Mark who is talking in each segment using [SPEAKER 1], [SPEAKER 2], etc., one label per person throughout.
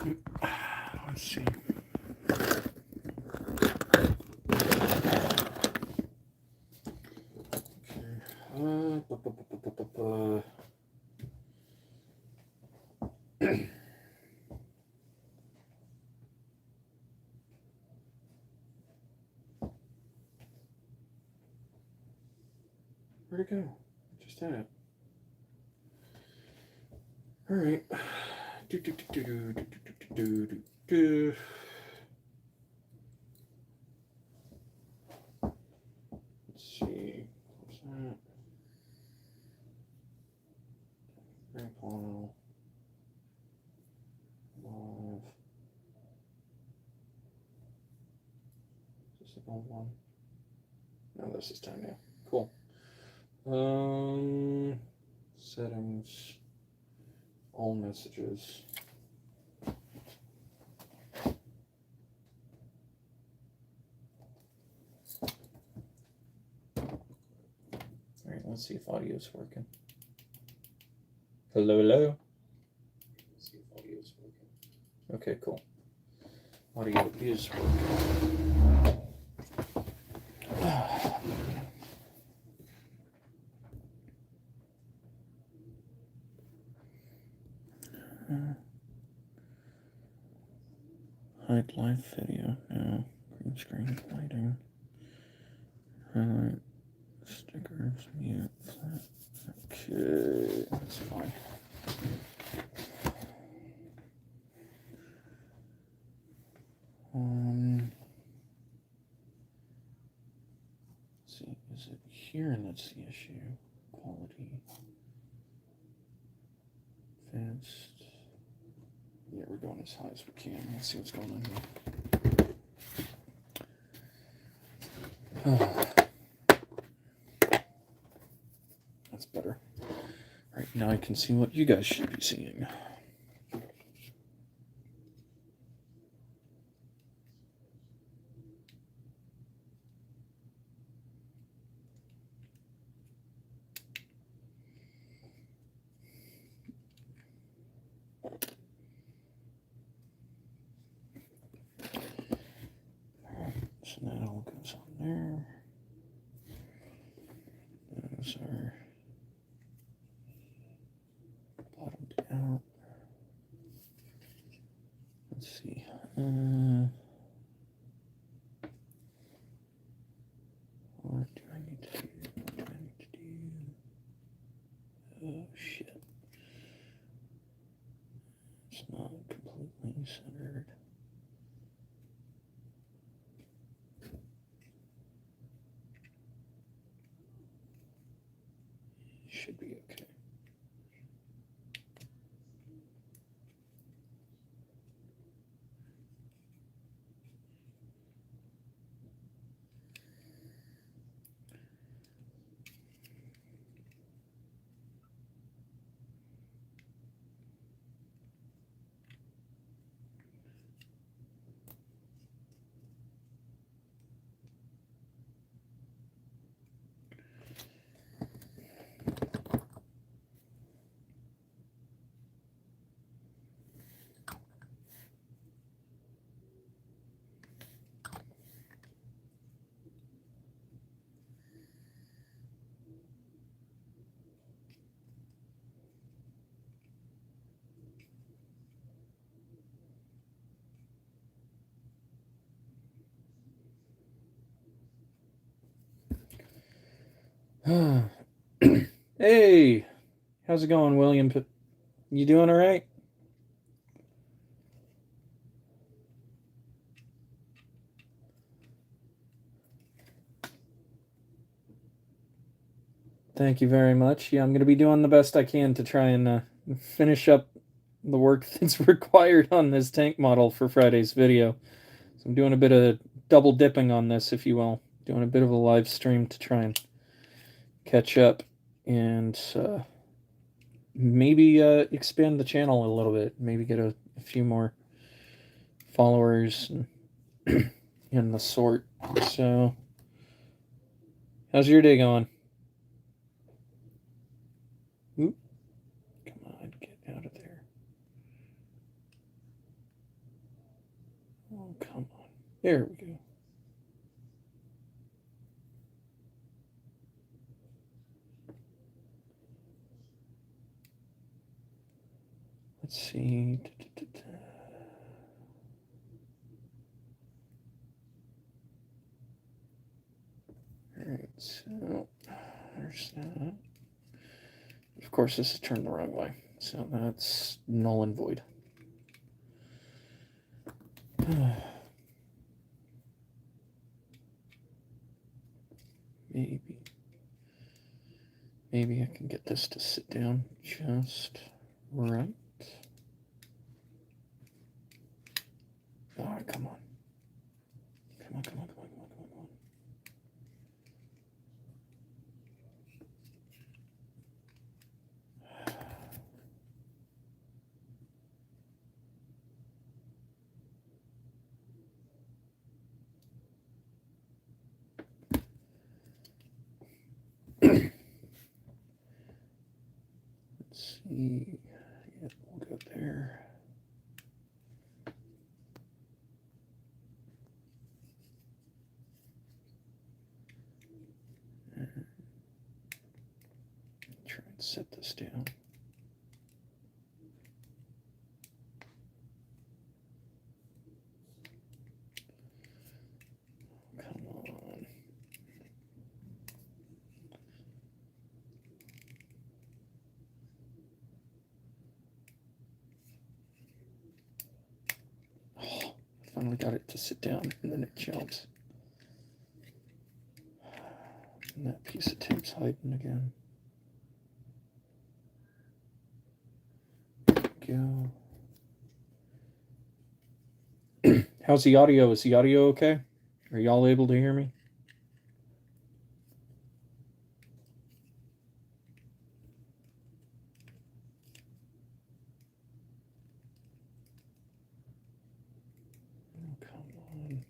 [SPEAKER 1] Let's see. Where'd it go? Just had it. All right. Let's see. What's that? Grandpa. Live. Is this the old one? No, this is time now. Cool. Settings. All messages. All right, let's see if audio is working. Hello, hello. Let's see if audio is working. Okay, cool. Audio is working. Hide live video. No. Green screen lighting. Highlight. Stickers. Mute. Okay. That's fine. Let's see. Is it here? That's the issue. Quality. Advanced. Yeah, we're going as high as we can. Let's see what's going on here. That's better. All right, now I can see what you guys should be seeing. So that all goes on there. Those are bottomed out. Let's see. What do I need to do? What do I need to do? Oh, shit. It's not completely centered. Should be okay. Hey, how's it going, William? You doing all right? Thank you very much. Yeah, I'm going to be doing the best I can to try and finish up the work that's required on this tank model for Friday's video. So I'm doing a bit of double dipping on this, if you will. Doing a bit of a live stream to try and catch up and maybe expand the channel a little bit. Maybe get a few more followers and the sort. So, how's your day going? Oop. Come on, get out of there. Oh, come on. There we go. Let's see. Alright, so there's that. Of course, this is turned the wrong way, so that's null and void. Maybe I can get this to sit down just right. Oh, come on. Come on, come on, come on, come on, come on, come on. Let's see. Yeah, we'll go there. Try and set this down. Come on. Oh, I finally got it to sit down, and then it jumps. And that piece of tape's hiding again. Go. How's the audio? Is the audio okay? Are y'all able to hear me? Oh, come on.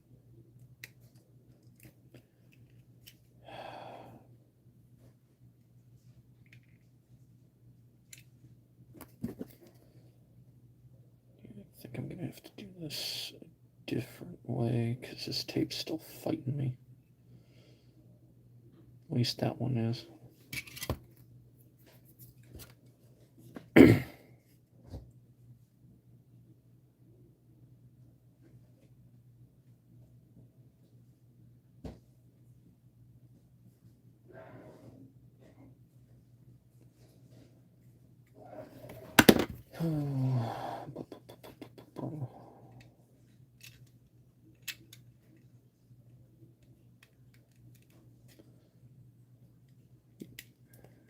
[SPEAKER 1] I think I'm gonna have to do this a different way because this tape's still fighting me. At least that one is.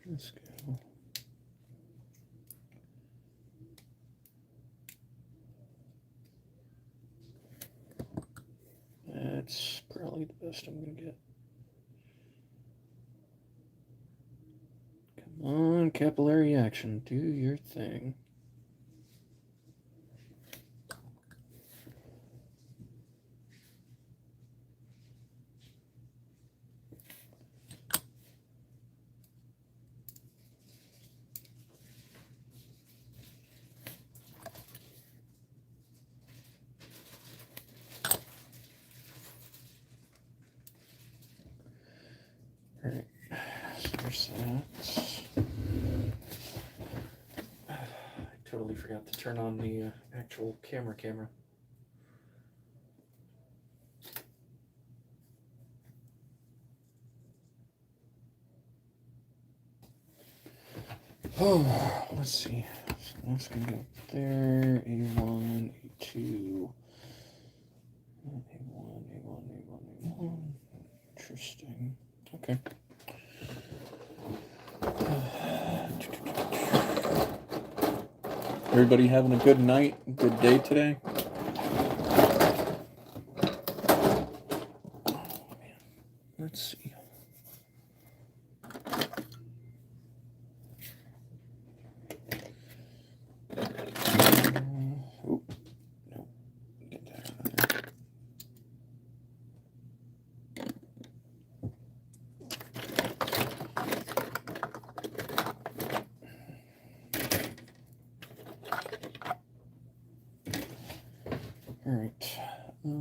[SPEAKER 1] Let's go. That's probably the best I'm gonna get. Come on, capillary action, do your thing. Alright, so there's that. I totally forgot to turn on the actual camera. Oh, let's see. So that's gonna go there. A1, A2, A1. Interesting. Okay. Everybody having a good night, good day today? Oh, man. Let's see. Oh, no. Get that out of there. All right. At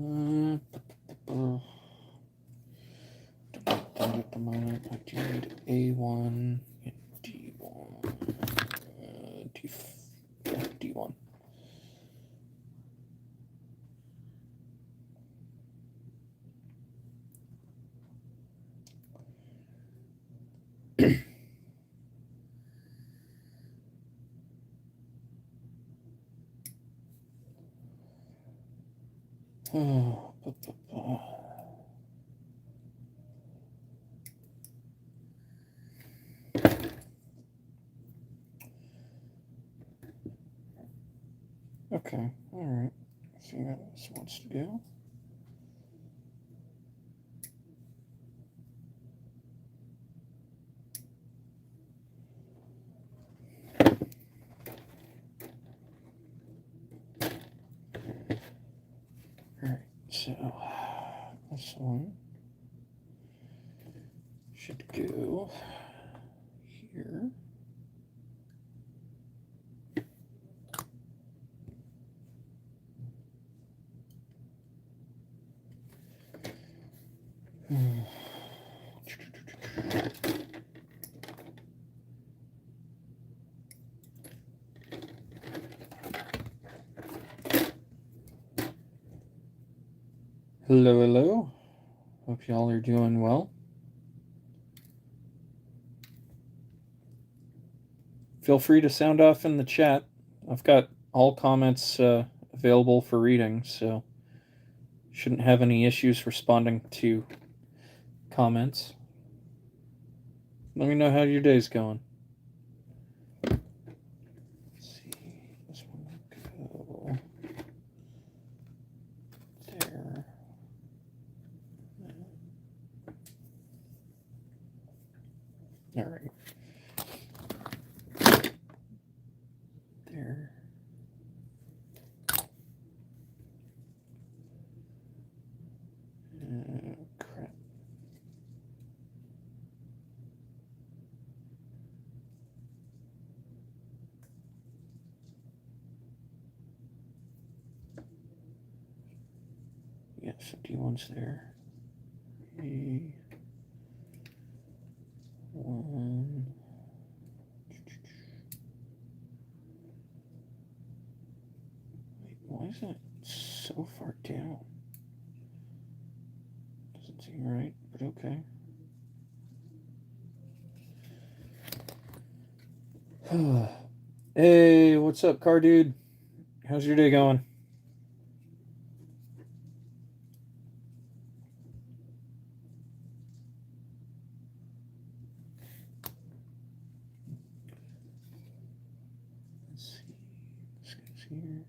[SPEAKER 1] the moment, I do need A1 and D1. D1. Okay, alright. See how this wants to go. Alright, so this one should go here. Hello, hello. Hope y'all are doing well. Feel free to sound off in the chat. I've got all comments available for reading, so shouldn't have any issues responding to comments. Let me know how your day's going. Let's see. This one will go there. All right. There. Crap. Yeah, so D1's there. A1. Wait, why is that so far down? Doesn't seem right, but okay. Hey, what's up, car dude? How's your day going? Let's see. This guy's here.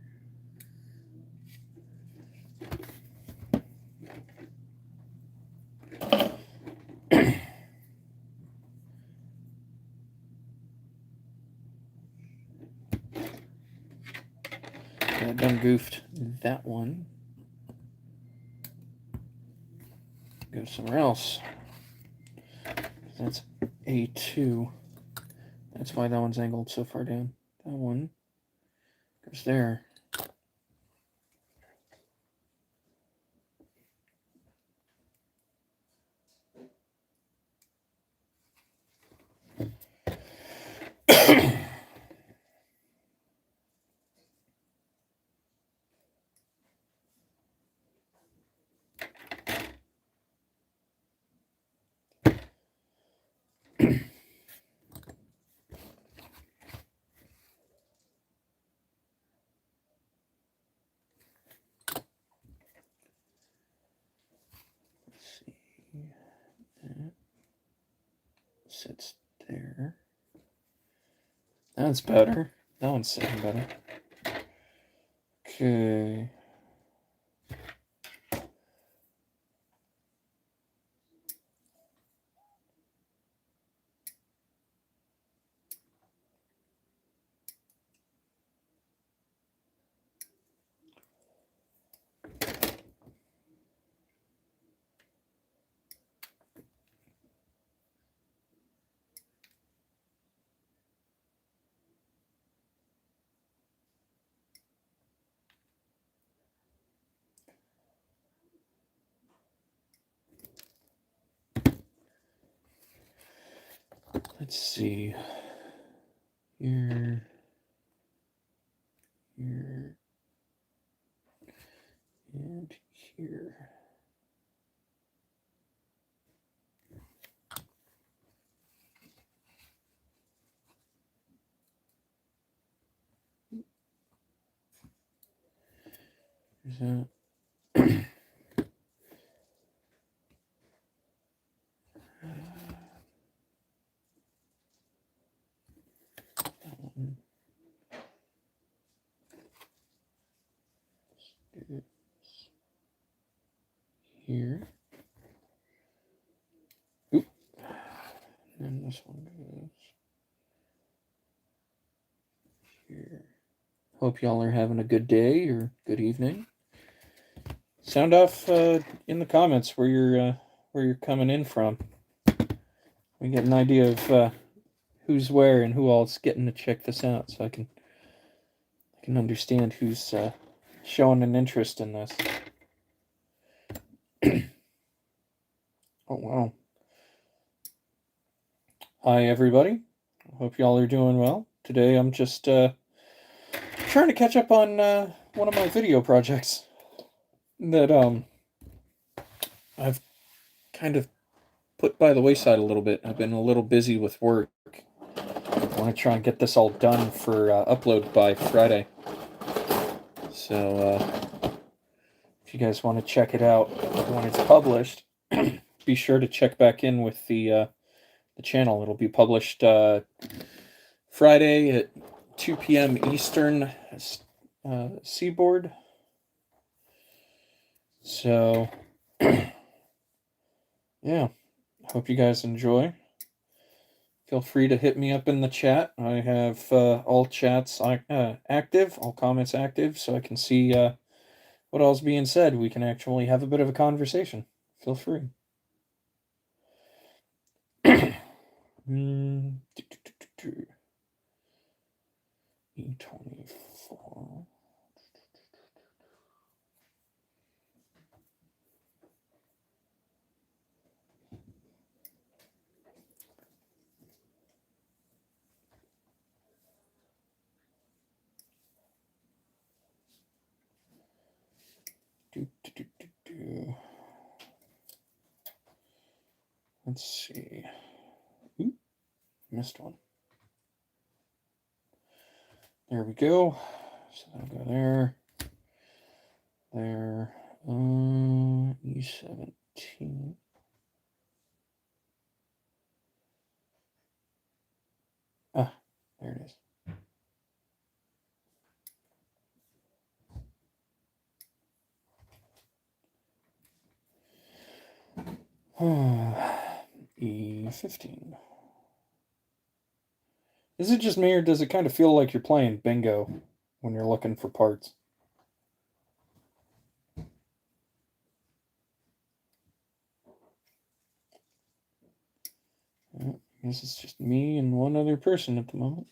[SPEAKER 1] I done goofed that one. Go somewhere else. That's A2. That's why that one's angled so far down. That one goes there. That sits there. That's better. That one's sitting better. Okay. Let's see. Here. Here. And here. There's that. Here. Oop. And this one goes here. Hope y'all are having a good day or good evening. Sound off in the comments where you're coming in from. We get an idea of who's where and who all's getting to check this out, so I can understand who's showing an interest in this. Oh wow! Hi everybody. I hope y'all are doing well. Today I'm just trying to catch up on one of my video projects that I've kind of put by the wayside a little bit. I've been a little busy with work. I want to try and get this all done for upload by Friday. So if you guys want to check it out when it's published, be sure to check back in with the channel. It'll be published Friday at 2 p.m. Eastern Seaboard. So yeah, hope you guys enjoy. Feel free to hit me up in the chat. I have all chats active, all comments active, so I can see what all's being said. We can actually have a bit of a conversation. Feel free. E24. Let's see. Ooh, missed one. There we go. So that'll go there. There. E17. Ah, there it is. E15. Is it just me, or does it kind of feel like you're playing bingo when you're looking for parts? I guess it's just me and one other person at the moment.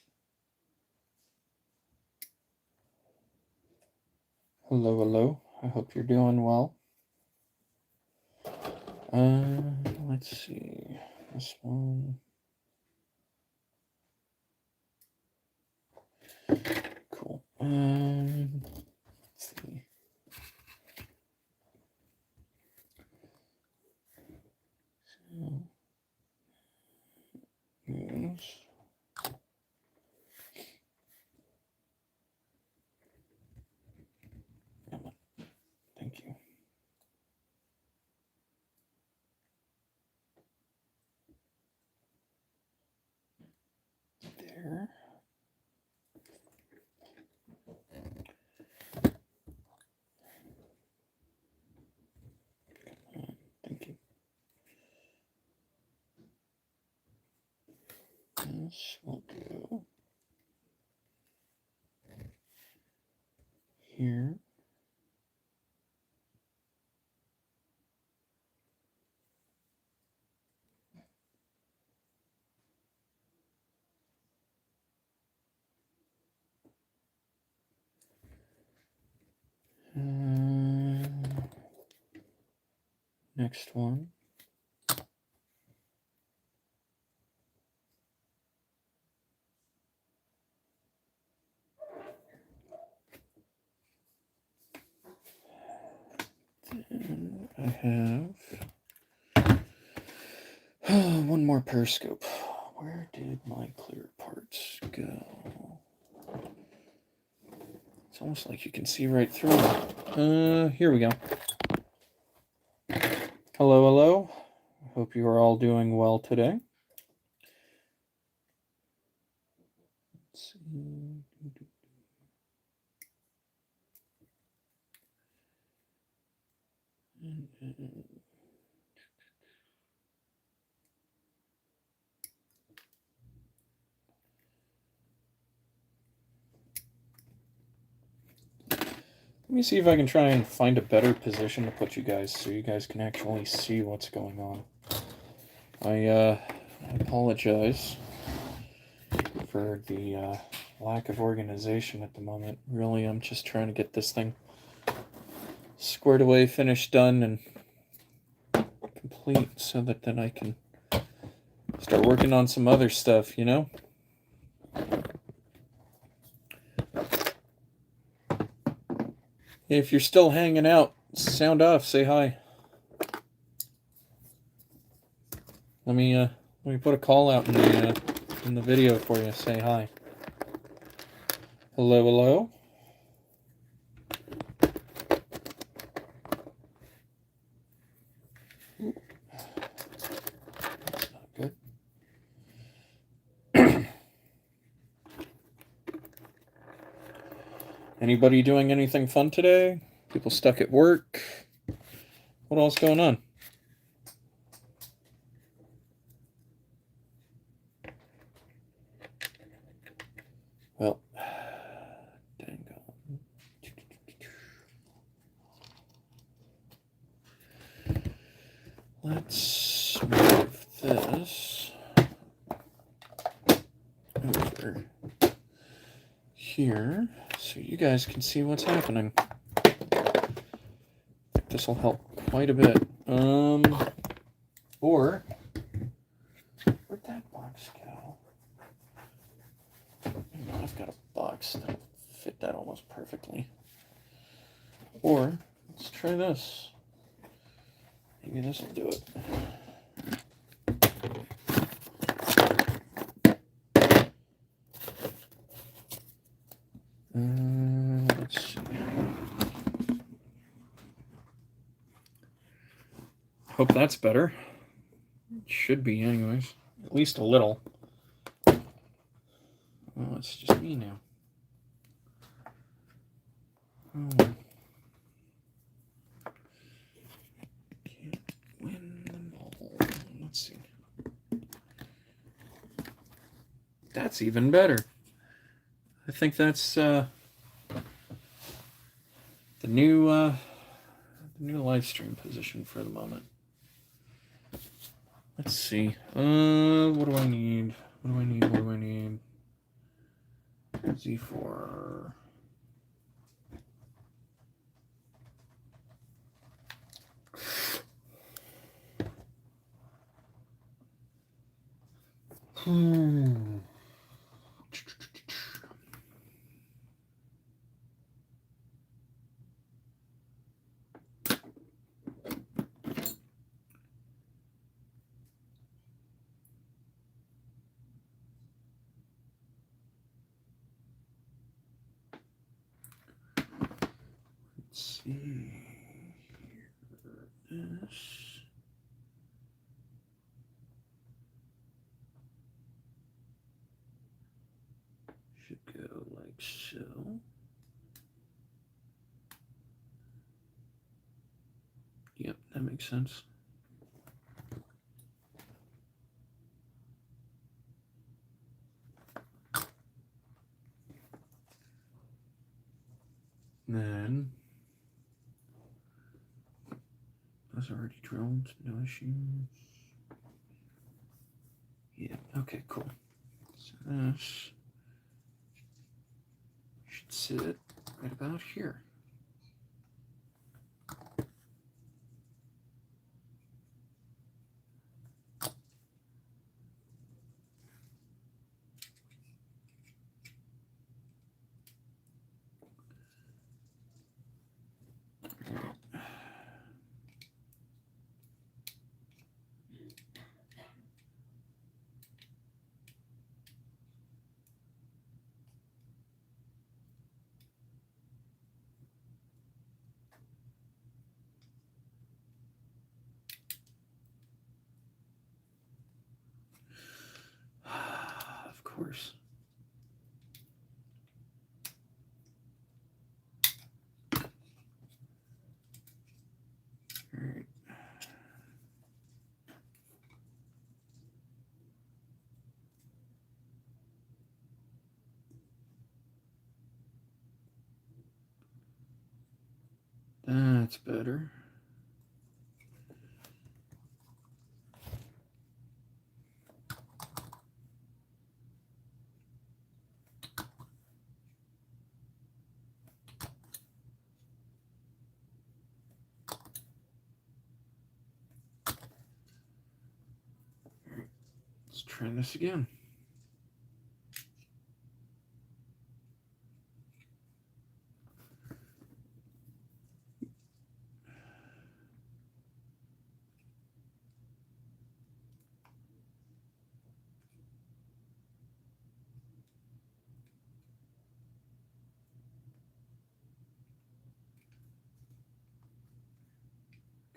[SPEAKER 1] Hello, hello. I hope you're doing well. Let's see. This one. Cool. Let's see. So, yes. Thank you. There. Thank you. This will go here. Next one. And I have one more periscope. Where did my clear parts go? It's almost like you can see right through them. Here we go. Hello, hello. I hope you are all doing well today. Let's see. Let me see if I can try and find a better position to put you guys so you guys can actually see what's going on. I apologize for the lack of organization at the moment. Really, I'm just trying to get this thing squared away, finished, done, and complete so that then I can start working on some other stuff, you know? If you're still hanging out, sound off, say hi. Let me put a call out in the video for you. Say hi. Hello, hello. Ooh. That's not good. Anybody doing anything fun today? People stuck at work? What else going on? Well, dang on. Let's move this over here so you guys can see what's happening. This will help quite a bit. Or where'd that box go? I've got a box that'll fit that almost perfectly. Or let's try this. Maybe this will do it. Let's see. Hope that's better. It should be, anyways. At least a little. Oh, it's just me now. Oh. Can't win them all. Let's see. That's even better. I think that's the new live stream position for the moment. Let's see. What do I need? What do I need? What do I need? Z4. Let's see. This should go like so. Yep, that makes sense. Then that's already drilled, no issues. Yeah, okay, cool. So this should sit right about here. course. All right. That's better. Let's try this again.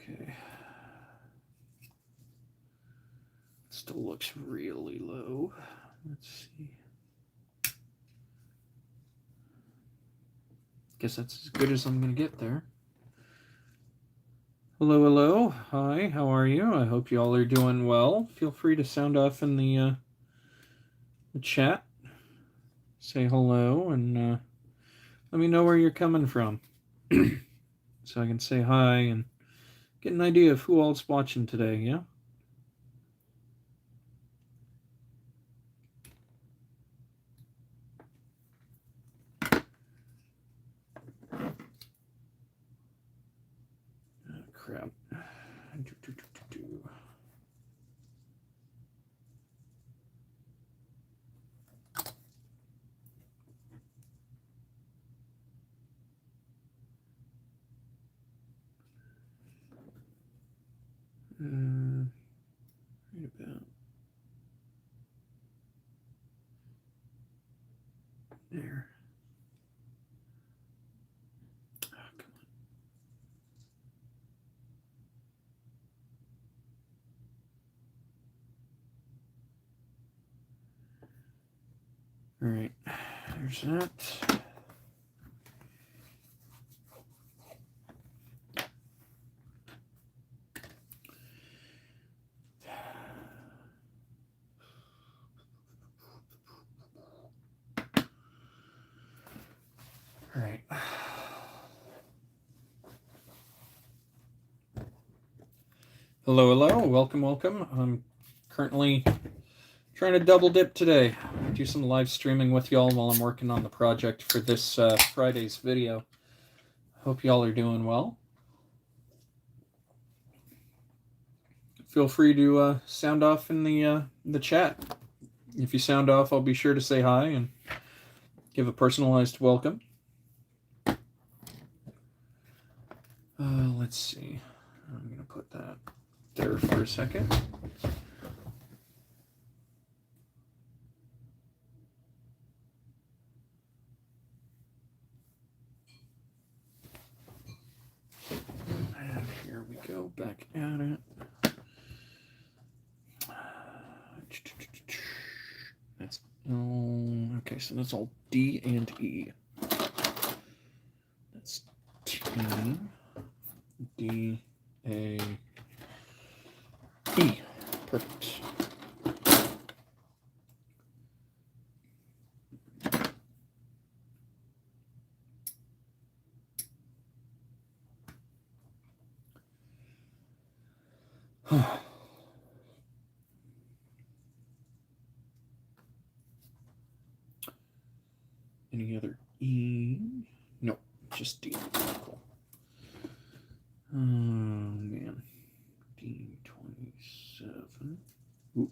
[SPEAKER 1] Okay. Still looks really low. Let's see. Guess that's as good as I'm going to get there. Hello, hello. Hi, how are you? I hope you all are doing well. Feel free to sound off in the chat. Say hello and let me know where you're coming from so I can say hi and get an idea of who all's watching today, yeah? Oh, crap. Right about there. Oh, come on. All right, there's that. All right. Hello, hello. Welcome, welcome. I'm currently trying to double dip today. Do some live streaming with y'all while I'm working on the project for this Friday's video. Hope y'all are doing well. Feel free to sound off in the chat. If you sound off, I'll be sure to say hi and give a personalized welcome. Let's see. I'm going to put that there for a second. And here we go, back at it. That's okay, so that's all D and E. That's T, D, A, E. Perfect. Any other E? No, just D. Cool. Oh, man. D27. Ooh.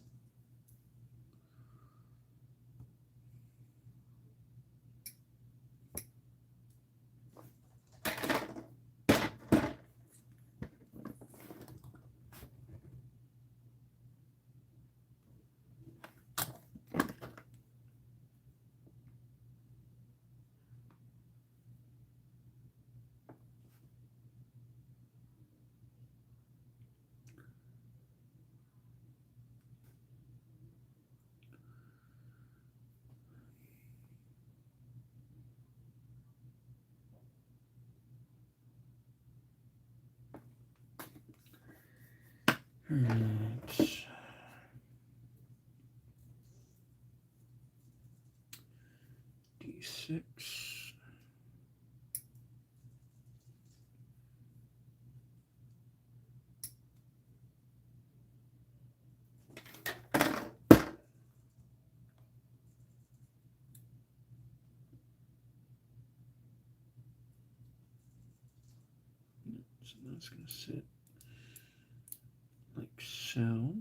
[SPEAKER 1] Alright. D6. So that's going to sit like so.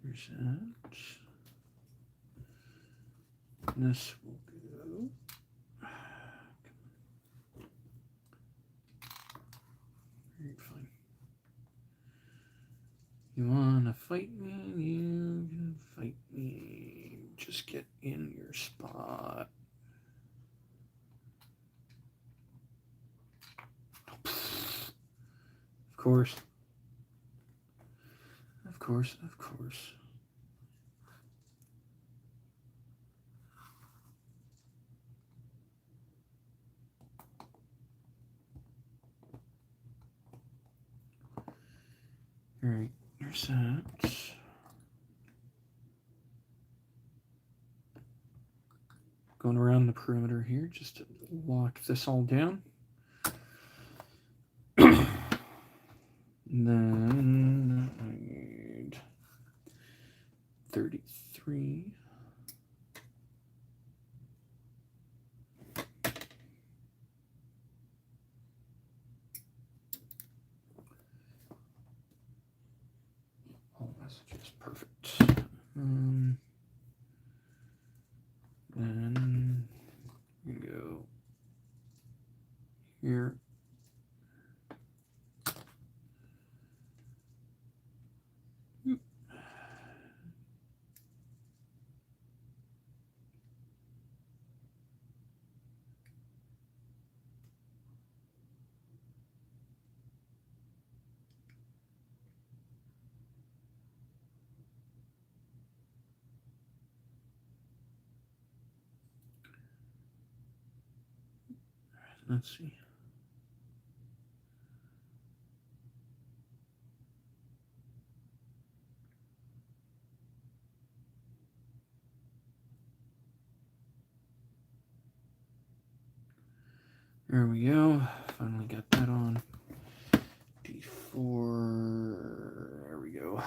[SPEAKER 1] There's that. This will go. Very fine. You wanna fight me? You can fight me. Just get in your spot. Of course. Of course, of course. All right, there's that. Going around the perimeter here just to lock this all down. And then I need 33. All messages, perfect. Then we go here. Let's see. There we go. Finally got that on. D4. There we go.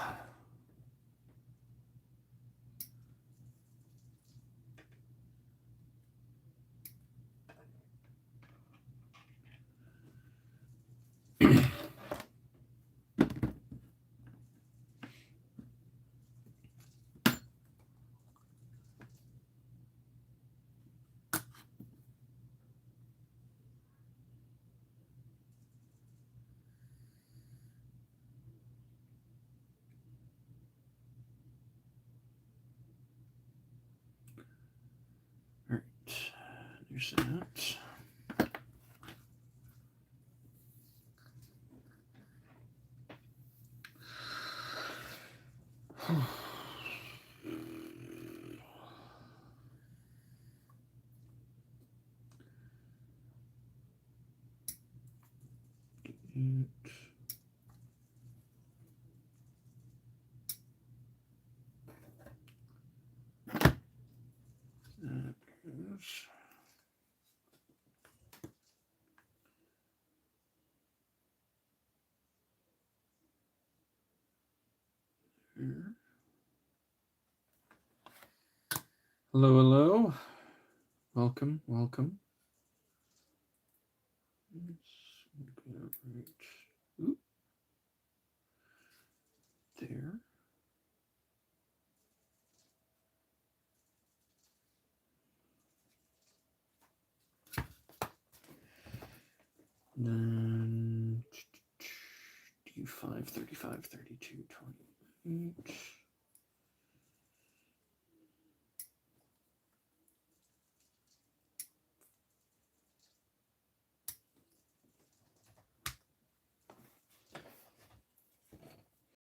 [SPEAKER 1] All right. There's that. That goes. Hello, hello. Welcome, welcome. Oop. There. Then D5, 35, 32, 28.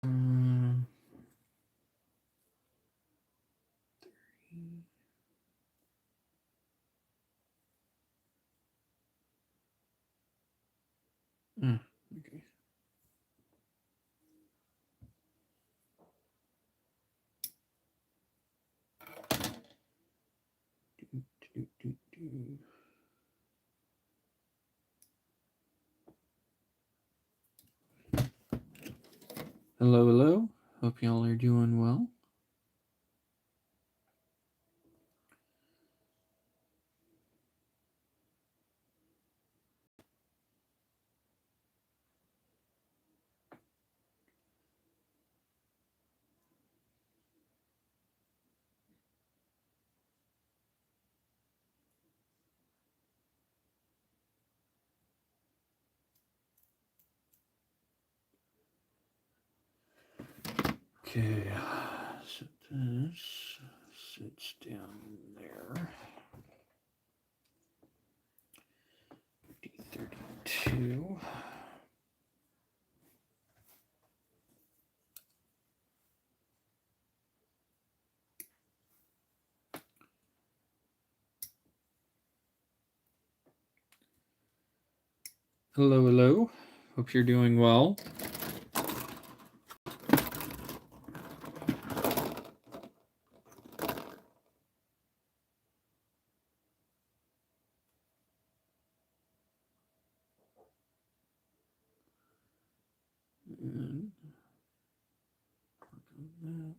[SPEAKER 1] Um, 30. Okay. Hello, hello. Hope y'all are doing well. Okay, so this sits down there. D32. Hello, hello. Hope you're doing well. And work on that.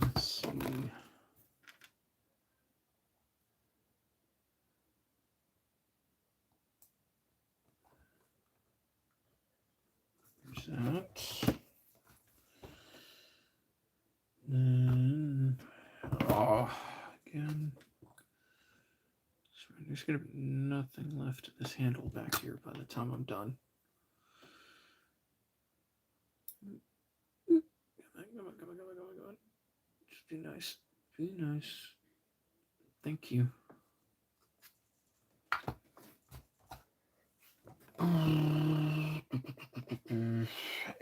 [SPEAKER 1] Let's see. There's that. Then, again. So there's going to be nothing left of this handle back here by the time I'm done. Come on, come on, come on, come on, come on. Just be nice. Be nice. Thank you.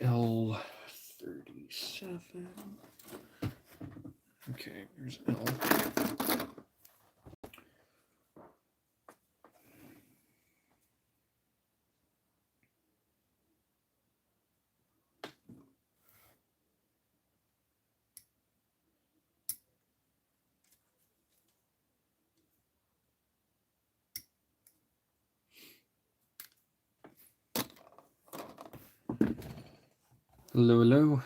[SPEAKER 1] L37. Okay, here's L. Hello, hello.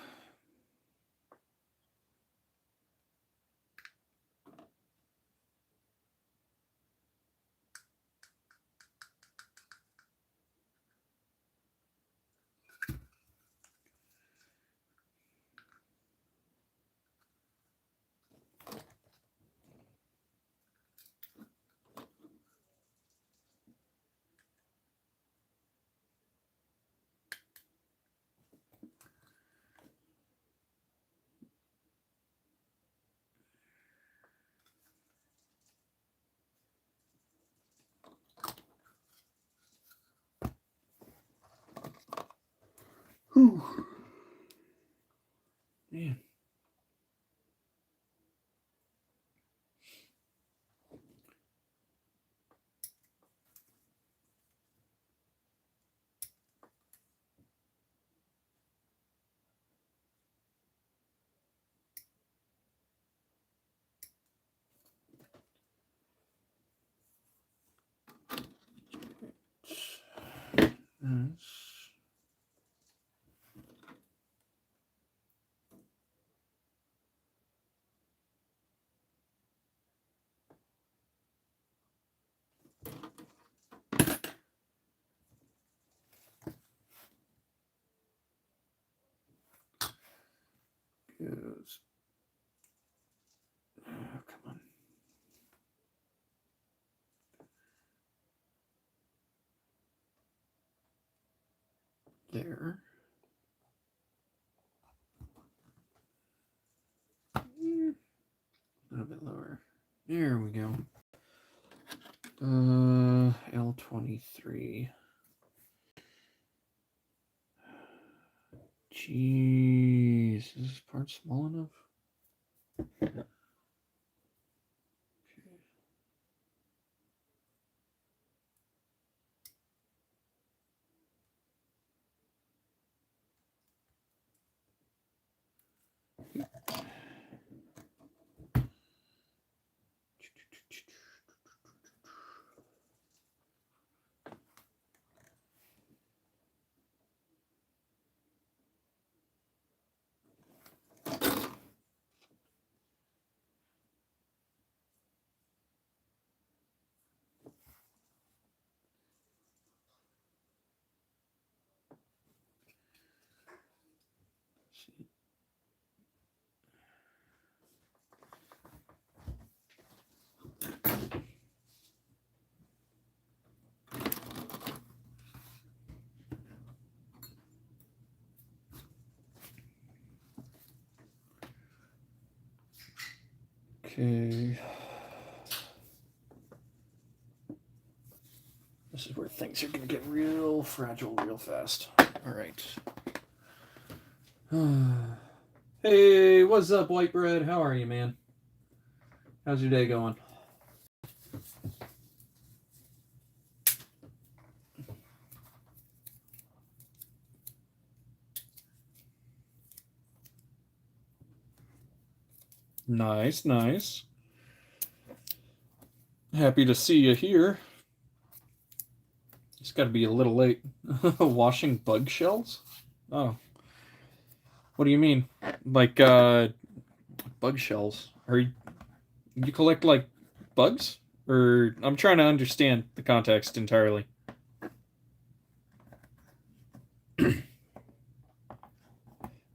[SPEAKER 1] Whew. Man. Goes. Oh, come on. There. A little bit lower. There we go. L23. Jeez, is this part small enough? Okay. Okay. This is where things are going to get real fragile real fast. All right. Hey, what's up, White Bread? How are you, man? How's your day going? Nice, nice. Happy to see you here. It's got to be a little late. Washing bug shells? Oh. What do you mean? Like, bug shells? Are you collect, like, bugs? Or, I'm trying to understand the context entirely.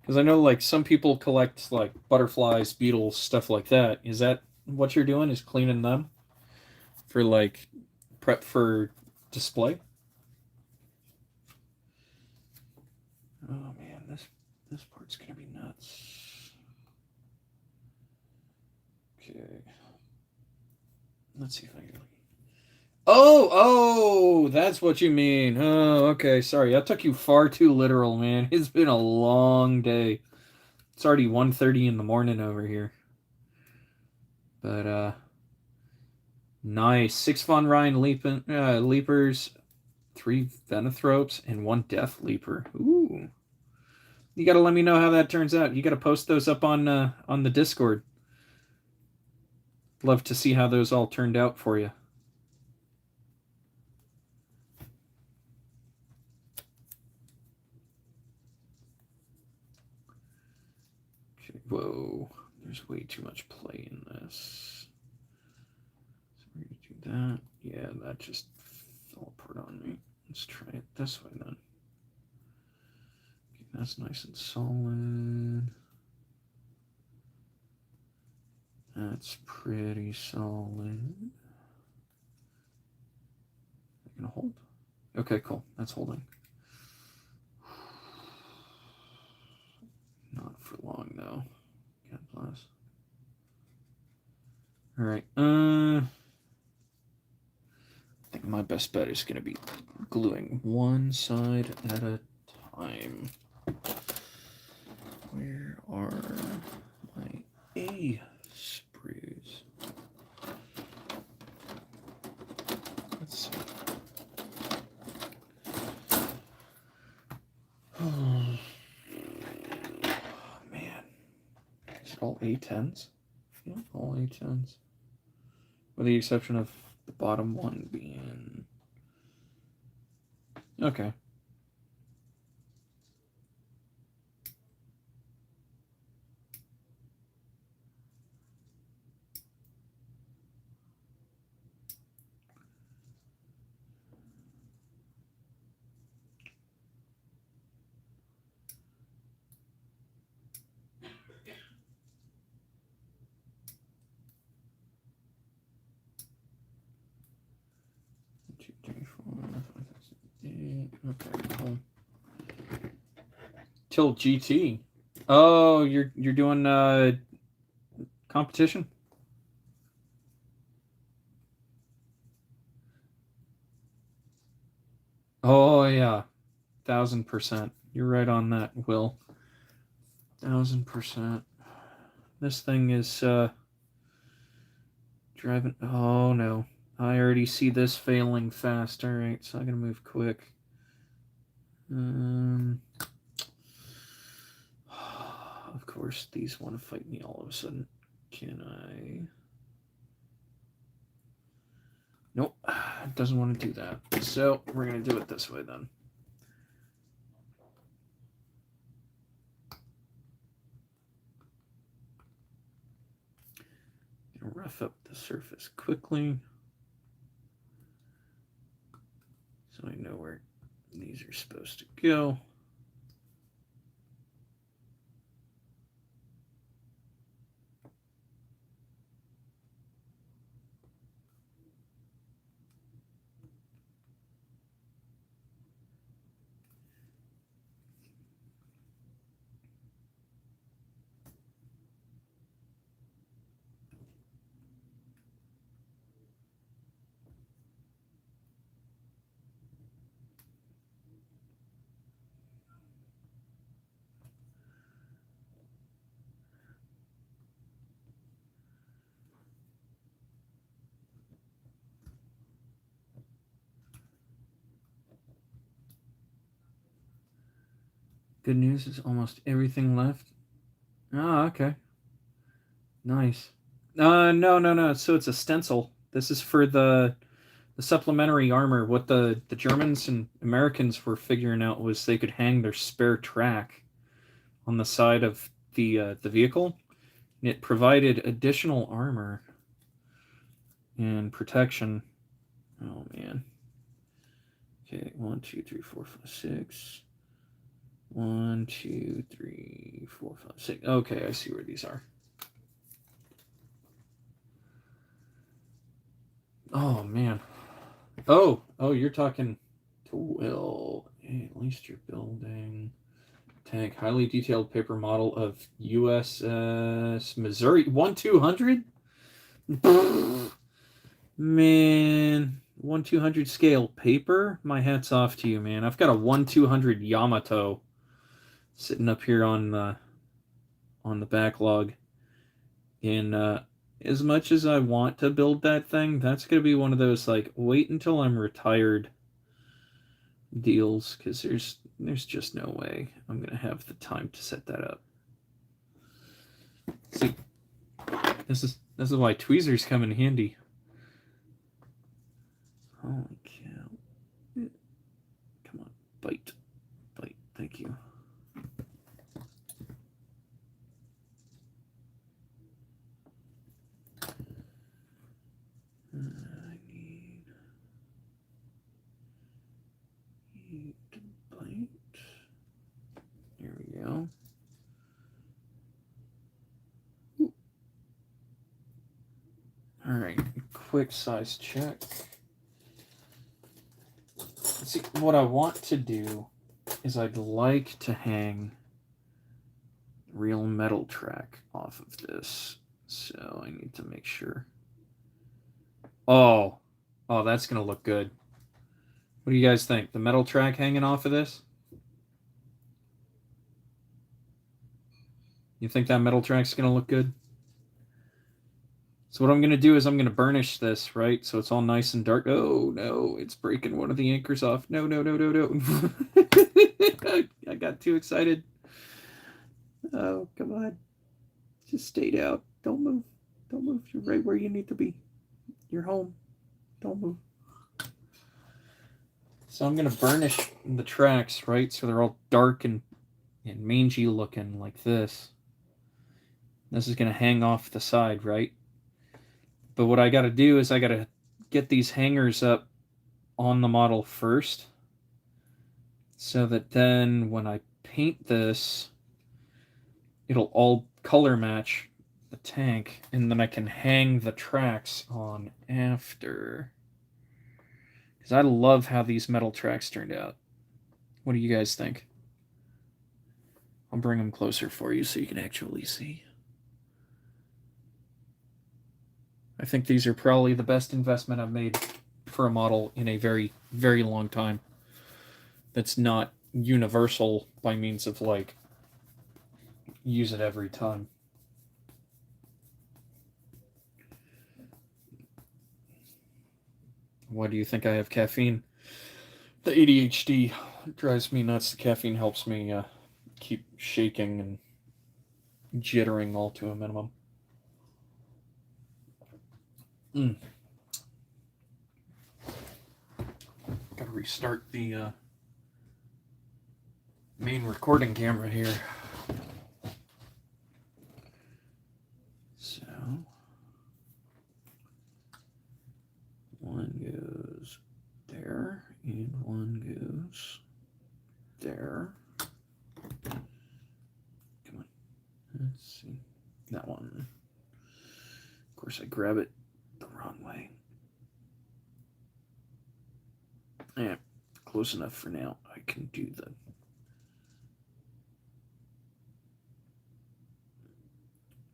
[SPEAKER 1] Because I know, like, some people collect, like, butterflies, beetles, stuff like that. Is that what you're doing, is cleaning them? For, like, prep for display? Oh, man, this part's gonna be nuts. Okay. Let's see if I can... Oh, that's what you mean. Oh, okay, sorry. That took you far too literal, man. It's been a long day. It's already 1:30 in the morning over here. But, nice. 6 Von Ryan Leapers, 3 Venithropes, and 1 Death Leaper. Ooh. You gotta let me know how that turns out. You gotta post those up on the Discord. Love to see how those all turned out for you. Whoa, there's way too much play in this. So we're going to do that. Yeah, that just fell apart on me. Let's try it this way then. Okay, that's nice and solid. That's pretty solid. I can hold. Okay, cool. That's holding. Not for long though. God bless. All right. I think my best bet is going to be gluing one side at a time. Where are my A sprues? Let's see. Oh, man. Is it all A10s? Yeah, all A10s. With the exception of the bottom one being... Okay. Okay, cool. Till GT. Oh, you're doing competition? Oh yeah, 1000%. You're right on that, Will. 1000%. This thing is driving. Oh no, I already see this failing fast. All right, so I'm gonna move quick. Of course, these want to fight me all of a sudden. Can I? Nope, it doesn't want to do that. So we're gonna do it this way then. Gonna rough up the surface quickly, so I know where these are supposed to go. Good news is almost everything left. Oh, okay. Nice. No. So it's a stencil. This is for the supplementary armor. What the Germans and Americans were figuring out was they could hang their spare track on the side of the vehicle, and it provided additional armor and protection. Oh man. Okay, 1, 2, 3, 4, 5, 6. 1, 2, 3, 4, 5, 6. Okay, I see where these are. Oh man. Oh, you're talking to Will. Hey, at least you're building tank. Highly detailed paper model of USS Missouri 1/200. Man, 1/200 scale paper. My hat's off to you, man. I've got a 1/200 Yamato sitting up here on the backlog. And as much as I want to build that thing, that's gonna be one of those like wait until I'm retired deals, because there's just no way I'm gonna have the time to set that up. See, this is why tweezers come in handy. Holy cow! Come on, bite. Thank you. quick size check. See, what I want to do is I'd like to hang real metal track off of this. So I need to make sure. Oh, that's going to look good. What do you guys think? The metal track hanging off of this? You think that metal track's going to look good? So what I'm going to do is I'm going to burnish this, right? So it's all nice and dark. Oh, no, it's breaking one of the anchors off. No. I got too excited. Oh, come on. Just stay down. Don't move. Don't move. You're right where you need to be. You're home. Don't move. So I'm going to burnish the tracks, right? So they're all dark and mangy looking like this. This is going to hang off the side, right? But what I got to do is I got to get these hangers up on the model first, so that then when I paint this, it'll all color match the tank, and then I can hang the tracks on after. Because I love how these metal tracks turned out. What do you guys think? I'll bring them closer for you so you can actually see. I think these are probably the best investment I've made for a model in a very, very long time. That's not universal by means of like use it every time. Why do you think I have caffeine? The ADHD drives me nuts. The caffeine helps me keep shaking and jittering all to a minimum. Gotta restart the main recording camera here. So one goes there and one goes there. Come on. Let's see. That one. Of course, I grab it the wrong way. Yeah, close enough for now. I can do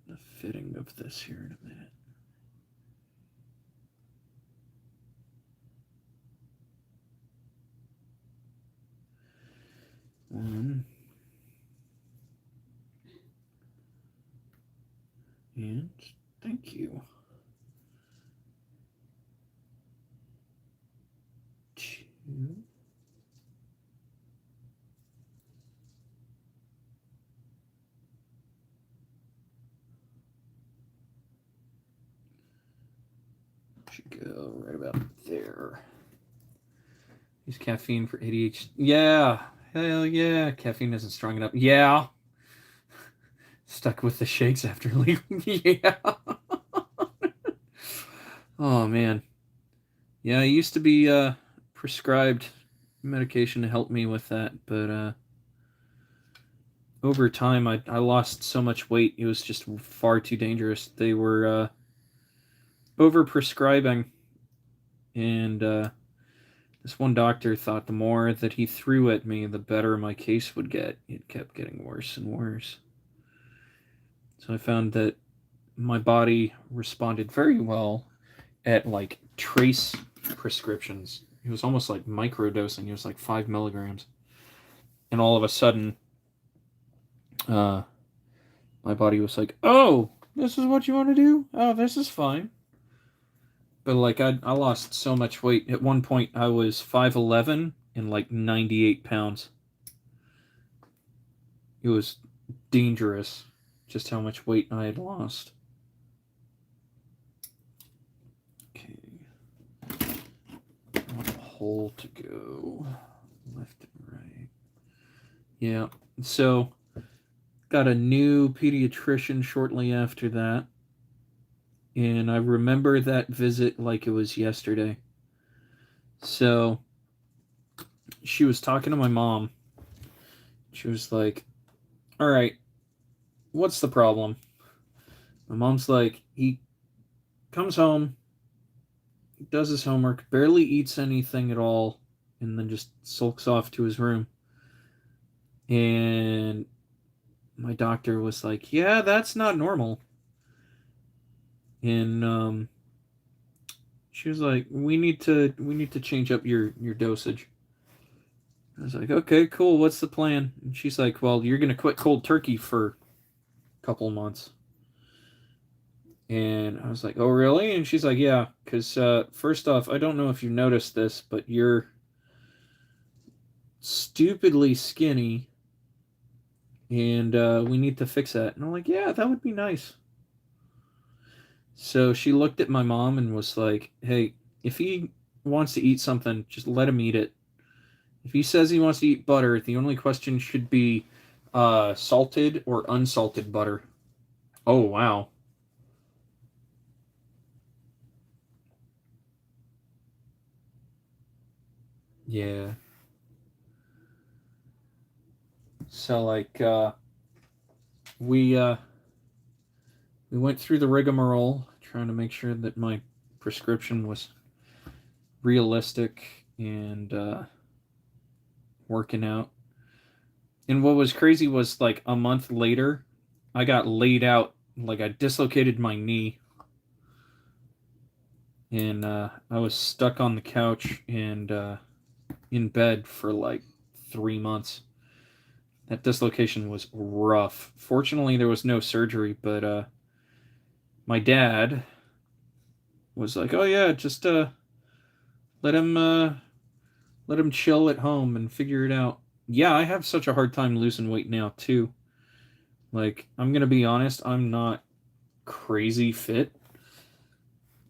[SPEAKER 1] the fitting of this here in a minute. One. And thank you. Two. Should go right about there. Use caffeine for ADHD. Yeah. Hell yeah. Caffeine isn't strong enough. Yeah. Stuck with the shakes after leaving. Yeah. Oh, man. Yeah, I used to be prescribed medication to help me with that, but over time I lost so much weight. It was just far too dangerous. They were over prescribing, and this one doctor thought the more that he threw at me, the better my case would get. It kept getting worse and worse. So I found that my body responded very well at like trace prescriptions. It was almost like microdosing. It was like 5 milligrams. And all of a sudden, my body was like, oh, this is what you want to do? Oh, this is fine. But like I lost so much weight. At one point, I was 5'11" and like 98 pounds. It was dangerous just how much weight I had lost. Okay. I want a hole to go left and right. Yeah. So got a new pediatrician shortly after that. And I remember that visit like it was yesterday. So she was talking to my mom. She was like, all right, what's the problem? My mom's like, he comes home does his homework, barely eats anything at all, and then just sulks off to his room. And my doctor was like, yeah, that's not normal. And she was like, we need to change up your dosage. I was like, okay, cool, what's the plan? And she's like, well, you're gonna quit cold turkey for a couple months. And I was like, oh, really? And she's like, yeah, because first off, I don't know if you've noticed this, but you're stupidly skinny, and we need to fix that. And I'm like, yeah, that would be nice. So she looked at my mom and was like, hey, if he wants to eat something, just let him eat it. If he says he wants to eat butter, the only question should be salted or unsalted butter. Oh, wow. Yeah. So like we we went through the rigmarole trying to make sure that my prescription was realistic and working out. And what was crazy was like a month later, I got laid out, like I dislocated my knee, and I was stuck on the couch and in bed for like 3 months. That dislocation was rough. Fortunately, there was no surgery, but my dad was like, "Oh yeah, just let him uh, let him chill at home and figure it out." Yeah, I have such a hard time losing weight now too. Like, I'm gonna be honest, I'm not crazy fit.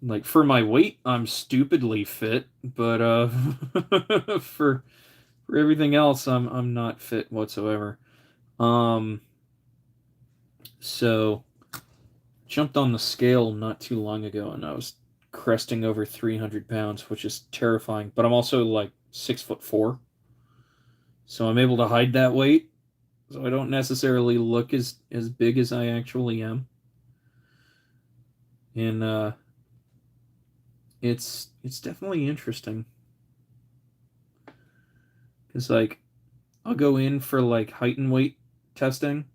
[SPEAKER 1] Like for my weight, I'm stupidly fit, but for everything else, I'm not fit whatsoever. Um, so jumped on the scale not too long ago, and I was cresting over 300 pounds, which is terrifying. But I'm also like 6'4", so I'm able to hide that weight, so I don't necessarily look as big as I actually am. And it's definitely interesting because like I'll go in for like height and weight testing,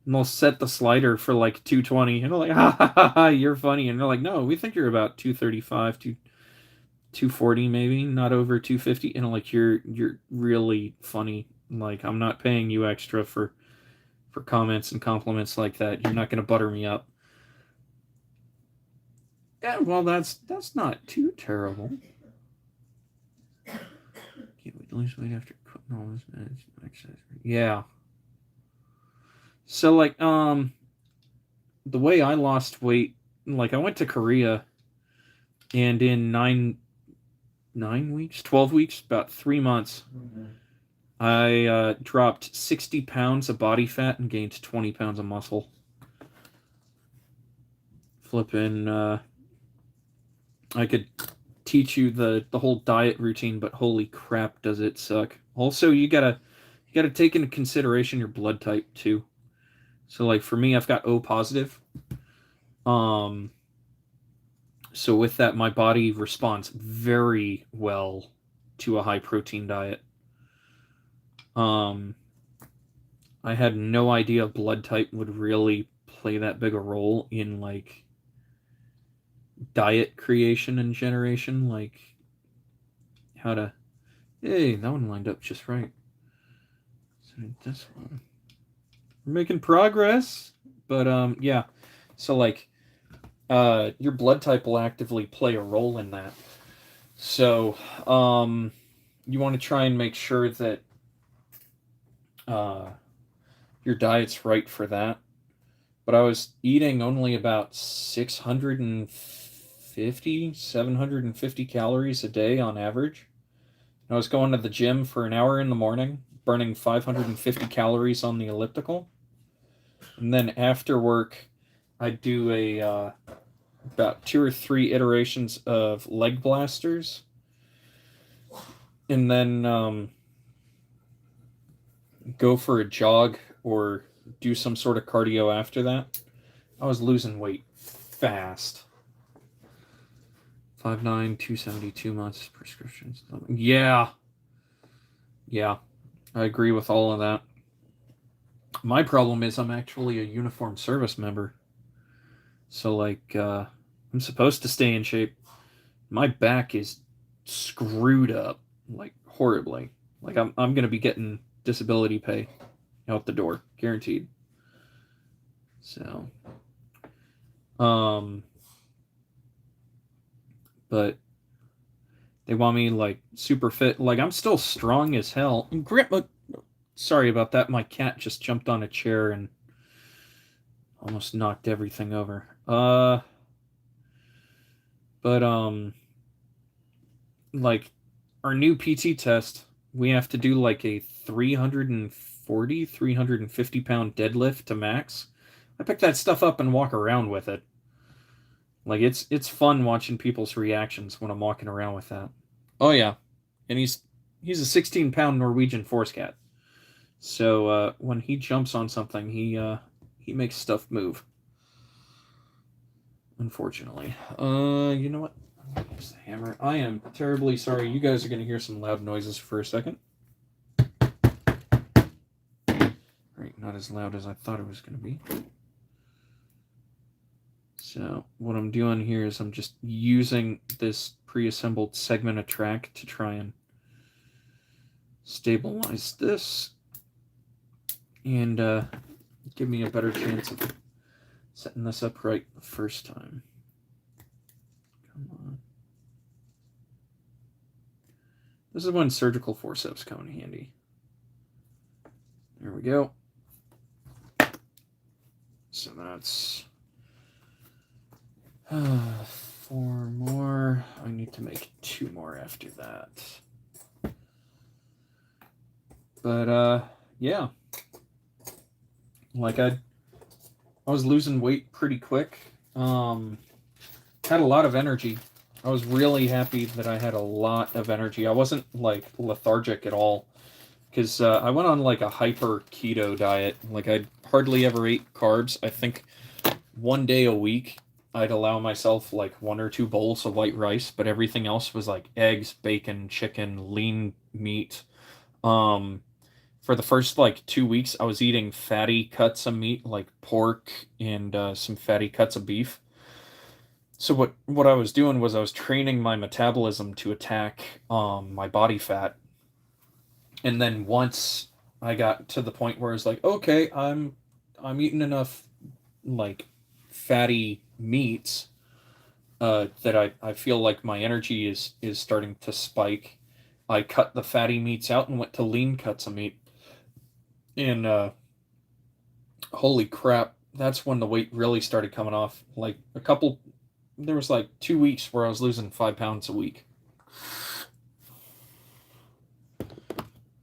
[SPEAKER 1] and they'll set the slider for like 220, and they're like, ha ha ha, ha, you're funny, and they're like, no, we think you're about 235, 240 maybe, not over 250, and I'm like, you're really funny. Like, I'm not paying you extra for comments and compliments like that. You're not gonna butter me up. Yeah, well, that's not too terrible. Can't wait to lose weight after quitting all this exercise. Yeah. So like the way I lost weight, like I went to Korea, and in 9 weeks, 12 weeks, about 3 months, I dropped 60 pounds of body fat and gained 20 pounds of muscle. Flipping, I could teach you the whole diet routine, but holy crap, does it suck. Also, you gotta take into consideration your blood type too. So like for me, I've got O positive. Um, so with that, my body responds very well to a high protein diet. Um, I had no idea blood type would really play that big a role in like diet creation and generation, like how to. Hey, that one lined up just right. So this one, we're making progress, but yeah. So like, your blood type will actively play a role in that. So you want to try and make sure that uh your diet's right for that. But I was eating only about 650, 750 calories a day on average. I was going to the gym for an hour in the morning, burning 550 calories on the elliptical. And then after work, I'd do a about 2 or 3 iterations of leg blasters. And then go for a jog or do some sort of cardio after that. I was losing weight fast. 5'9", 272 months prescriptions. Yeah. Yeah. I agree with all of that. My problem is I'm actually a uniformed service member. So, like, I'm supposed to stay in shape. My back is screwed up, like, horribly. Like, I'm going to be getting disability pay out the door, guaranteed. So, but they want me, like, super fit. Like, I'm still strong as hell. Sorry about that. My cat just jumped on a chair and almost knocked everything over. But like our new PT test, we have to do like a 350 pound deadlift to max. I pick that stuff up and walk around with it. Like it's fun watching people's reactions when I'm walking around with that. Oh yeah, and he's a 16-pound Norwegian force cat. So when he jumps on something, he makes stuff move. Unfortunately, you know what? Use the hammer. I am terribly sorry. You guys are going to hear some loud noises for a second. Right, not as loud as I thought it was going to be. So what I'm doing here is I'm just using this pre-assembled segment of track to try and stabilize this and give me a better chance of setting this up right the first time. Come on. This is when surgical forceps come in handy. There we go. So that's 4 more. I need to make 2 more after that. But yeah. Like I was losing weight pretty quick. Had a lot of energy. I was really happy that I had a lot of energy. I wasn't like lethargic at all because I went on like a hyper keto diet. Like I hardly ever ate carbs. I think 1 day a week I'd allow myself like 1 or 2 bowls of white rice, but everything else was like eggs, bacon, chicken, lean meat. For the first like 2 weeks, I was eating fatty cuts of meat like pork and some fatty cuts of beef. So what I was doing was I was training my metabolism to attack my body fat. And then once I got to the point where it's like, okay, I'm eating enough like fatty meats that I feel like my energy is starting to spike. I cut the fatty meats out and went to lean cuts of meat. And holy crap, that's when the weight really started coming off. Like there was like 2 weeks where I was losing 5 pounds a week.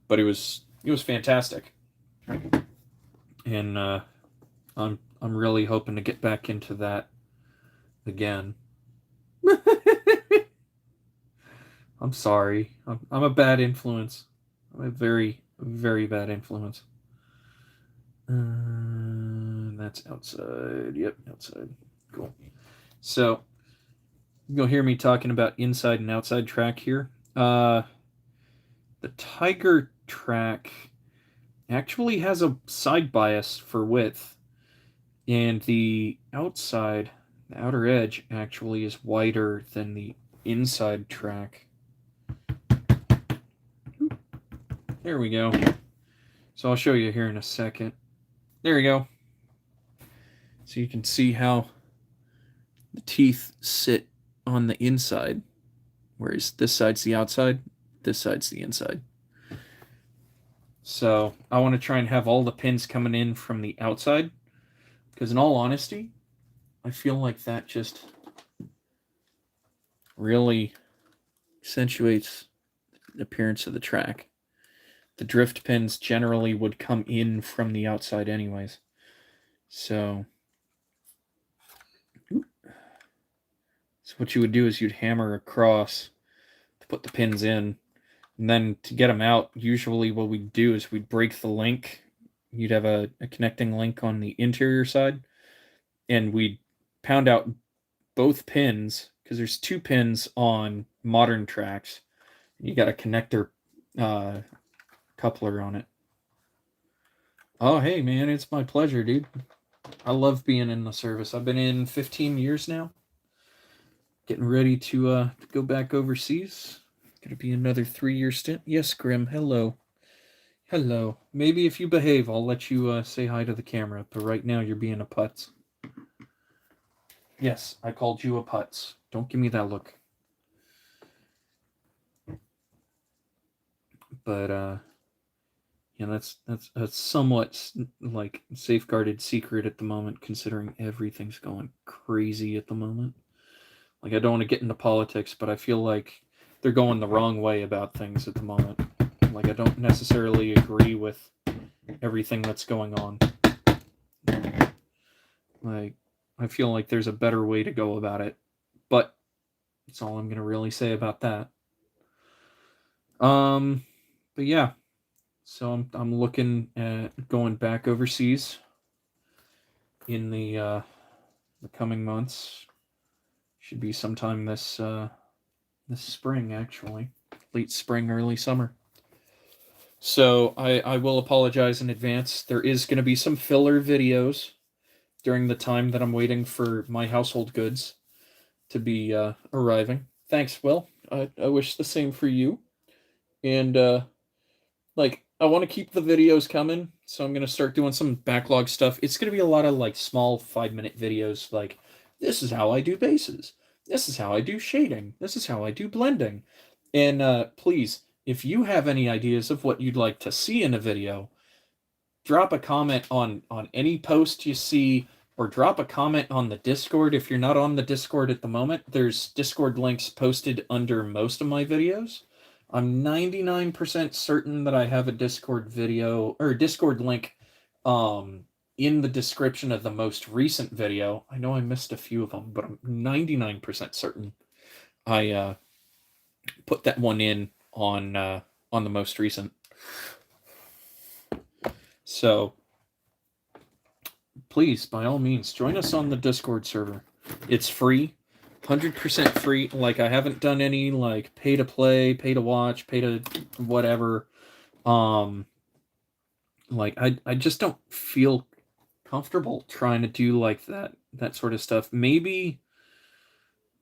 [SPEAKER 1] But it was fantastic. And I'm really hoping to get back into that again. I'm sorry. I'm a bad influence. I'm a very, very bad influence. That's outside. Yep, outside. Cool. So, you'll hear me talking about inside and outside track here. The Tiger track actually has a side bias for width, and the outside, the outer edge, actually is wider than the inside track. There we go. So I'll show you here in a second. There we go. So you can see how the teeth sit on the inside, whereas this side's the outside, this side's the inside. So I want to try and have all the pins coming in from the outside, because in all honesty, I feel like that just really accentuates the appearance of the track. The drift pins generally would come in from the outside anyways. So what you would do is you'd hammer across to put the pins in. And then to get them out, usually what we'd do is we'd break the link. You'd have a connecting link on the interior side. And we'd pound out both pins because there's 2 pins on modern tracks. You got a connector coupler on it. Oh, hey, man, it's my pleasure, dude. I love being in the service. I've been in 15 years now. Getting ready to go back overseas. Gonna be another 3-year stint. Yes, Grim, hello. Hello. Maybe if you behave, I'll let you say hi to the camera, but right now you're being a putz. Yes, I called you a putz. Don't give me that look. But yeah, that's somewhat like safeguarded secret at the moment, considering everything's going crazy at the moment. Like, I don't want to get into politics, but I feel like they're going the wrong way about things at the moment. Like, I don't necessarily agree with everything that's going on. Like, I feel like there's a better way to go about it, but that's all I'm gonna really say about that. But yeah, so I'm looking at going back overseas in the coming months. Should be sometime this spring, actually, late spring, early summer. So I will apologize in advance. There is going to be some filler videos during the time that I'm waiting for my household goods to be arriving. Thanks, Will. I wish the same for you. And like, I want to keep the videos coming, so I'm going to start doing some backlog stuff. It's going to be a lot of like small 5-minute videos, like, this is how I do bases. This is how I do shading. This is how I do blending. And please, if you have any ideas of what you'd like to see in a video, drop a comment on any post you see, or drop a comment on the Discord. If you're not on the Discord at the moment, there's Discord links posted under most of my videos. I'm 99% certain that I have a Discord video or Discord link in the description of the most recent video. I know I missed a few of them, but I'm 99% certain I put that one in on the most recent. So please, by all means, join us on the Discord server. It's free, 100% free. Like, I haven't done any like pay to play, pay to watch, pay to whatever. Like, I just don't feel comfortable trying to do like that sort of stuff. Maybe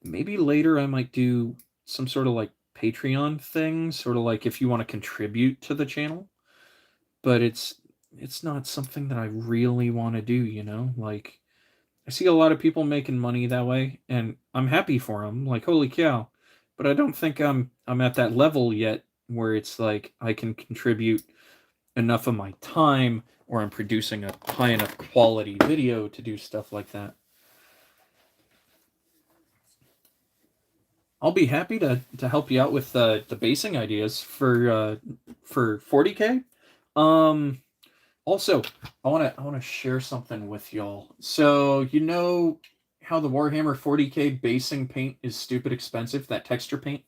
[SPEAKER 1] later I might do some sort of like Patreon thing, sort of like if you want to contribute to the channel. But it's not something that I really want to do, you know? Like, I see a lot of people making money that way, and I'm happy for them. Like, holy cow! But I don't think I'm at that level yet where it's like I can contribute enough of my time, or I'm producing a high enough quality video to do stuff like that. I'll be happy to help you out with the basing ideas for 40K. Also, I want to share something with y'all. So, you know how the Warhammer 40K basing paint is stupid expensive, that texture paint?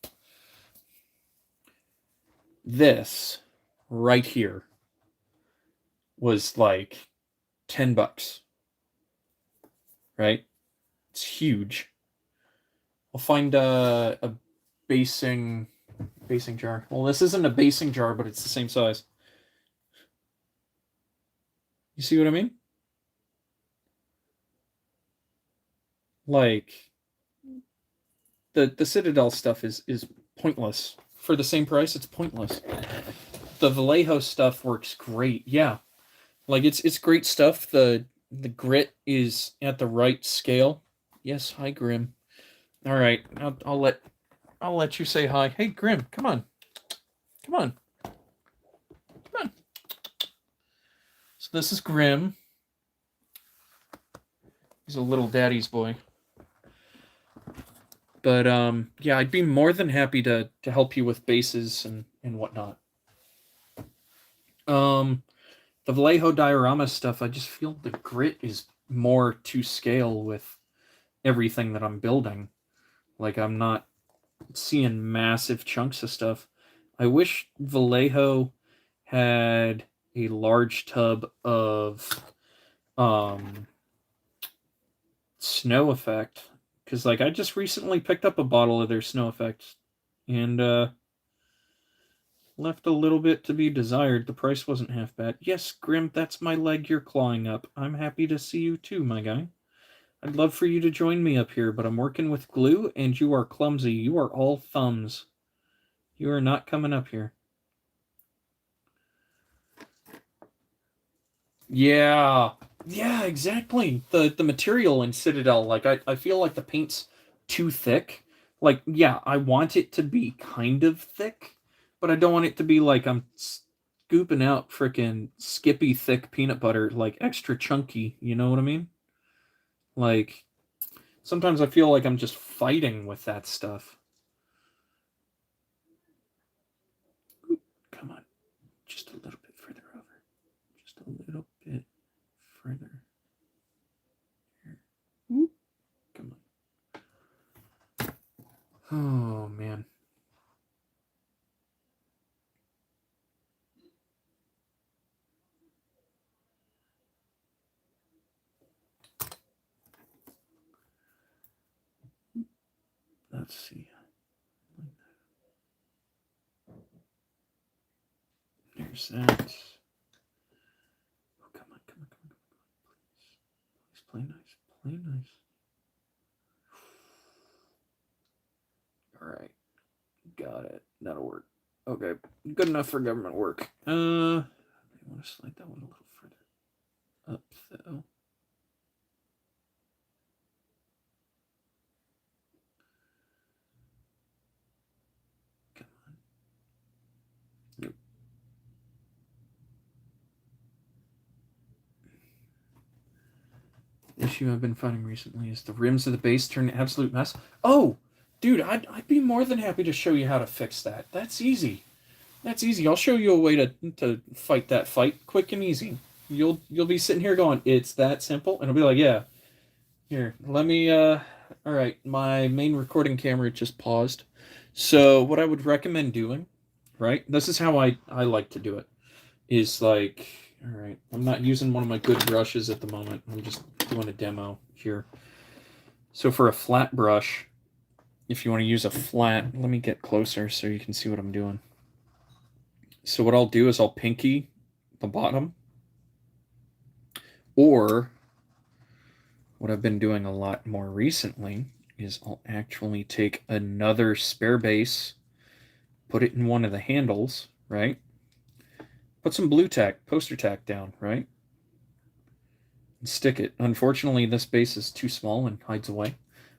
[SPEAKER 1] This right here was like $10, right? It's huge. I'll find a basing jar. Well, this isn't a basing jar, but it's the same size. You see what I mean? Like, the Citadel stuff is pointless. For the same price, it's pointless. The Vallejo stuff works great. Yeah. Like, it's great stuff. The grit is at the right scale. Yes, hi Grim. All right. I'll let you say hi. Hey Grim, come on. Come on. Come on. So this is Grim. He's a little daddy's boy. But yeah, I'd be more than happy to help you with bases and whatnot. The Vallejo diorama stuff, I just feel the grit is more to scale with everything that I'm building. Like, I'm not seeing massive chunks of stuff. I wish Vallejo had a large tub of snow effect, because like I just recently picked up a bottle of their Snow Effects, and left a little bit to be desired. The price wasn't half bad. Yes, Grim, that's my leg you're clawing up. I'm happy to see you too, my guy. I'd love for you to join me up here, but I'm working with glue, and you are clumsy. You are all thumbs. You are not coming up here. Yeah. Yeah, exactly. The material in Citadel, like I feel like the paint's too thick. Like, yeah, I want it to be kind of thick, but I don't want it to be like I'm scooping out freaking Skippy thick peanut butter, like extra chunky, you know what I mean? Like sometimes I feel like I'm just fighting with that stuff. Ooh, come on. Just a little bit further over. Just a little bit further. Here. Ooh, come on. Oh, man. Let's see. There's that. Oh, come on, come on, come on, come on. Please, play nice. Play nice. All right. Got it. That'll work. Okay. Good enough for government work. I want to slide that one a little further up, though. Come on. Nope. The issue I've been finding recently is the rims of the base turn an absolute mess. Oh, dude, I'd be more than happy to show you how to fix that. That's easy. That's easy. I'll show you a way to fight that fight quick and easy. You'll be sitting here going, it's that simple, and I'll be like, yeah. Here, let me. All right, my main recording camera just paused. So what I would recommend doing, right? This is how I like to do it. Is like, all right, I'm not using one of my good brushes at the moment. I'm just doing a demo here. So for a flat brush, if you want to use a flat, let me get closer so you can see what I'm doing. So what I'll do is I'll pinky the bottom, or what I've been doing a lot more recently is I'll actually take another spare base, put it in one of the handles, right? Put some blue tack, poster tack down, right? And stick it. Unfortunately, this base is too small and hides away.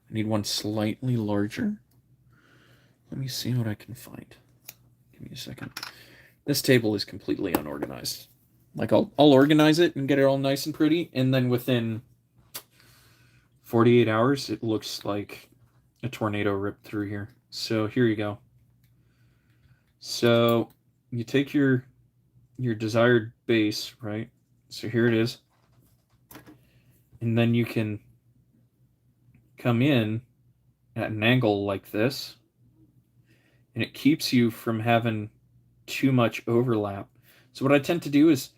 [SPEAKER 1] I need one slightly larger. Let me see what I can find. Give me a second. This table is completely unorganized. Like I'll organize it and get it all nice and pretty, and then within 48 hours, it looks like a tornado ripped through here. So here you go. So you take your desired base, right? So here it is. And then you can come in at an angle like this, and it keeps you from having too much overlap. So what I tend to do is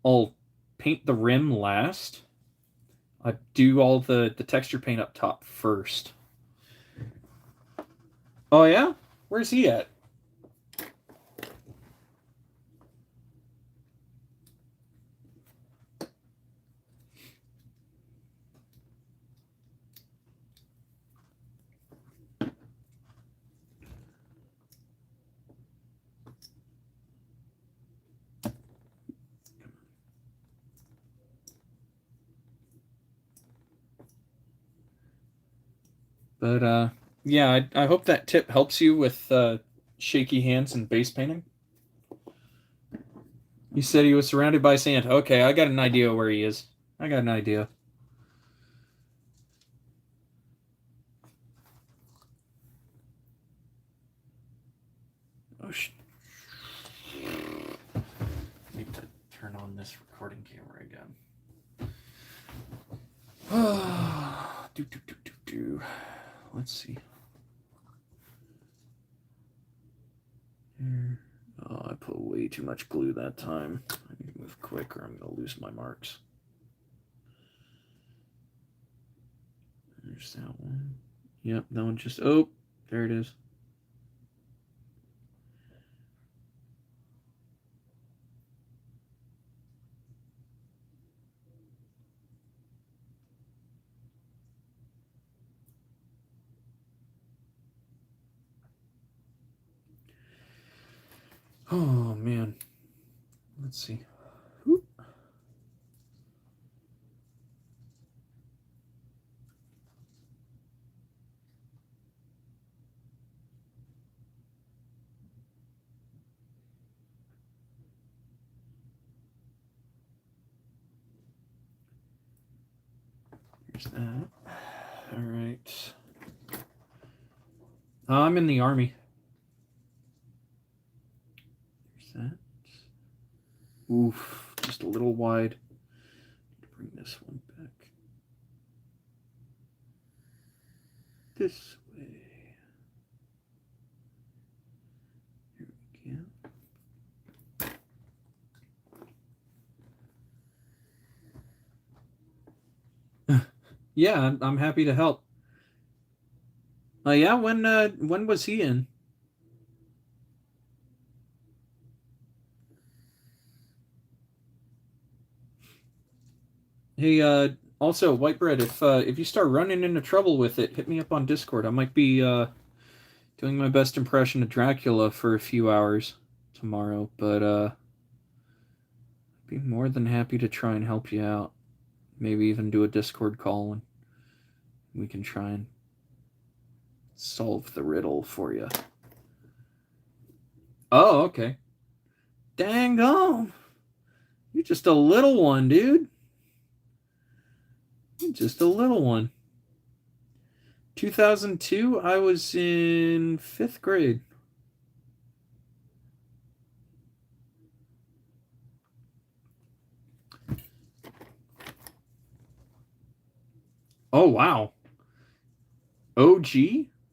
[SPEAKER 1] I'll paint the rim last. I do all the texture paint up top first. Oh yeah? Where's he at? But yeah, I hope that tip helps you with shaky hands and base painting. He said he was surrounded by Santa. Okay, I got an idea where he is. I got an idea. Oh, need to turn on this recording camera again. Let's see. Here. Oh, I put way too much glue that time. I need to move quick or I'm going to lose my marks. There's that one. Yep, that one just... Oh, there it is. Oh, man. Let's see. Whoop. Here's that. All right. I'm in the Army. There's that. Oof, just a little wide. Bring this one back. This way. Here we go. Yeah, I'm happy to help. Yeah, when was he in? Hey, also, White Bread, if you start running into trouble with it, hit me up on Discord. I might be doing my best impression of Dracula for a few hours tomorrow, but I'd be more than happy to try and help you out. Maybe even do a Discord call and we can try and solve the riddle for you. Oh, okay. Dang on. You're just a little one, dude. You're just a little one. 2002, I was in 5th grade. Oh, wow. OG?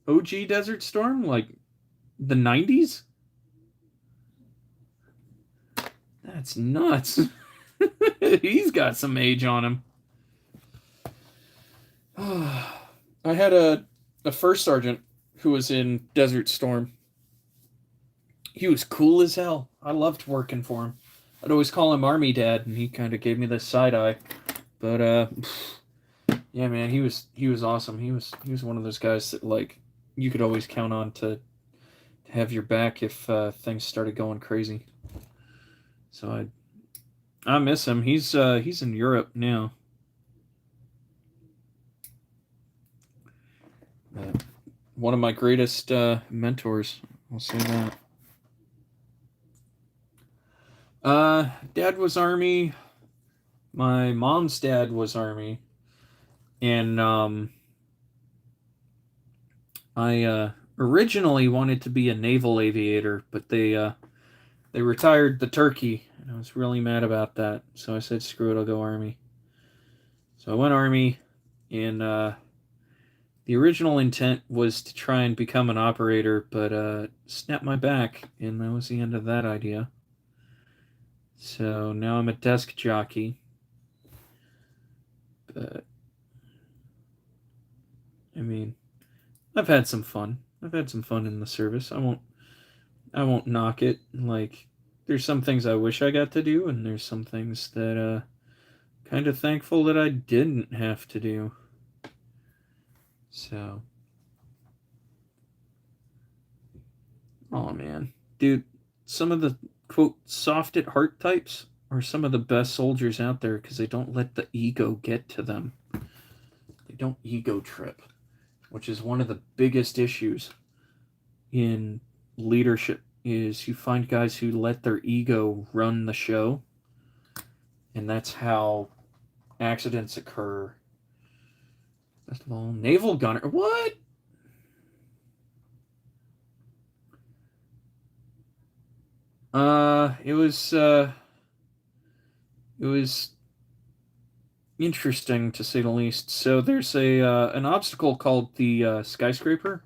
[SPEAKER 1] OG Desert Storm? Like the 90s? That's nuts. He's got some age on him. I had a first sergeant who was in Desert Storm. He was cool as hell. I loved working for him. I'd always call him Army Dad, and he kind of gave me this side eye. But yeah, man, he was awesome. He was one of those guys that like you could always count on to have your back if things started going crazy. So I miss him. He's in Europe now. One of my greatest mentors. I'll say that. Dad was Army. My mom's dad was Army, and I originally wanted to be a naval aviator, but they retired the turkey, and I was really mad about that. So I said, "Screw it, I'll go Army." So I went Army, and the original intent was to try and become an operator, but snapped my back, and that was the end of that idea. So now I'm a desk jockey. But I mean, I've had some fun. I've had some fun in the service. I won't knock it. Like there's some things I wish I got to do, and there's some things that kind of thankful that I didn't have to do. So, oh man, dude, some of the quote soft at heart types are some of the best soldiers out there because they don't let the ego get to them. They don't ego trip, which is one of the biggest issues in leadership. Is you find guys who let their ego run the show, and that's how accidents occur. First of all, naval gunner. What? It was interesting to say the least. So there's an obstacle called the skyscraper,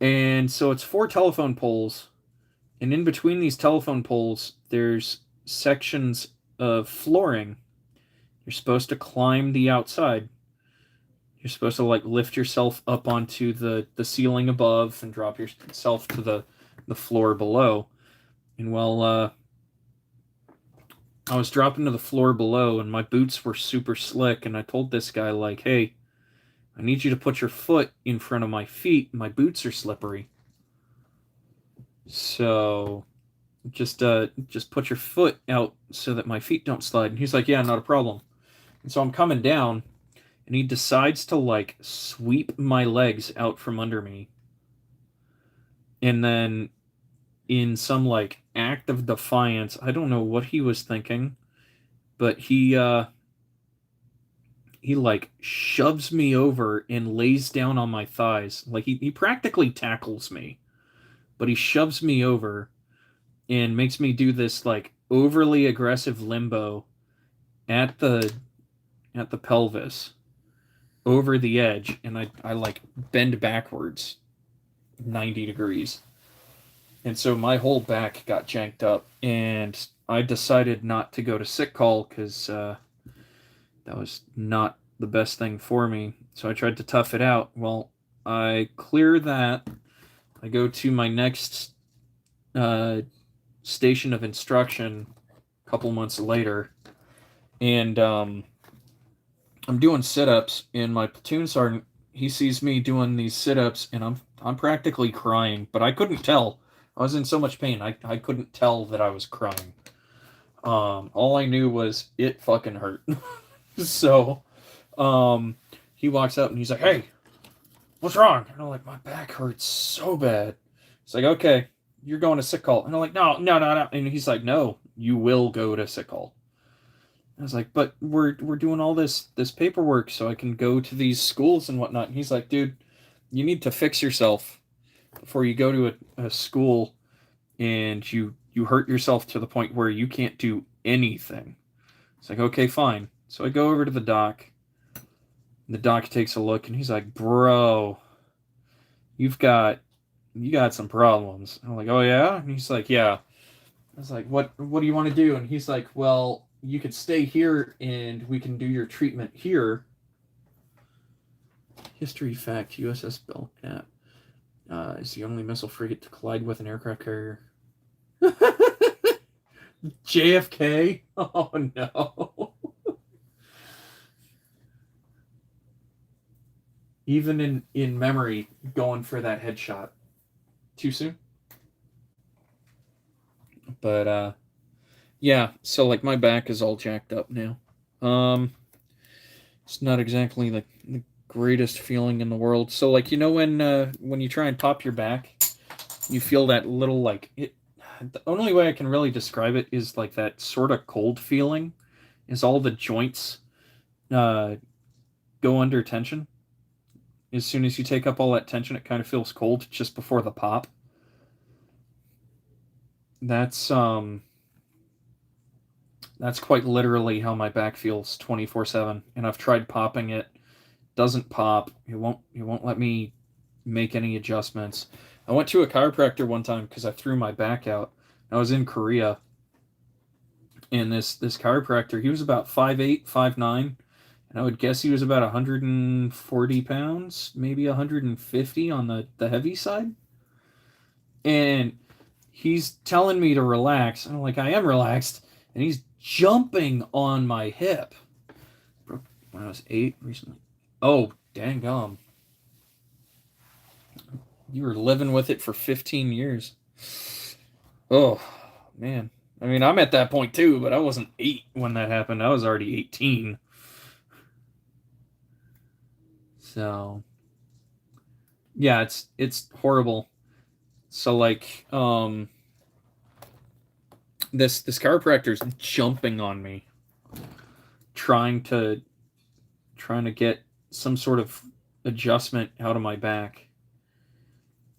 [SPEAKER 1] and so it's 4 telephone poles, and in between these telephone poles, there's sections of flooring. You're supposed to climb the outside, You're supposed to like lift yourself up onto the ceiling above and drop yourself to the floor below. And well, I was dropping to the floor below and my boots were super slick, and I told this guy like, "Hey, I need you to put your foot in front of my feet. My boots are slippery. So just put your foot out so that my feet don't slide." And he's like, "Yeah, not a problem." And so I'm coming down, and he decides to like sweep my legs out from under me. And then in some like act of defiance, I don't know what he was thinking, but he like shoves me over and lays down on my thighs. Like he practically tackles me, but he shoves me over and makes me do this like overly aggressive limbo at the pelvis over the edge, and I like bend backwards 90 degrees. And so my whole back got janked up, and I decided not to go to sick call because that was not the best thing for me. So I tried to tough it out. Well, I clear that. I go to my next uh, station of instruction a couple months later, and I'm doing sit-ups, and my platoon sergeant, he sees me doing these sit-ups, and I'm practically crying, but I couldn't tell. I was in so much pain, I couldn't tell that I was crying. All I knew was it fucking hurt. So, um, he walks up and he's like, "Hey, what's wrong?" And I'm like, "My back hurts so bad." He's like, "Okay, you're going to sick call." And I'm like, "No, no, no, no." And he's like, "No, you will go to sick call." I was like, "But we're doing all this paperwork so I can go to these schools and whatnot." And he's like, "Dude, you need to fix yourself before you go to a school and you hurt yourself to the point where you can't do anything." It's like, "Okay, fine." So I go over to the doc. And the doc takes a look and he's like, "Bro, you've got you got some problems." And I'm like, "Oh yeah?" And he's like, "Yeah." I was like, what do you want to do?" And he's like, "Well, you could stay here and we can do your treatment here." History fact: USS Belknap is the only missile frigate to collide with an aircraft carrier. JFK? Oh no. Even in memory, going for that headshot. Too soon? But yeah, so like my back is all jacked up now. Um it's not exactly the greatest feeling in the world. So like when you try and pop your back, you feel that little like it. The only way I can really describe it is like that sort of cold feeling, is all the joints uh, go under tension. As soon as you take up all that tension, it kind of feels cold just before the pop. That's um that's quite literally how my back feels 24/7. And I've tried popping it, doesn't pop. It won't let me make any adjustments. I went to a chiropractor one time because I threw my back out. I was in Korea, and this chiropractor, he was about 5'8", 5'9", and I would guess he was about 140 pounds, maybe 150 on the heavy side. And he's telling me to relax, and I'm like, "I am relaxed," and he's jumping on my hip. When I was 8 recently. Oh, dang gum. You were living with it for 15 years. Oh, man. I mean, I'm at that point too, but I wasn't 8 when that happened. I was already 18. So, yeah, it's horrible. So like this chiropractor's jumping on me, trying to get some sort of adjustment out of my back.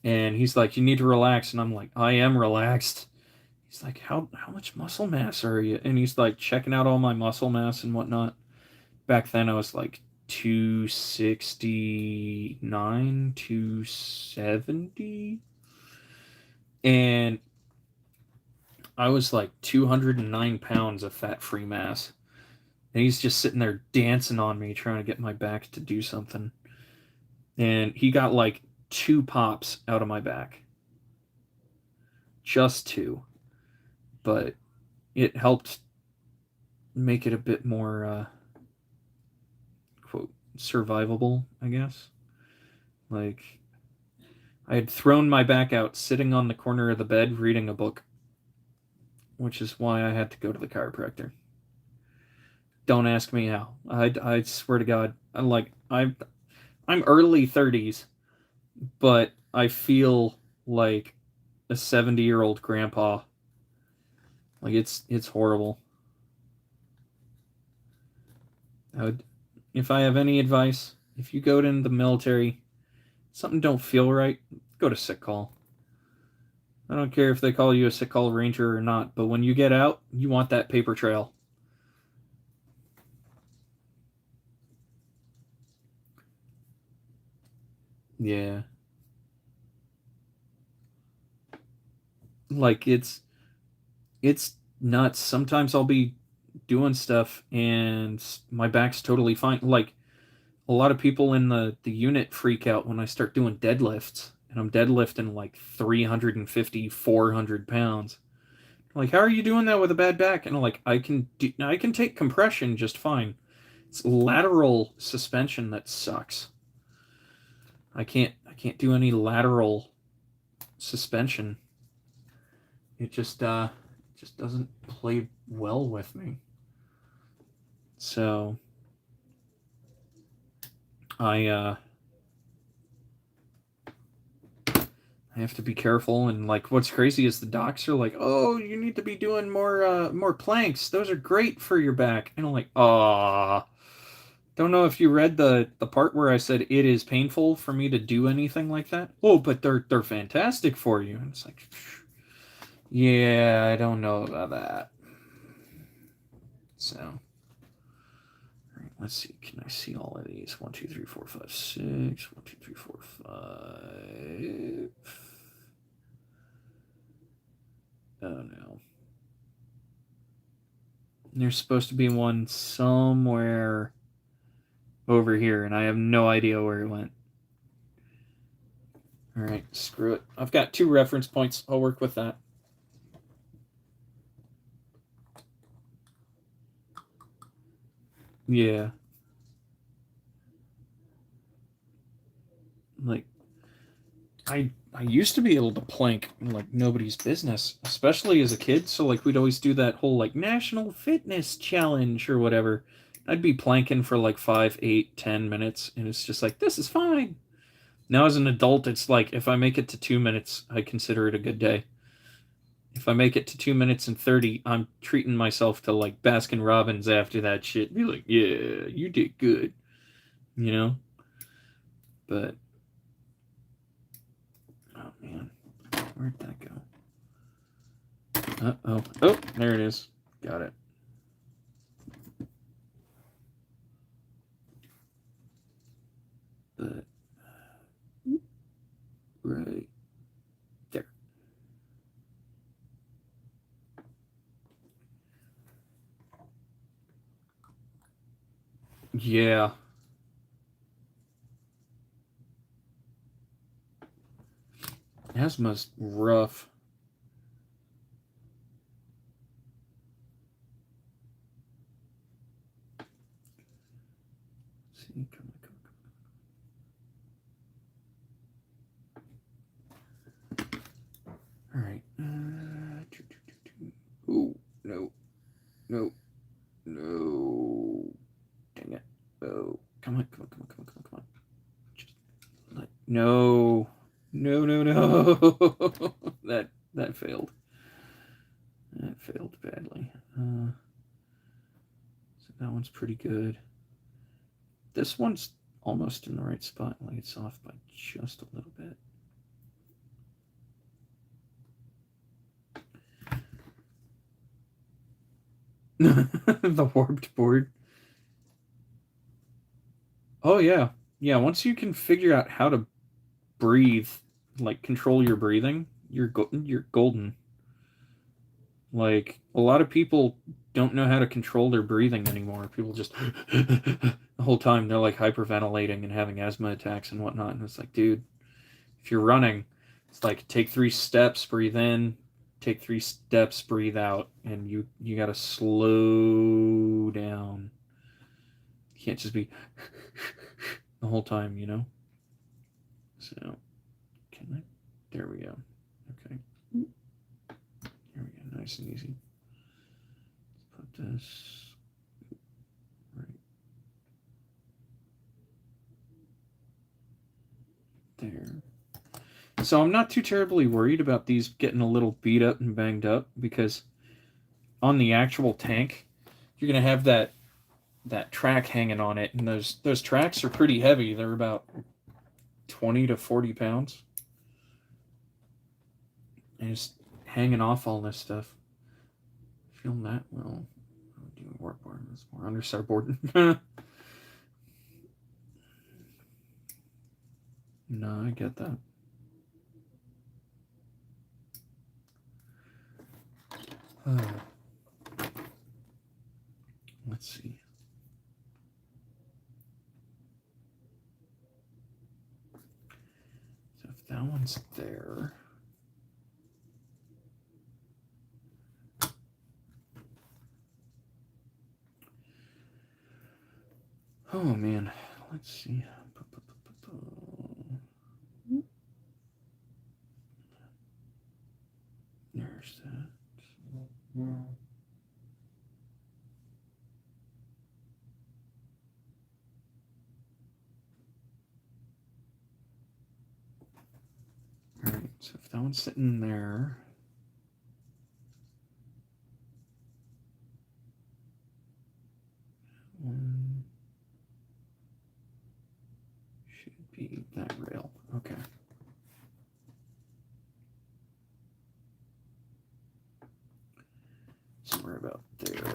[SPEAKER 1] And he's like, "You need to relax." And I'm like, "I am relaxed." He's like, how much muscle mass are you?" And he's like checking out all my muscle mass and whatnot. Back then I was like 269, 270. And I was like 209 pounds of fat free mass. And he's just sitting there dancing on me, trying to get my back to do something. And he got like 2 pops out of my back. Just 2. But it helped make it a bit more, quote, survivable, I guess. Like, I had thrown my back out sitting on the corner of the bed reading a book, which is why I had to go to the chiropractor. Don't ask me how. I swear to God, I'm early 30s, but I feel like a 70-year-old grandpa. Like it's horrible. If I have any advice, if you go into the military, something don't feel right, go to sick call. I don't care if they call you a sick call ranger or not, but when you get out, you want that paper trail. Yeah. Like it's nuts. Sometimes I'll be doing stuff and my back's totally fine. Like a lot of people in the unit freak out when I start doing deadlifts and I'm deadlifting like 350, 400 pounds. Like, how are you doing that with a bad back? And I'm like, I can take compression just fine. It's lateral suspension that sucks. I can't do any lateral suspension. It just doesn't play well with me. So I I have to be careful. And like what's crazy is the docs are like, oh, you need to be doing more planks. Those are great for your back. And I'm like, ah, don't know if you read the part where I said it is painful for me to do anything like that. Oh, but they're fantastic for you. And it's like, yeah, I don't know about that. So, all right, let's see. Can I see all of these? 1, 2, 3, 4, 5, 6. 1, 2, 3, 4, 5. Oh no. There's supposed to be one somewhere over here, and I have no idea where it went. All right, screw it. I've got 2 reference points. I'll work with that. Yeah. Like I used to be able to plank like nobody's business, especially as a kid. So like we'd always do that whole like national fitness challenge or whatever. I'd be planking for like 5, 8, 10 minutes, and it's just like this is fine. Now as an adult, it's like if I make it to 2 minutes, I consider it a good day. If I make it to 2 minutes and 30, I'm treating myself to like Baskin Robbins after that shit. Be like, yeah, you did good, you know. But oh man, where'd that go? Oh, there it is. Got it. But right there. Yeah. Asthma's rough. Let's see, come on. All right. Oh no, no, no! Dang it! Oh, come on, come on, come on, come on, come on, come on! Just no, no, no, no! That failed. That failed badly. So that one's pretty good. This one's almost in the right spot. Like it's off by just a little bit. The warped board. Oh yeah, yeah. Once you can figure out how to breathe, like control your breathing, you're golden. Like a lot of people don't know how to control their breathing anymore. People just the whole time they're like hyperventilating and having asthma attacks and whatnot. And it's like, dude, if you're running, it's like take 3 steps, breathe in, take 3 steps, breathe out, and you gotta slow down. You can't just be the whole time, you know. So, can I? There we go. Okay. There we go. Nice and easy. Let's put this right there. So I'm not too terribly worried about these getting a little beat up and banged up, because on the actual tank, you're gonna have that track hanging on it, and those tracks are pretty heavy. They're about 20 to 40 pounds, and just hanging off all this stuff. Film that well. I'm doing work board. It's more underside board. No, I get that. Let's see. So if that one's there. Oh man, let's see. There's that. Alright, so if that one's sitting there. One should be that rail. Okay. Somewhere about there.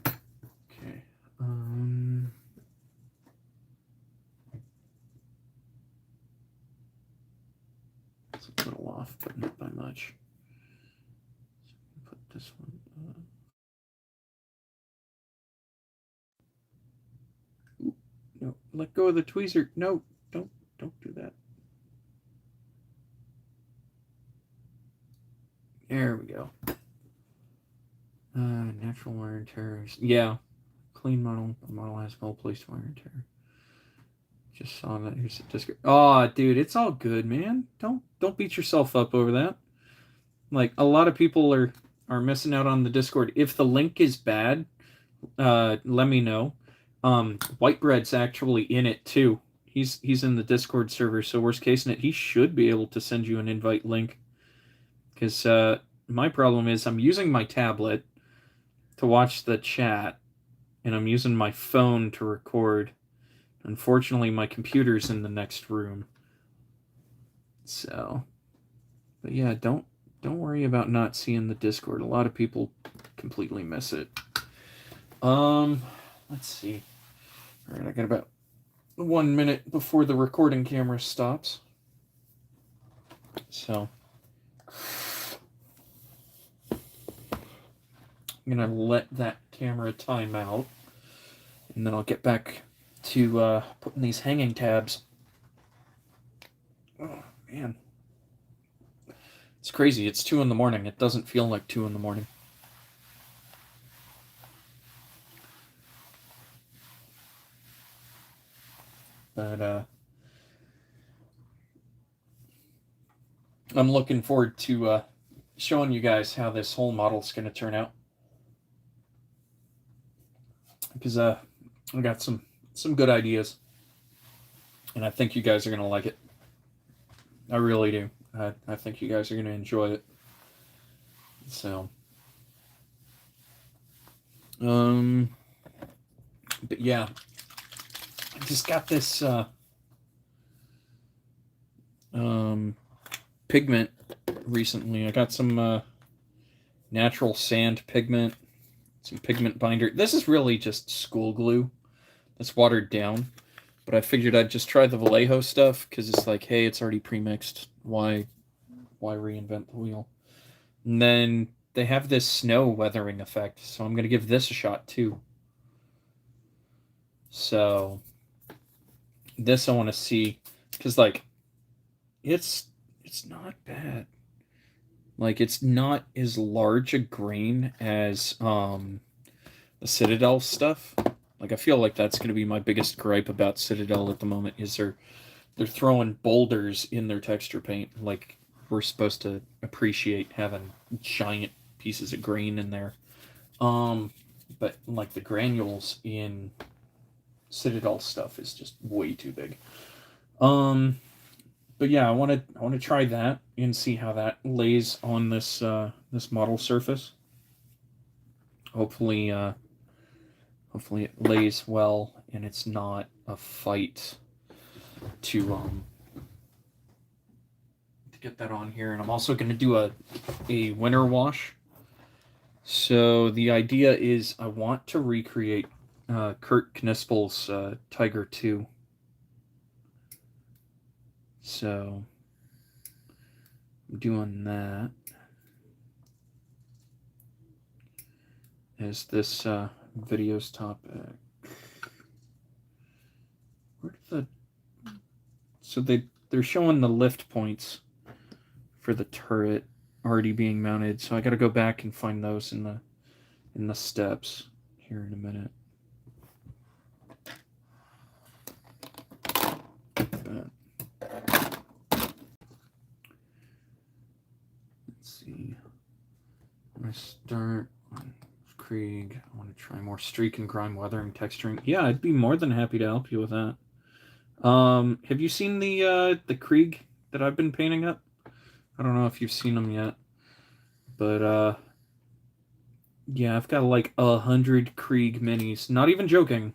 [SPEAKER 1] Okay. It's a little off, but not by much. So put this one. Ooh, no, let go of the tweezer. No, don't do that. There we go. Natural wear and tear. Yeah, clean model. The model has well placed wear and tear. Just saw that. Here's the disc. Oh, dude, it's all good, man. Don't beat yourself up over that. Like, a lot of people are missing out on the Discord. If the link is bad, let me know. Whitebread's actually in it too. He's in the Discord server, so worst case in it, he should be able to send you an invite link. Because my problem is I'm using my tablet to watch the chat, and I'm using my phone to record. Unfortunately, my computer's in the next room. So, but yeah, don't worry about not seeing the Discord. A lot of people completely miss it. Let's see. All right, I got about 1 minute before the recording camera stops. So I'm gonna let that camera time out, and then I'll get back to putting these hanging tabs. Oh man, it's crazy. It's 2 in the morning. It doesn't feel like 2 in the morning. But I'm looking forward to showing you guys how this whole model's going to turn out, because I got some good ideas, and I think you guys are going to like it. I really do. I think you guys are going to enjoy it. So, but yeah, I just got this pigment recently. I got some natural sand pigment, some pigment binder. This is really just school glue that's watered down. But I figured I'd just try the Vallejo stuff because it's like, hey, it's already pre-mixed. Why reinvent the wheel? And then they have this snow weathering effect, so I'm gonna give this a shot too. So this I want to see because like it's not bad. Like it's not as large a grain as the Citadel stuff. Like I feel like that's going to be my biggest gripe about Citadel at the moment is they're throwing boulders in their texture paint. Like we're supposed to appreciate having giant pieces of grain in there. But like the granules in Citadel stuff is just way too big. But yeah, I want to try that and see how that lays on this model surface. Hopefully it lays well and it's not a fight to get that on here. And I'm also going to do a winter wash. So the idea is I want to recreate Kurt Knispel's Tiger 2. So I'm doing that as this video's topic. Where did so they're showing the lift points for the turret already being mounted, so I got to go back and find those in the steps here in a minute. Let's see. I'm gonna start on Krieg. I want to try more streak and grime weathering texturing. Yeah, I'd be more than happy to help you with that. Have you seen the Krieg that I've been painting up? I don't know if you've seen them yet, but yeah, I've got like 100 Krieg minis. Not even joking,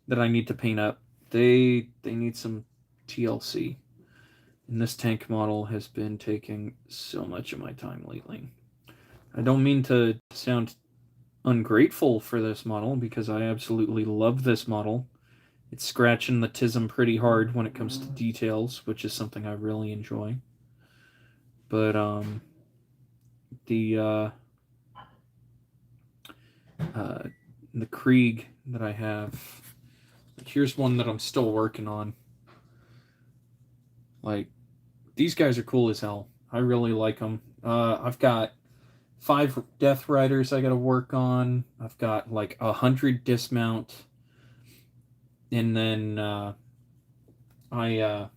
[SPEAKER 1] that I need to paint up. They need some TLC. And this tank model has been taking so much of my time lately. I don't mean to sound ungrateful for this model because I absolutely love this model. It's scratching the TISM pretty hard when it comes to details, which is something I really enjoy. But the Krieg that I have, here's one that I'm still working on. Like, these guys are cool as hell. I really like them. I've got 5 Death Riders I gotta work on. I've got like 100 dismount. And then I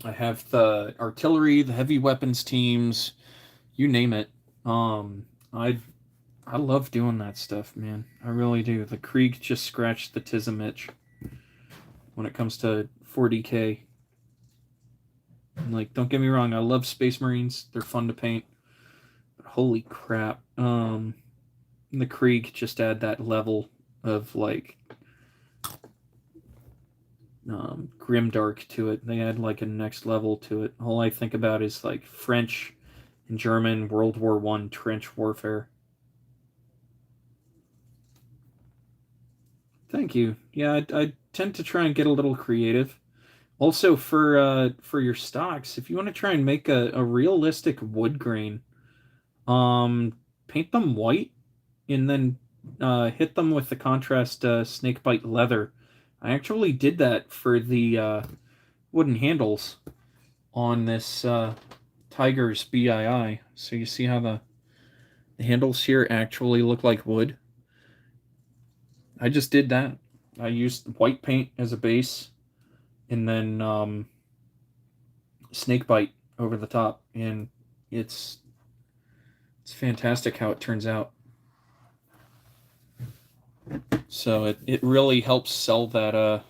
[SPEAKER 1] have the artillery, the heavy weapons teams, you name it. I love doing that stuff, man. I really do. The Krieg just scratched the TISM itch when it comes to 40k. Like, don't get me wrong, I love Space Marines. They're fun to paint. But holy crap. The Krieg just add that level of, like, grimdark to it. They add, like, a next level to it. All I think about is, like, French and German World War I trench warfare. Thank you. Yeah, I tend to try and get a little creative. Also, for your stocks, if you want to try and make a realistic wood grain, paint them white and then hit them with the contrast snakebite leather. I actually did that for the wooden handles on this Tiger's BII. So you see how the handles here actually look like wood? I just did that. I used white paint as a base and then snakebite over the top, and it's fantastic how it turns out. So it really helps sell that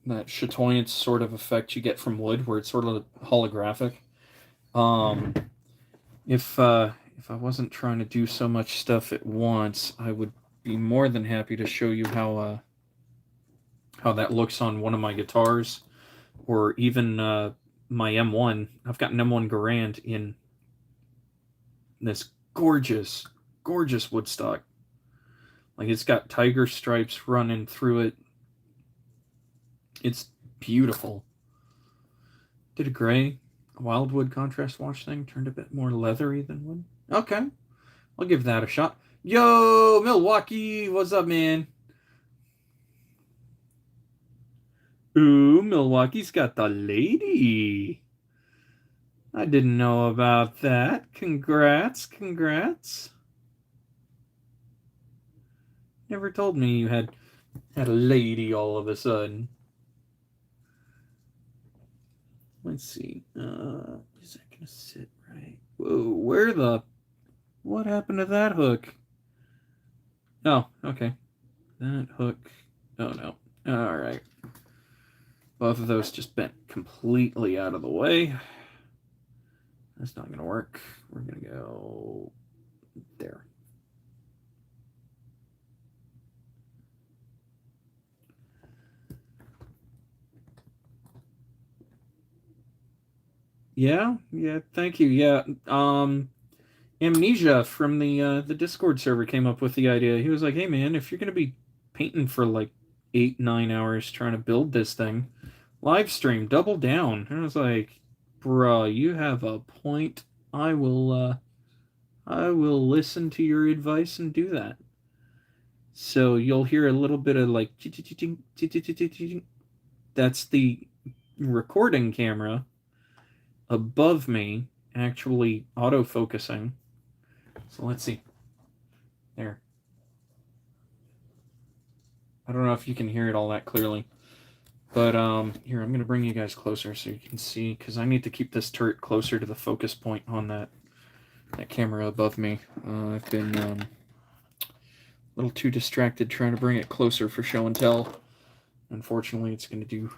[SPEAKER 1] that chatoyance sort of effect you get from wood, where it's sort of holographic. If I wasn't trying to do so much stuff at once, I would be more than happy to show you how that looks on one of my guitars, or even my M1. I've got an M1 Garand in this gorgeous, gorgeous woodstock. Like, it's got tiger stripes running through it. It's beautiful. Did a gray wildwood contrast wash thing. Turned a bit more leathery than wood. Okay. I'll give that a shot. Yo, Milwaukee. What's up, man? Ooh, Milwaukee's got the lady. I didn't know about that. Congrats, congrats. Never told me you had a lady all of a sudden. Let's see. Is that gonna sit right? Whoa, where the... What happened to that hook? Oh, okay. That hook... Oh, no. Alright. Both of those just bent completely out of the way. That's not gonna work. We're gonna go... there. Yeah, thank you. Yeah, Amnesia from the Discord server came up with the idea. He was like, "Hey man, if you're gonna be painting for like 8-9 hours trying to build this thing, live stream, double down." And I was like, "Bruh, you have a point. I will listen to your advice and do that." So you'll hear a little bit of like, that's the recording camera above me actually auto-focusing. So let's see. There. I don't know if you can hear it all that clearly. But here, I'm going to bring you guys closer so you can see, because I need to keep this turret closer to the focus point on that camera above me. I've been a little too distracted trying to bring it closer for show and tell. Unfortunately, it's going to do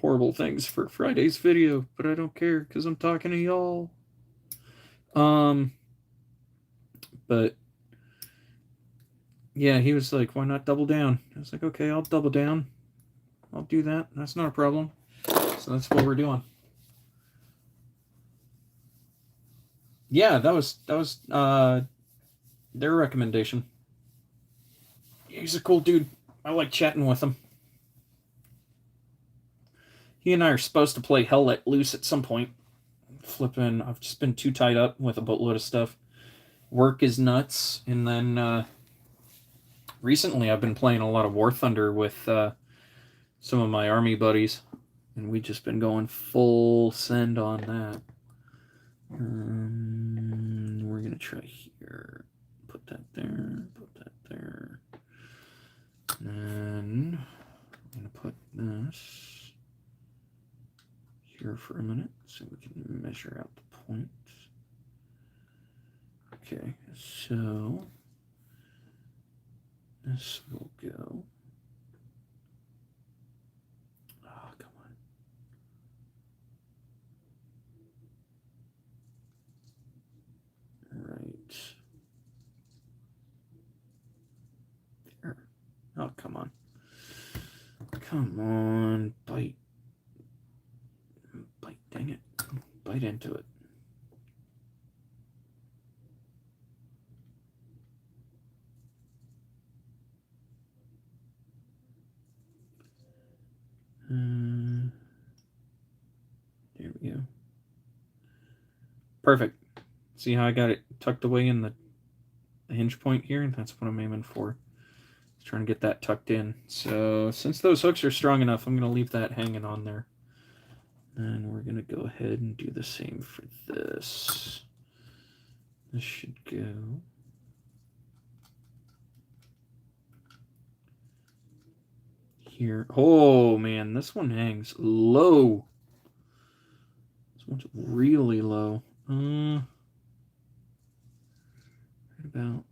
[SPEAKER 1] horrible things for Friday's video, but I don't care because I'm talking to y'all. But yeah, he was like, "Why not double down?" I was like, "Okay, I'll double down. I'll do that. That's not a problem." So that's what we're doing. Yeah, that was their recommendation. He's a cool dude. I like chatting with him. He and I are supposed to play Hell Let Loose at some point. Flipping, I've just been too tied up with a boatload of stuff. Work is nuts, and then recently I've been playing a lot of War Thunder with some of my army buddies, and we've just been going full send on that. We're gonna try here. Put that there. Put that there. And I'm gonna put this here for a minute so we can measure out the point. Okay, so this will go. Oh, come on. Right. There. Oh, come on. Come on, bite. Bite, dang it. Bite into it. There we go. Perfect. See how I got it tucked away in the hinge point here? That's what I'm aiming for. Just trying to get that tucked in. So since those hooks are strong enough, I'm going to leave that hanging on there. And we're going to go ahead and do the same for this. This should go. Here. Oh, man, this one hangs low. This one's really low. Right about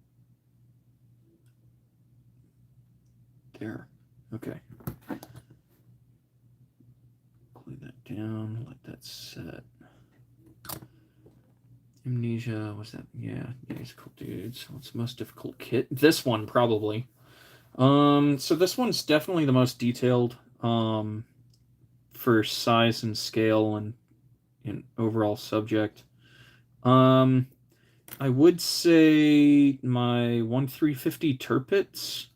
[SPEAKER 1] there. Okay. Glue that down, let that set. Amnesia, was that? Yeah, he's cool dudes. What's the most difficult kit? This one, probably. So this one's definitely the most detailed, for size and scale and and overall subject. I would say my 1350 Tirpitz.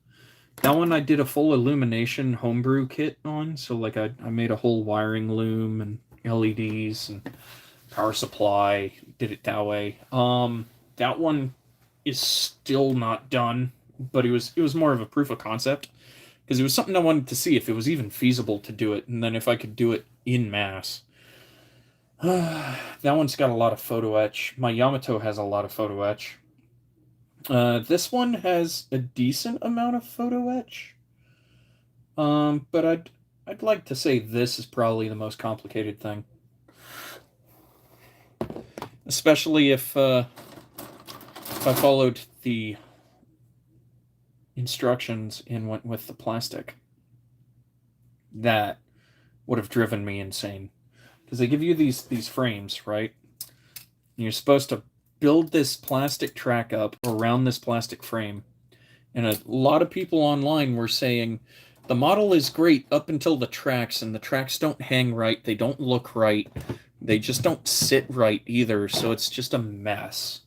[SPEAKER 1] That one I did a full illumination homebrew kit on. So like I made a whole wiring loom and LEDs and power supply. Did it that way. That one is still not done, but it was more of a proof of concept because it was something I wanted to see if it was even feasible to do it, and then if I could do it in mass. That one's got a lot of photo etch. My Yamato has a lot of photo etch. This one has a decent amount of photo etch. But I'd like to say this is probably the most complicated thing. Especially if I followed the instructions and went with the plastic. That would have driven me insane. Because they give you these frames, right? And you're supposed to build this plastic track up around this plastic frame. And a lot of people online were saying the model is great up until the tracks, and the tracks don't hang right, they don't look right, they just don't sit right either, so it's just a mess.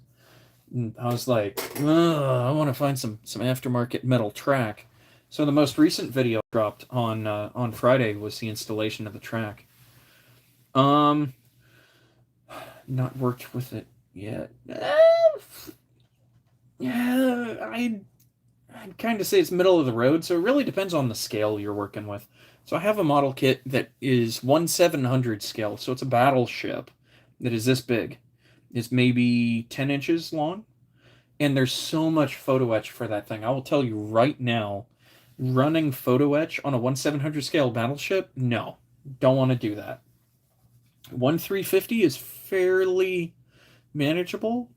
[SPEAKER 1] And I was like, I want to find some aftermarket metal track. So the most recent video dropped on Friday was the installation of the track. Not worked with it yet. Yeah, I'd kind of say it's middle of the road, so it really depends on the scale you're working with. So I have a model kit that is 1/700 scale, so it's a battleship that is this big. It's maybe 10 inches long, and there's so much photo etch for that thing. I will tell you right now, running photo etch on a 1/700 scale battleship, no, don't want to do that. 1/350 is fairly manageable.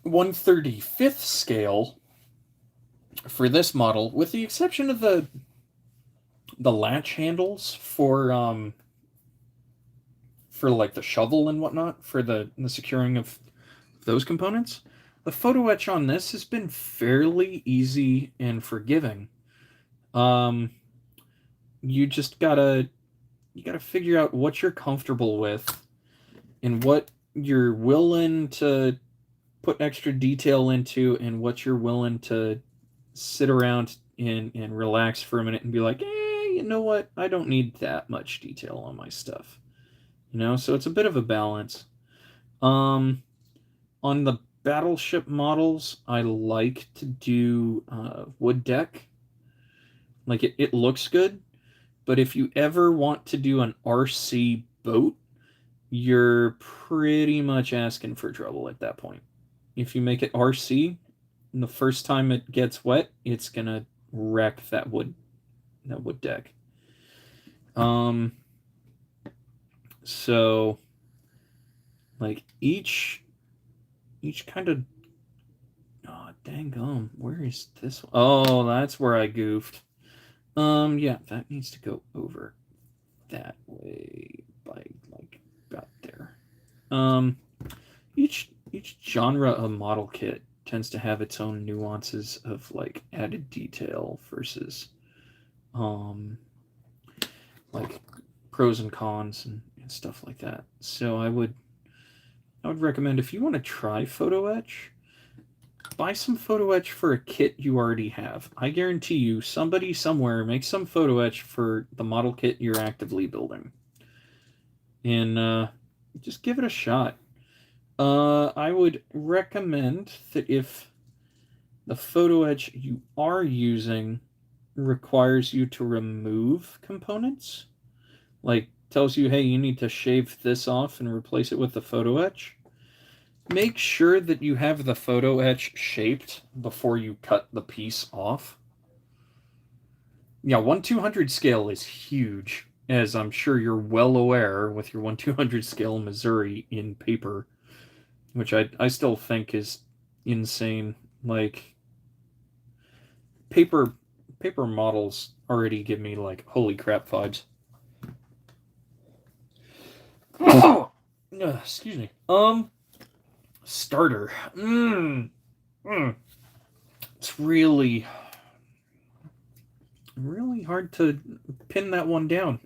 [SPEAKER 1] 1/35th scale for this model, with the exception of the latch handles for like the shovel and whatnot for the securing of those components, the photo etch on this has been fairly easy and forgiving. You just gotta figure out what you're comfortable with and what you're willing to put extra detail into and what you're willing to sit around and relax for a minute and be like, you know what? I don't need that much detail on my stuff. So it's a bit of a balance. On the battleship models, I like to do wood deck. Like it looks good, but if you ever want to do an RC boat, you're pretty much asking for trouble at that point. If you make it RC, and the first time it gets wet, it's gonna wreck that wood deck. So like each kind of, oh dang gum, where is this one? Oh, that's where I goofed. Yeah, that needs to go over that way by like about there. Each genre of model kit tends to have its own nuances of like added detail versus like pros and cons and stuff like that. So I would recommend, if you want to try photo etch, buy some photo etch for a kit you already have. I guarantee you somebody somewhere makes some photo etch for the model kit you're actively building. And just give it a shot. I would recommend that if the photo etch you are using requires you to remove components, like tells you, hey, you need to shave this off and replace it with the photo etch, make sure that you have the photo etch shaped before you cut the piece off. Yeah, 1/200 scale is huge, as I'm sure you're well aware with your 1/200 scale Missouri in paper, which I still think is insane. Like, paper models already give me like holy crap vibes. Excuse me. Starter. It's really hard to pin that one down.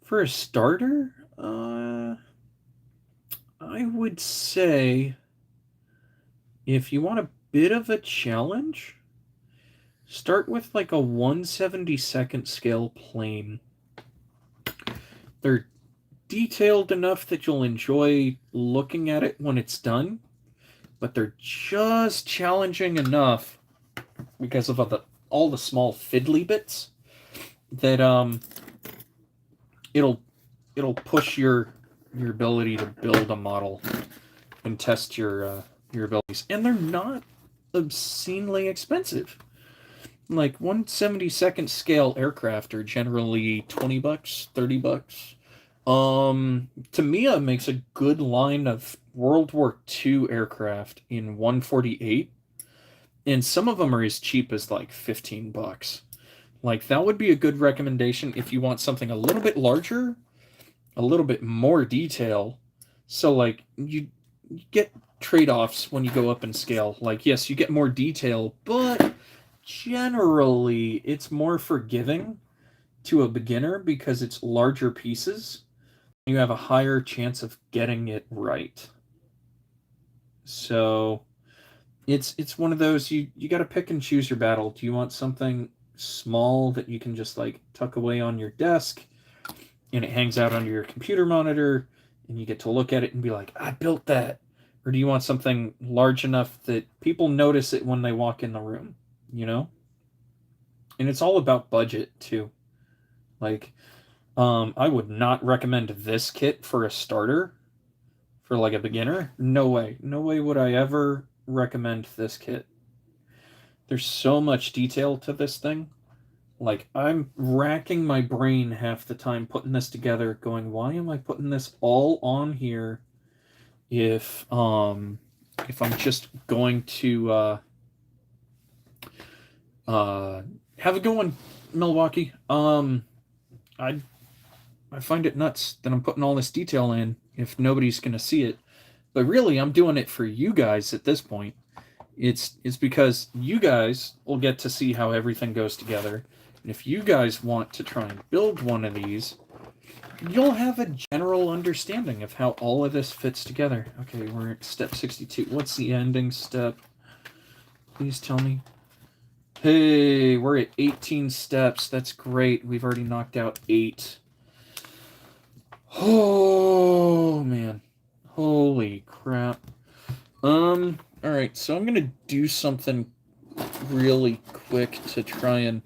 [SPEAKER 1] For a starter, I would say if you want a bit of a challenge, start with like a 1/72nd scale plane. They're detailed enough that you'll enjoy looking at it when it's done, but they're just challenging enough because of all the small fiddly bits that it'll push your ability to build a model and test your abilities. And they're not obscenely expensive. Like 1/72nd scale aircraft are generally $20, $30. Tamiya makes a good line of World War II aircraft in 148, and some of them are as cheap as like $15. Like that would be a good recommendation if you want something a little bit larger, a little bit more detail. So like you get trade-offs when you go up in scale. Like yes, you get more detail, but generally it's more forgiving to a beginner because it's larger pieces. You have a higher chance of getting it right. So it's one of those you got to pick and choose your battle. Do you want something small that you can just like tuck away on your desk and it hangs out under your computer monitor and you get to look at it and be like, I built that? Or do you want something large enough that people notice it when they walk in the room, you know? And it's all about budget too. Like I would not recommend this kit for a starter, for like a beginner. No way. No way would I ever recommend this kit. There's so much detail to this thing. Like, I'm racking my brain half the time putting this together, going, why am I putting this all on here if I'm just going to have a go one, Milwaukee. I find it nuts that I'm putting all this detail in if nobody's going to see it. But really, I'm doing it for you guys at this point. It's because you guys will get to see how everything goes together. And if you guys want to try and build one of these, you'll have a general understanding of how all of this fits together. Okay, we're at step 62. What's the ending step? Please tell me. Hey, we're at 18 steps. That's great. We've already knocked out 8. Oh, man. Holy crap. Alright, so I'm gonna do something really quick to try and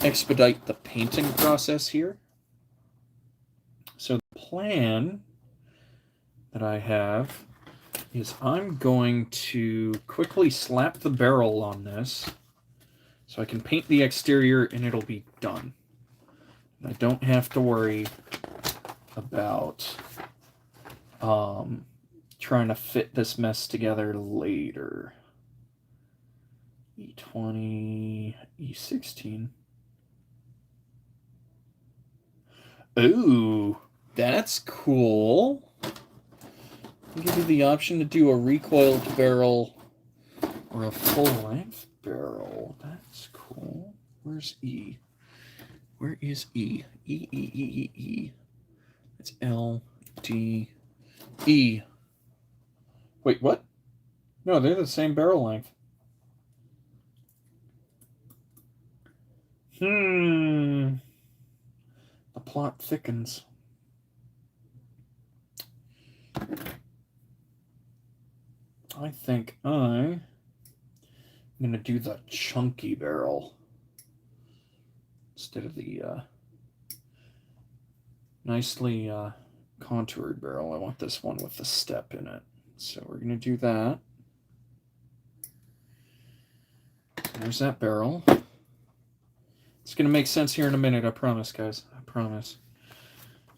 [SPEAKER 1] expedite the painting process here. So the plan that I have is I'm going to quickly slap the barrel on this so I can paint the exterior and it'll be done. I don't have to worry about trying to fit this mess together later. E20, E16. Ooh, that's cool. I'll give you the option to do a recoiled barrel or a full-length barrel. That's cool. Where's E? Where is E? E. It's L, D, E. Wait, what? No, they're the same barrel length. The plot thickens. I think I'm going to do the chunky barrel instead of the nicely contoured barrel. I want this one with the step in it. So we're going to do that. There's that barrel. It's going to make sense here in a minute, I promise, guys. I promise.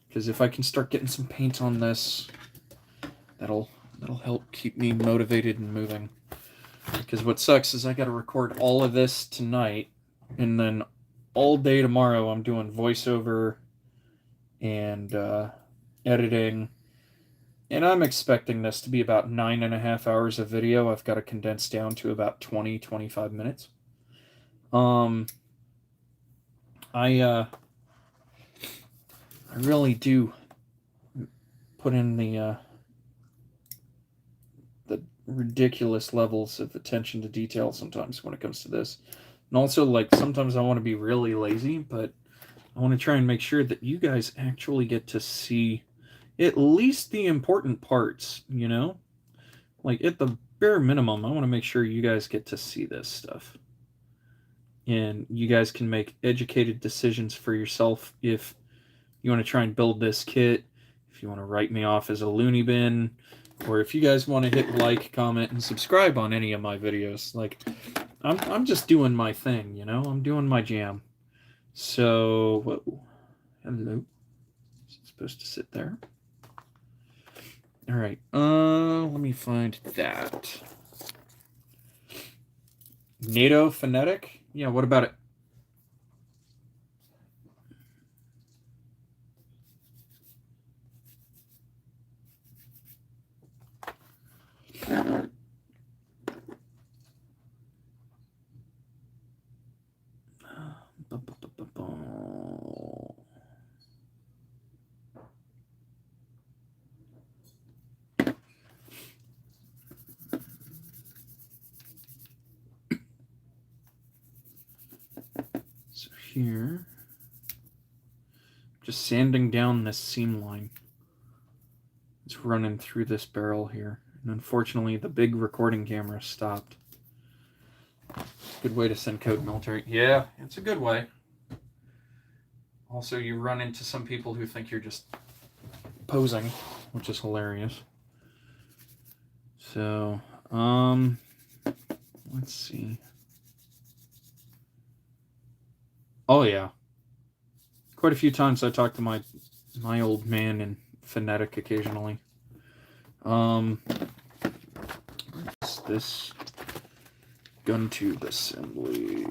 [SPEAKER 1] Because if I can start getting some paint on this, that'll help keep me motivated and moving. Because what sucks is I got to record all of this tonight, and then all day tomorrow I'm doing voiceover and editing. And I'm expecting this to be about 9.5 hours of video. I've got to condense down to about 20-25 minutes. I really do put in the ridiculous levels of attention to detail sometimes when it comes to this. And also, like, sometimes I want to be really lazy, but I want to try and make sure that you guys actually get to see at least the important parts, you know? Like, at the bare minimum, I want to make sure you guys get to see this stuff. And you guys can make educated decisions for yourself if you want to try and build this kit, if you want to write me off as a loony bin, or if you guys want to hit like, comment, and subscribe on any of my videos. Like, I'm just doing my thing, you know? I'm doing my jam. So, whoa, hello. Is it supposed to sit there? All right. Let me find that. NATO phonetic? Yeah, what about it? So here, just sanding down this seam line. It's running through this barrel here. And unfortunately, the big recording camera stopped. Good way to send code military. Yeah, it's a good way. Also, you run into some people who think you're just posing, which is hilarious. So, let's see. Oh yeah. Quite a few times I talk to my old man in phonetic occasionally. What's this? Gun tube assembly.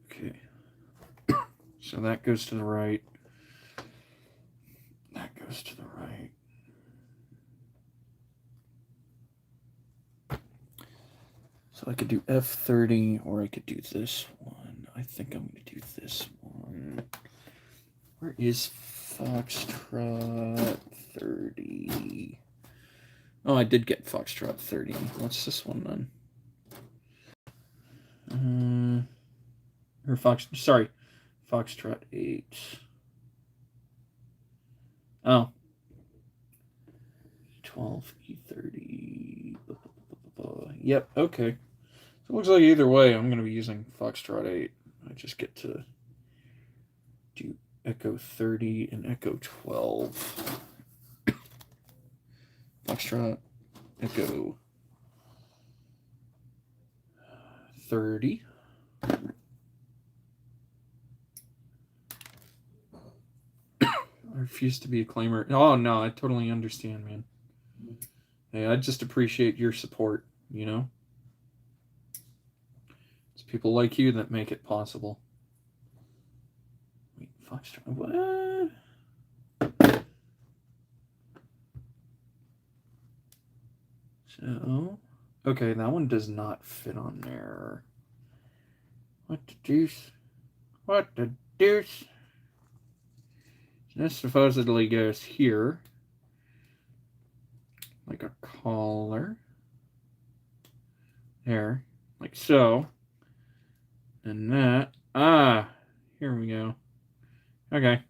[SPEAKER 1] Okay. So that goes to the right. That goes to the right. So I could do F30 or I could do this one. I think I'm going to do this one. Where is Foxtrot 30? Oh, I did get Foxtrot 30. What's this one then? Foxtrot 8. Oh. 12, E30. Yep, okay. So it looks like either way, I'm going to be using Foxtrot 8. I just get to do Echo 30 and Echo 12. Foxtrot, Echo 30. I refuse to be a claimer. Oh, no, I totally understand, man. Hey, I just appreciate your support, you know? It's people like you that make it possible. Wait, Foxtrot, what? So, okay, that one does not fit on there. What the deuce? What the deuce? This supposedly goes here. Like a collar. There. Like so. And that. Ah! Here we go. Okay.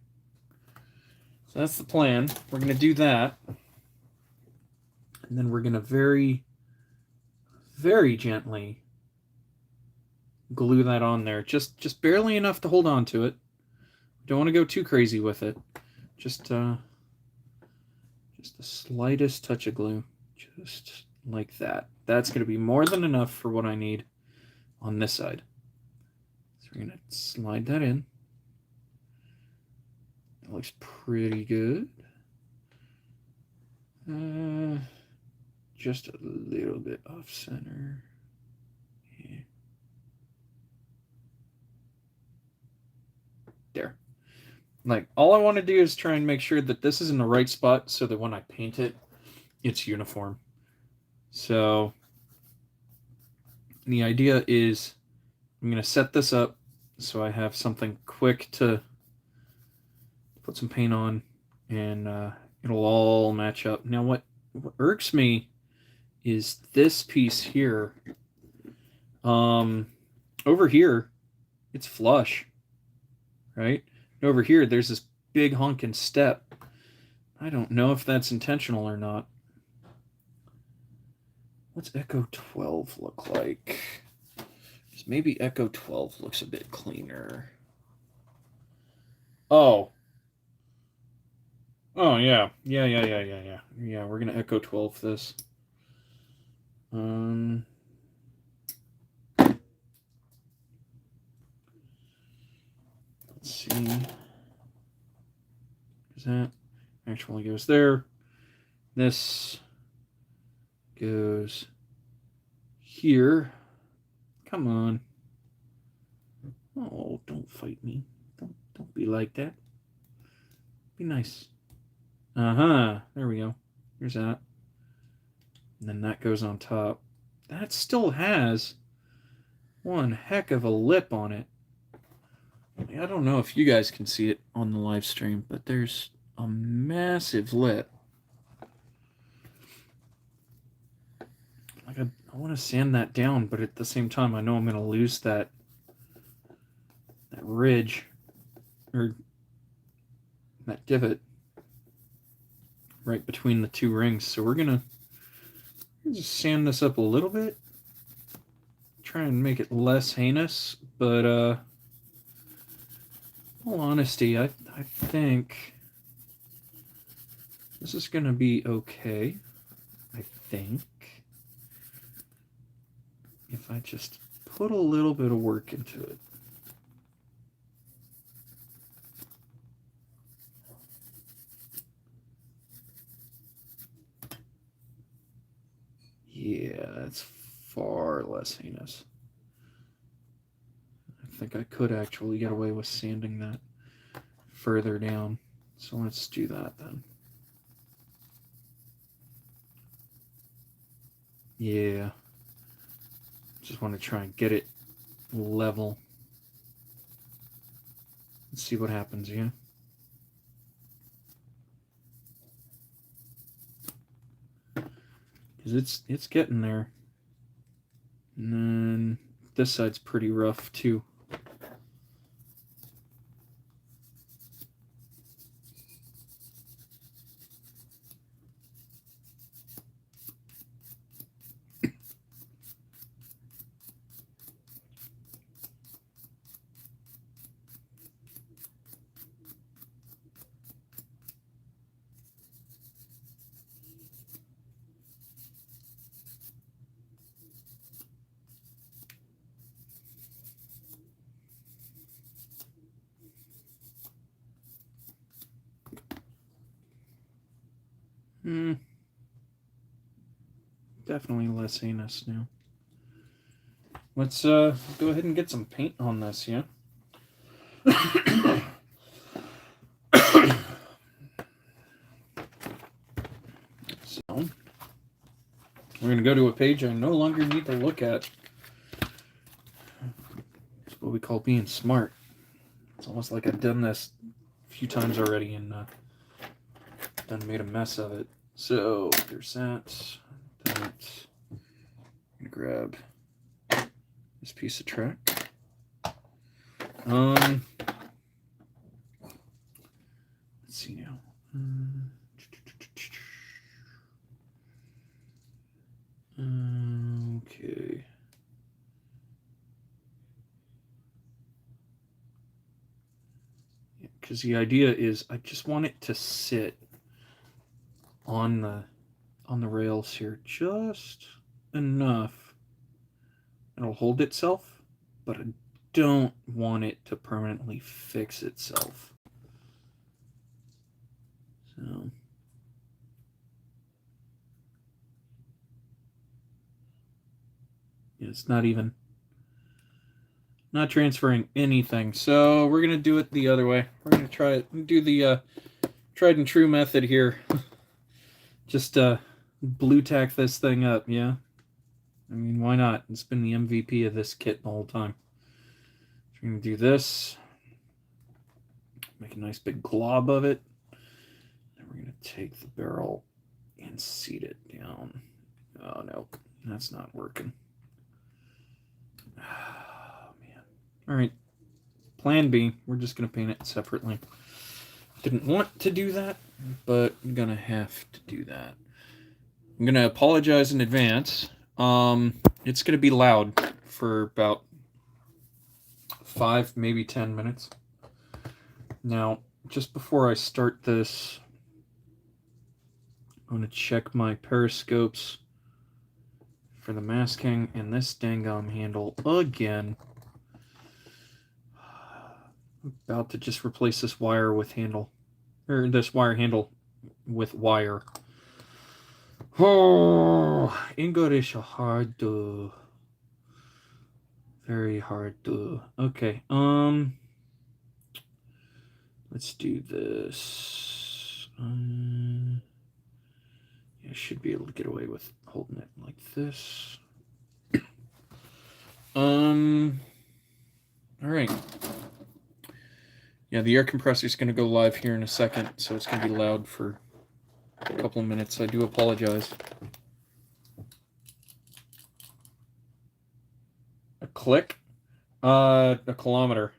[SPEAKER 1] So that's the plan. We're going to do that. And then we're going to very, very gently glue that on there. Just barely enough to hold on to it. Don't want to go too crazy with it. Just the slightest touch of glue. Just like that. That's going to be more than enough for what I need on this side. So we're going to slide that in. That looks pretty good. Just a little bit off center. Yeah. There. Like, all I want to do is try and make sure that this is in the right spot so that when I paint it, it's uniform. So the idea is I'm going to set this up so I have something quick to put some paint on, and it'll all match up. Now what irks me is this piece here. Over here, it's flush, right? And over here, there's this big honking step. I don't know if that's intentional or not. What's Echo 12 look like? Because maybe Echo 12 looks a bit cleaner. Oh. Oh, yeah. Yeah, we're going to Echo 12 this. Let's see. Is that actually goes there? This goes here. Come on. Oh, don't fight me. Don't be like that. Be nice. Uh-huh. There we go. Here's that. And then that goes on top. That still has one heck of a lip on it. I don't know if you guys can see it on the live stream, but there's a massive lip. Like I want to sand that down, but at the same time, I know I'm going to lose that ridge, or that divot right between the two rings. So we're going to just sand this up a little bit, try and make it less heinous, but in all honesty, I think this is going to be okay. I think if I just put a little bit of work into it. Yeah, that's far less heinous. I think I could actually get away with sanding that further down. So let's do that then. Yeah. Just want to try and get it level. Let's see what happens, yeah? Because it's getting there. And then this side's pretty rough too. Definitely less heinous now. Let's go ahead and get some paint on this, yeah? So, we're going to go to a page I no longer need to look at. It's what we call being smart. It's almost like I've done this a few times already and done made a mess of it. So, there's that. I'm going to grab this piece of track. Let's see now. Okay. Because the idea is I just want it to sit on the rails here just enough. It'll hold itself, but I don't want it to permanently fix itself. So it's not transferring anything. So we're gonna do it the other way. We're gonna try it, do the tried and true method here. Just blue tack this thing up, yeah? I mean, why not? It's been the MVP of this kit the whole time. So we're gonna do this. Make a nice big glob of it. Then we're going to take the barrel and seat it down. Oh, no. That's not working. Oh, man. All right. Plan B. We're just going to paint it separately. Didn't want to do that, but I'm going to have to do that. I'm going to apologize in advance. It's going to be loud for about 5, maybe 10 minutes. Now, just before I start this, I'm going to check my periscopes for the masking and this dangum handle again. I'm about to just replace this wire with handle, or this wire handle with wire. Oh, English is hard to. Very hard to. Okay, let's do this. I should be able to get away with holding it like this. All right. Yeah, the air compressor is going to go live here in a second, so it's going to be loud for a couple of minutes. I do apologize. A click? A kilometer.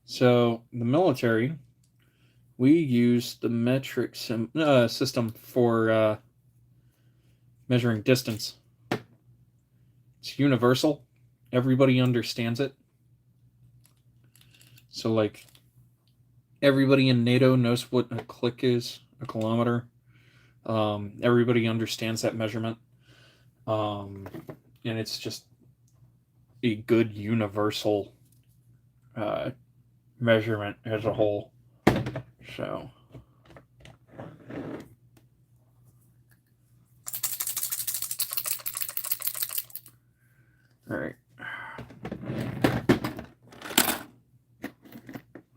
[SPEAKER 1] So the military, we use the metric system for measuring distance. It's universal. Everybody understands it. So, like, everybody in NATO knows what a click is, a kilometer. Everybody understands that measurement. And it's just a good universal measurement as a whole. So, all right.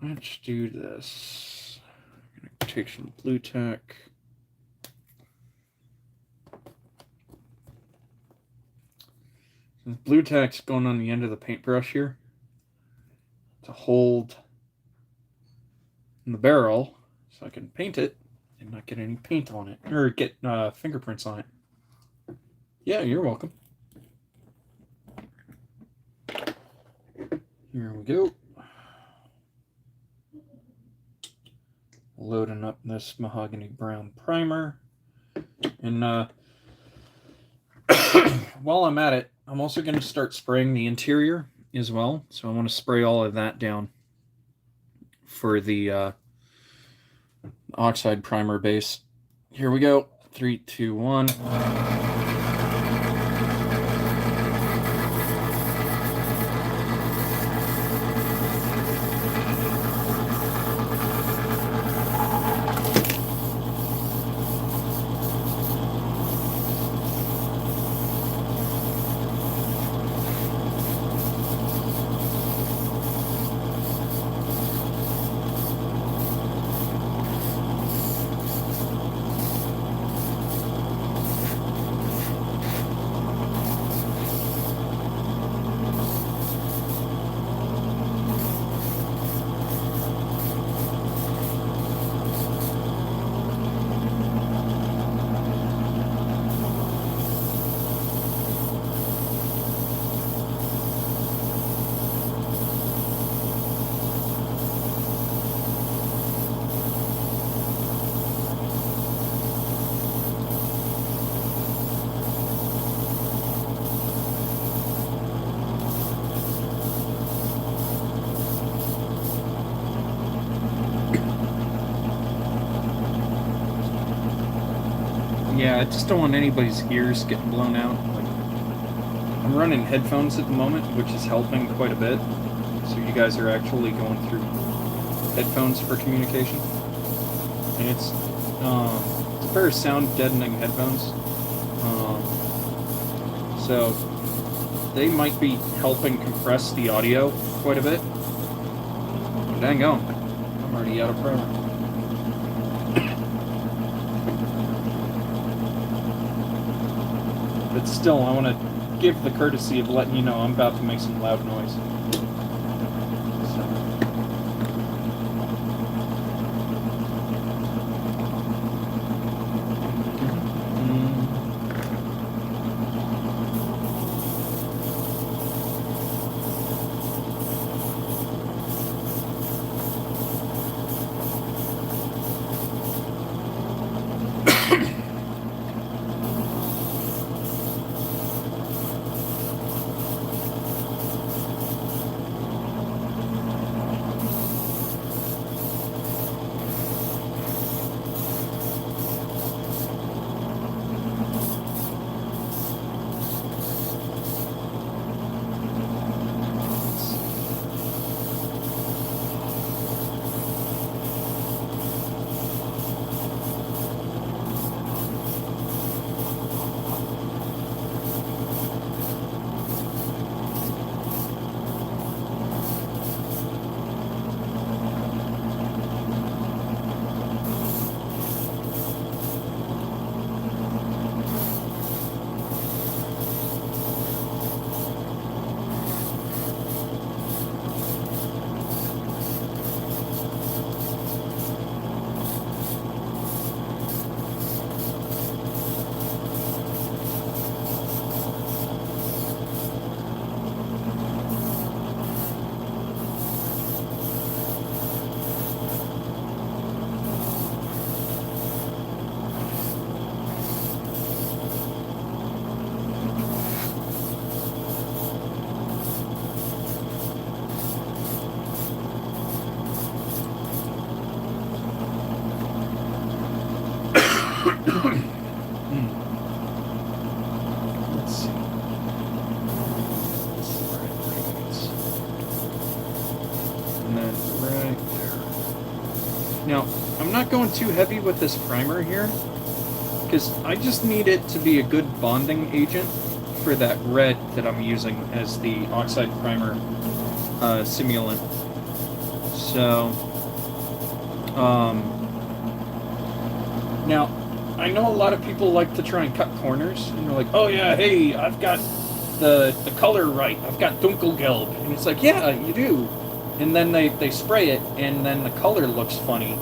[SPEAKER 1] Let's do this. I'm going to take some Blue Tack. Blue Tack's going on the end of the paintbrush here to hold the barrel so I can paint it and not get any paint on it, or get fingerprints on it. Yeah, you're welcome. Here we go. Loading up this mahogany brown primer. And while I'm at it, I'm also going to start spraying the interior as well. So I want to spray all of that down for the oxide primer base. Here we go. 3, 2, 1. Yeah, I just don't want anybody's ears getting blown out. Like, I'm running headphones at the moment, which is helping quite a bit. So you guys are actually going through headphones for communication. And it's a pair of sound deadening headphones. So they might be helping compress the audio quite a bit. Dang on, I'm already out of primer. But still, I want to give the courtesy of letting you know I'm about to make some loud noise. And then right there. Now, I'm not going too heavy with this primer here, because I just need it to be a good bonding agent for that red that I'm using as the oxide primer simulant. So, now, I know a lot of people like to try and cut corners, and they're like, oh yeah, hey, I've got the color right, I've got Dunkelgelb, and it's like, yeah, you do. And then they spray it, and then the color looks funny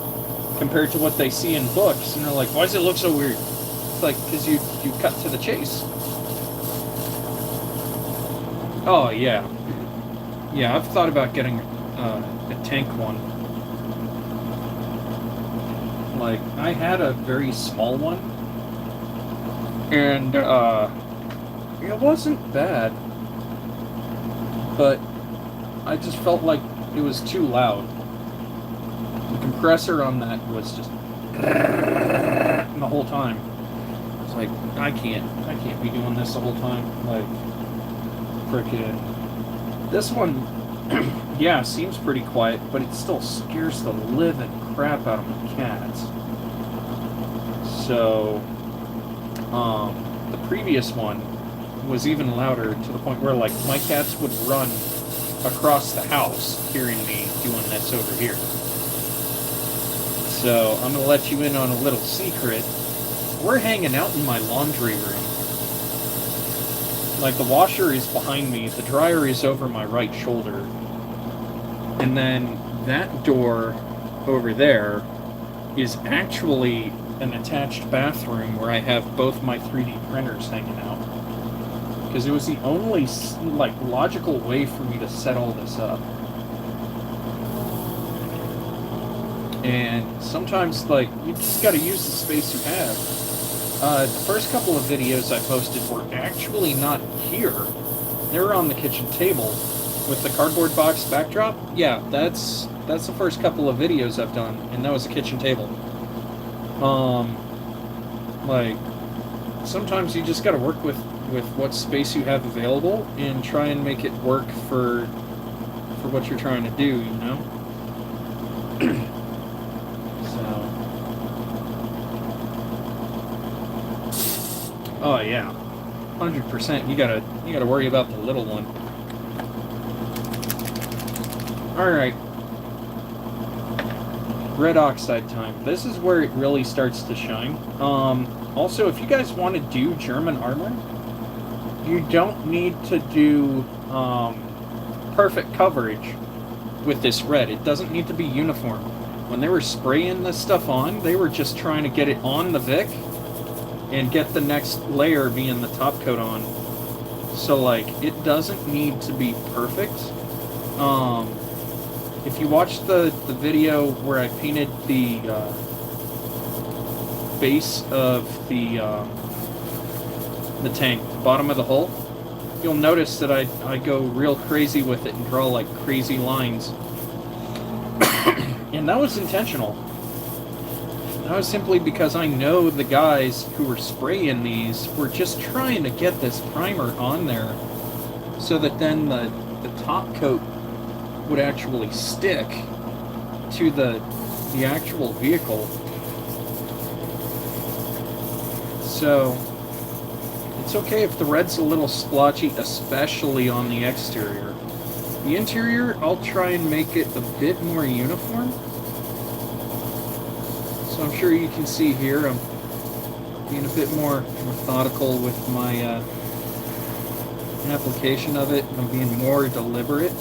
[SPEAKER 1] compared to what they see in books, and they're like, why does it look so weird? It's like, because you cut to the chase. Oh, yeah. Yeah, I've thought about getting a tank one. Like, I had a very small one, and it wasn't bad, but I just felt like it was too loud. The compressor on that was just the whole time. It's like, I can't be doing this the whole time. Like, frickin'. This one, yeah, seems pretty quiet, but it still scares the living crap out of my cats. So, the previous one was even louder, to the point where, like, my cats would run across the house hearing me doing this over here. So, I'm gonna let you in on a little secret. We're hanging out in my laundry room. Like, the washer is behind me, the dryer is over my right shoulder, and then that door over there is actually an attached bathroom where I have both my 3D printers hanging out. Because it was the only, like, logical way for me to set all this up. And sometimes, like, you just gotta use the space you have. The first couple of videos I posted were actually not here. They were on the kitchen table with the cardboard box backdrop. Yeah, that's the first couple of videos I've done, and that was a kitchen table. Like, sometimes you just gotta work with what space you have available and try and make it work for what you're trying to do, you know? Oh yeah, 100%. You gotta worry about the little one. All right, red oxide time. This is where it really starts to shine. Also, if you guys want to do German armor, you don't need to do perfect coverage with this red. It doesn't need to be uniform. When they were spraying this stuff on, they were just trying to get it on the Vic and get the next layer being the top coat on. So, like, it doesn't need to be perfect. If you watch the video where I painted the base of the tank, the bottom of the hull, you'll notice that I go real crazy with it and draw, like, crazy lines. And that was intentional. That was simply because I know the guys who were spraying these were just trying to get this primer on there so that then the top coat would actually stick to the actual vehicle. So it's okay if the red's a little splotchy, especially on the exterior. The interior, I'll try and make it a bit more uniform. So I'm sure you can see here, I'm being a bit more methodical with my application of it. I'm being more deliberate.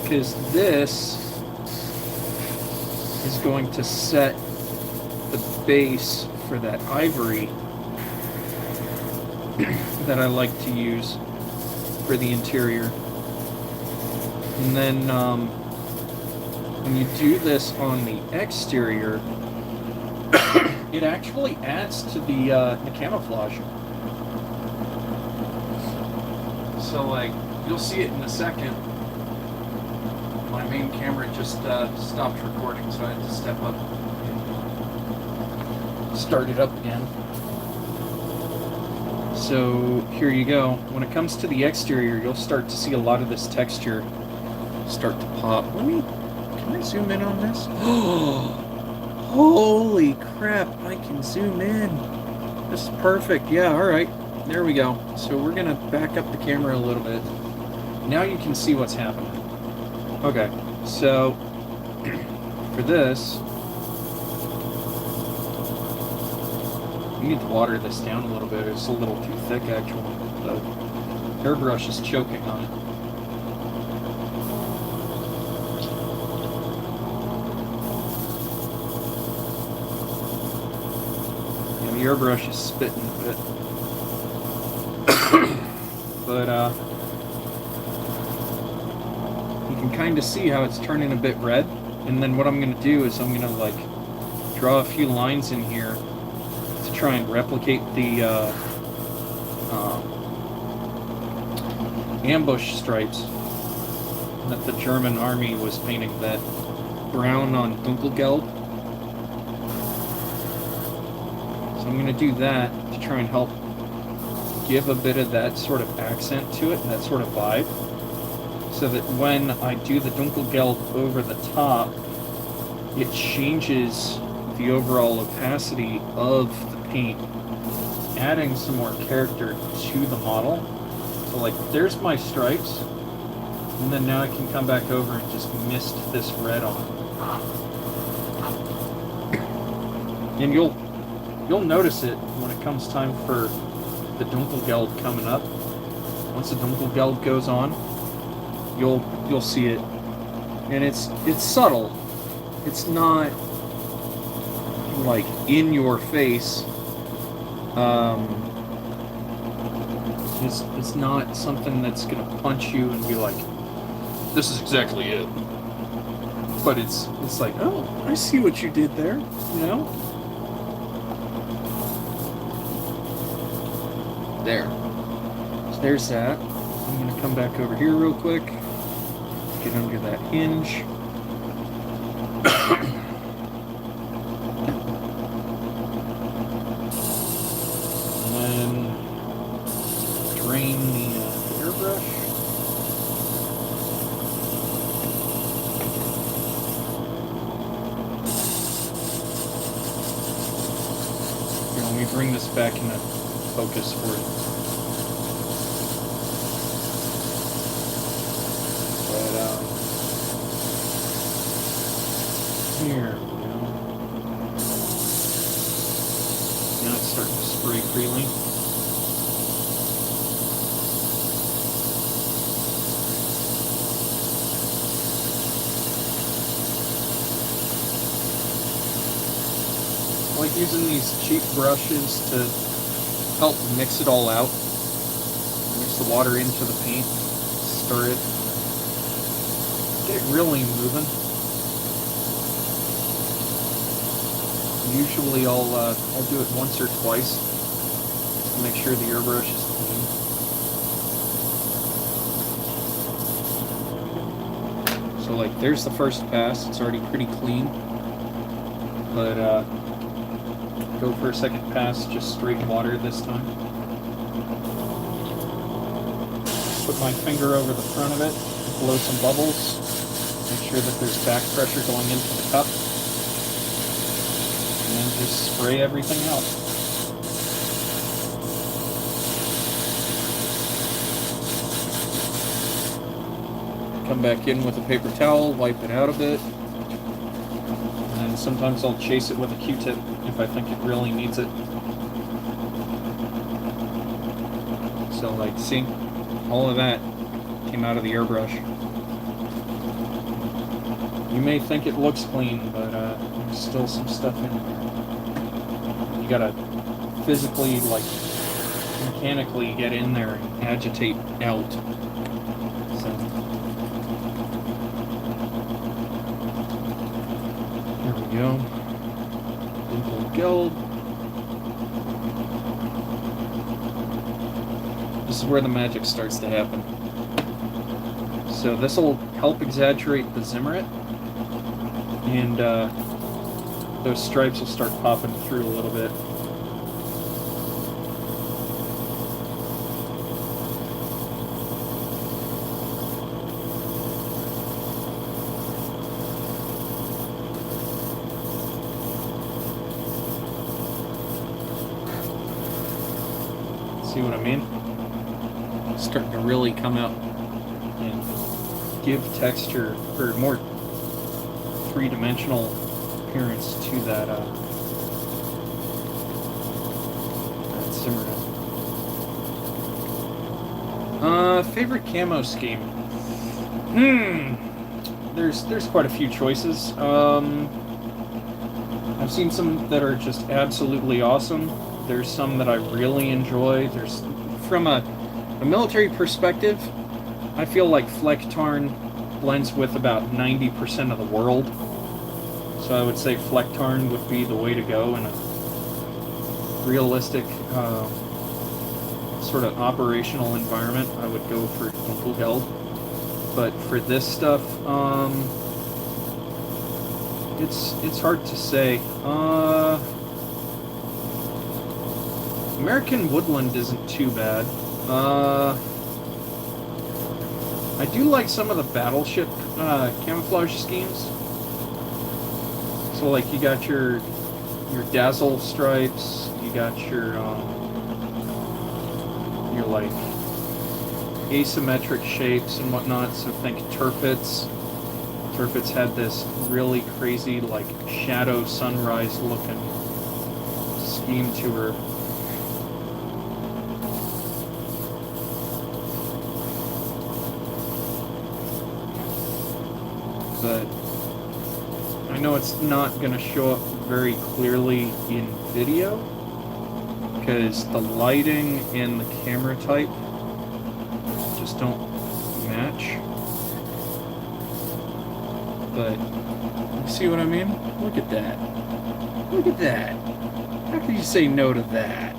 [SPEAKER 1] Because this is going to set the base for that ivory that I like to use for the interior. And then when you do this on the exterior, it actually adds to the camouflage. So, like, you'll see it in a second. My main camera just stopped recording, so I had to step up and start it up again. So here you go. When it comes to the exterior, you'll start to see a lot of this texture start to pop. Can I zoom in on this? Holy crap, I can zoom in. This is perfect. Yeah, alright. There we go. So we're gonna back up the camera a little bit. Now you can see what's happening. Okay, so for this, you need to water this down a little bit. It's a little too thick, actually. The airbrush is choking on it. Yeah, the airbrush is spitting a bit. But, you can kind of see how it's turning a bit red. And then what I'm going to do is I'm going to, like, draw a few lines in here to try and replicate the ambush stripes that the German army was painting, that brown on Dunkelgelb. So I'm going to do that to try and help give a bit of that sort of accent to it, that sort of vibe, so that when I do the Dunkelgelb over the top, it changes the overall opacity of the paint, adding some more character to the model. So like, there's my stripes, and then now I can come back over and just mist this red on. And you'll notice it when it comes time for the Dunkelgelb coming up. Once the Dunkelgelb goes on, you'll see it, and it's subtle. It's not like in your face. It's not something that's gonna punch you and be like, this is exactly it. But it's like, oh, I see what you did there, you know? There. So there's that. I'm gonna come back over here real quick. Get under that hinge. And then drain the airbrush. Here, let me bring this back into focus for you. But, here we go. Now it's starting to spray freely. I like using these cheap brushes to help mix it all out. Mix the water into the paint, stir it, get it really moving. Usually I'll do it once or twice to make sure the airbrush is clean. So like, there's the first pass. It's already pretty clean. But go for a second pass, just straight water this time. Put my finger over the front of it, blow some bubbles, make sure that there's back pressure going into the cup, and then just spray everything out. Come back in with a paper towel, wipe it out a bit. And sometimes I'll chase it with a Q-tip if I think it really needs it. So like, see, all of that came out of the airbrush. You may think it looks clean, but there's still some stuff in there. You gotta physically, like, mechanically get in there and agitate out. So there we go. Dunkelgelb. This is where the magic starts to happen. So this will help exaggerate the Zimmerit, and those stripes will start popping through a little bit. See what I mean? Starting to really come out and give texture or more three-dimensional appearance to that Cimarron. Favorite camo scheme? There's quite a few choices. I've seen some that are just absolutely awesome. There's some that I really enjoy. There's, from a military perspective, I feel like Flecktarn blends with about 90% of the world. So I would say Flecktarn would be the way to go in a realistic sort of operational environment. I would go for Dunkelgelb. But for this stuff, it's hard to say. American Woodland isn't too bad. I do like some of the battleship camouflage schemes. So like you got your dazzle stripes, you got your like asymmetric shapes and whatnot. So think Tirpitz. Tirpitz had this really crazy like shadow sunrise looking scheme to her. But I know it's not going to show up very clearly in video because the lighting and the camera type just don't match. But you see what I mean? Look at that. Look at that. How can you say no to that?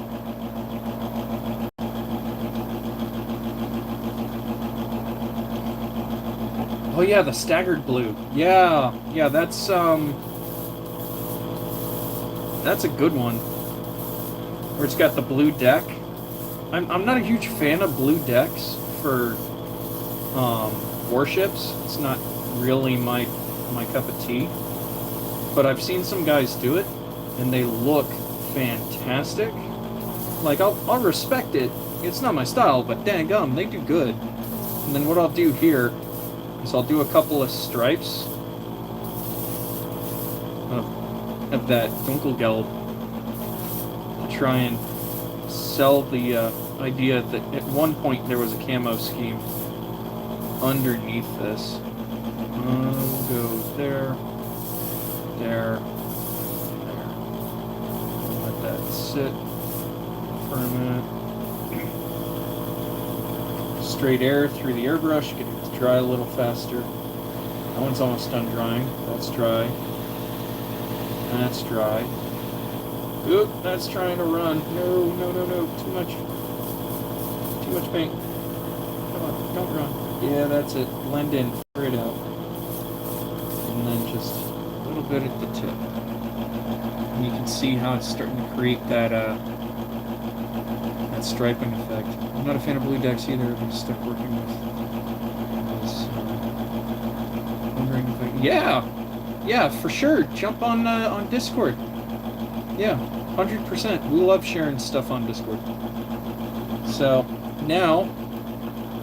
[SPEAKER 1] Oh yeah, the staggered blue. Yeah, that's a good one. Where it's got the blue deck. I'm not a huge fan of blue decks for warships. It's not really my cup of tea. But I've seen some guys do it, and they look fantastic. Like I'll respect it. It's not my style, but dang they do good. And then what I'll do here is I'll do a couple of stripes of that Dunkelgelb to try and sell the idea that at one point there was a camo scheme underneath this. We'll go there, there, there. We'll let that sit for a minute. Straight air through the airbrush, get it to dry a little faster. That one's almost done drying. That's dry. That's dry. Oop, that's trying to run. No. Too much paint. Come on, don't run. Yeah, that's it. Blend in. Figure it out. And then just a little bit at the tip. And you can see how it's starting to create that that striping effect. I'm not a fan of blue decks either. I'm stuck working with this. Wondering if I... Yeah, for sure. Jump on Discord. Yeah, 100%. We love sharing stuff on Discord. So now,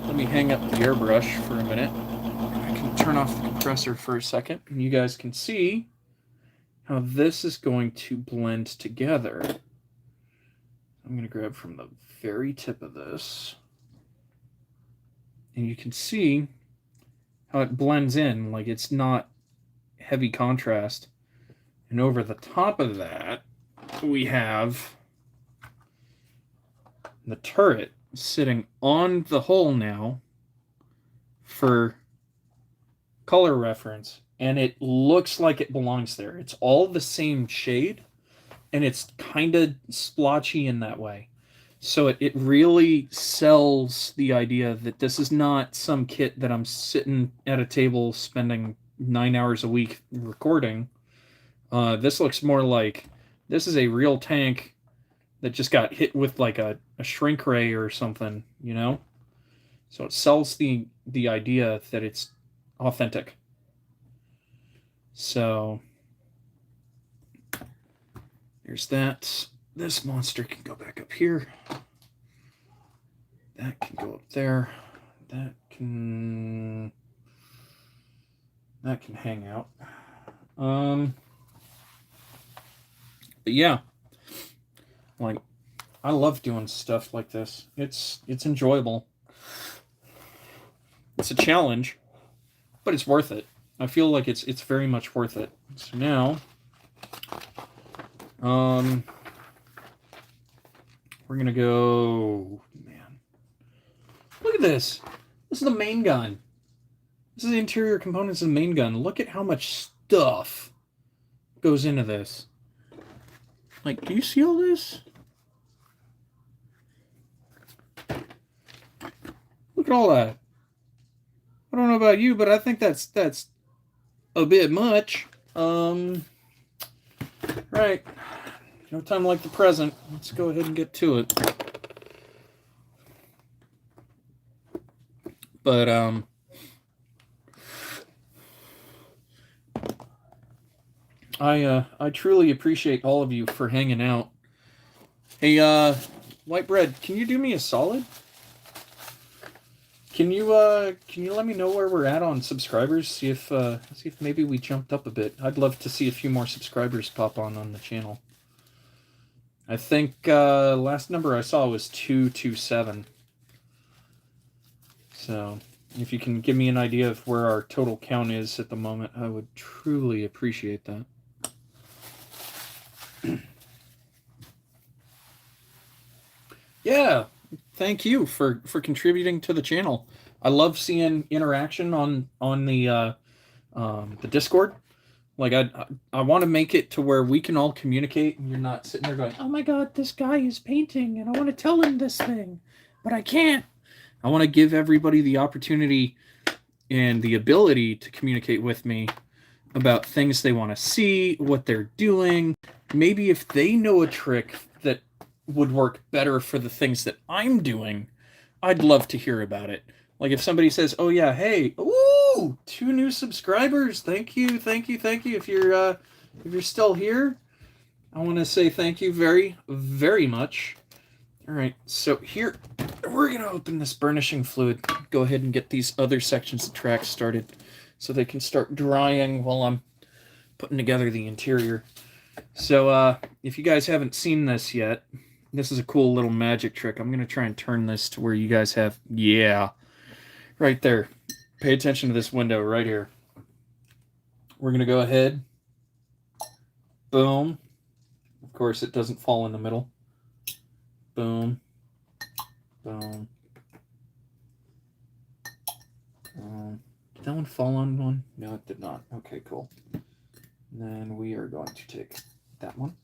[SPEAKER 1] let me hang up the airbrush for a minute. I can turn off the compressor for a second, and you guys can see how this is going to blend together. I'm going to grab from the very tip of this, and you can see how it blends in, like it's not heavy contrast. And over the top of that, we have the turret sitting on the hull now for color reference, and it looks like it belongs there. It's all the same shade, and it's kind of splotchy in that way. So it really sells the idea that this is not some kit that I'm sitting at a table spending 9 hours a week recording. This looks more like this is a real tank that just got hit with like a shrink ray or something, you know? So it sells the idea that it's authentic. So there's that. This monster can go back up here. That can go up there. That can hang out. But yeah, like, I love doing stuff like this. It's enjoyable. It's a challenge, but it's worth it. I feel like it's very much worth it. So now, we're gonna go. Man, look at this. This is the main gun. This is the interior components of the main gun. Look at how much stuff goes into this. Like, do you see all this? Look at all that. I don't know about you, but I think that's a bit much. Right. No time like the present. Let's go ahead and get to it. But I truly appreciate all of you for hanging out. Hey, White Bread, can you do me a solid? Can you let me know where we're at on subscribers? See if maybe we jumped up a bit. I'd love to see a few more subscribers pop on the channel. I think last number I saw was 227. So if you can give me an idea of where our total count is at the moment, I would truly appreciate that. Yeah, thank you for contributing to the channel. I love seeing interaction on the Discord. Like, I want to make it to where we can all communicate, and you're not sitting there going, "Oh my God, this guy is painting, and I want to tell him this thing, but I can't." I want to give everybody the opportunity and the ability to communicate with me about things they want to see, what they're doing. Maybe if they know a trick that would work better for the things that I'm doing, I'd love to hear about it. Like, if somebody says, "Oh yeah, hey, ooh, 2 new subscribers. Thank you, thank you, thank you." If you're still here, I want to say thank you very, very much. All right, so here we're gonna open this burnishing fluid. Go ahead and get these other sections of tracks started, so they can start drying while I'm putting together the interior. So if you guys haven't seen this yet, this is a cool little magic trick. I'm gonna try and turn this to where you guys have, yeah, right there. Pay attention to this window right here. We're gonna go ahead. Boom. Of course, it doesn't fall in the middle. Boom. Boom. Did that one fall on one? No, it did not. Okay, cool. And then we are going to take that one.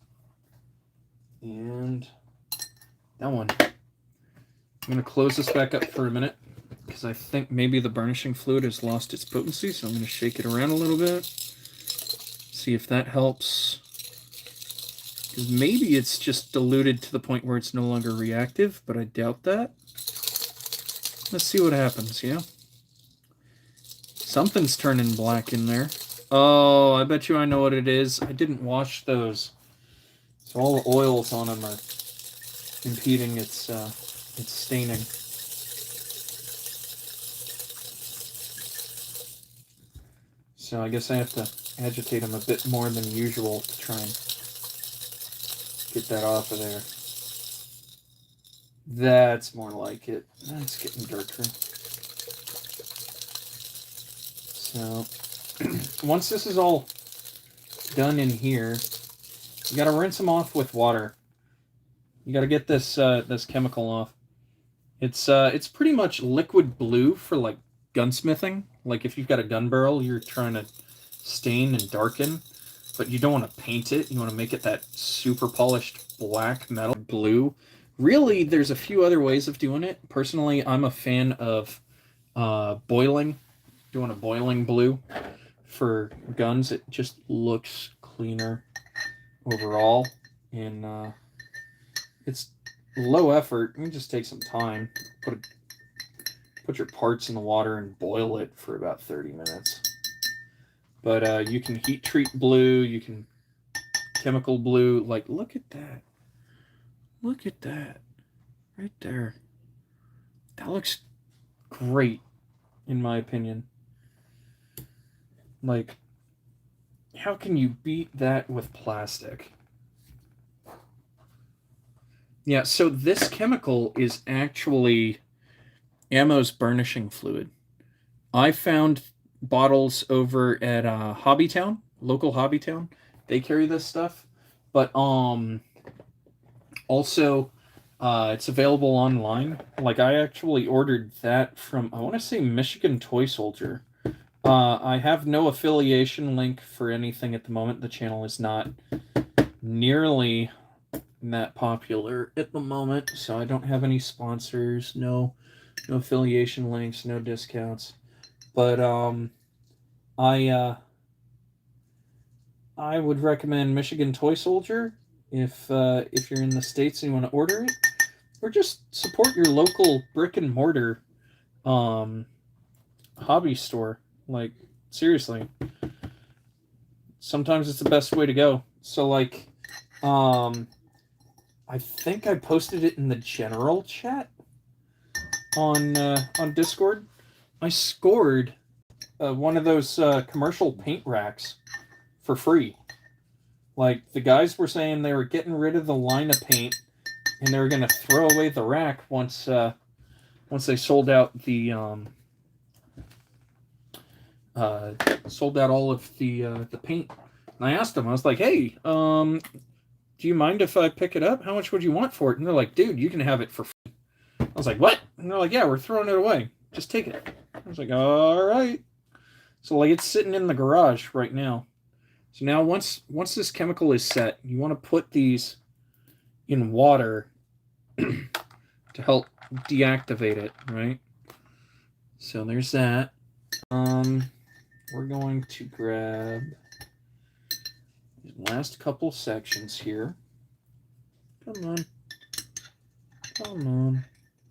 [SPEAKER 1] And that one. I'm going to close this back up for a minute, because I think maybe the burnishing fluid has lost its potency, so I'm going to shake it around a little bit. See if that helps. Because maybe it's just diluted to the point where it's no longer reactive, but I doubt that. Let's see what happens, yeah? Something's turning black in there. Oh, I bet you I know what it is. I didn't wash those. So all the oils on them are impeding its staining. So I guess I have to agitate them a bit more than usual to try and get that off of there. That's more like it. That's getting darker. So once this is all done in here, you gotta rinse them off with water. You gotta get this this chemical off. It's pretty much liquid blue for like gunsmithing. Like if you've got a gun barrel you're trying to stain and darken, but you don't want to paint it. You want to make it that super polished black metal blue. Really, there's a few other ways of doing it. Personally, I'm a fan of boiling. Doing a boiling blue for guns. It just looks cleaner overall, and it's low effort. You can just take some time, put your parts in the water and boil it for about 30 minutes. But you can heat treat blue, you can chemical blue. Like, look at that. Look at that. Right there. That looks great, in my opinion. Like, how can you beat that with plastic? Yeah, so this chemical is actually Ammo's burnishing fluid. I found bottles over at Hobbytown, local Hobbytown. They carry this stuff, but also it's available online. Like I actually ordered that from I want to say Michigan Toy Soldier. I have no affiliation link for anything at the moment. The channel is not nearly that popular at the moment, so I don't have any sponsors, no affiliation links, no discounts. But I I would recommend Michigan Toy Soldier if you're in the States and you want to order it, or just support your local brick and mortar hobby store. Like seriously, sometimes it's the best way to go. So like, I think I posted it in the general chat on Discord. I scored one of those commercial paint racks for free. Like the guys were saying they were getting rid of the line of paint and they were going to throw away the rack once they sold out the sold out all of the paint. And I asked them, I was like, "Hey, do you mind if I pick it up? How much would you want for it?" And they're like, "Dude, you can have it for free." I was like, "What?" And they're like, "Yeah, we're throwing it away. Just take it." I was like, "All right." So like it's sitting in the garage right now. So now once this chemical is set, you want to put these in water to help deactivate it, right? So there's that. We're going to grab these last couple sections here. Come on. Come on.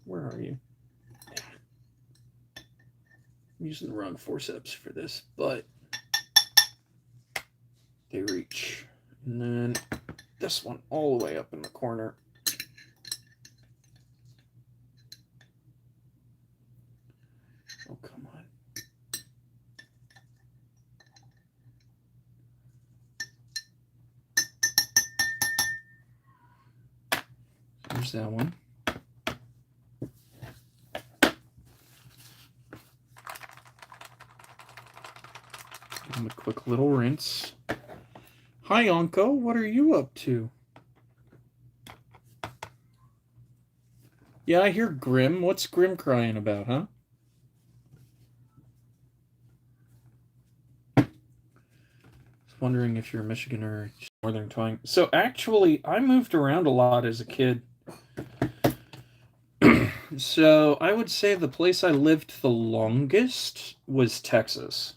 [SPEAKER 1] Where are you? I'm using the wrong forceps for this, but they reach. And then this one all the way up in the corner. Oh, come on. There's that one. Give him a quick little rinse. Hi, Anko. What are you up to? Yeah, I hear Grim. What's Grim crying about, huh? Just wondering if you're a Michigan or just Northern Twang. So actually, I moved around a lot as a kid. So I would say the place I lived the longest was Texas.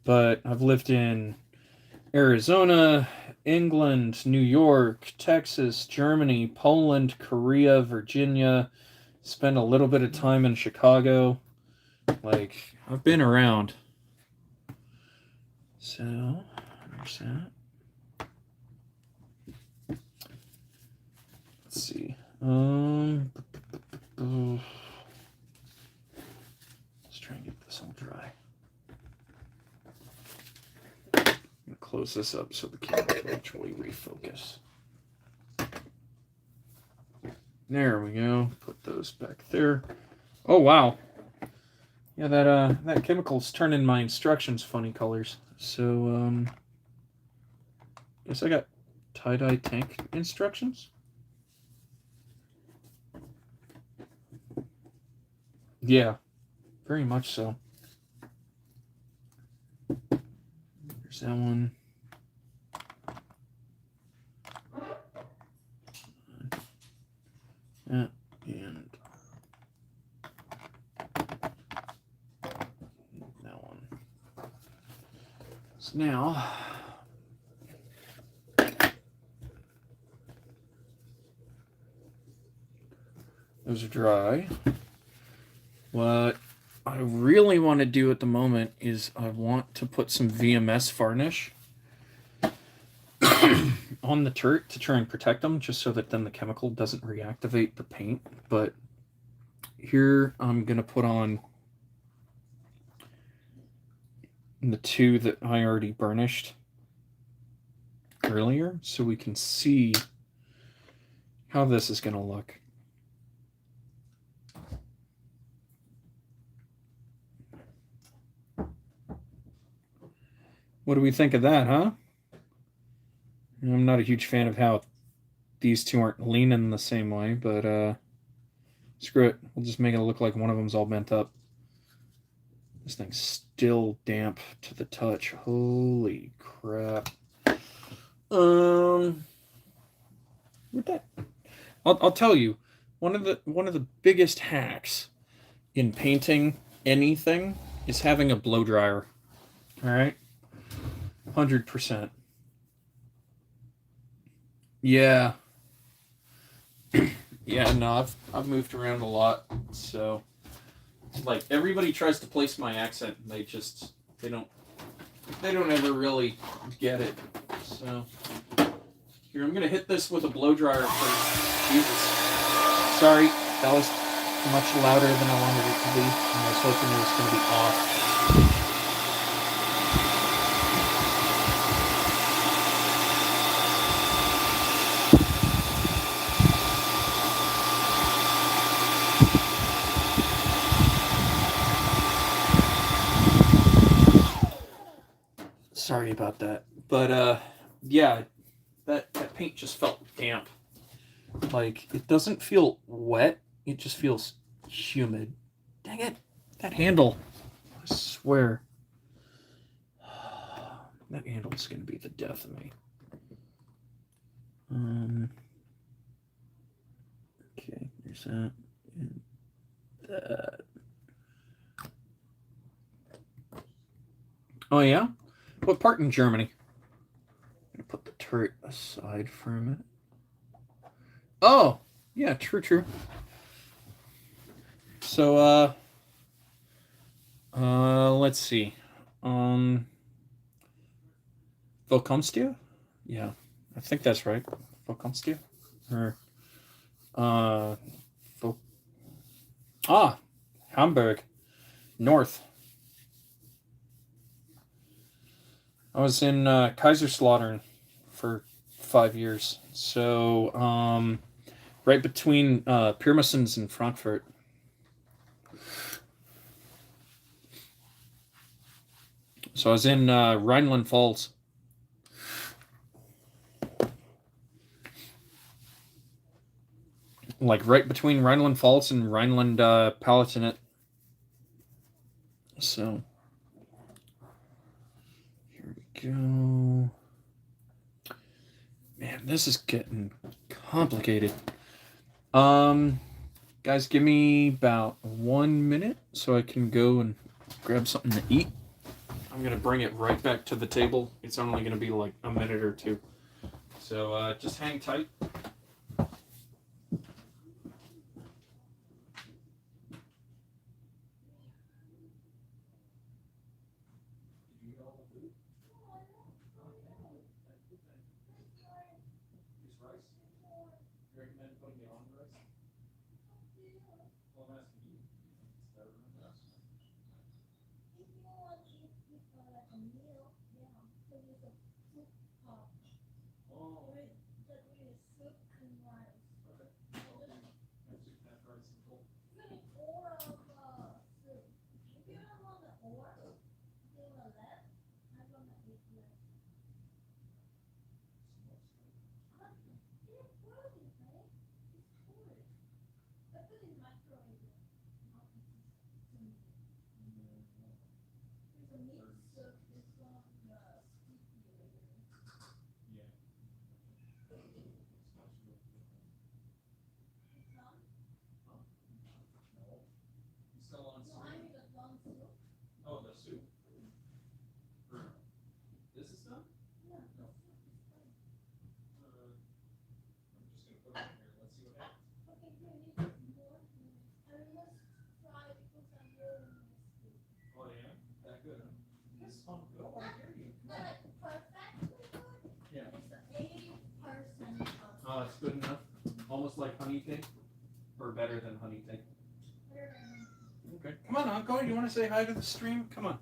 [SPEAKER 1] But I've lived in Arizona, England, New York, Texas, Germany, Poland, Korea, Virginia. Spent a little bit of time in Chicago. Like, I've been around. So, there's that. Let's see. Let's try and get this all dry. I'm gonna close this up so the camera can actually refocus. There we go. Put those back there. Oh wow. Yeah, that chemical's turning my instructions funny colors. So guess I got tie-dye tank instructions. Yeah, very much so. There's that one. That and that one. So now those are dry. What I really want to do at the moment is I want to put some VMS varnish on the turret to try and protect them, just so that then the chemical doesn't reactivate the paint. But here I'm going to put on the two that I already burnished earlier so we can see how this is going to look. What do we think of that, huh? I'm not a huge fan of how these two aren't leaning the same way, but screw it. We'll just make it look like one of them's all bent up. This thing's still damp to the touch. Holy crap. With that, I'll tell you, one of the biggest hacks in painting anything is having a blow dryer. All right, 100%. Yeah. Yeah, no, I've moved around a lot, so like everybody tries to place my accent, and they don't ever really get it. So here, I'm gonna hit this with a blow dryer first. Jesus, sorry, that was much louder than I wanted it to be. I was hoping it was gonna be off. Sorry about that, but yeah, that paint just felt damp. Like, it doesn't feel wet, it just feels humid. Dang it, that handle, I swear. That handle is going to be the death of me. Okay, there's that. And that. Oh, yeah? What part in Germany? I'm going to put the turret aside for a minute. Oh, yeah, true. So, let's see. Volkomstia? Yeah, I think that's right. Volkomstia? Or, Hamburg. North. I was in Kaiserslautern for 5 years. So, right between Pirmasens and Frankfurt. So I was in Rhineland-Pfalz. Like right between Rhineland-Pfalz and Rhineland-Palatinate. So here we go. Man, this is getting complicated. Guys, give me about 1 minute so I can go and grab something to eat. I'm gonna bring it right back to the table. It's only gonna be like a minute or two. So just hang tight. Oh, the soup. This is done? No. I'm just gonna put it in here. Let's see what happens. Oh yeah, that good, huh? This one good. Oh, I hear you. Yeah. Oh, it's good enough. Almost like honey cake, or better than honey cake. Okay. Come on, Uncle. You want to say hi to the stream? Come on.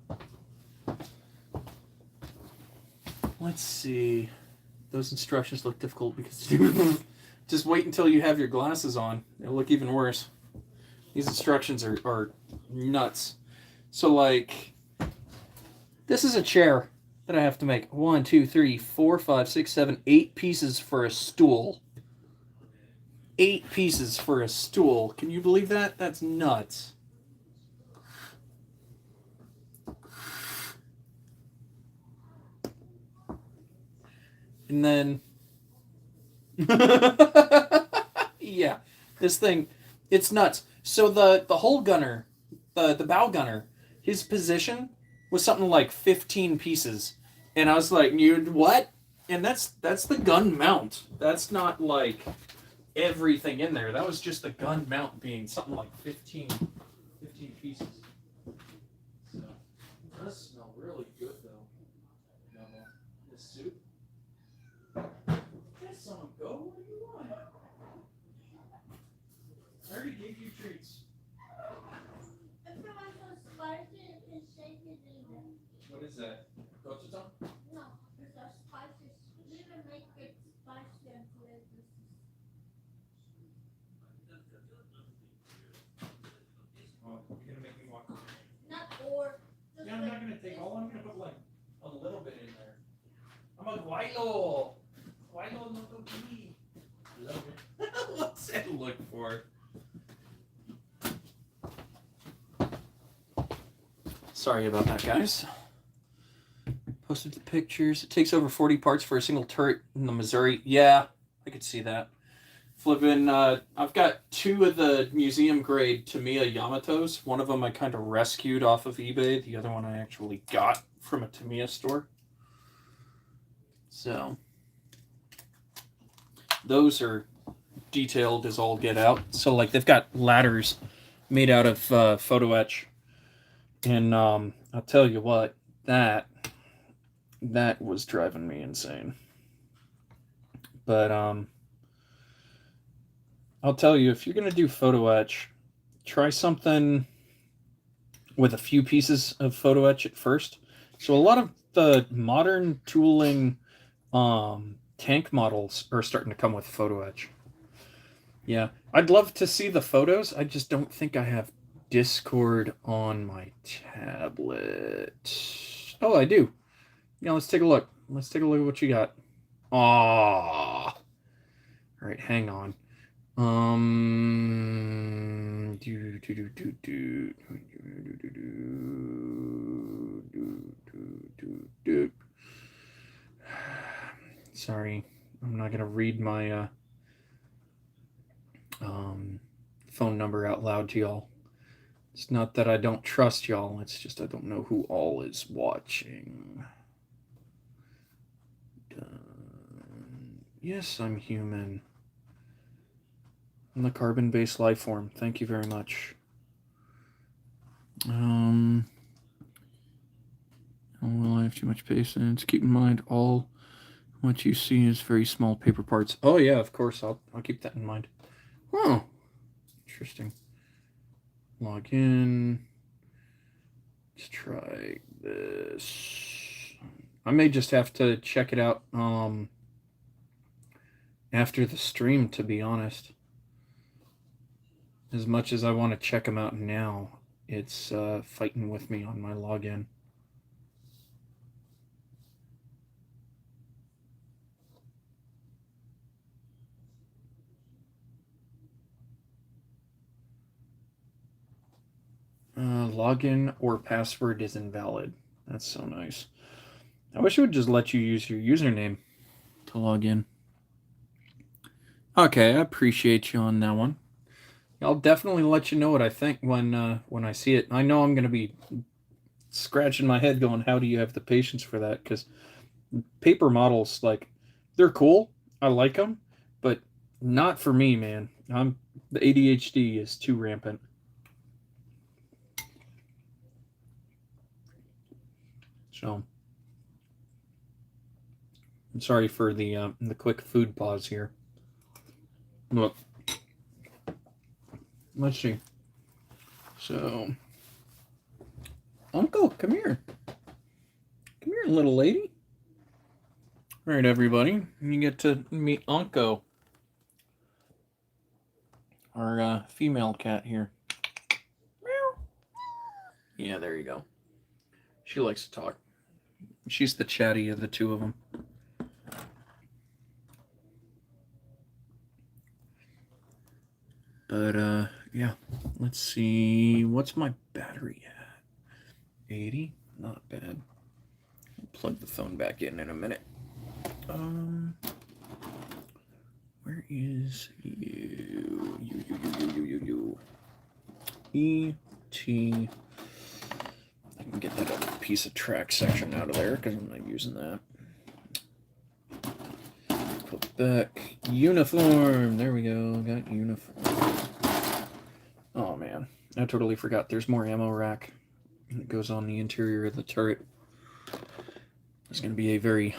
[SPEAKER 1] Let's see. Those instructions look difficult because just wait until you have your glasses on. It'll look even worse. These instructions are nuts. So, like, this is a chair that I have to make 1, 2, 3, 4, 5, 6, 7, 8 pieces for a stool. 8 pieces for a stool. Can you believe that? That's nuts. And then, yeah, this thing, it's nuts. So the hole gunner, the bow gunner, his position was something like 15 pieces, and I was like, "You what?" And that's the gun mount. That's not like everything in there. That was just the gun mount being something like 15 pieces. So it does smell really good though. This soup. Let someone go. What do you want? I already gave you treats.
[SPEAKER 2] If it was so spicy, you can shake it in there.
[SPEAKER 1] What is that? Gochujang?
[SPEAKER 2] No, it's a spicy. You can make it spicy and flavors.
[SPEAKER 1] Oh, you're gonna make me walk.
[SPEAKER 2] Not or.
[SPEAKER 1] Yeah, I'm not gonna take all. I'm gonna put like a little bit in there. I'm a guaylo. Guaylo no toki. Love it. What's that look for? Sorry about that, guys. Posted the pictures. It takes over 40 parts for a single turret in the Missouri. Yeah, I could see that. Flipping, I've got 2 of the museum grade Tamiya Yamatos. One of them I kind of rescued off of eBay. The other one I actually got from a Tamiya store. So, those are detailed as all get out. So, like, they've got ladders made out of photo etch. And I'll tell you what, that was driving me insane. But I'll tell you, if you're going to do photo etch, try something with a few pieces of photo etch at first. So a lot of the modern tooling tank models are starting to come with photo etch. Yeah, I'd love to see the photos. I just don't think I have Discord on my tablet. Oh, I do. Yeah, let's take a look. Let's take a look at what you got. Aww. All right, hang on. Sorry, I'm not gonna read my phone number out loud to y'all. It's not that I don't trust y'all, it's just I don't know who all is watching. Yes, I'm human. I'm the carbon-based life form. Thank you very much. Oh, well, I have too much patience. Keep in mind, all what you see is very small paper parts. Oh yeah, of course. I'll keep that in mind. Oh, interesting. Log in. Let's try this. I may just have to check it out after the stream, to be honest. As much as I want to check them out now, it's fighting with me on my login. Login or password is invalid. That's so nice. I wish it would just let you use your username to log in. Okay, I appreciate you on that one. I'll definitely let you know what I think when I see it. I know I'm going to be scratching my head going, how do you have the patience for that? Because paper models, like, they're cool. I like them, but not for me, man. The ADHD is too rampant. So, I'm sorry for the quick food pause here. Look, let's see. So, Uncle, come here. Come here, little lady. All right, everybody. You get to meet Unko, our female cat here. Meow. Yeah, there you go. She likes to talk. She's the chatty of the two of them. But, yeah. Let's see. What's my battery at? 80? Not bad. I'll plug the phone back in a minute. Where is you? You. E.T. I can get that other piece of track section out of there because I'm not using that. Put back. Uniform. There we go. Got uniform. Oh, man. I totally forgot there's more ammo rack. It goes on the interior of the turret. It's going to be a very,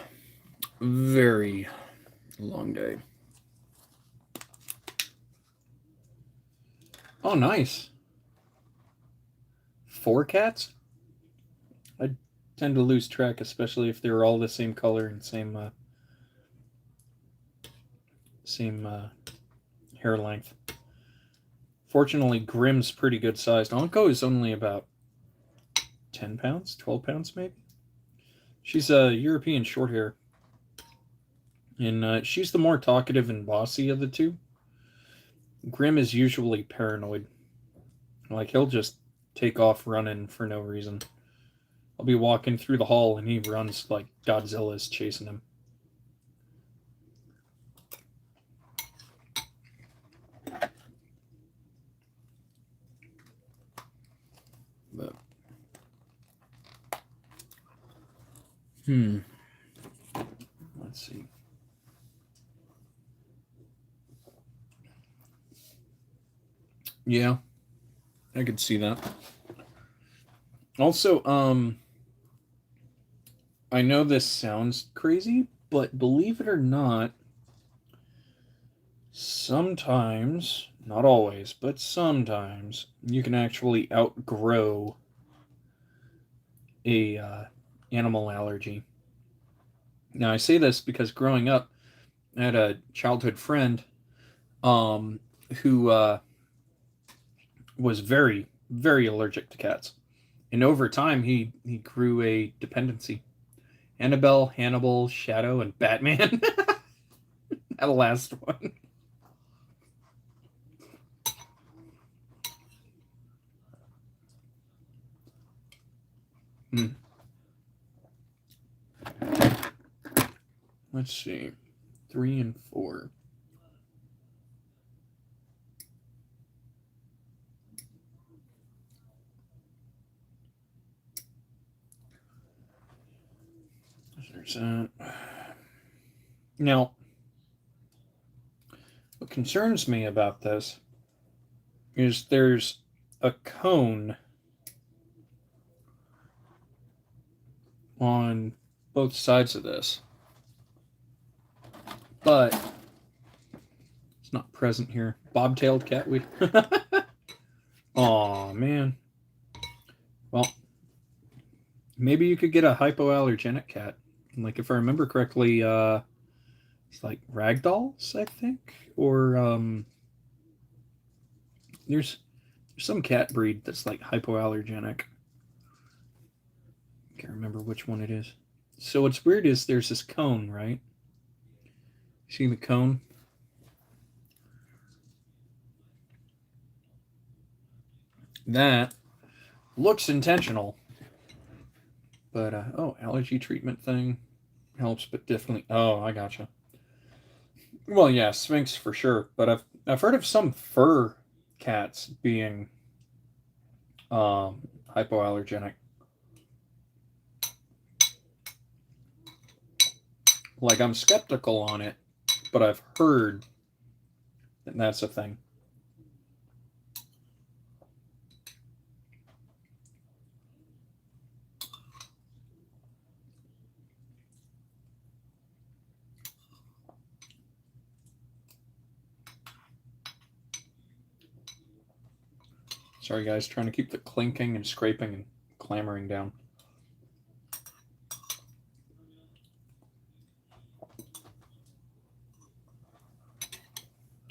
[SPEAKER 1] very long day. Oh, nice. 4 cats? I tend to lose track, especially if they're all the same color and same hair length. Fortunately, Grimm's pretty good sized. Onko is only about 10 pounds, 12 pounds maybe. She's a European short hair. And she's the more talkative and bossy of the two. Grimm is usually paranoid. Like, he'll just take off running for no reason. I'll be walking through the hall and he runs like Godzilla's chasing him. But let's see. Yeah, I could see that. Also, I know this sounds crazy, but believe it or not, sometimes, not always, but sometimes, you can actually outgrow a animal allergy. Now, I say this because growing up, I had a childhood friend who was very, very allergic to cats. And over time, he grew a dependency. Annabelle, Hannibal, Shadow, and Batman. That last one. Let's see. 3 and 4. There's that. Now, what concerns me about this is there's a cone on both sides of this, but it's not present here. Bobtailed catweed. Aw, man. Well, maybe you could get a hypoallergenic cat. Like, if I remember correctly, it's like ragdolls, I think, or there's some cat breed that's like hypoallergenic. Can't remember which one it is. So what's weird is there's this cone, right? See the cone? That looks intentional. But, oh, allergy treatment thing helps, but definitely. Oh, I gotcha. Well, yeah, Sphinx for sure. But I've heard of some fur cats being hypoallergenic. Like, I'm skeptical on it, but I've heard that that's a thing. Sorry, guys, trying to keep the clinking and scraping and clamoring down.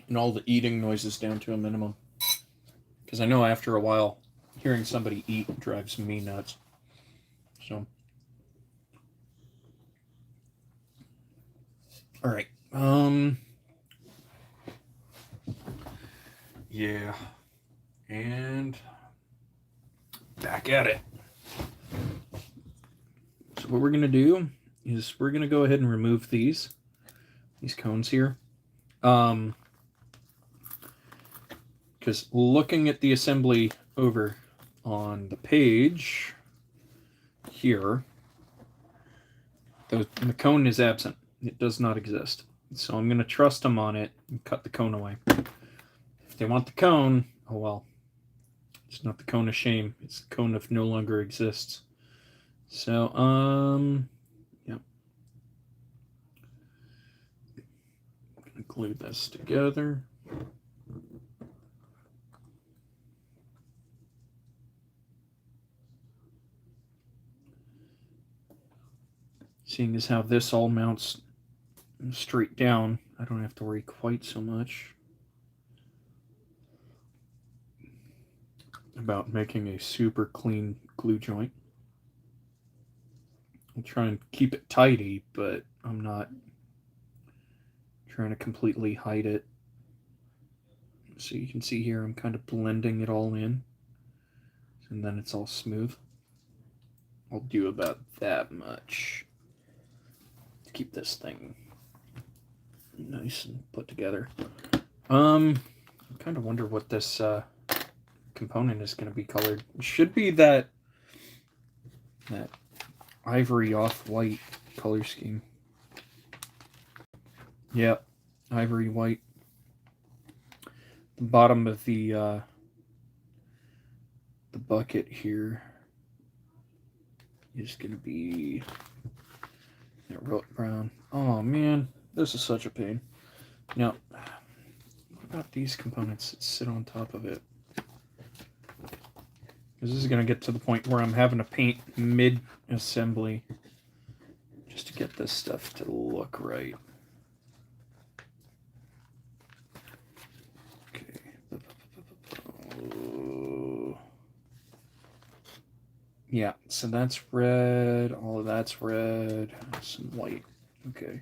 [SPEAKER 1] And all the eating noises down to a minimum. Because I know after a while, hearing somebody eat drives me nuts. So, all right. Yeah. And back at it. So what we're going to do is we're going to go ahead and remove these cones here. Because looking at the assembly over on the page here, the cone is absent. It does not exist. So I'm going to trust them on it and cut the cone away. If they want the cone, oh well. It's not the cone of shame. It's the cone of no longer exists. So, yep. I'm going to glue this together. Seeing as how this all mounts straight down, I don't have to worry quite so much about making a super clean glue joint. I'll try and keep it tidy, but I'm not trying to completely hide it. So you can see here I'm kind of blending it all in, and then it's all smooth. I'll do about that much to keep this thing nice and put together. I kind of wonder what this component is going to be colored. It should be that ivory off-white color scheme. Yep, ivory white. The bottom of the bucket here is going to be brown. Oh man, this is such a pain. Now, what about these components that sit on top of it? Because this is going to get to the point where I'm having to paint mid-assembly just to get this stuff to look right. Okay. Yeah, so that's red, all of that's red, some white. Okay.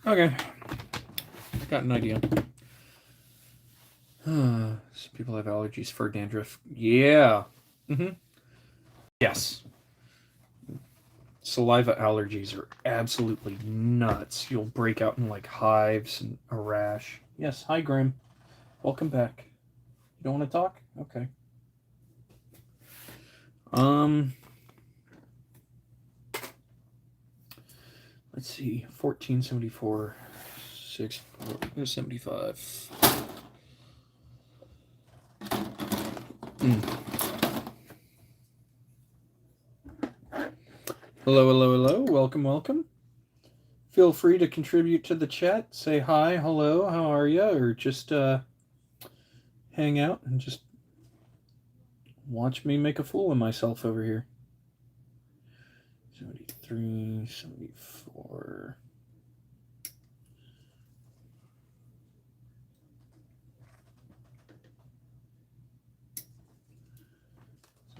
[SPEAKER 1] Okay. I've got an idea. Some people have allergies for dandruff. Yeah. Yes. Saliva allergies are absolutely nuts. You'll break out in like hives and a rash. Yes, hi Grim. Welcome back. You don't want to talk? Okay. Let's see. 1474 675. Hello, hello, hello. Welcome, welcome. Feel free to contribute to the chat. Say hi, hello, how are you? Or just hang out and just watch me make a fool of myself over here. 73, 74.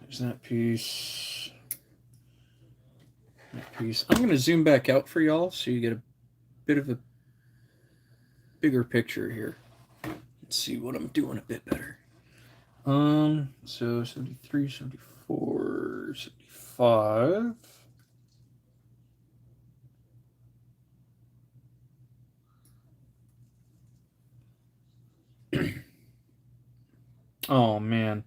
[SPEAKER 1] There's that piece. That piece. I'm going to zoom back out for y'all so you get a bit of a bigger picture here. Let's see what I'm doing a bit better. So 73, 74, 75. Oh man.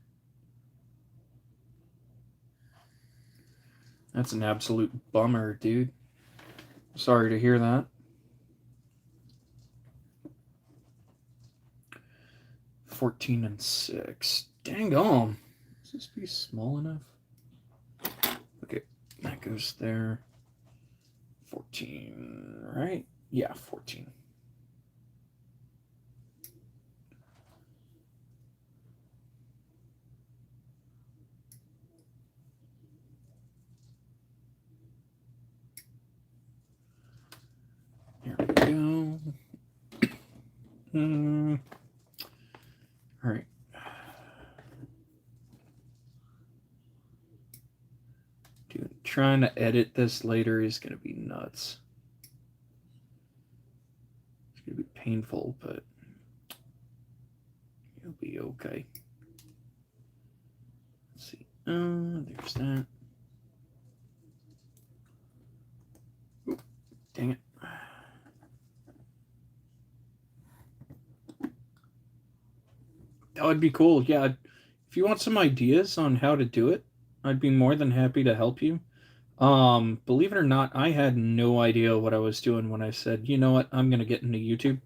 [SPEAKER 1] That's an absolute bummer, dude. Sorry to hear that. 14 and 6. Dang on. Is this piece small enough? Okay, that goes there. 14, right? Yeah, 14. All right. Dude, trying to edit this later is going to be nuts. It's going to be painful, but it'll be okay. Let's see. There's that. Oop, dang it. That would be cool. Yeah, if you want some ideas on how to do it, I'd be more than happy to help you. Believe it or not, I had no idea what I was doing when I said, you know what, I'm gonna get into YouTube.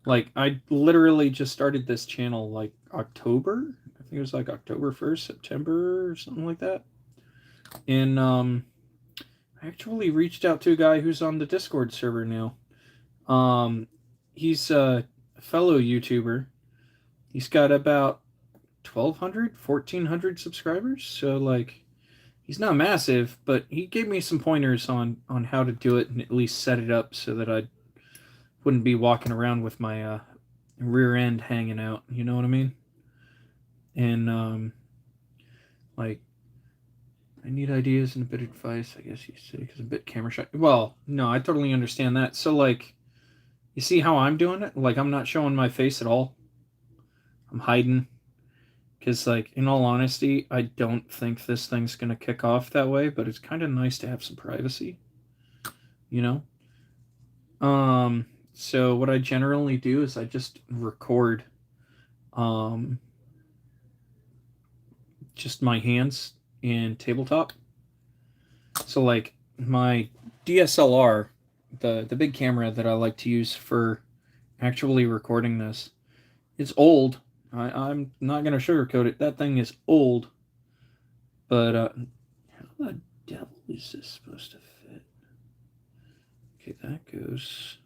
[SPEAKER 1] Like, I literally just started this channel like October. I think it was like October 1st, September, or something like that. And I actually reached out to a guy who's on the Discord server now. He's a fellow YouTuber. He's got about 1,200, 1,400 subscribers. So, like, he's not massive, but he gave me some pointers on how to do it and at least set it up so that I wouldn't be walking around with my rear end hanging out. You know what I mean? And like, I need ideas and a bit of advice, I guess you say, because I'm a bit camera shy. Well, no, I totally understand that. So, like, you see how I'm doing it? Like, I'm not showing my face at all. I'm hiding. Because, like, in all honesty, I don't think this thing's going to kick off that way, but it's kind of nice to have some privacy, you know? So what I generally do is I just record, just my hands in tabletop. So, like, my DSLR, the big camera that I like to use for actually recording this, it's old. I'm not going to sugarcoat it. That thing is old. But how the devil is this supposed to fit? Okay, that goes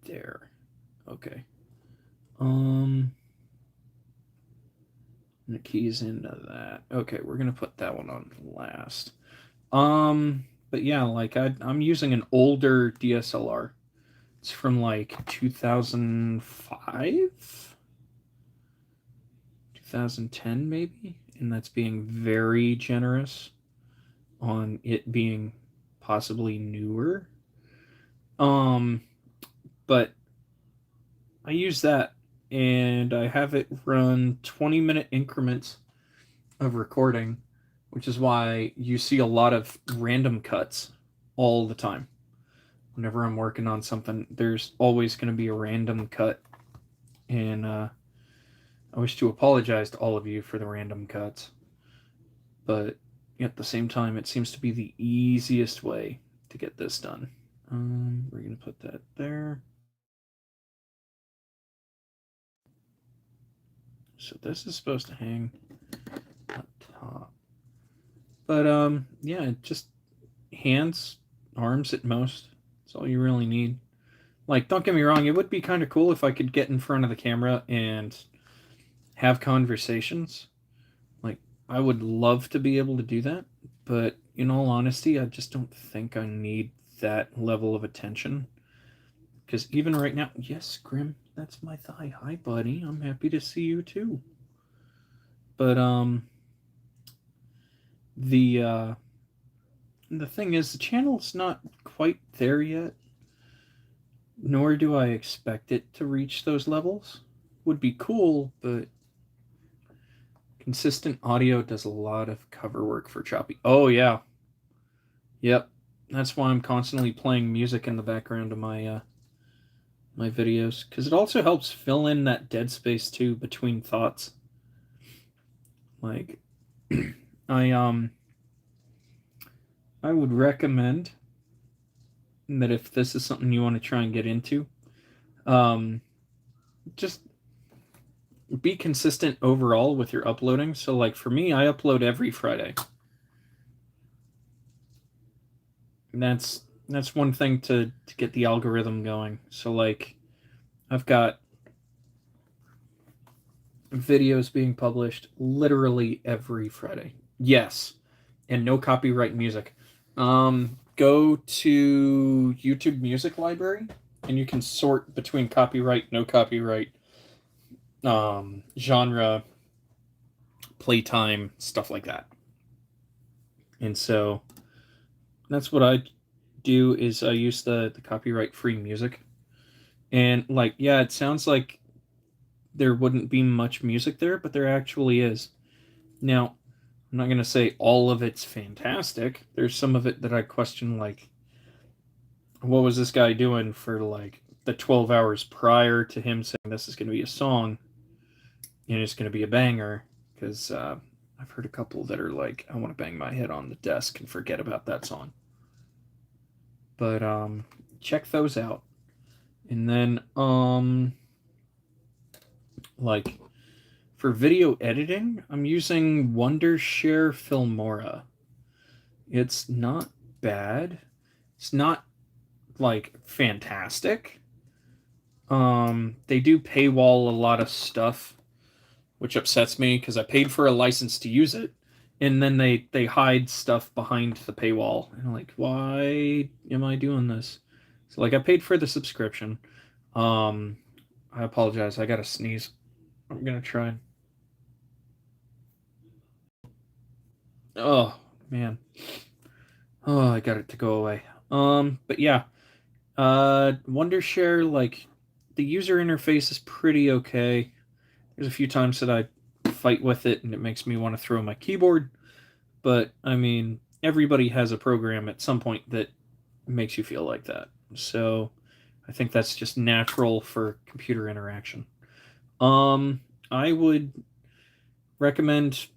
[SPEAKER 1] there. Okay. And the keys into that. Okay, we're gonna put that one on last. But yeah, like I'm using an older DSLR. It's from like 2005, 2010 maybe, and that's being very generous on it being possibly newer. But I use that and I have it run 20-minute increments of recording, which is why you see a lot of random cuts all the time. Whenever I'm working on something, there's always going to be a random cut. And I wish to apologize to all of you for the random cuts. But at the same time, it seems to be the easiest way to get this done. We're going to put that there. So this is supposed to hang up top. But yeah, just hands, arms at most. That's all you really need. Like, don't get me wrong, it would be kind of cool if I could get in front of the camera and have conversations. Like, I would love to be able to do that, but in all honesty, I just don't think I need that level of attention. Because even right now, yes, Grim, that's my thigh. Hi, buddy. I'm happy to see you too. But the thing is, the channel's not quite there yet, nor do I expect it to reach those levels. Would be cool, but consistent audio does a lot of cover work for Choppy. Oh yeah, yep. That's why I'm constantly playing music in the background of my my videos, because it also helps fill in that dead space too between thoughts. Like, I would recommend that if this is something you want to try and get into, just be consistent overall with your uploading. So, like, for me, I upload every Friday. And that's one thing to get the algorithm going. So, like, I've got videos being published literally every Friday. Yes, and no copyright music. Go to YouTube Music Library and you can sort between copyright, no copyright, genre, playtime, stuff like that. And so that's what I do, is I use the copyright free music. And like, yeah, it sounds like there wouldn't be much music there, but there actually is. Now, I'm not going to say all of it's fantastic. There's some of it that I question, like, what was this guy doing for like the 12 hours prior to him saying this is going to be a song and it's going to be a banger? Because I've heard a couple that are like, I want to bang my head on the desk and forget about that song. But check those out. And then like for video editing, I'm using Wondershare Filmora. It's not bad. It's not like fantastic. They do paywall a lot of stuff, which upsets me because I paid for a license to use it, and then they hide stuff behind the paywall. And I'm like, why am I doing this? So like, I paid for the subscription. I apologize. I gotta sneeze. I'm gonna try. Oh man. Oh, I got it to go away. But yeah. Wondershare, like, the user interface is pretty okay. There's a few times that I fight with it and it makes me want to throw my keyboard. But I mean, everybody has a program at some point that makes you feel like that. So I think that's just natural for computer interaction. I would recommend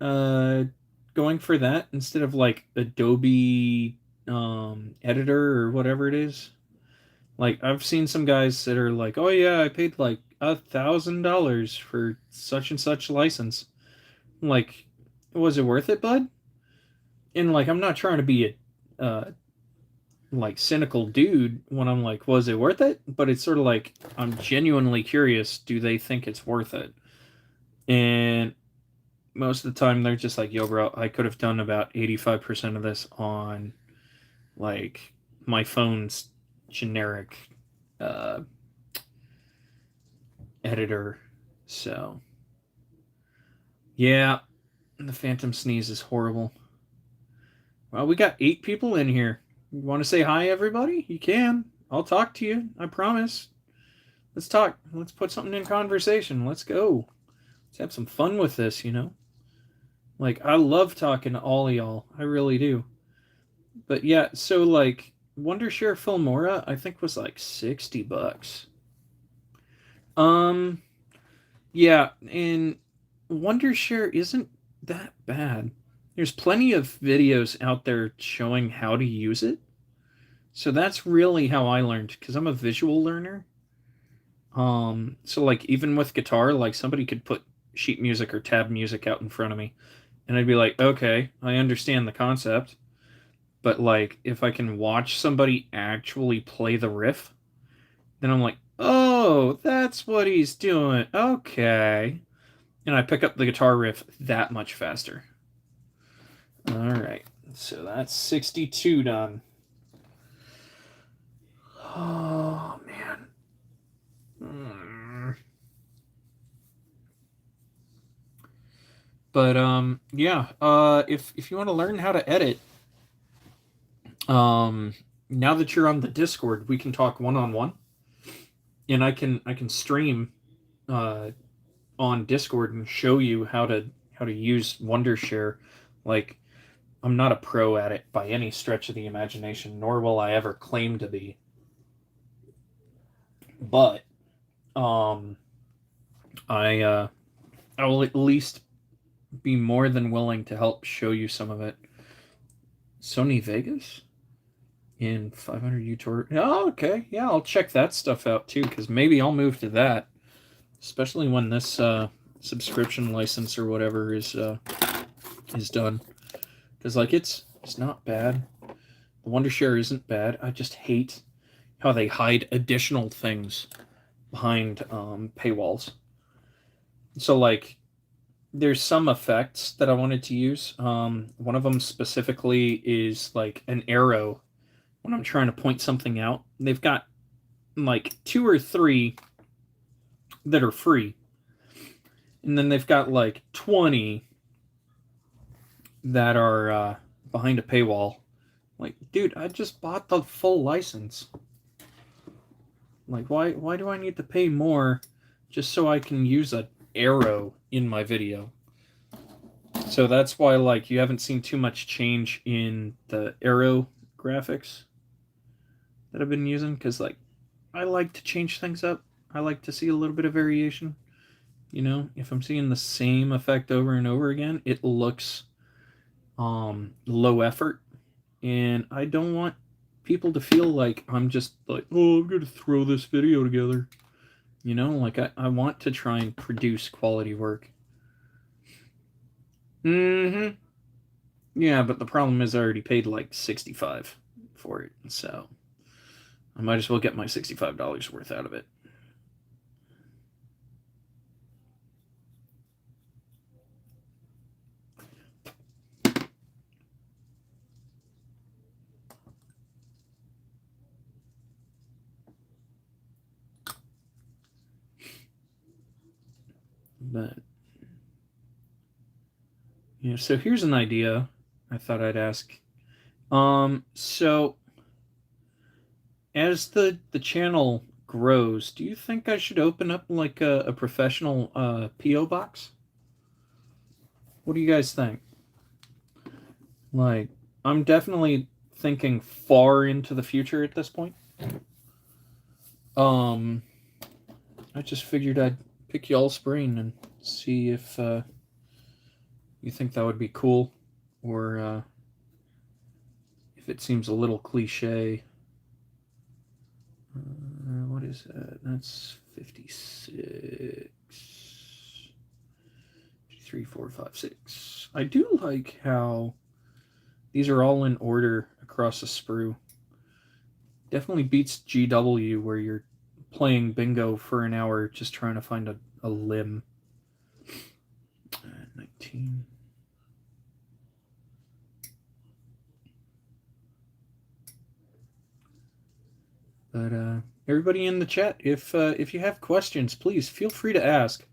[SPEAKER 1] going for that instead of like Adobe editor or whatever it is. Like, I've seen some guys that are like, oh yeah, I paid like $1,000 for such and such license. Like, was it worth it, bud? And like, I'm not trying to be a like cynical dude when I'm like, was it worth it? But it's sort of like, I'm genuinely curious, do they think it's worth it? And most of the time they're just like, yo bro, I could have done about 85% of this on like my phone's generic editor. So yeah, the phantom sneeze is horrible. Well, we got 8 people in here. You want to say hi, everybody? You can. I'll talk to you. I promise. Let's talk. Let's put something in conversation. Let's go. Let's have some fun with this, you know? Like, I love talking to all of y'all. I really do. But yeah, so like, Wondershare Filmora, I think was like $60. Yeah, and Wondershare isn't that bad. There's plenty of videos out there showing how to use it. So that's really how I learned, because I'm a visual learner. So like, even with guitar, like, somebody could put sheet music or tab music out in front of me, and I'd be like, okay, I understand the concept. But like, if I can watch somebody actually play the riff, then I'm like, oh, that's what he's doing. Okay. And I pick up the guitar riff that much faster. All right. So that's 62 done. Oh, man. But yeah, if you want to learn how to edit, now that you're on the Discord, we can talk one-on-one. And I can stream on Discord and show you how to use Wondershare. Like, I'm not a pro at it by any stretch of the imagination, nor will I ever claim to be. But I will at least be more than willing to help show you some of it. Sony Vegas in 500 uTorrent. Oh, okay. Yeah, I'll check that stuff out too, because maybe I'll move to that, especially when this subscription license or whatever is done. Because like, it's not bad. The Wondershare isn't bad. I just hate how they hide additional things behind paywalls. So like, there's some effects that I wanted to use. One of them specifically is like an arrow when I'm trying to point something out. They've got like 2 or 3 that are free. And then they've got like 20 that are behind a paywall. Like, dude, I just bought the full license. Like, why do I need to pay more just so I can use an arrow in my video? So that's why, like, you haven't seen too much change in the arrow graphics that I've been using, because, like, I like to change things up. I like to see a little bit of variation. You know, if I'm seeing the same effect over and over again, it looks low effort, and I don't want people to feel like I'm just like, oh, I'm gonna throw this video together. You know, like I want to try and produce quality work. Mm-hmm. Yeah, but the problem is I already paid like $65 for it, so I might as well get my $65 worth out of it. But yeah, so here's an idea I thought I'd ask. So as the channel grows, do you think I should open up like a professional PO box? What do you guys think? Like, I'm definitely thinking far into the future at this point. I just figured I'd pick y'all's brain and see if you think that would be cool, or if it seems a little cliche. What is that? That's 56. 3, 4, 5, 6. I do like how these are all in order across the sprue. Definitely beats GW, where you're playing bingo for an hour just trying to find a limb. 19. But everybody in the chat, if you have questions, please feel free to ask.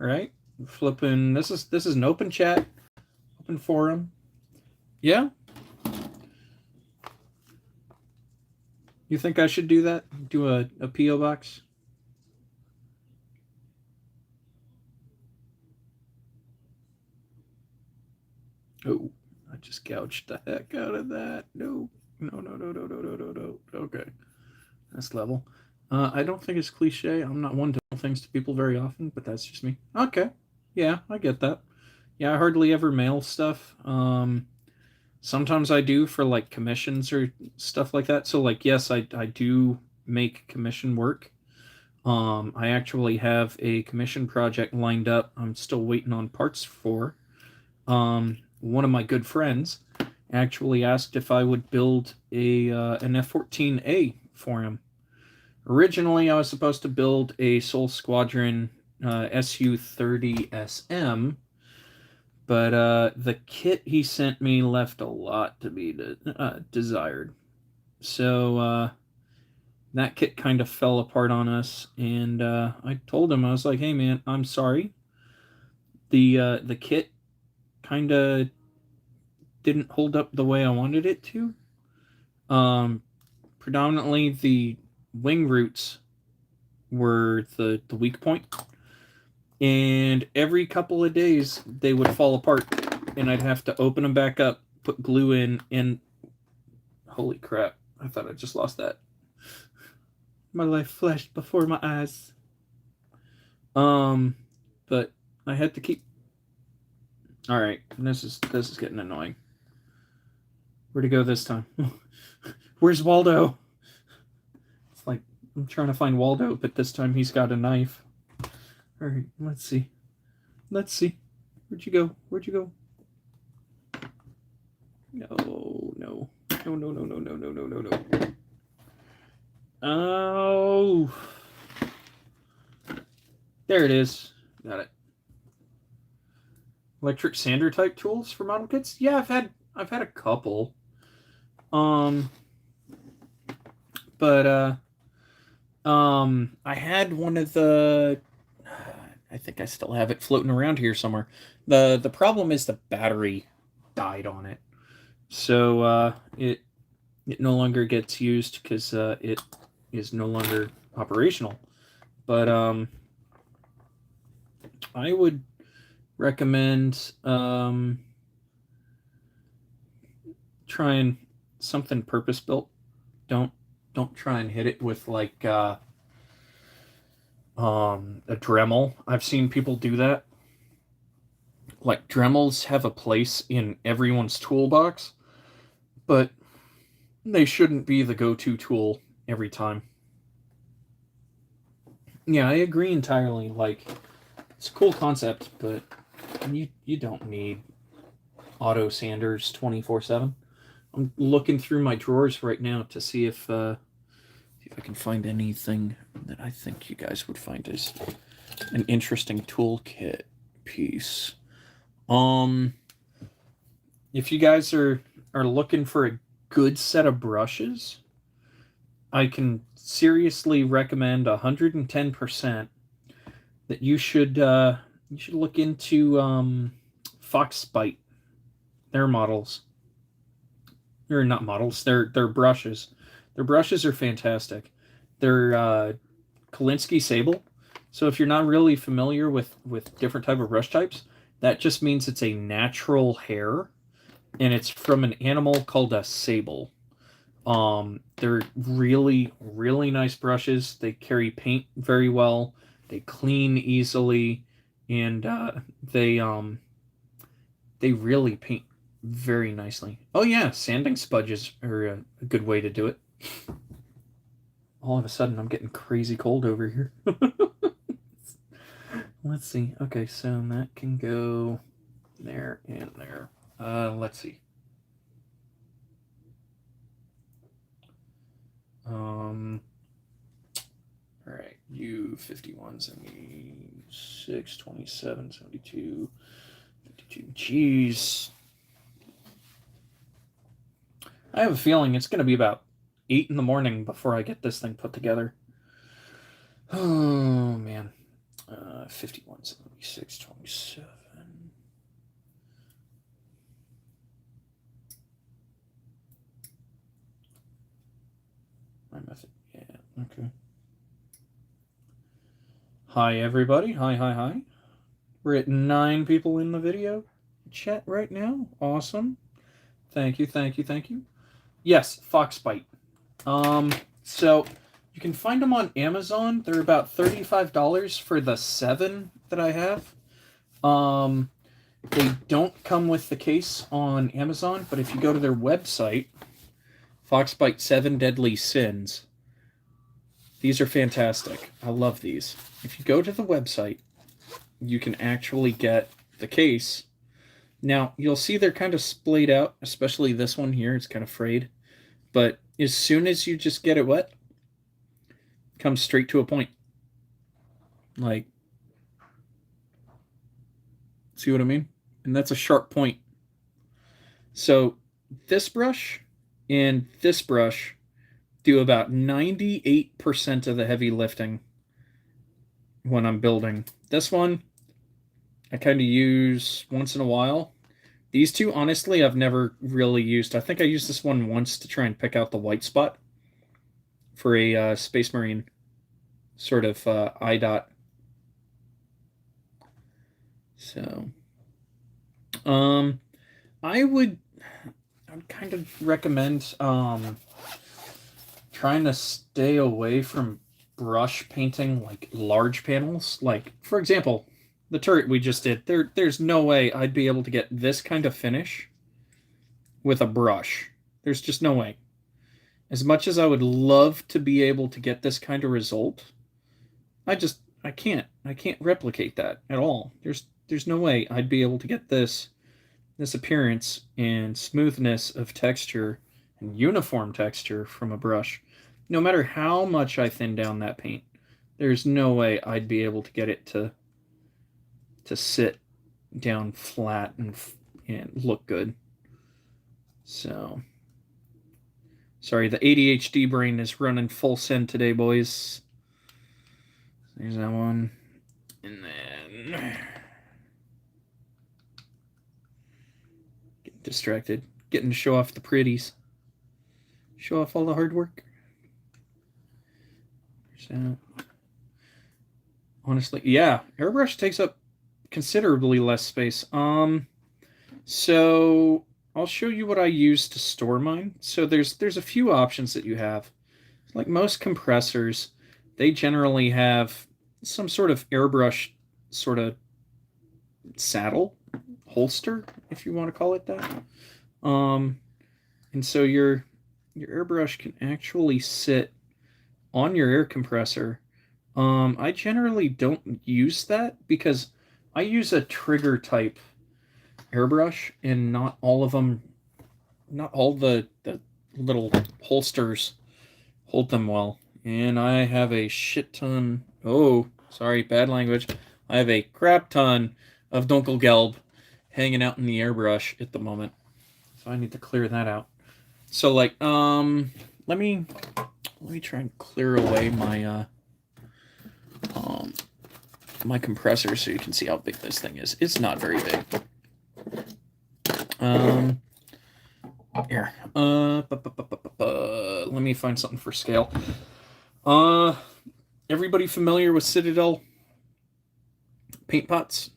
[SPEAKER 1] All right, flipping. This is an open chat, open forum. Yeah. You think I should do that? Do a PO box? Oh, I just gouged the heck out of that. No. Okay, that's level. I don't think it's cliche. I'm not one to tell things to people very often, but that's just me. Okay, yeah, I get that. Yeah, I hardly ever mail stuff. Sometimes I do for like commissions or stuff like that. So like, yes, I do make commission work. I actually have a commission project lined up. I'm still waiting on parts for. One of my good friends actually asked if I would build an F-14A for him. Originally, I was supposed to build a Soul Squadron Su-30SM, but the kit he sent me left a lot to be desired. So that kit kind of fell apart on us, and I told him, I was like, "Hey, man, I'm sorry. The kit kind of didn't hold up the way I wanted it to. Predominantly, the wing roots were the weak point, and every couple of days they would fall apart, and I'd have to open them back up, put glue in, and holy crap, I thought I just lost that. My life flashed before my eyes. But I had to keep. All right, this is getting annoying. Where'd he go this time? Where's Waldo? It's like I'm trying to find Waldo, but this time he's got a knife. All right, let's see. Let's see. Where'd you go? Where'd you go? No. Oh. There it is. Got it. Electric sander type tools for model kits? Yeah, I've had a couple. But I had one of the. I think I still have it floating around here somewhere. The problem is the battery died on it, so it no longer gets used because it is no longer operational. But I would recommend trying something purpose built. Don't don't try and hit it with like a Dremel. I've seen people do that. Like Dremels have a place in everyone's toolbox, but they shouldn't be the go-to tool every time. Yeah, I agree entirely. Like, it's a cool concept, but you don't need auto sanders 24/7. I'm looking through my drawers right now to see if I can find anything that I think you guys would find as an interesting toolkit piece. If you guys are looking for a good set of brushes, I can seriously recommend 110% that you should look into Foxbite. Their models. They're not models, they're brushes. Their brushes are fantastic. They're Kolinsky Sable. So if you're not really familiar with different type of brush types, that just means it's a natural hair, and it's from an animal called a sable. They're really really nice brushes. They carry paint very well. They clean easily, and they really paint very nicely. Oh yeah, sanding sponges are a good way to do it. All of a sudden, I'm getting crazy cold over here. Let's see. Okay, so that can go there and there. Let's see. All right, you 51, 76, 27, 72, 52. Jeez. I have a feeling it's going to be about 8 in the morning before I get this thing put together. Oh, man. 51, 76, 27. My method. Yeah, okay. Hi, everybody. Hi. We're at 9 people in the video chat right now. Awesome. Thank you. Yes, Foxbite. So you can find them on Amazon. They're about $35 for the 7 that I have. They don't come with the case on Amazon, but if you go to their website, Foxbite 7 Deadly Sins, these are fantastic. I love these. If you go to the website, you can actually get the case. Now, you'll see they're kind of splayed out, especially this one here. It's kind of frayed. But as soon as you just get it wet, it comes straight to a point. Like, see what I mean? And that's a sharp point. So this brush and this brush do about 98% of the heavy lifting when I'm building. This one, I kind of use once in a while. These two, honestly, I've never really used. I think I used this one once to try and pick out the white spot for a Space Marine sort of eye dot. So, I would kind of recommend trying to stay away from brush painting like large panels. Like, for example, the turret we just did. There's no way I'd be able to get this kind of finish with a brush. There's just no way. As much as I would love to be able to get this kind of result, I can't. I can't replicate that at all. There's no way I'd be able to get this appearance and smoothness of texture and uniform texture from a brush. No matter how much I thin down that paint, there's no way I'd be able to get it to sit down flat and look good. So, sorry, the ADHD brain is running full send today, boys. There's that one. And then getting distracted. Getting to show off the pretties. Show off all the hard work. There's that. Honestly, yeah, airbrush takes up considerably less space. So I'll show you what I use to store mine. So there's a few options that you have. Like most compressors, they generally have some sort of airbrush sort of saddle, holster, if you want to call it that. And so your airbrush can actually sit on your air compressor. I generally don't use that because I use a trigger type airbrush, and not all of them, not all the little holsters hold them well. And I have a shit ton. Oh, sorry, bad language. I have a crap ton of Dunkelgelb hanging out in the airbrush at the moment, so I need to clear that out. So like, let me try and clear away my my compressor so you can see how big this thing is. It's not very big. Here. Let me find something for scale. Everybody familiar with Citadel paint pots,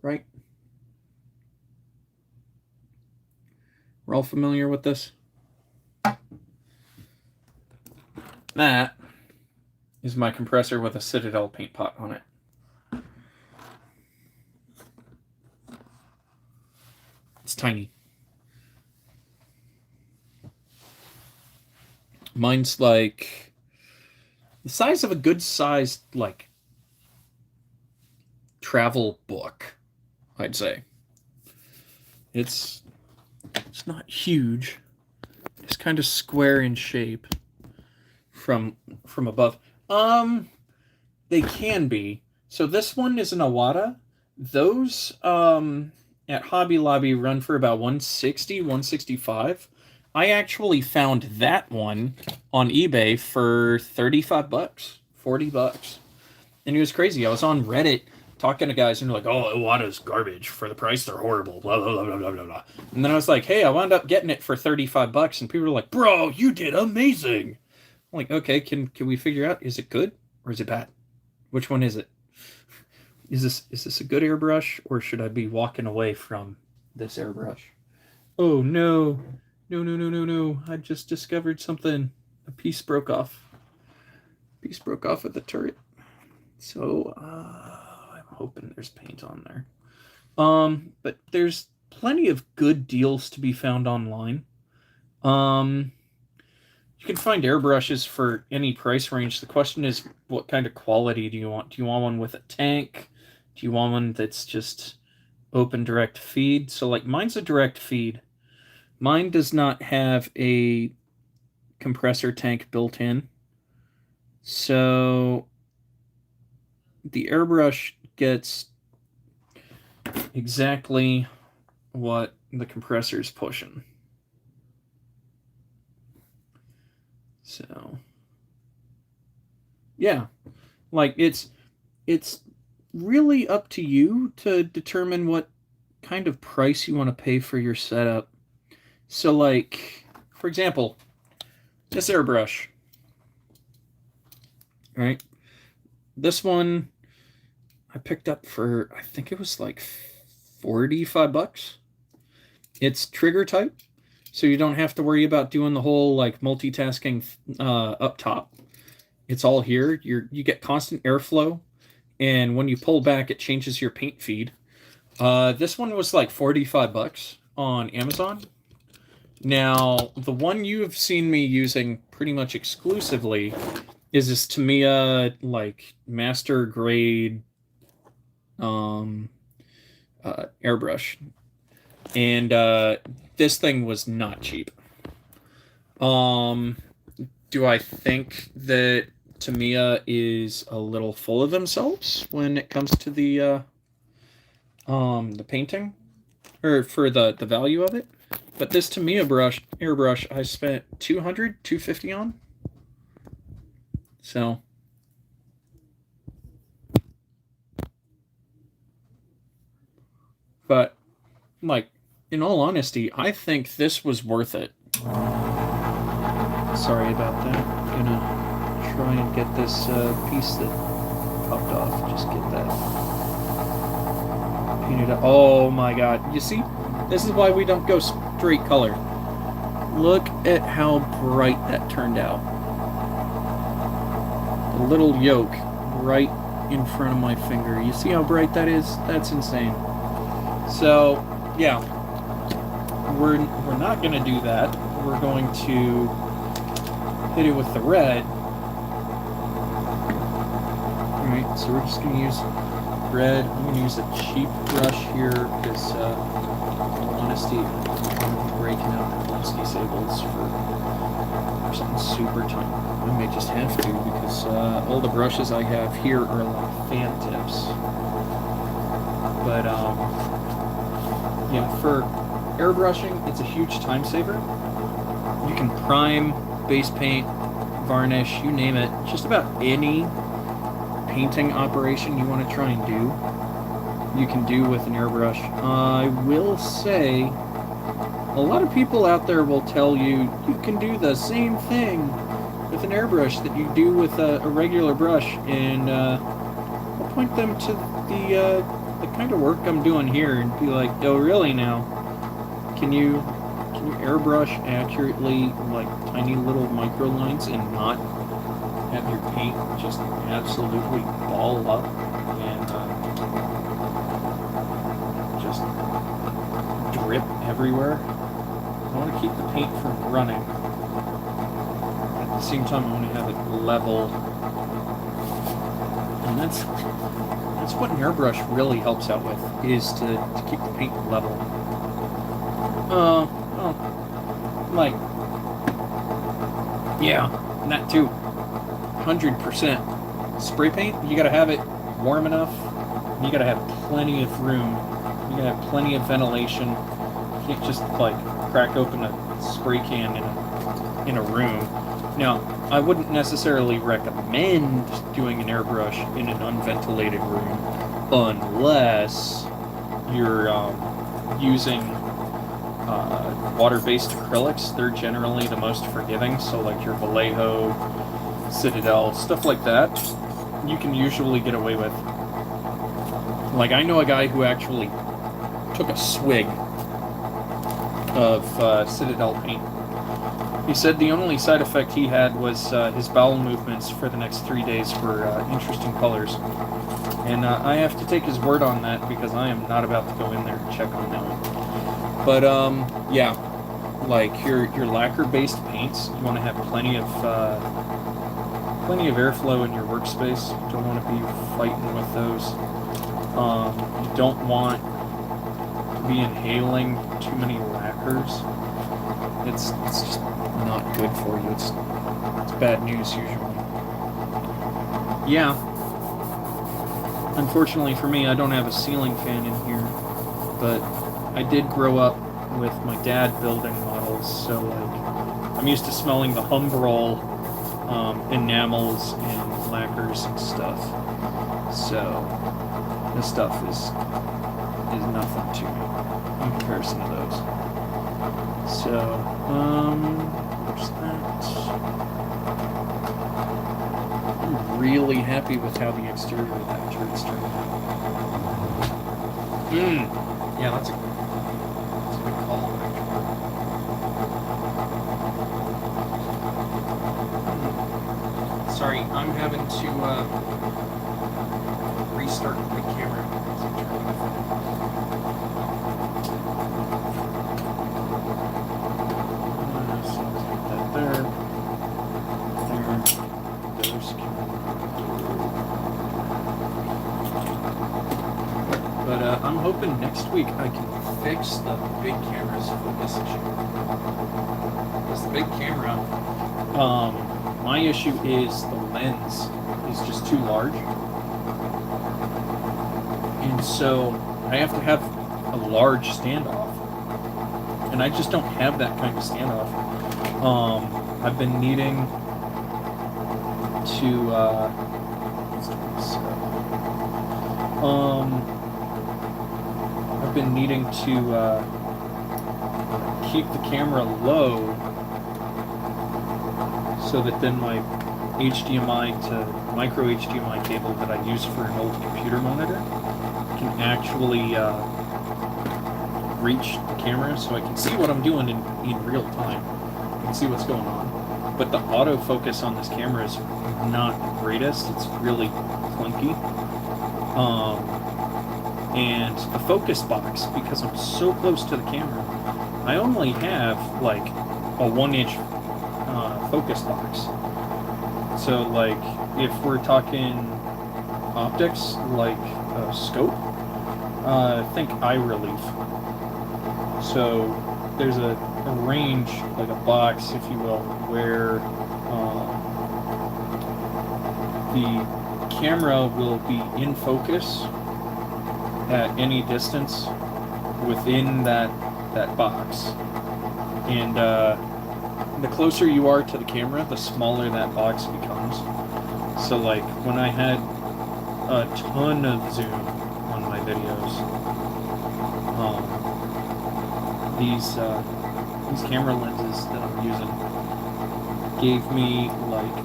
[SPEAKER 1] right? We're all familiar with this. That is my compressor with a Citadel paint pot on it. It's tiny. Mine's like the size of a good sized like travel book, I'd say. It's not huge. It's kind of square in shape from above. They can be. So this one is an Iwata. Those at Hobby Lobby run for about 160, 165. I actually found that one on eBay for 35 bucks, 40 bucks. And it was crazy. I was on Reddit talking to guys and they're like, "Oh, Iwata's garbage. For the price, they're horrible, blah, blah, blah, blah, blah, blah, blah." And then I was like, "Hey, I wound up getting it for 35 bucks." And people were like, "Bro, you did amazing." I'm like, "Okay, can we figure out, is it good or is it bad? Which one is it? Is this a good airbrush, or should I be walking away from this airbrush?" Oh no. No. I just discovered something. A piece broke off. Piece broke off of the turret. So I'm hoping there's paint on there. But there's plenty of good deals to be found online. You can find airbrushes for any price range. The question is, what kind of quality do you want? Do you want one with a tank? Do you want one that's just open direct feed? So like mine's a direct feed. Mine does not have a compressor tank built in. So the airbrush gets exactly what the compressor is pushing. So yeah, like it's really up to you to determine what kind of price you want to pay for your setup. So like, for example, this airbrush, right? This one I picked up for, I think it was like 45 bucks. It's trigger type, so you don't have to worry about doing the whole like multitasking up top. It's all here. You get constant airflow, and when you pull back, it changes your paint feed. This one was like 45 bucks on Amazon. Now, the one you have seen me using pretty much exclusively is this Tamiya like master grade airbrush, and this thing was not cheap. Do I think that Tamiya is a little full of themselves when it comes to the painting, or for the value of it? But this Tamiya airbrush I spent $200, $250 on. So But, like, in all honesty, I think this was worth it. Sorry about that. I'm gonna try and get this piece that popped off. Just get that painted up. Oh my god. You see? This is why we don't go straight color. Look at how bright that turned out. The little yolk right in front of my finger. You see how bright that is? That's insane. So, yeah. We're not going to do that. We're going to hit it with the red. Alright, so we're just going to use red. I'm going to use a cheap brush here because, in all honesty, I'm breaking out the Lusky Sables for something super tiny. I may just have to because all the brushes I have here are like fan tips. But, yeah, for airbrushing, it's a huge time saver. You can prime, base paint, varnish, you name it. Just about any painting operation you want to try and do, you can do with an airbrush. I will say, a lot of people out there will tell you you can do the same thing with an airbrush that you do with a regular brush, and I'll point them to the kind of work I'm doing here and be like, oh really now? Can you airbrush accurately like tiny little micro lines and not have your paint just absolutely ball up and just drip everywhere? I want to keep the paint from running. At the same time, I want to have it level. And that's what an airbrush really helps out with, is to keep the paint level. Like, yeah, and that too. 100%. Spray paint, you gotta have it warm enough. You gotta have plenty of room. You gotta have plenty of ventilation. You can't just, like, crack open a spray can in a room. Now, I wouldn't necessarily recommend doing an airbrush in an unventilated room unless you're using water-based acrylics. They're generally the most forgiving, so like your Vallejo, Citadel, stuff like that, you can usually get away with. Like, I know a guy who actually took a swig of Citadel paint. He said the only side effect he had was his bowel movements for the next 3 days were interesting colors. And I have to take his word on that because I am not about to go in there and check on that one. But, yeah, like your lacquer-based paints, you want to have plenty of airflow in your workspace. You don't want to be fighting with those. You don't want to be inhaling too many lacquers. It's just not good for you. It's bad news usually. Yeah. Unfortunately for me, I don't have a ceiling fan in here, but I did grow up with my dad building models, so like I'm used to smelling the Humbrol enamels and lacquers and stuff. So this stuff is nothing to me in comparison to those. So there's that. I'm really happy with how the exterior of that turn's turned out. Yeah, that's a good call. Sorry, I'm having to restart the camera. But I'm hoping next week I can fix the big camera's focus issue. Because the big camera, my issue is the lens is just too large. And so I have to have a large standoff. And I just don't have that kind of standoff. I've been needing to, I've been needing to keep the camera low so that then my HDMI to micro HDMI cable that I use for an old computer monitor can actually reach the camera, so I can see what I'm doing in real time. I can see what's going on. But the autofocus on this camera is not the greatest. It's really clunky. And the focus box, because I'm so close to the camera, I only have like a 1-inch focus box. So like if we're talking optics, like a scope, think eye relief. So there's a range, like a box, if you will, where the camera will be in focus at any distance within that box. And the closer you are to the camera, the smaller that box becomes. So like when I had a ton of zoom on my videos, these camera lenses that I'm using gave me like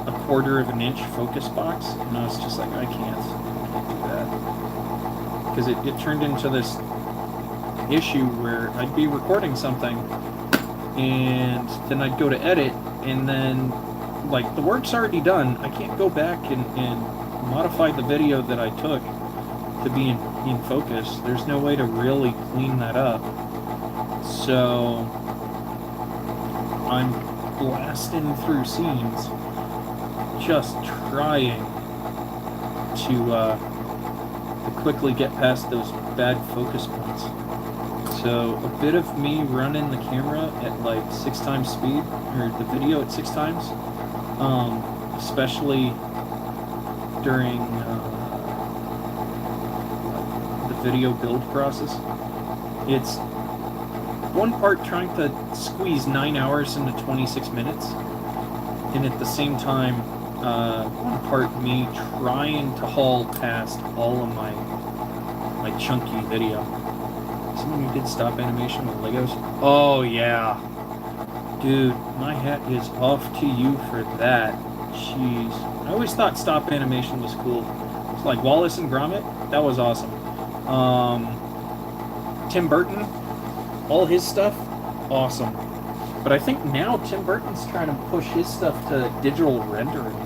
[SPEAKER 1] a 1/4 of an inch focus box, and I was just like, I can't do that, because it turned into this issue where I'd be recording something and then I'd go to edit, and then like the work's already done. I can't go back and modify the video that I took to be in focus. There's no way to really clean that up. So I'm blasting through scenes, just trying to quickly get past those bad focus points. So a bit of me running the camera at like 6 times speed, or the video at 6 times, especially during the video build process. It's one part trying to squeeze 9 hours into 26 minutes, and at the same time, one part me trying to haul past all of my chunky video. Someone who did stop animation with Legos? Oh yeah. Dude, my hat is off to you for that. Jeez. I always thought stop animation was cool. It's like Wallace and Gromit. That was awesome. Tim Burton, all his stuff, awesome. But I think now Tim Burton's trying to push his stuff to digital rendering.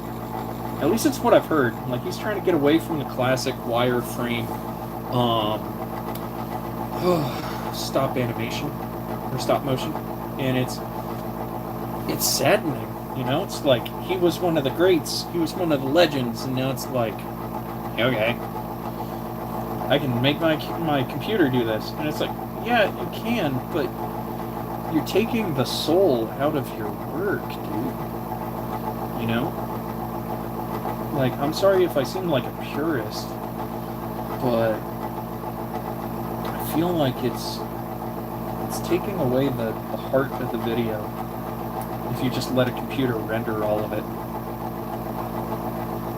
[SPEAKER 1] At least it's what I've heard. Like, he's trying to get away from the classic wireframe stop animation or stop motion, and it's saddening, you know. It's like he was one of the greats, he was one of the legends, and now it's like, okay, I can make my computer do this, and it's like, yeah, you can, but you're taking the soul out of your work, dude. You know, like, I'm sorry if I seem like a purist, but I feel like it's taking away the heart of the video if you just let a computer render all of it.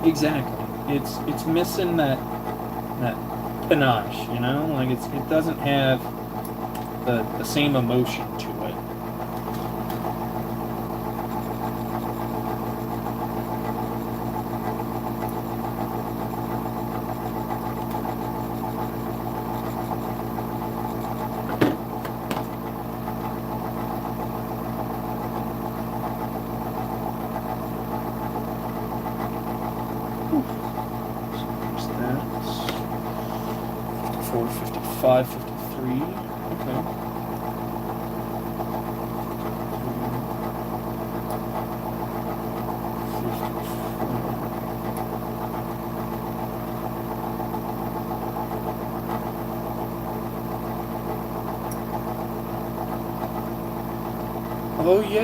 [SPEAKER 1] Exactly. It's missing that panache, you know? Like, it doesn't have the same emotion to it. So there's that. 54, 55, 53. Okay. Oh yeah.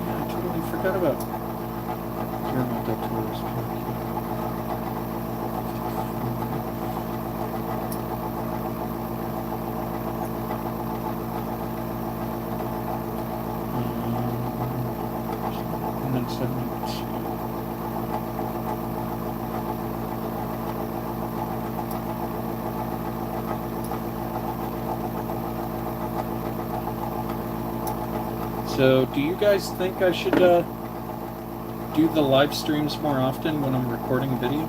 [SPEAKER 1] Yeah, I totally forgot about Guillermo del Toro's and then 72. So, do you guys think I should do the live streams more often when I'm recording video?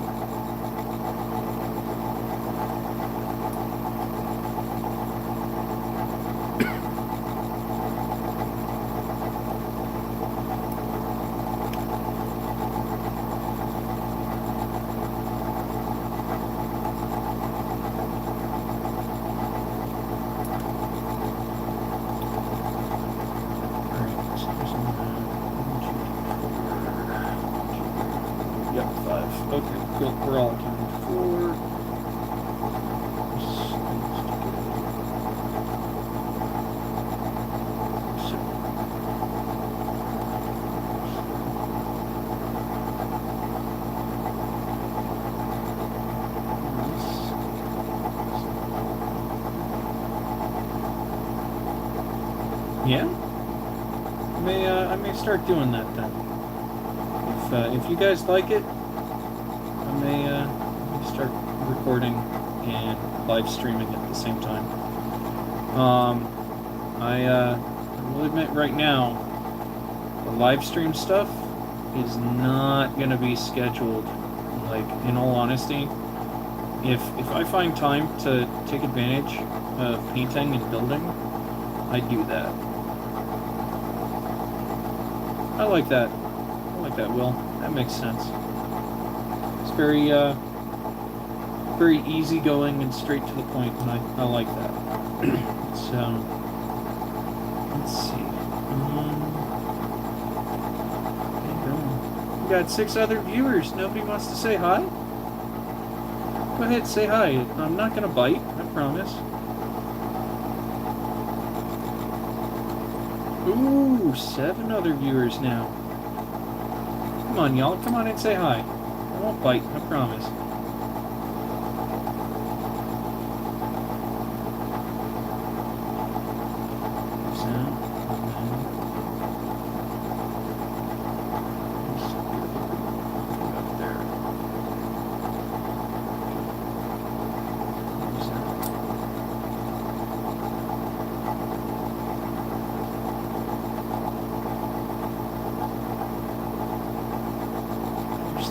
[SPEAKER 1] Yeah? I may start doing that then. If you guys like it, I may start recording and live streaming at the same time. I will admit right now, the live stream stuff is not going to be scheduled. Like, in all honesty, if I find time to take advantage of painting and building, I do that. I like that, Will. That makes sense. It's very easygoing and straight to the point, and I like that. So, let's see. We got 6 other viewers. Nobody wants to say hi? Go ahead, say hi. I'm not gonna bite, I promise. Ooh, 7 other viewers now. Come on, y'all. Come on and say hi. I won't bite, I promise.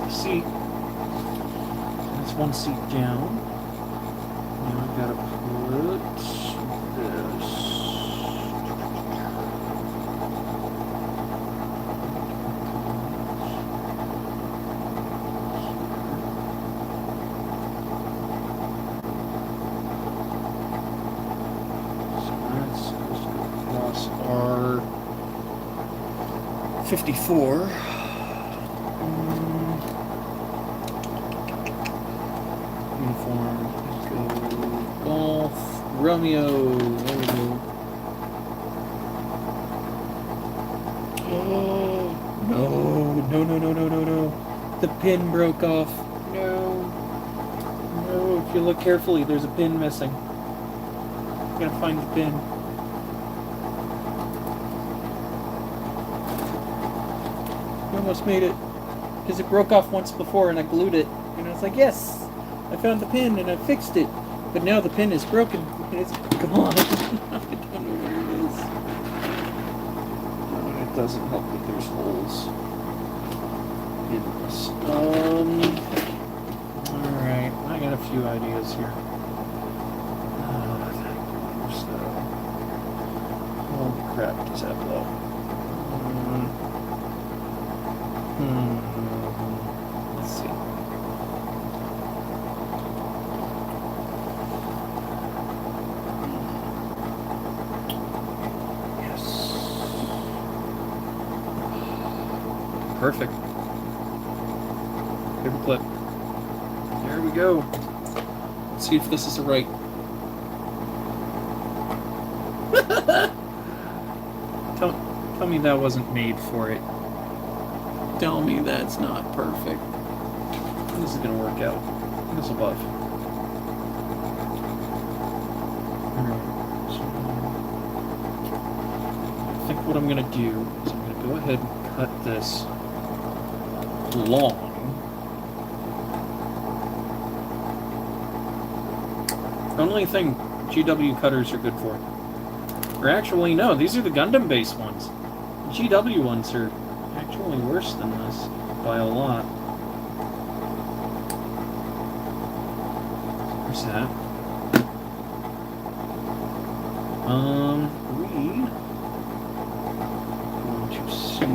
[SPEAKER 1] Seat. That's 1 seat down. Now I've got to put this. So that's supposed to go across our 54. Romeo. There we go. Oh, no. The pin broke off. No. If you look carefully, there's a pin missing. I gotta find the pin. I almost made it. Because it broke off once before and I glued it. And I was like, yes! I found the pin and I fixed it. But now the pin is broken. And it's gone. I don't know where it is. Oh, it doesn't help that there's holes in this. Alright, I got a few ideas here. Holy crap, does that blow? Let's see. Perfect. Paper clip. There we go. Let's see if this is the right. Tell me that wasn't made for it. Tell me that's not perfect. This is gonna work out. This above. Alright. So I think what I'm gonna do is I'm gonna go ahead and cut this long. The only thing GW cutters are good for. Or actually, no, these are the Gundam-based ones. GW ones are actually worse than this by a lot. Where's that? Read. Going to see.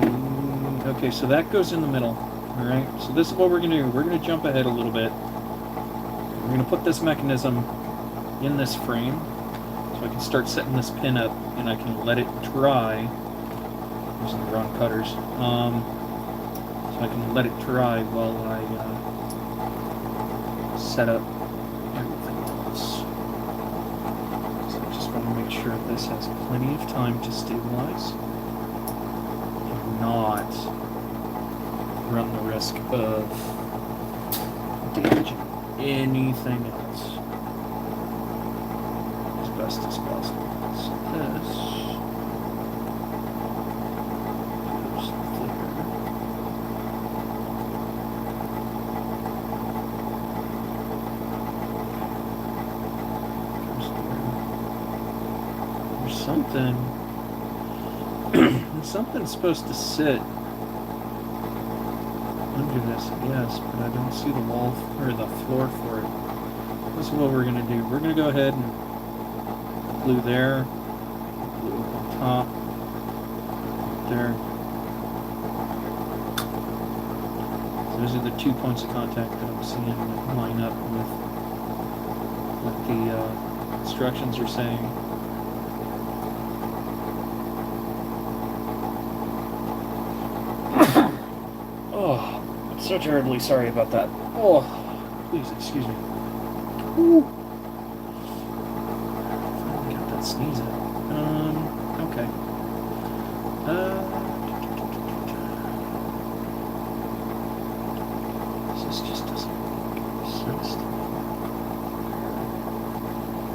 [SPEAKER 1] Okay, so that goes in the middle. All right. So this is what we're gonna do. We're gonna jump ahead a little bit. We're gonna put this mechanism in this frame, so I can start setting this pin up, and I can let it dry. Using the wrong cutters. So I can let it dry while I set up everything else. So I just want to make sure this has plenty of time to stabilize and not run the risk of damaging anything else as best as possible. So this goes there. There's something. Something's supposed to sit under this, yes, but I don't see the wall or the floor for it. This is what we're gonna do. We're gonna go ahead and glue there, glue up on top, there. So those are the 2 points of contact that I'm seeing that line up with what the instructions are saying. Oh, I'm so terribly sorry about that. Oh, please excuse me. Ooh. Finally got that sneeze out. Okay. This just doesn't make sense to me.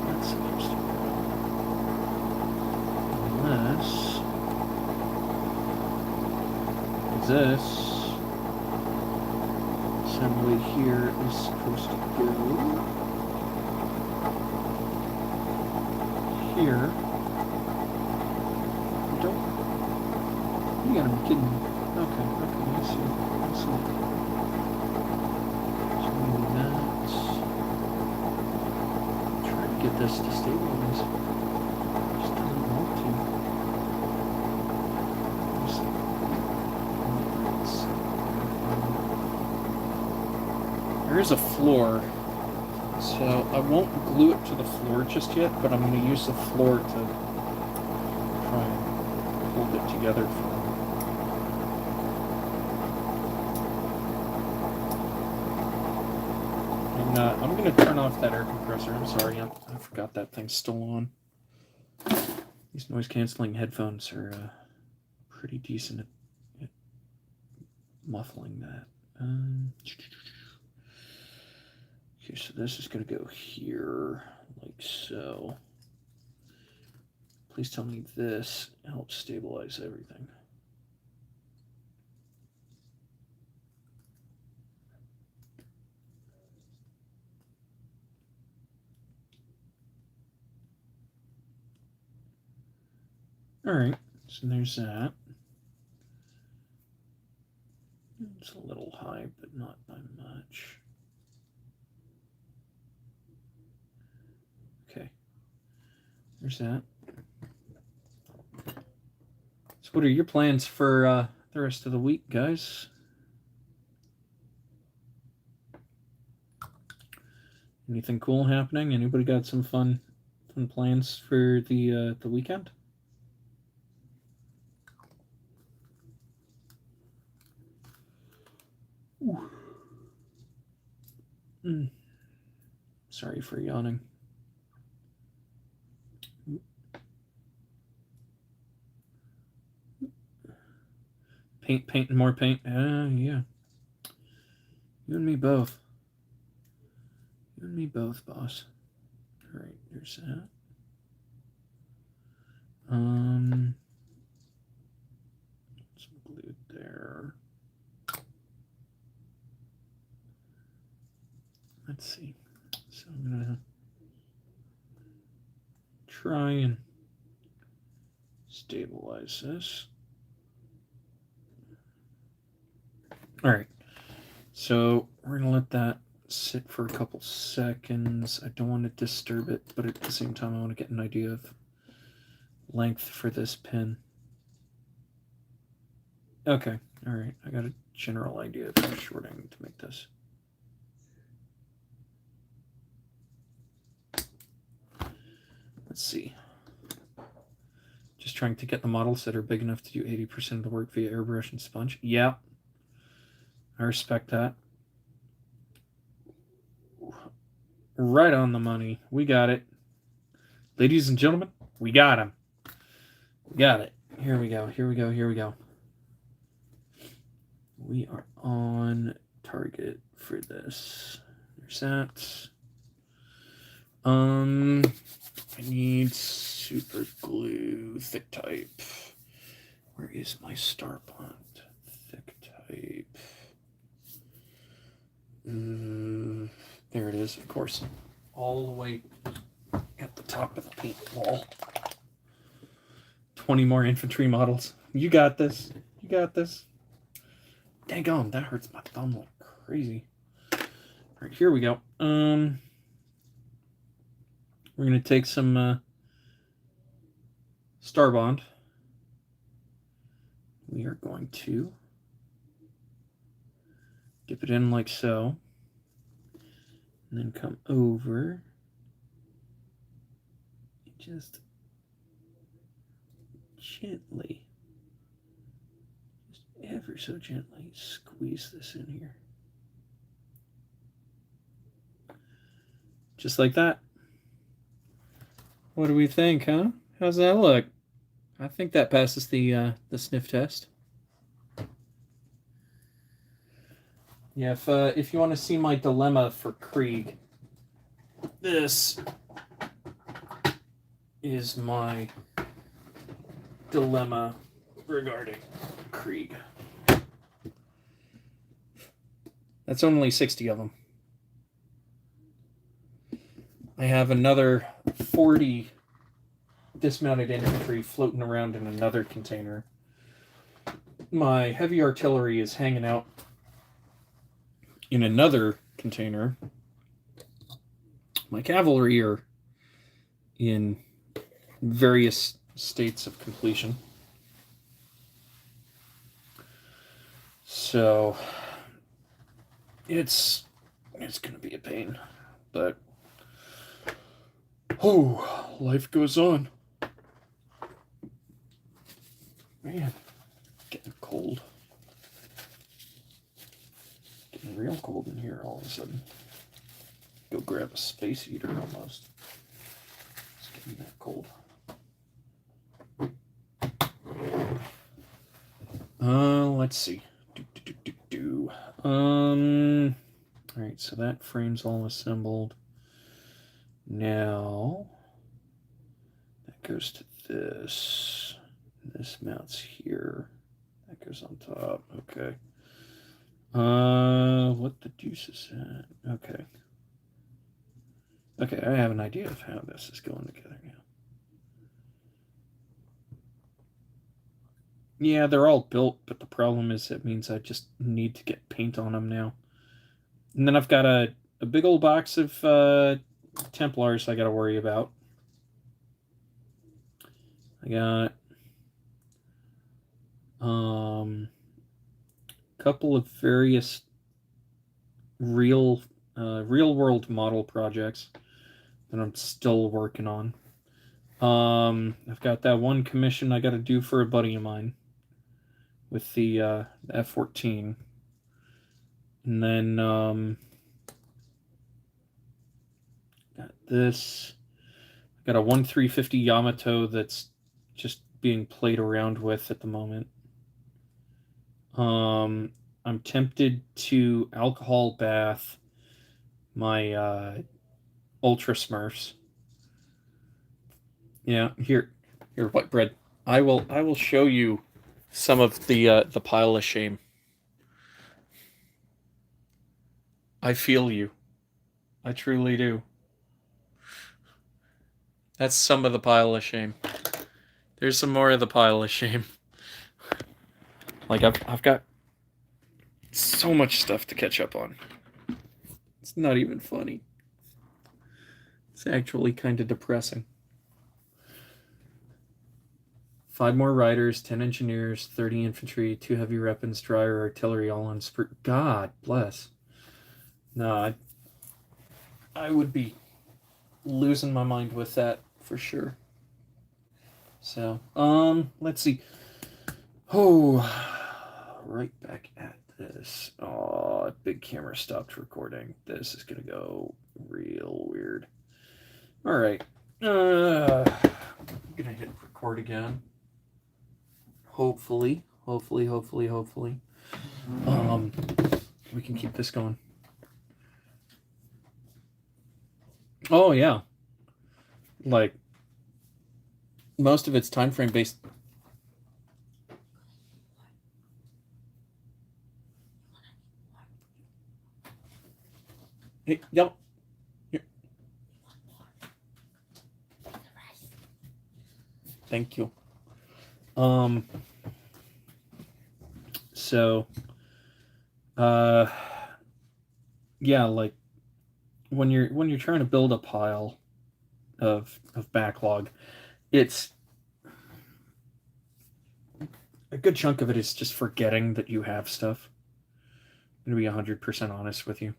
[SPEAKER 1] That's supposed to go. Unless this assembly here is supposed to go here. Don't. You gotta be kidding me. Okay, I see. So maybe that's. Try to get this to stabilize. Just doesn't want to. There is a floor, so I won't glue it to the floor just yet, but I'm going to use the floor to try and hold it together for me. And I'm going to turn off that air compressor. I'm sorry, I forgot that thing's still on. These noise-canceling headphones are pretty decent at muffling that. Okay, so this is going to go here, like so. Please tell me this helps stabilize everything. All right, so there's that. It's a little high, but not by much. Okay, there's that. So what are your plans for the rest of the week, guys? Anything cool happening? Anybody got some fun plans for the weekend? Sorry for yawning. Paint, and more paint. Yeah. You and me both. You and me both, boss. All right, there's that. Some glue there. Let's see. So I'm gonna try and stabilize this. All right. So we're going to let that sit for a couple seconds. I don't want to disturb it, but at the same time, I want to get an idea of length for this pin. Okay. All right. I got a general idea of how short I need to make this. Let's see. Just trying to get the models that are big enough to do 80% of the work via airbrush and sponge. Yeah. I respect that. Right on the money. We got it. Ladies and gentlemen, we got him. We got it. Here we go. Here we go. Here we go. We are on target for this. There's that. I need super glue, thick type. Where is my star bond? Thick type. There it is, of course. All the way at the top of the paint wall. 20 more infantry models. You got this. You got this. Dang on, that hurts my thumb like crazy. All right, here we go. We're gonna take some Star Bond. We are going to dip it in like so, and then come over and just gently, just ever so gently squeeze this in here. Just like that. What do we think, huh? How's that look? I think that passes the sniff test. Yeah, if you want to see my dilemma for Krieg, this is my dilemma regarding Krieg. That's only 60 of them. I have another 40 dismounted infantry floating around in another container. My heavy artillery is hanging out in another container. My cavalry are in various states of completion. So it's going to be a pain, but life goes on. Man, getting cold. Getting real cold in here all of a sudden. Go grab a space heater almost. It's getting that cold. Let's see. Alright, so that frame's all assembled. Now, that goes to this. This mounts here. That goes on top. Okay. What the deuce is that? Okay. Okay, I have an idea of how this is going together now. Yeah, they're all built, but the problem is it means I just need to get paint on them now. And then I've got a big old box of Templars I got to worry about. I got a couple of various real world model projects that I'm still working on. I've got that one commission I got to do for a buddy of mine with the F-14. And then got this. I got a 1350 Yamato that's just being played around with at the moment. I'm tempted to alcohol bath my Ultra Smurfs. Yeah, here, White Bread. I will show you some of the pile of shame. I feel you. I truly do. That's some of the pile of shame. There's some more of the pile of shame. Like I've got So much stuff to catch up on. It's not even funny. It's actually kind of depressing. 5 more riders, 10 engineers, 30 infantry, 2 heavy weapons, dryer, artillery, all on sprint. God bless. No, I would be losing my mind with that for sure. So, let's see. Oh, right back at this. Oh, big camera stopped recording. This is gonna go real weird. All right. I'm gonna hit record again. Hopefully. We can keep this going. Oh yeah. Like most of it's time frame based. Hey, yep. Here. Thank you. So yeah, like when you're trying to build a pile of backlog, it's a good chunk of it is just forgetting that you have stuff. I'm gonna be 100% honest with you.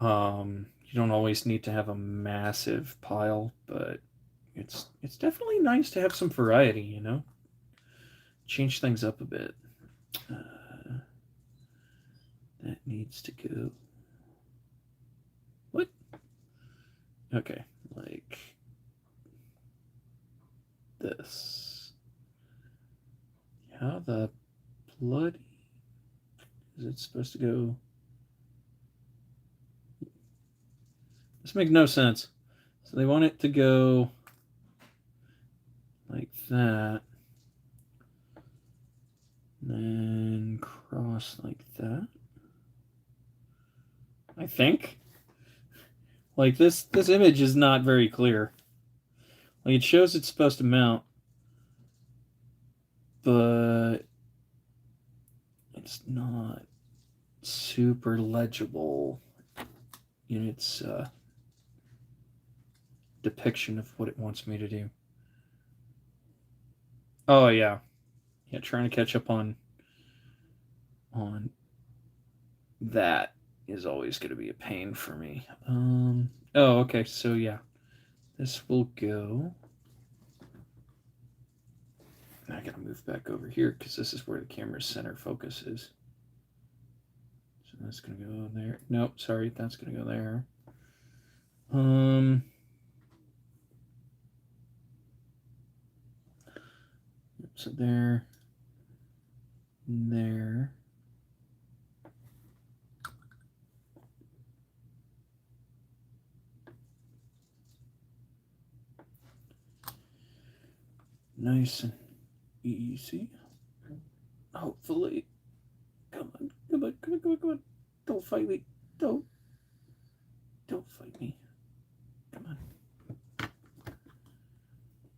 [SPEAKER 1] You don't always need to have a massive pile, but it's definitely nice to have some variety, you know? Change things up a bit. That needs to go. What? Okay, like this. How the bloody is it supposed to go? This makes no sense. So they want it to go like that. And then cross like that. I think. Like this image is not very clear. Like it shows it's supposed to mount, but it's not super legible in its depiction of what it wants me to do. Oh yeah. Yeah, trying to catch up on that is always going to be a pain for me. Oh, okay. So yeah, this will go. I gotta move back over here because this is where the camera's center focus is. So that's gonna go there. Nope, sorry, that's gonna go there. So there, there. Nice and easy. Hopefully. Come on, come on, come on, come on, come on. Don't fight me. Don't fight me. Come on.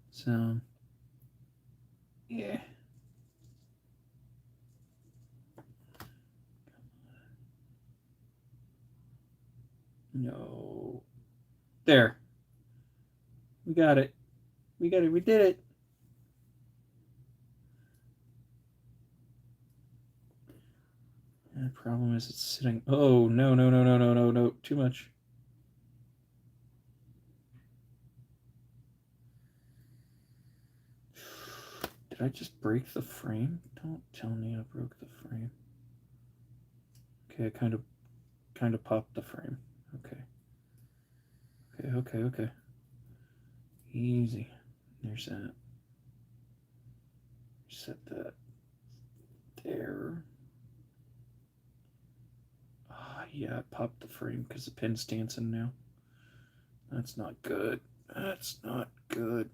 [SPEAKER 1] So, yeah. No. There. We got it. We got it. We did it. The problem is it's sitting. Oh, no, no, no, no, no, no, no. Too much. Did I just break the frame? Don't tell me I broke the frame. Okay, I kind of popped the frame. Okay. Okay. Easy. There's that. Set that there. Yeah, I popped the frame because the pin's dancing now. That's not good. That's not good.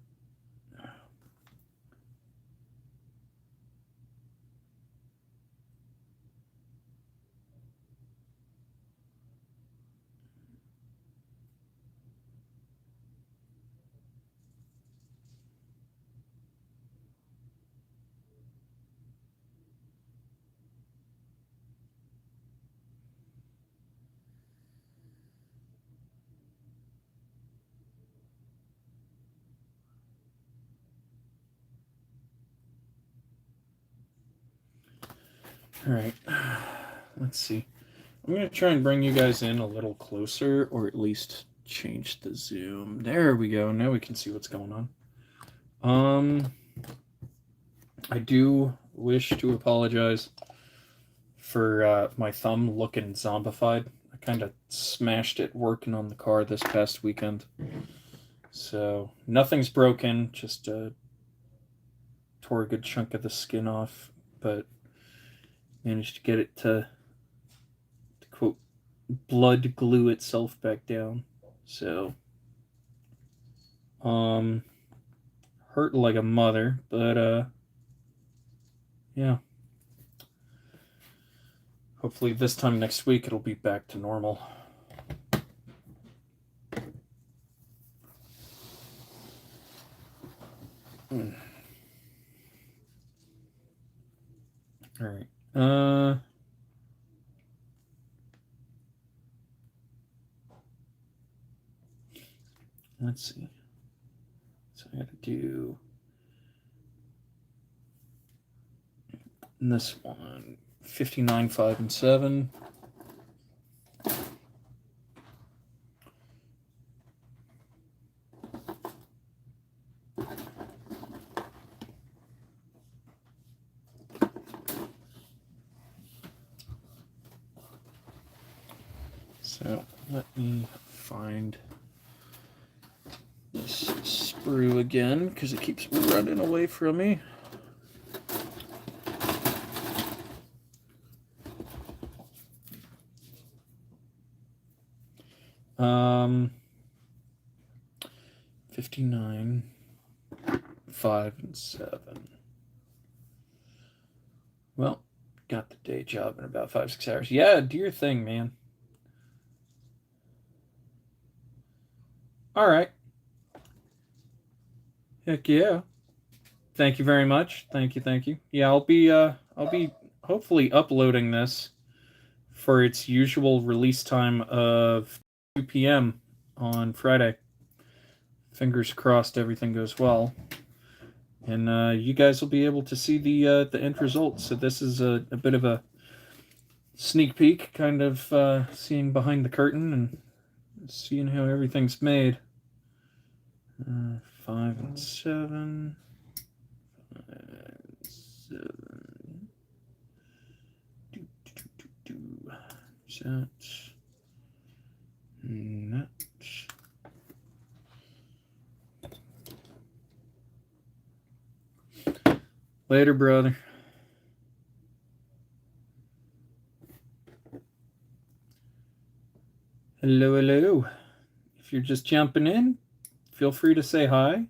[SPEAKER 1] All right. Let's see. I'm going to try and bring you guys in a little closer, or at least change the zoom. There we go. Now we can see what's going on. I do wish to apologize for my thumb looking zombified. I kind of smashed it working on the car this past weekend. So nothing's broken, just tore a good chunk of the skin off, but managed to get it to quote, blood glue itself back down. So, hurt like a mother, but yeah. Hopefully this time next week it'll be back to normal. All right. Let's see. So I got to do this one. 59, 5, and 7. So let me find this sprue again because it keeps running away from me. Um, 59, 5, and 7. Well, got the day job in about 5-6 hours. Yeah, do your thing, man. All right. Heck yeah. Thank you very much. Thank you. Yeah, I'll be hopefully uploading this for its usual release time of 2 p.m. on Friday. Fingers crossed everything goes well. And you guys will be able to see the end result. So this is a bit of a sneak peek, kind of seeing behind the curtain and seeing how everything's made. 5 and 7. 5 and 7. Set. Net. Later, brother. Hello. If you're just jumping in, feel free to say hi.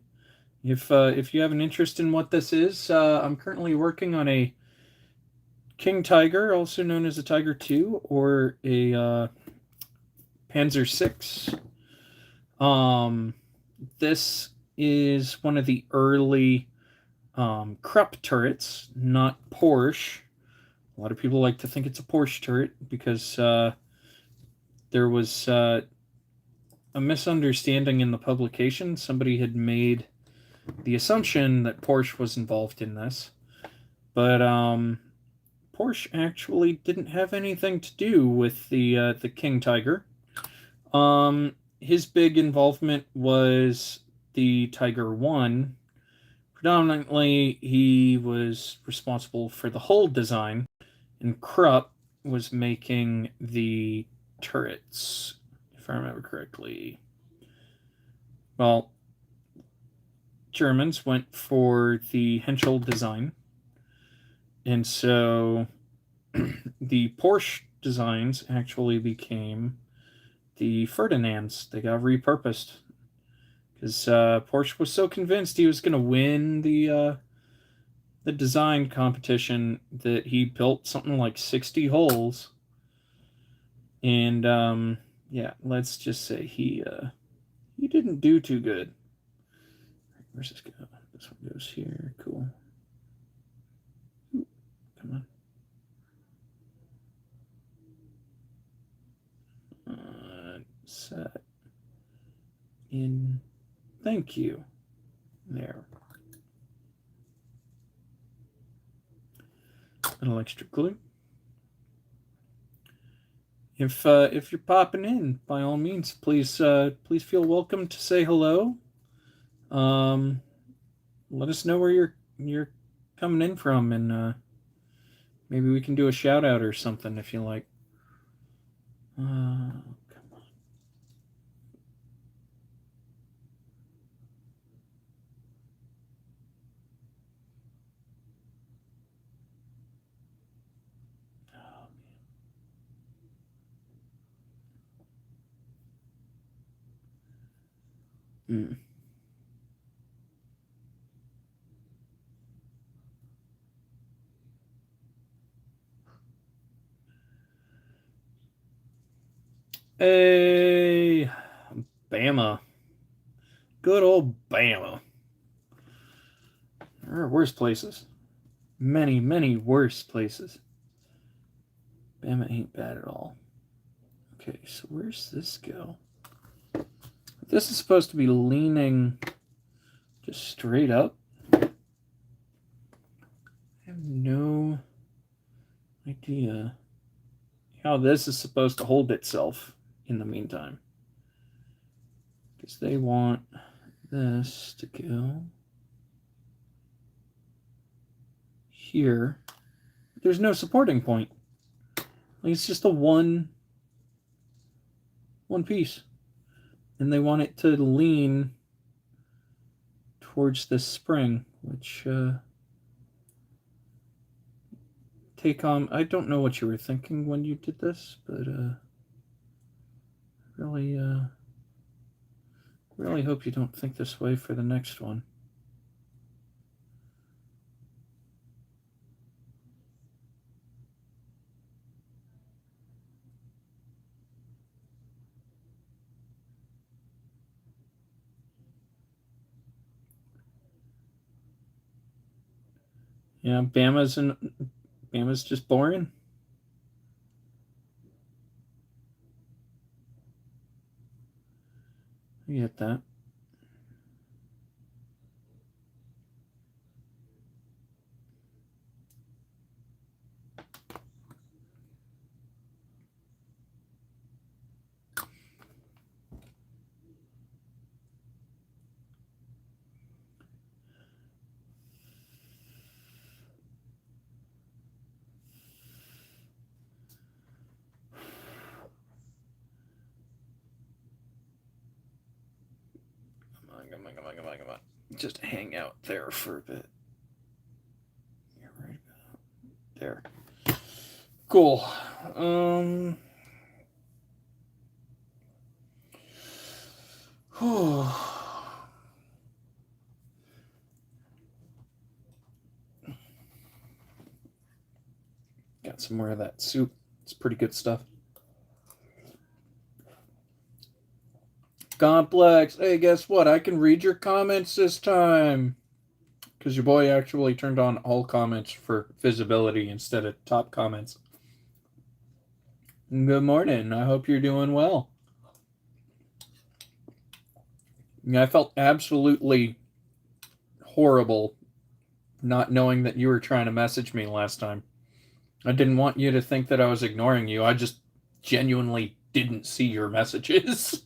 [SPEAKER 1] If you have an interest in what this is, I'm currently working on a King Tiger, also known as a Tiger II, or a Panzer VI. This is one of the early Krupp turrets, not Porsche. A lot of people like to think it's a Porsche turret because there was a misunderstanding in the publication. Somebody had made the assumption that Porsche was involved in this, but Porsche actually didn't have anything to do with the King Tiger. His big involvement was the Tiger I. Predominantly, he was responsible for the hull design, and Krupp was making the turrets, if I remember correctly. Well, Germans went for the Henschel design, and so the Porsche designs actually became the Ferdinands. They got repurposed because Porsche was so convinced he was going to win the design competition that he built something like 60 holes. And yeah, let's just say he didn't do too good. Where's this go? This one goes here. Cool. Ooh, come on. Set in. Thank you. There. A little extra glue. If you're popping in, by all means, please feel welcome to say hello. Um, Let us know where you're coming in from, and maybe we can do a shout out or something if you like. Come on. Oh, man. Hey, Bama. Good old Bama. There are worse places. Many, many worse places. Bama ain't bad at all. Okay, so where's this go? This is supposed to be leaning just straight up. I have no idea how this is supposed to hold itself in the meantime. Because they want this to go here. There's no supporting point. Like it's just a one piece. And they want it to lean towards this spring, which I don't know what you were thinking when you did this, but really hope you don't think this way for the next one. Yeah, Bama's just boring. I get that. Come on. Just hang out there for a bit. You're right about there. Cool. Got some more of that soup. It's pretty good stuff. Complex. Hey, guess what? I can read your comments this time. Because your boy actually turned on all comments for visibility instead of top comments. Good morning. I hope you're doing well. Yeah, I felt absolutely horrible not knowing that you were trying to message me last time. I didn't want you to think that I was ignoring you. I just genuinely didn't see your messages.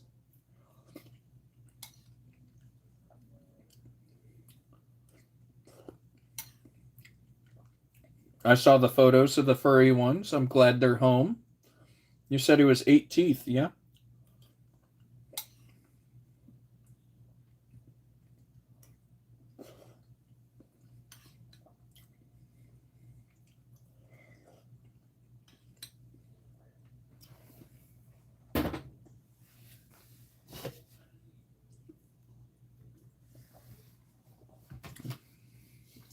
[SPEAKER 1] I saw the photos of the furry ones. I'm glad they're home. You said it was 8 teeth, yeah?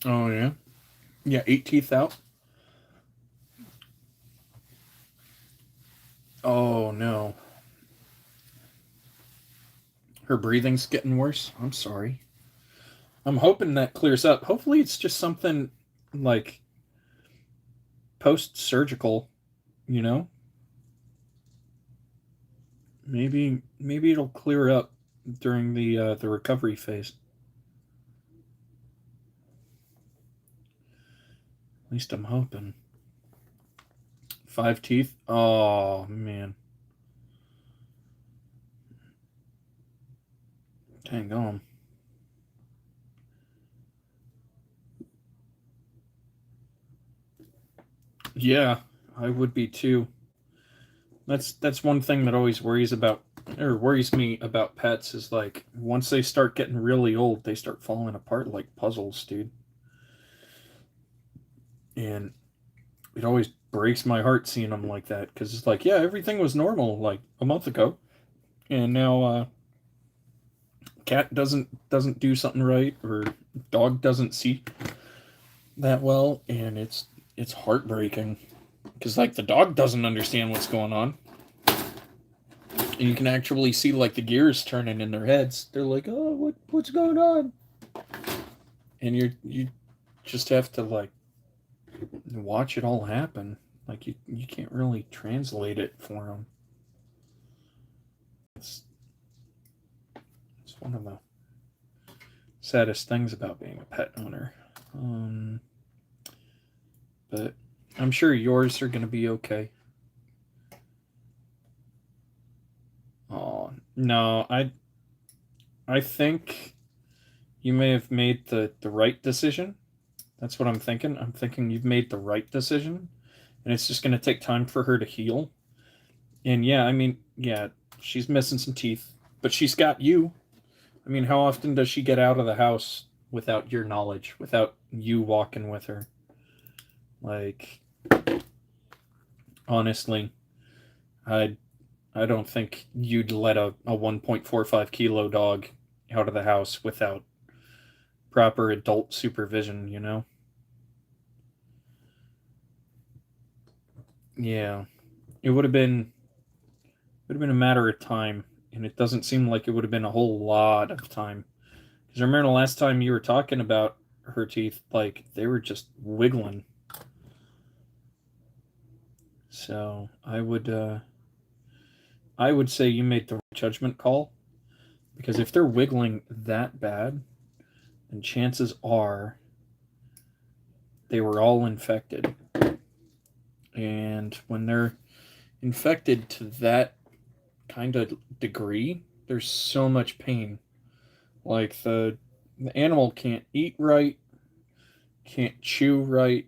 [SPEAKER 1] Oh, yeah? Yeah, 8 teeth out. Oh, no. Her breathing's getting worse. I'm sorry. I'm hoping that clears up. Hopefully, it's just something like post surgical, you know? Maybe it'll clear up during the recovery phase. At least I'm hoping. 5 teeth? Oh, man. Dang on. Yeah, I would be too. That's one thing that always worries me about pets is like once they start getting really old, they start falling apart like puzzles, dude. And it always breaks my heart seeing them like that because it's like, yeah, everything was normal like a month ago, and now cat doesn't do something right, or dog doesn't see that well, and it's heartbreaking because like the dog doesn't understand what's going on, and you can actually see like the gears turning in their heads. They're like, oh, what's going on? And you just have to like watch it all happen. Like you can't really translate it for them. It's one of the saddest things about being a pet owner. But I'm sure yours are going to be okay. Oh no, I think you may have made the right decision. That's what I'm thinking. I'm thinking you've made the right decision, and it's just going to take time for her to heal. And yeah, I mean, yeah, she's missing some teeth, but she's got you. I mean, how often does she get out of the house without your knowledge, without you walking with her? Like, honestly, I I don't think you'd let a 1.45 kilo dog out of the house without proper adult supervision, you know? Yeah. It would have been a matter of time, and it doesn't seem like it would have been a whole lot of time. Because I remember the last time you were talking about her teeth, like they were just wiggling. So I would say you made the right judgment call, because if they're wiggling that bad, then chances are they were all infected. And when they're infected to that kind of degree, there's so much pain. Like the animal can't eat right, can't chew right,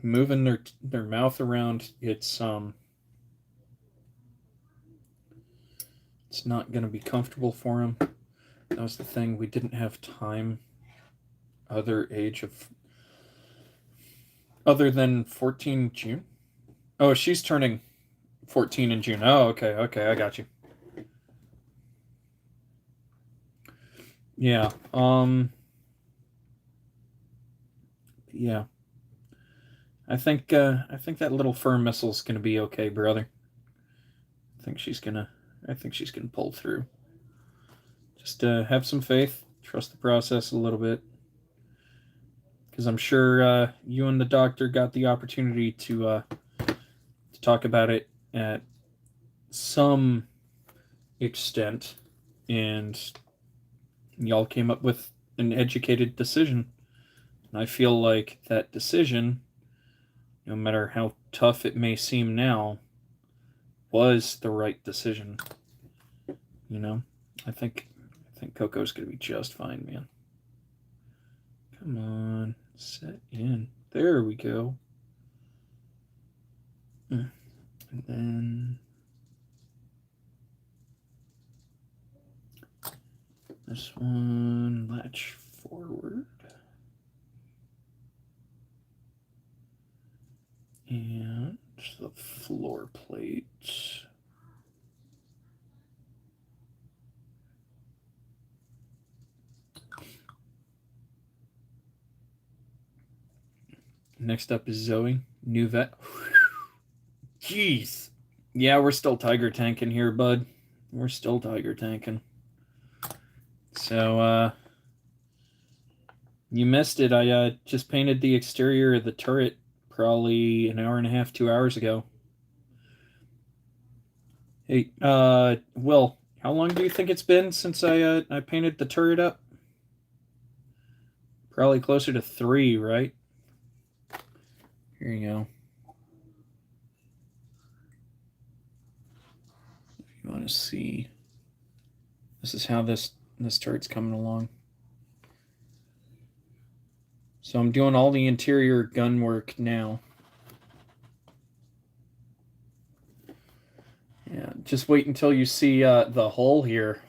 [SPEAKER 1] moving their mouth around. It's not going to be comfortable for them. That was the thing. We didn't have time other than 14 June. Oh, she's turning 14 in June. Oh, okay, I got you. Yeah. Yeah. I think that little fur missile's gonna be okay, brother. I think she's gonna pull through. Just have some faith, trust the process a little bit, because I'm sure you and the doctor got the opportunity to talk about it at some extent, and y'all came up with an educated decision. And I feel like that decision, no matter how tough it may seem now, was the right decision. You know, I think Coco's gonna be just fine, man. Come on, set in. There we go. And then this one, latch forward. And the floor plate. Next up is Zoe, new vet. Jeez. Yeah, we're still tiger tanking here, bud. We're still tiger tanking. So, you missed it. I just painted the exterior of the turret probably an hour and a half, 2 hours ago. Hey, Will, how long do you think it's been since I painted the turret up? Probably closer to 3, right? Here you go. you want to see, this is how this turret's coming along. So I'm doing all the interior gun work now. Yeah, just wait until you see the hull here.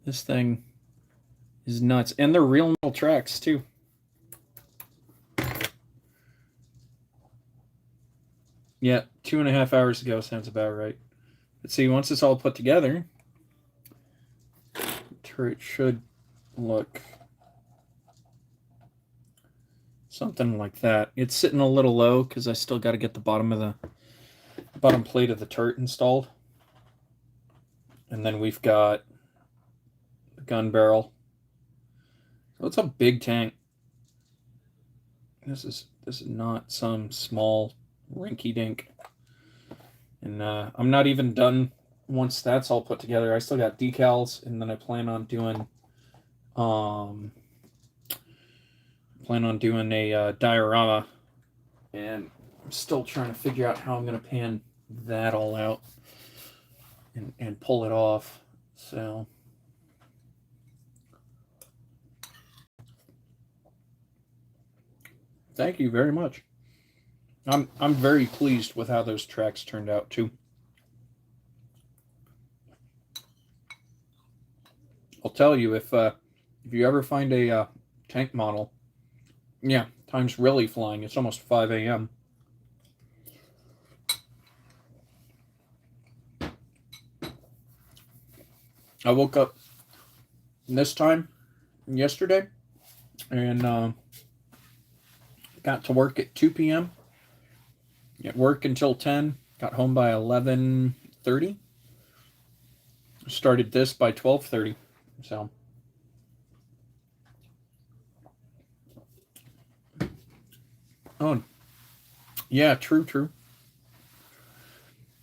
[SPEAKER 1] This thing is nuts. And they're real metal tracks, too. Yeah, 2.5 hours ago sounds about right. But see, once it's all put together, the turret should look something like that. It's sitting a little low because I still got to get the bottom plate of the turret installed. And then we've got the gun barrel. So it's a big tank. This is not some small rinky dink. And I'm not even done once that's all put together. I still got decals, and then I plan on doing a diorama, and I'm still trying to figure out how I'm going to pan that all out and pull it off. So thank you very much. I'm very pleased with how those tracks turned out too. I'll tell you, if you ever find a tank model, yeah, time's really flying. It's almost 5 a.m. I woke up this time yesterday and got to work at 2 p.m. At work until 10. Got home by 11:30. Started this by 12:30. So oh yeah, true.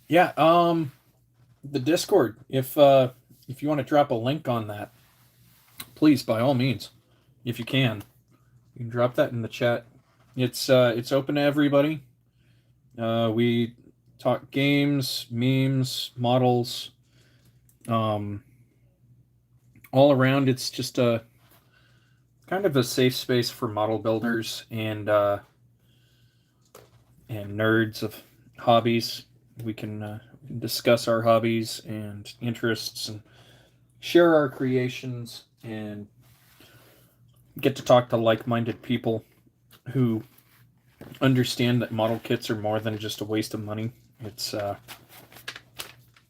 [SPEAKER 1] Yeah, the Discord. If you want to drop a link on that, please, by all means, if you can drop that in the chat. It's open to everybody. We talk games, memes, models, all around. It's just a kind of a safe space for model builders and nerds of hobbies. We can discuss our hobbies and interests and share our creations and get to talk to like-minded people who understand that model kits are more than just a waste of money. It's an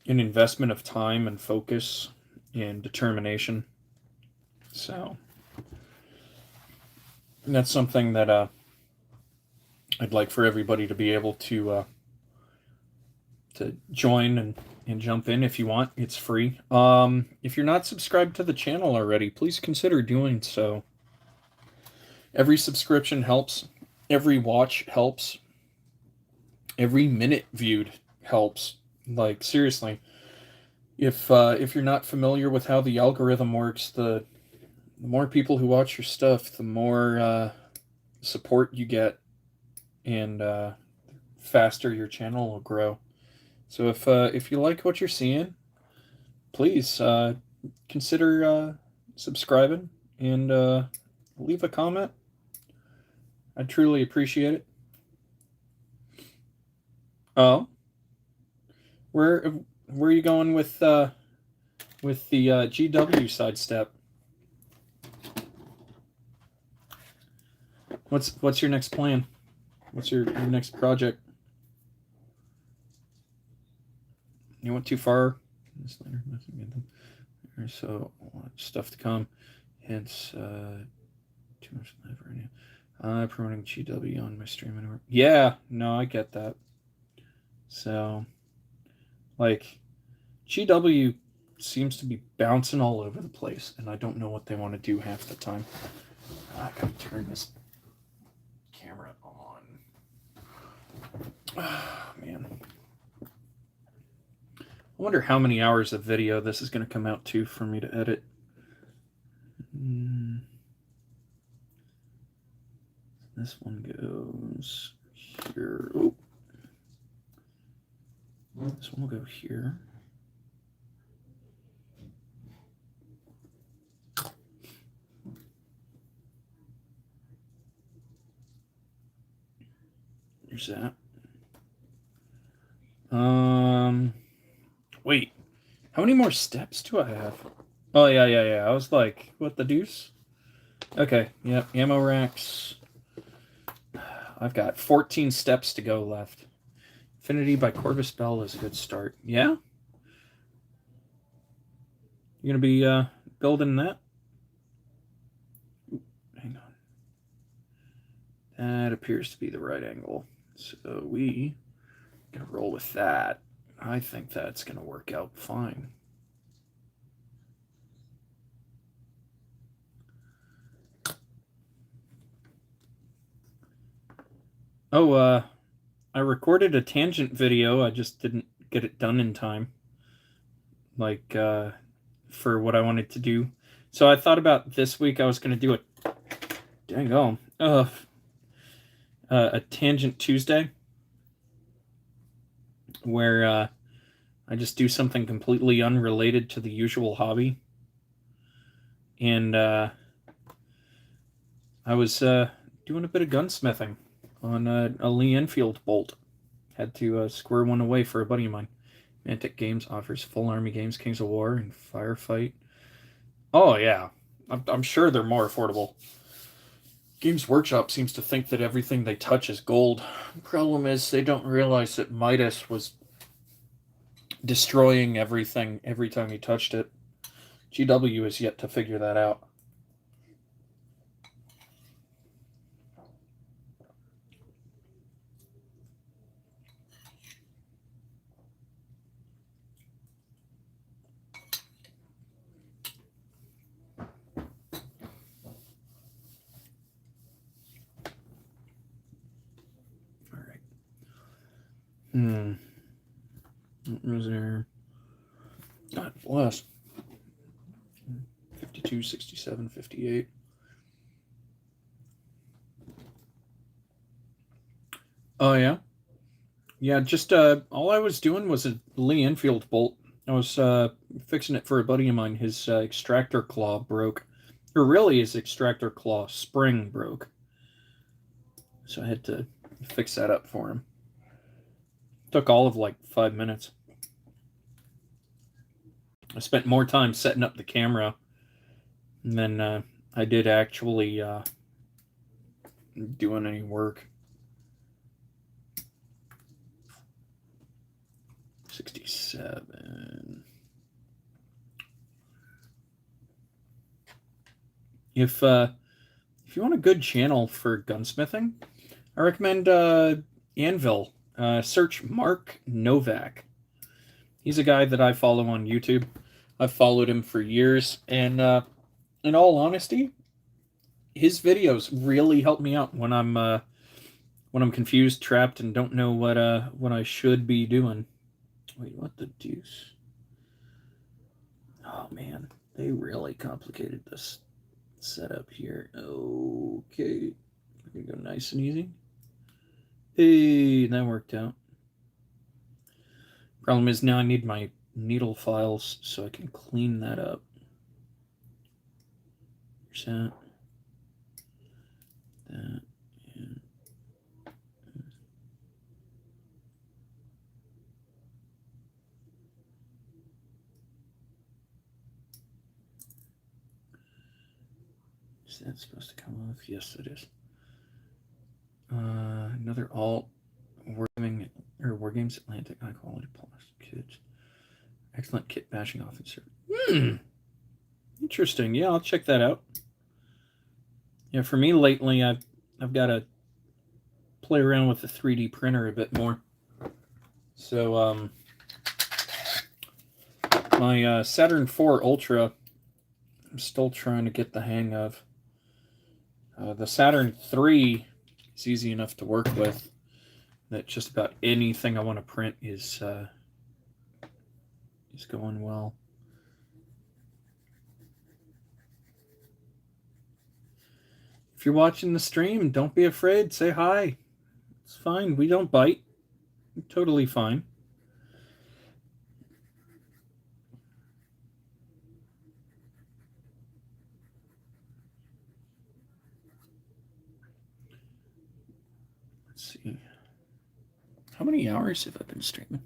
[SPEAKER 1] investment of time and focus and determination. So that's something that I'd like for everybody to be able to join and jump in if you want. It's free. If you're not subscribed to the channel already, please consider doing so. Every subscription helps. Every watch helps. Every minute viewed helps. Like, seriously, if you're not familiar with how the algorithm works, the more people who watch your stuff, the more support you get, and faster your channel will grow. So if you like what you're seeing, please consider subscribing and leave a comment. I'd truly appreciate it. Oh, where are you going with the GW sidestep? What's your next plan? What's your next project? You went too far. There's so much stuff to come. Hence, too much live right now. Promoting GW on my stream anywhere. Yeah, no, I get that. So, like, GW seems to be bouncing all over the place, and I don't know what they want to do half the time. I gotta turn this camera on. Oh, man. I wonder how many hours of video this is going to come out to for me to edit. this one goes here. Oh. This one will go here. There's that. Wait. How many more steps do I have? Oh, yeah. I was like, what the deuce? Okay, yep, ammo racks. I've got 14 steps to go left. Infinity by Corvus Bell is a good start. Yeah? You're going to be building that? Ooh, hang on. That appears to be the right angle. So we going to roll with that. I think that's going to work out fine. Oh, I recorded a tangent video. I just didn't get it done in time. Like, for what I wanted to do. So I thought about this week I was going to do a Tangent Tuesday. Where I just do something completely unrelated to the usual hobby. And I was doing a bit of gunsmithing on a Lee Enfield bolt. Had to square one away for a buddy of mine. Mantic Games offers full army games, Kings of War, and Firefight. Oh, yeah. I'm sure they're more affordable. Games Workshop seems to think that everything they touch is gold. Problem is, they don't realize that Midas was destroying everything every time he touched it. GW is yet to figure that out. All right. What was there? God bless. 52, 67, 58. Oh, yeah? Yeah, just all I was doing was a Lee Enfield bolt. I was fixing it for a buddy of mine. His extractor claw broke. Or really, his extractor claw spring broke. So I had to fix that up for him. Took all of like 5 minutes. I spent more time setting up the camera than I did actually doing any work. 67. If you want a good channel for gunsmithing, I recommend Anvil. Search Mark Novak. He's a guy that I follow on YouTube. I've followed him for years, and in all honesty, his videos really help me out when I'm confused, trapped, and don't know what I should be doing. Wait, what the deuce? Oh man, they really complicated this setup here. Okay, we're gonna go nice and easy. Hey, that worked out. Problem is now I need my needle files so I can clean that up. There's that. That. And is that supposed to come off? Yes, it is. Another alt Wargames Atlantic high quality plastic kits. Excellent kit bashing officer. Interesting. Yeah, I'll check that out. Yeah, for me lately, I've got to play around with the 3D printer a bit more. So my Saturn IV Ultra, I'm still trying to get the hang of. The Saturn III is easy enough to work with. That just about anything I want to print is going well. If If you're watching the stream, don't be afraid. Say hi. It's fine. We don't bite. We're totally fine. Let's see. How many hours have I been streaming?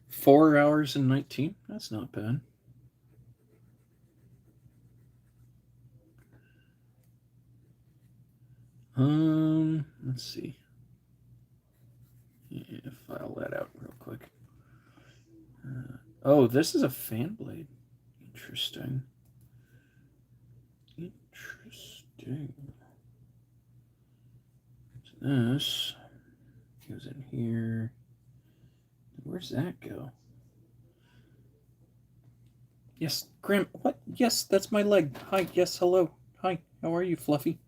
[SPEAKER 1] 4 hours and 19. That's not bad. Let's see. Yeah, file that out real quick. Oh, this is a fan blade. Interesting. Interesting. So this goes in here. Where's that go? Yes, Grim. What? Yes, that's my leg. Hi. Yes, hello. Hi. How are you, Fluffy?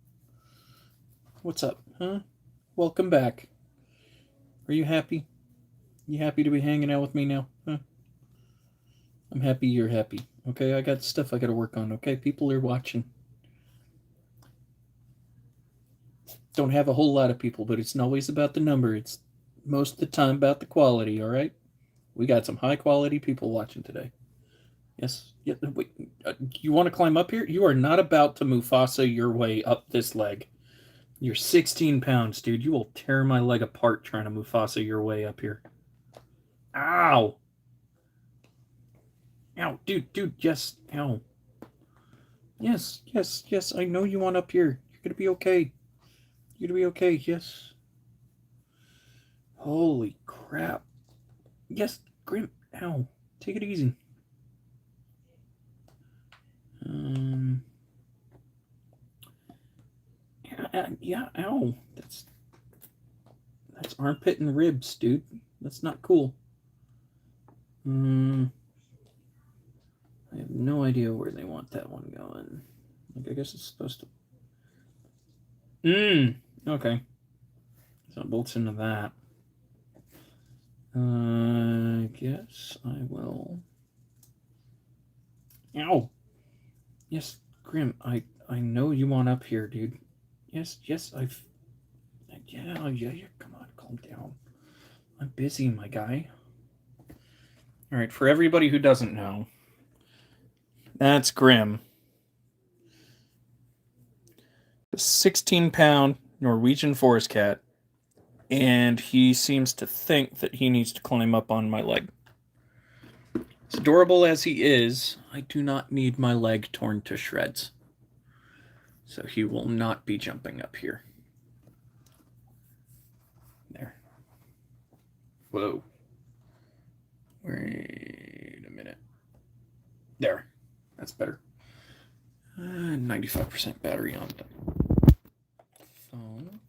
[SPEAKER 1] What's up? Huh? Welcome back. Are you happy? You happy to be hanging out with me now? Huh? I'm happy you're happy. Okay, I got stuff I gotta work on. Okay, people are watching. Don't have a whole lot of people, but it's not always about the number. It's most of the time about the quality, all right? We got some high quality people watching today. Yes. Yeah, wait, you want to climb up here? You are not about to Mufasa your way up this leg. You're 16 pounds, dude. You will tear my leg apart trying to Mufasa your way up here. Ow! Ow, dude, yes, ow. Yes, I know you want up here. You're gonna be okay. You're gonna be okay, yes. Holy crap. Yes, Grim, ow. Take it easy. Yeah, ow. That's armpit and ribs, dude. That's not cool. I have no idea where they want that one going. Like, I guess it's supposed to. Okay. So it bolts into that. I guess I will. Ow! Yes, Grim, I know you want up here, dude. Yes, yeah, come on, calm down. I'm busy, my guy. Alright, for everybody who doesn't know, that's Grim. A 16-pound Norwegian forest cat, and he seems to think that he needs to climb up on my leg. As adorable as he is, I do not need my leg torn to shreds. So he will not be jumping up here. There. Whoa. Wait a minute. There. That's better. 95% battery on the phone.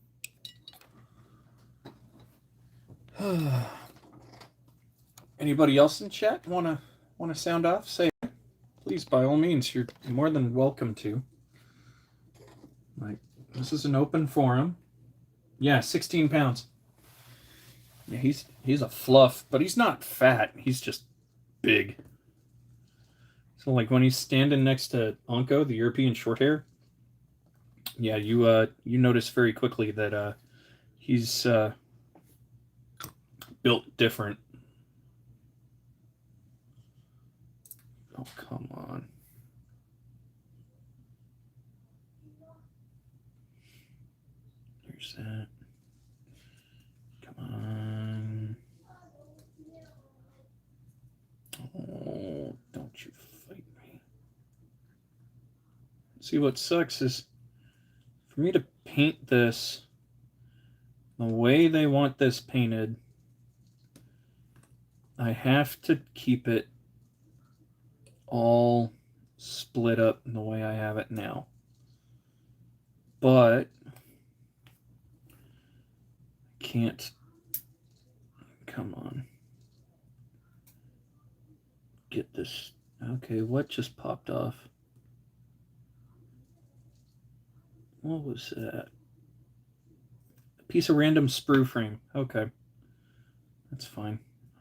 [SPEAKER 1] Anybody else in chat wanna sound off? Say, please, by all means. You're more than welcome to. Like, this is an open forum. Yeah, 16 pounds. Yeah, he's a fluff, but he's not fat. He's just big. So, like, when he's standing next to Onko, the European Shorthair, yeah, you notice very quickly that he's built different. Oh, come on. Here's that. Come on. Oh, don't you fight me. See, what sucks is for me to paint this the way they want this painted, I have to keep it all split up in the way I have it now. But can't. Come on. Get this. Okay, what just popped off? What was that? A piece of random sprue frame. Okay. That's fine.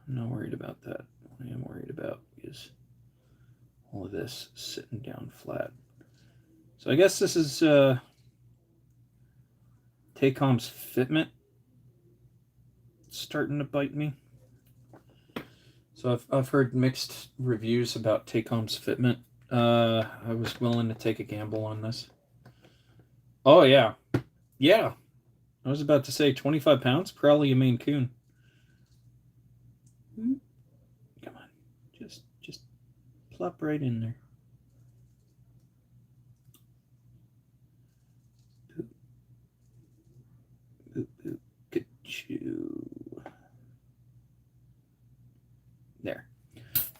[SPEAKER 1] I'm not worried about that. What I am worried about is all of this sitting down flat. So I guess this is Tacom's fitment starting to bite me. So I've heard mixed reviews about Tacom's fitment. I was willing to take a gamble on this. Oh yeah, yeah. I was about to say 25 pounds, probably a Maine Coon. Come on, just plop right in there. Boop. Boop, boop. Ka-choo. There.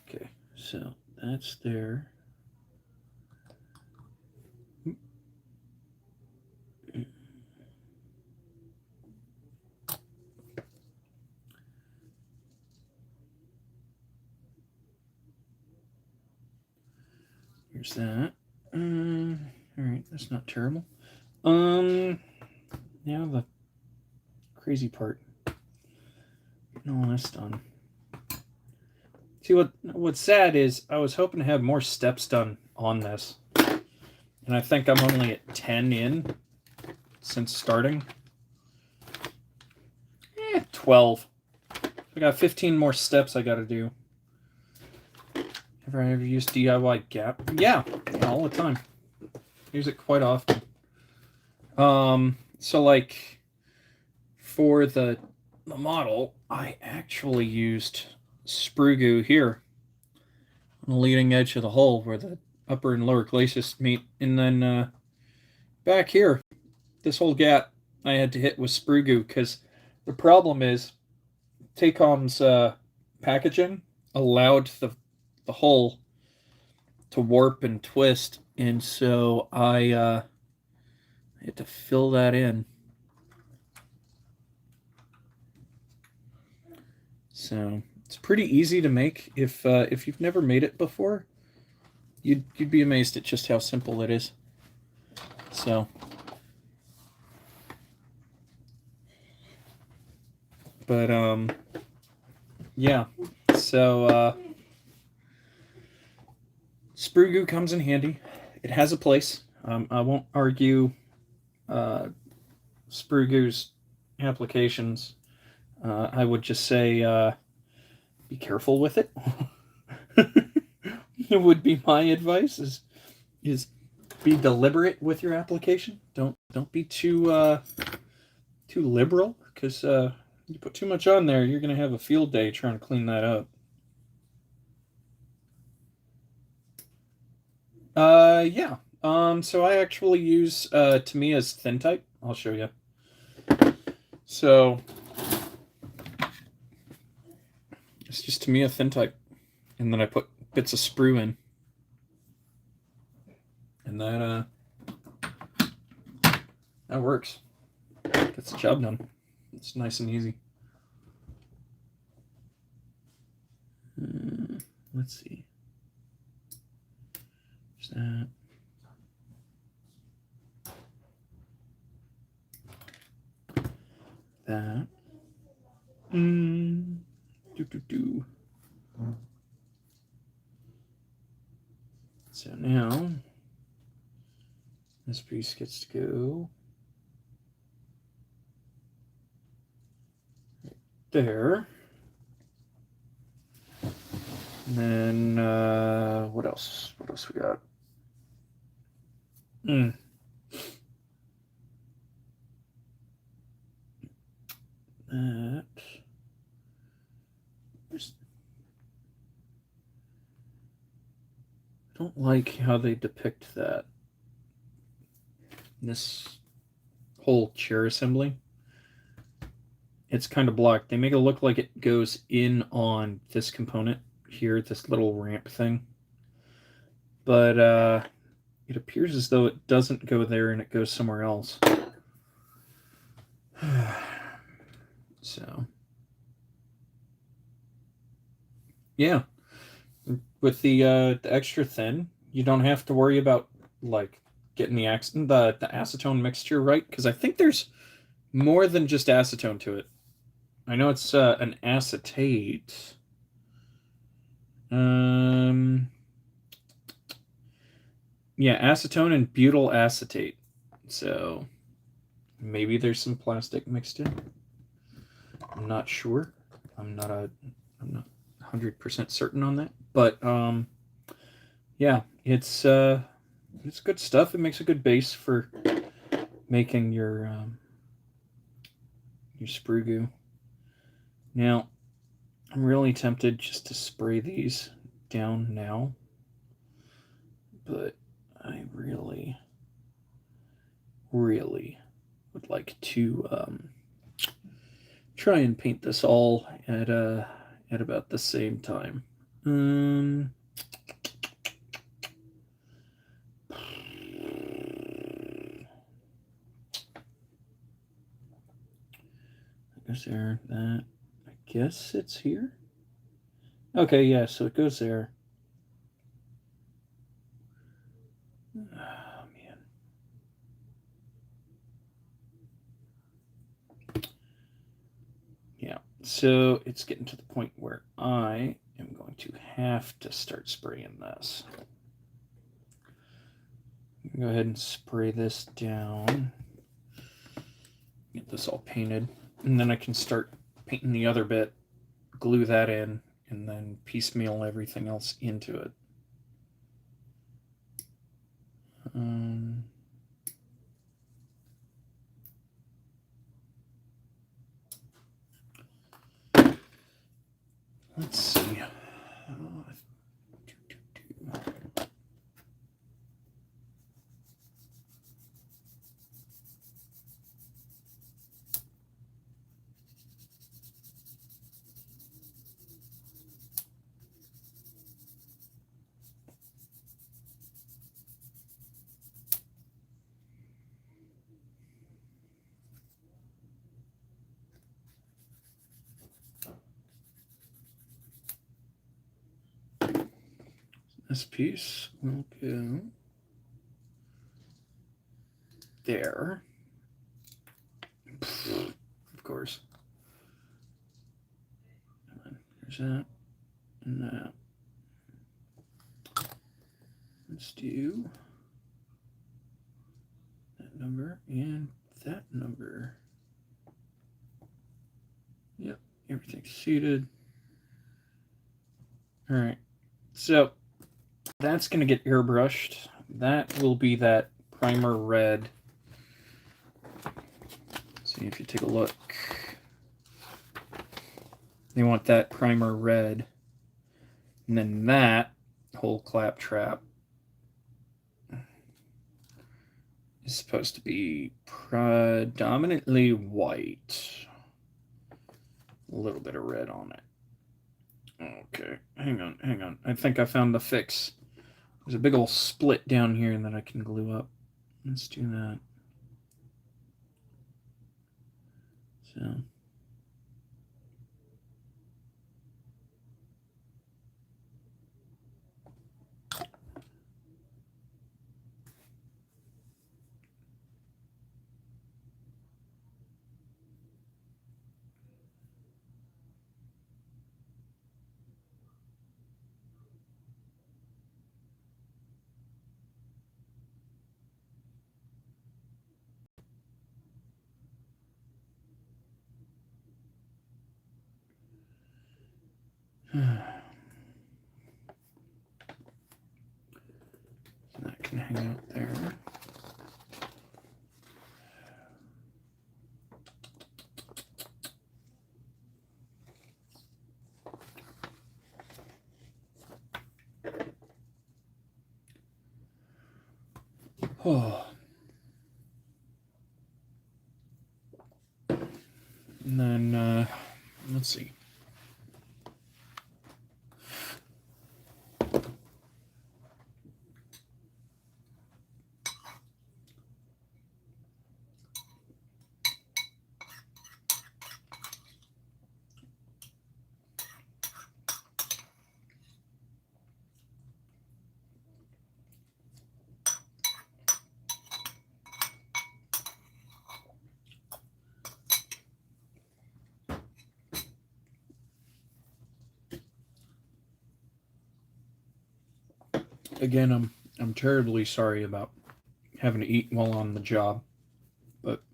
[SPEAKER 1] Okay, so that's there. Here's that. All right, that's not terrible. Now the crazy part. Getting all this done. See, what's sad is I was hoping to have more steps done on this, and I think I'm only at 10 in since starting. 12. I got 15 more steps I got to do. Have I ever used DIY Gap? Yeah, all the time. Use it quite often. So like for the model, I actually used sprue goo here on the leading edge of the hull where the upper and lower glacis meet, and then back here, this whole gap I had to hit with sprue goo because the problem is Tacom's packaging allowed the hull to warp and twist, and so I had to fill that in. So it's pretty easy to make. If you've never made it before, you'd be amazed at just how simple it is. So, but yeah. So sprue goo comes in handy. It has a place. I won't argue sprue goo's applications. I would just say be careful with it. It would be my advice is be deliberate with your application. Don't be too liberal, because you put too much on there, you're going to have a field day trying to clean that up. Yeah. So I actually use Tamiya's thin type. I'll show you. So it's just Tamiya thin type, and then I put bits of sprue in, and that works. Gets the job done. It's nice and easy. Let's see. There's that. That. So now this piece gets to go right there. And then what else? What else we got? That. I don't like how they depict that. This whole chair assembly. It's kind of blocked. They make it look like it goes in on this component here, this little ramp thing. But it appears as though it doesn't go there and it goes somewhere else. So, yeah. With the extra thin, you don't have to worry about like getting the acetone mixture right, because I think there's more than just acetone to it. I know it's an acetate. Yeah, acetone and butyl acetate. So Maybe there's some plastic mixed in. I'm not sure. I'm not 100% certain on that. But yeah, it's good stuff. It makes a good base for making your sprue goo. Now, I'm really tempted just to spray these down now, but I really, really would like to try and paint this all at about the same time. Is there that? I guess it's here. Okay, yeah, so it goes there. Oh, man. Yeah, so it's getting to the point where I am going to have to start spraying this. Go ahead and spray this down. Get this all painted. And then I can start painting the other bit, glue that in, and then piecemeal everything else into it. Let's see. This piece will go there. Of course. There's that and that. Let's do that number and that number. Yep, everything's seated. All right, so that's going to get airbrushed. That will be that primer red. See if you take a look. You want that primer red. And then that whole claptrap is supposed to be predominantly white. A little bit of red on it. Okay, hang on. I think I found the fix. There's a big old split down here that I can glue up. Let's do that. So. That can hang out there. Oh. And then, let's see. Again, I'm terribly sorry about having to eat while on the job, but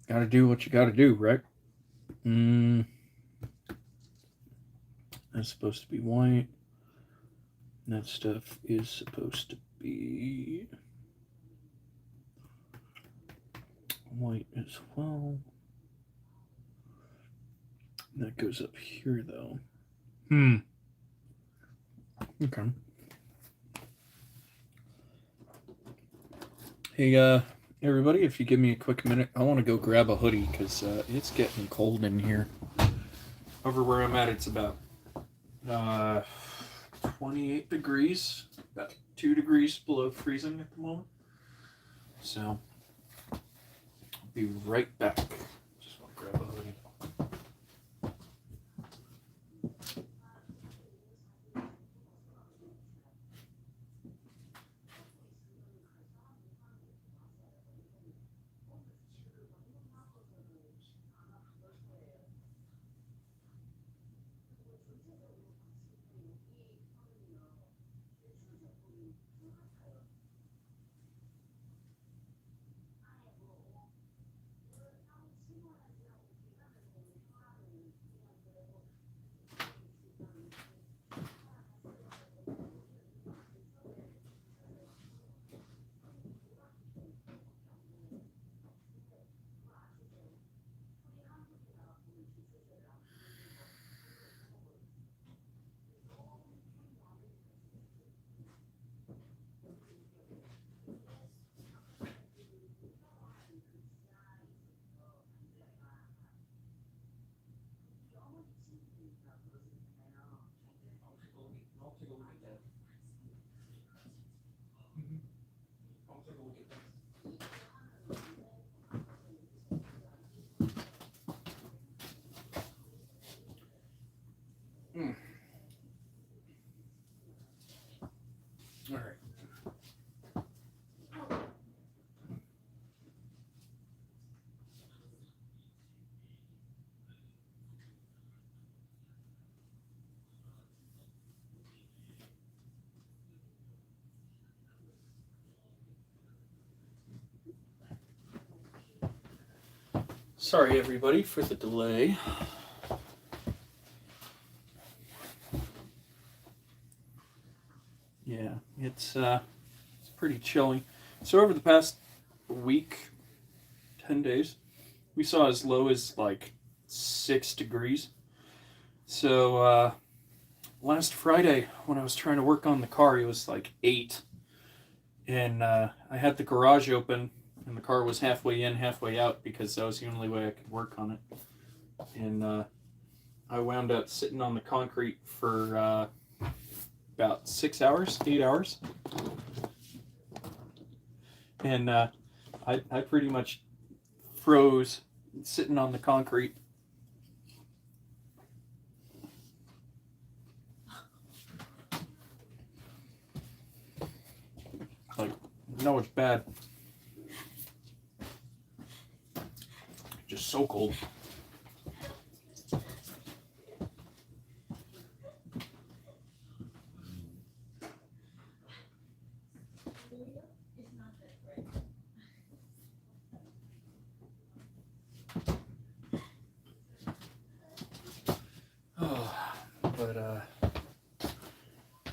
[SPEAKER 1] Gotta do what you gotta do, right? That's supposed to be white. That stuff is supposed to be white as well. That goes up here, though. Okay. Hey, everybody, if you give me a quick minute, I want to go grab a hoodie because it's getting cold in here. Over where I'm at, it's about 28 degrees, about 2 degrees below freezing at the moment. So, I'll be right back. Just want to grab a hoodie. I'll take a look at that. I'll take a look at that. All right. Sorry, everybody, for the delay. Yeah, it's pretty chilly. So over the past week, 10 days, we saw as low as like 6 degrees. So last Friday, when I was trying to work on the car, it was like 8. And I had the garage open, and the car was halfway in, halfway out, because that was the only way I could work on it. And I wound up sitting on the concrete for about 6 hours, 8 hours. And I pretty much froze sitting on the concrete. Like, no, it's bad. Just so cold. But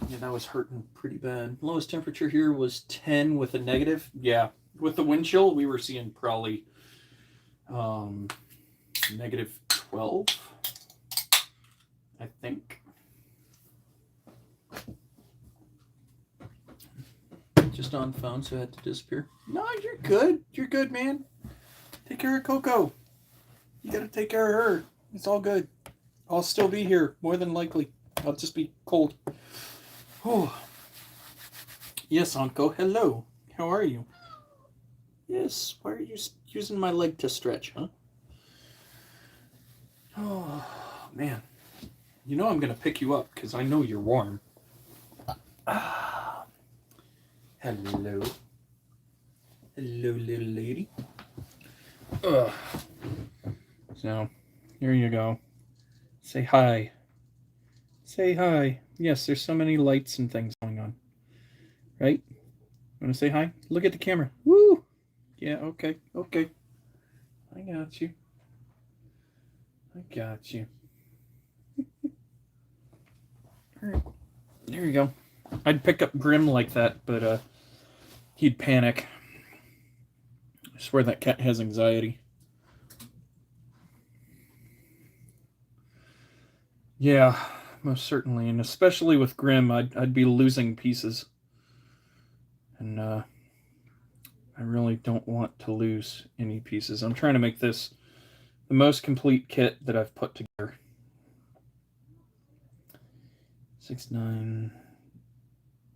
[SPEAKER 1] yeah, that was hurting pretty bad. Lowest temperature here was 10 with a negative. Yeah, with the wind chill, we were seeing probably negative 12, I think. Just on the phone, so I had to disappear. No, you're good. You're good, man. Take care of Coco. You gotta take care of her. It's all good. I'll still be here, more than likely. I'll just be cold. Oh. Yes, Anko. Hello. How are you? Yes. Why are you using my leg to stretch, huh? Oh, man. You know I'm going to pick you up because I know you're warm. Ah. Hello. Hello, little lady. Ugh. So, here you go. Say hi. Say hi. Yes, there's so many lights and things going on. Right? Want to say hi? Look at the camera. Woo! Yeah, okay, okay. I got you. I got you. Alright. There you go. I'd pick up Grim like that, but he'd panic. I swear that cat has anxiety. Yeah, most certainly. And especially with Grim, I'd be losing pieces. And I really don't want to lose any pieces. I'm trying to make this the most complete kit that I've put together. 69,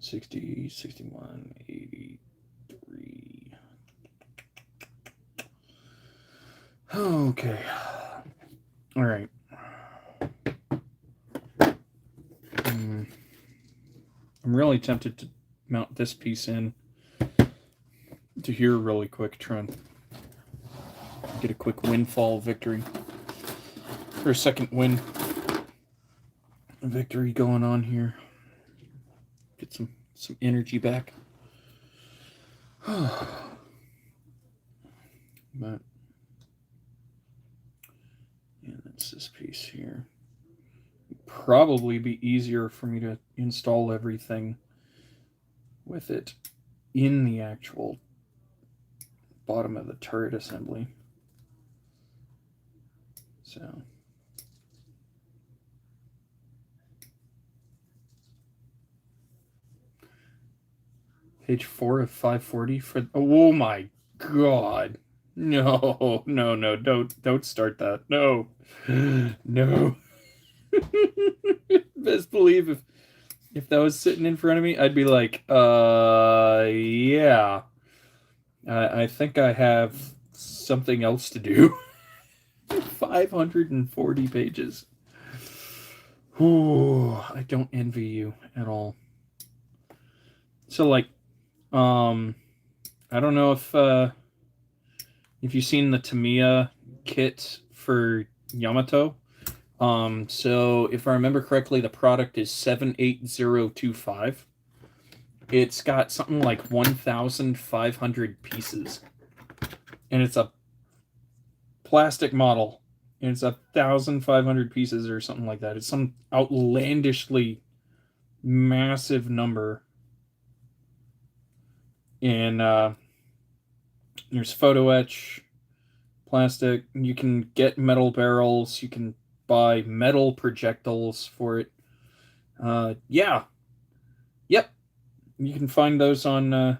[SPEAKER 1] 60, 61, 83. Okay. All right. I'm really tempted to mount this piece in to here really quick, try and get a quick windfall victory. Or a second win victory going on here. Get some energy back. But yeah, that's this piece here. It'd probably be easier for me to install everything with it in the actual bottom of the turret assembly. So page 4 of 540 for oh my god. No, don't start that. No. No. Best believe if that was sitting in front of me, I'd be like, yeah. I think I have something else to do. 540 pages. Ooh, I don't envy you at all. So like, I don't know if you've seen the Tamiya kit for Yamato. So if I remember correctly, the product is 78025. It's got something like 1,500 pieces, and it's a plastic model, and it's 1,500 pieces or something like that. It's some outlandishly massive number. And there's photo etch, plastic. You can get metal barrels. You can buy metal projectiles for it. Yeah, yep. You can find those on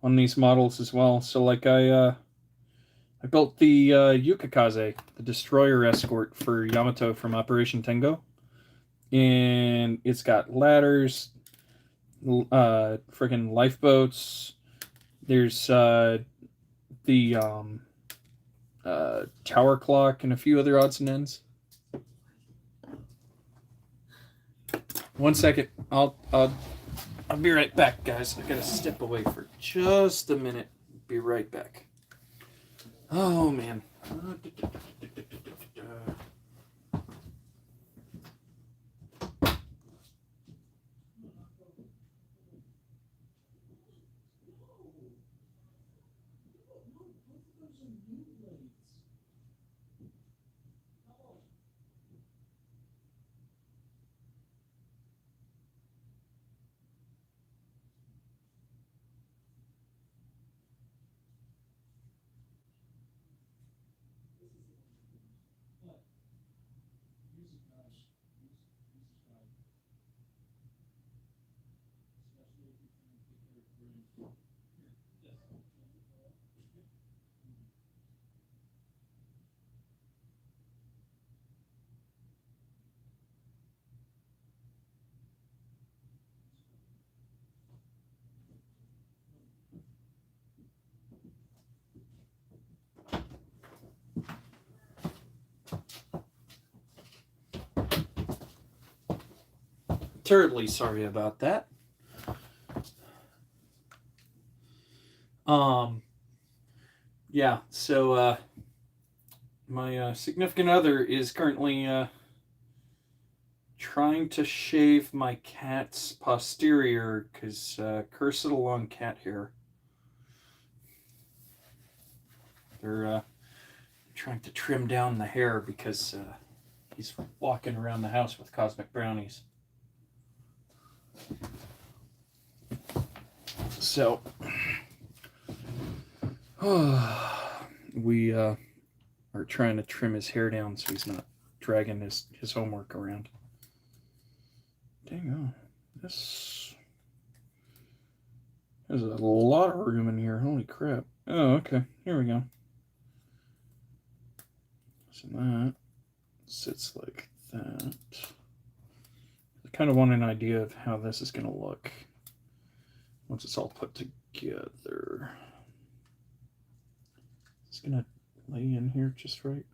[SPEAKER 1] these models as well. So like I built the Yukikaze, the destroyer escort for Yamato from Operation Tengo, and it's got ladders, friggin' lifeboats. There's the tower clock and a few other odds and ends. One second, I'll be right back, guys. I gotta step away for just a minute. Be right back. Oh man. Terribly sorry about that. Yeah, so my significant other is currently trying to shave my cat's posterior because curse it along cat hair. They're trying to trim down the hair because he's walking around the house with cosmic brownies. So we are trying to trim his hair down so he's not dragging his homework around. Dang on. This there's a lot of room in here. Holy crap. Oh, okay. Here we go. So that sits like that. I kind of want an idea of how this is going to look once it's all put together. It's going to lay in here just right.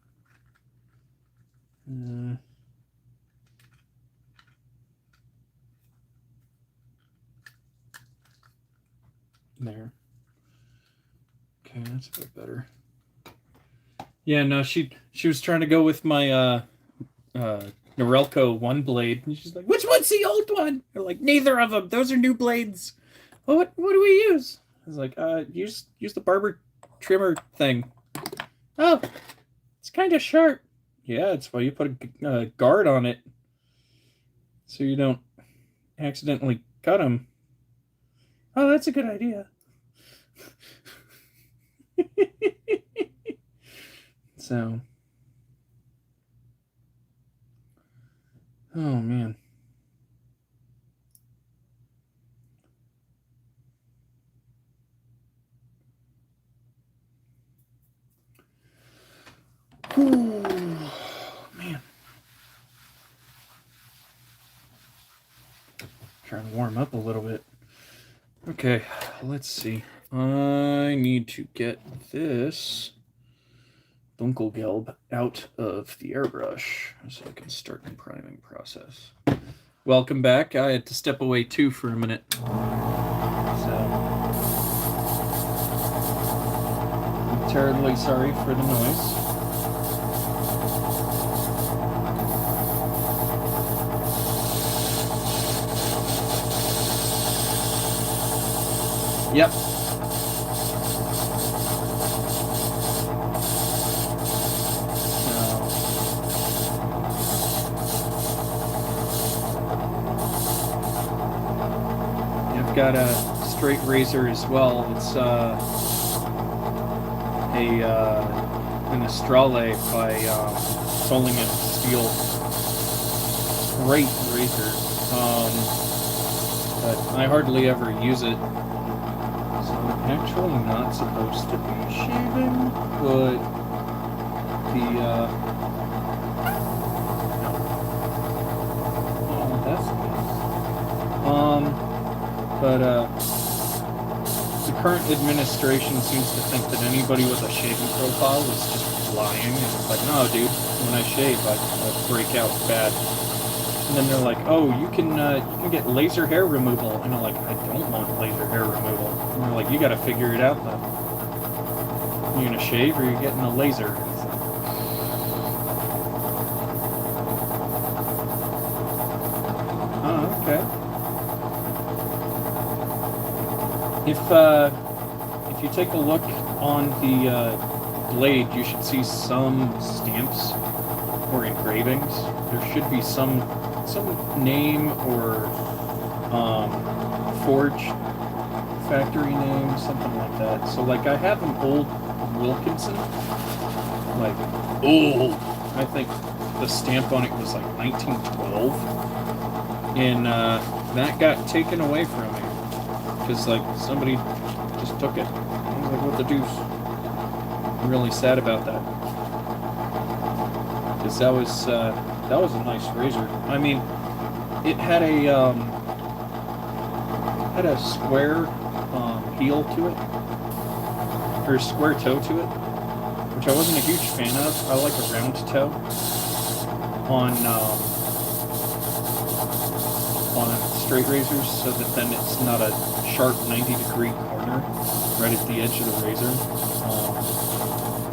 [SPEAKER 1] There. Okay, that's a bit better. Yeah, no, she was trying to go with my Norelco one blade, and she's like, "Which one's the old one?" They're like, "Neither of them. Those are new blades." Well, what do we use? I was like, use the barber trimmer thing." "Oh, it's kind of sharp." "Yeah, it's why you put a guard on it, so you don't accidentally cut them." "Oh, that's a good idea." So, oh man. Ooh, man. Trying to warm up a little bit. Okay, let's see. I need to get this Dunkelgelb out of the airbrush so I can start the priming process. Welcome back. I had to step away too for a minute. So, I'm terribly sorry for the noise. Yep. I've got a straight razor as well. It's an Astrale by Soling and Steel. Great razor. But I hardly ever use it. So I'm actually not supposed to be shaving, but oh, that's nice. The current administration seems to think that anybody with a shaving profile is just lying, and it's like, no, dude, when I shave, I break out bad. And then they're like, oh, you can get laser hair removal. And I'm like, I don't want laser hair removal. And they're like, you got to figure it out then. You're gonna shave or you're getting a laser. It's like, oh, okay. If you take a look on the blade, you should see some stamps or engravings. There should be some name or forge factory name, something like that. So like I have an old Wilkinson, like old. I think the stamp on it was like 1912, and that got taken away from me because like somebody just took it. I was like, what the deuce? I'm really sad about that because that was a nice razor. I mean, it had a square heel to it, or a square toe to it, which I wasn't a huge fan of. I like a round toe on straight razors, so that then it's not a sharp 90-degree corner right at the edge of the razor.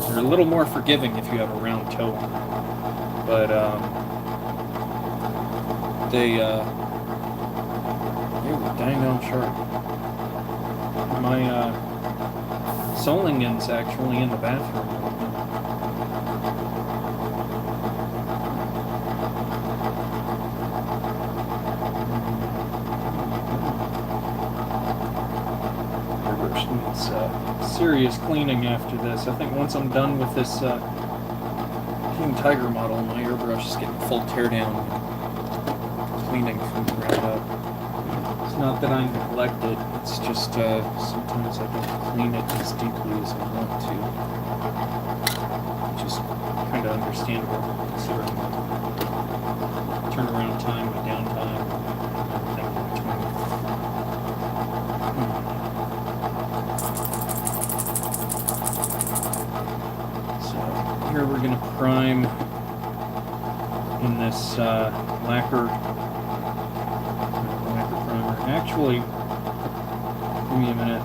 [SPEAKER 1] They're a little more forgiving if you have a round toe on them, but they were dang on sharp. My Solingen's actually in the bathroom. needs serious cleaning after this. I think once I'm done with this King Tiger model, my airbrush is getting full teardown cleaning from the ground up. It's not that I neglect it, it's just sometimes I don't clean it as deeply as I want to. Which is kind of understandable considering the turnaround time, my downtime, and everything in between. So here we're going to prime in this lacquer primer. Actually, give me a minute,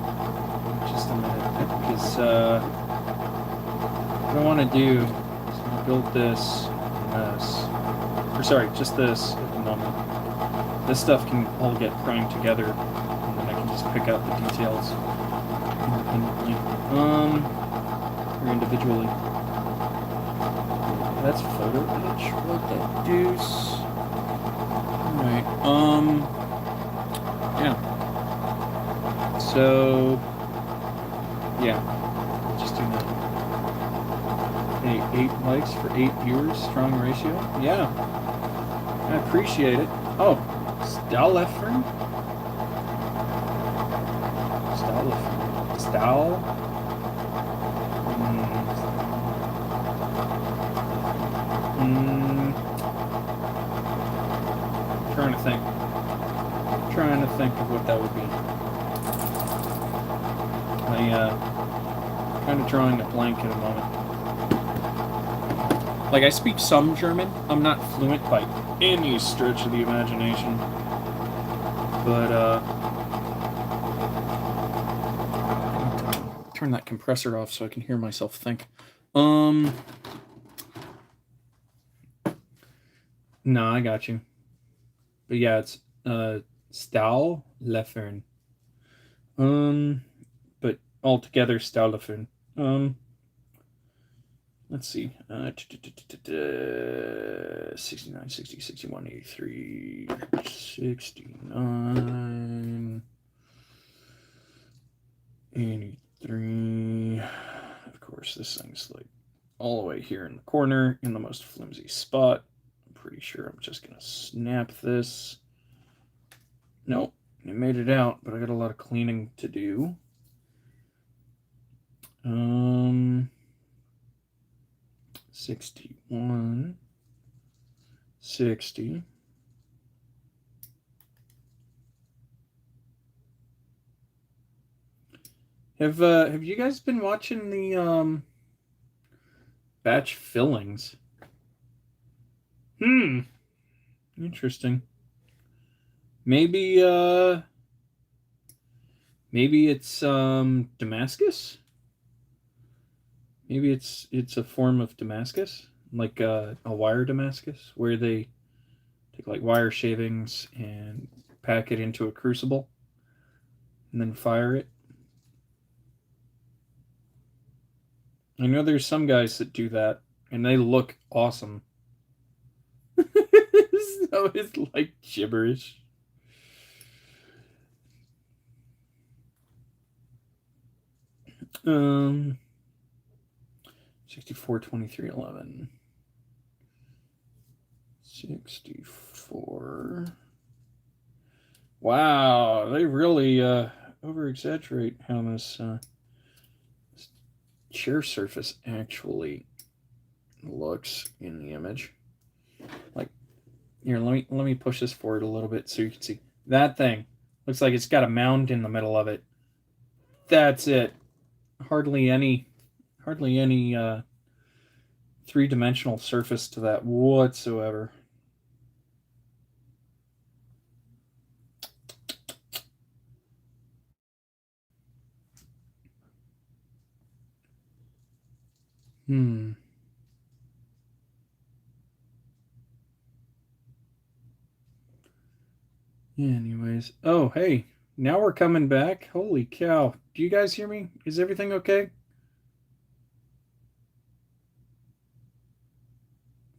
[SPEAKER 1] just a minute, because what I want to do is build this and this. Or sorry, just this at the moment. This stuff can all get primed together, and then I can just pick out the details independently. Or individually. That's photo etch. What the deuce? Alright, yeah. So, yeah, just do that. Hey, 8 likes for 8 viewers, strong ratio. Yeah, I appreciate it. Oh, Stallefern? Stall? Trying to think of what that would be. I kind of drawing a blank at a moment. Like, I speak some German. I'm not fluent by any stretch of the imagination. But, turn that compressor off so I can hear myself think. No, I got you. But yeah, it's, Stallefern. But altogether, Stallefern. Let's see. 69, 60, 61, 83, 69, 83. Of course, this thing's like all the way here in the corner in the most flimsy spot. I'm pretty sure I'm just going to snap this. Nope, it made it out, but I got a lot of cleaning to do. 61, 60. Have you guys been watching the batch fillings? Interesting. Maybe it's Damascus? Maybe it's a form of Damascus, like a wire Damascus, where they take like wire shavings and pack it into a crucible and then fire it. I know there's some guys that do that, and they look awesome. So it's like gibberish. Um, 64, 23, 11. 64. Wow, they really over-exaggerate how this chair surface actually looks in the image. Like, here, let me push this forward a little bit so you can see. That thing looks like it's got a mound in the middle of it. That's it. Hardly any three-dimensional surface to that whatsoever. Anyways. Oh, hey. Now we're coming back. Holy cow. Do you guys hear me? Is everything okay?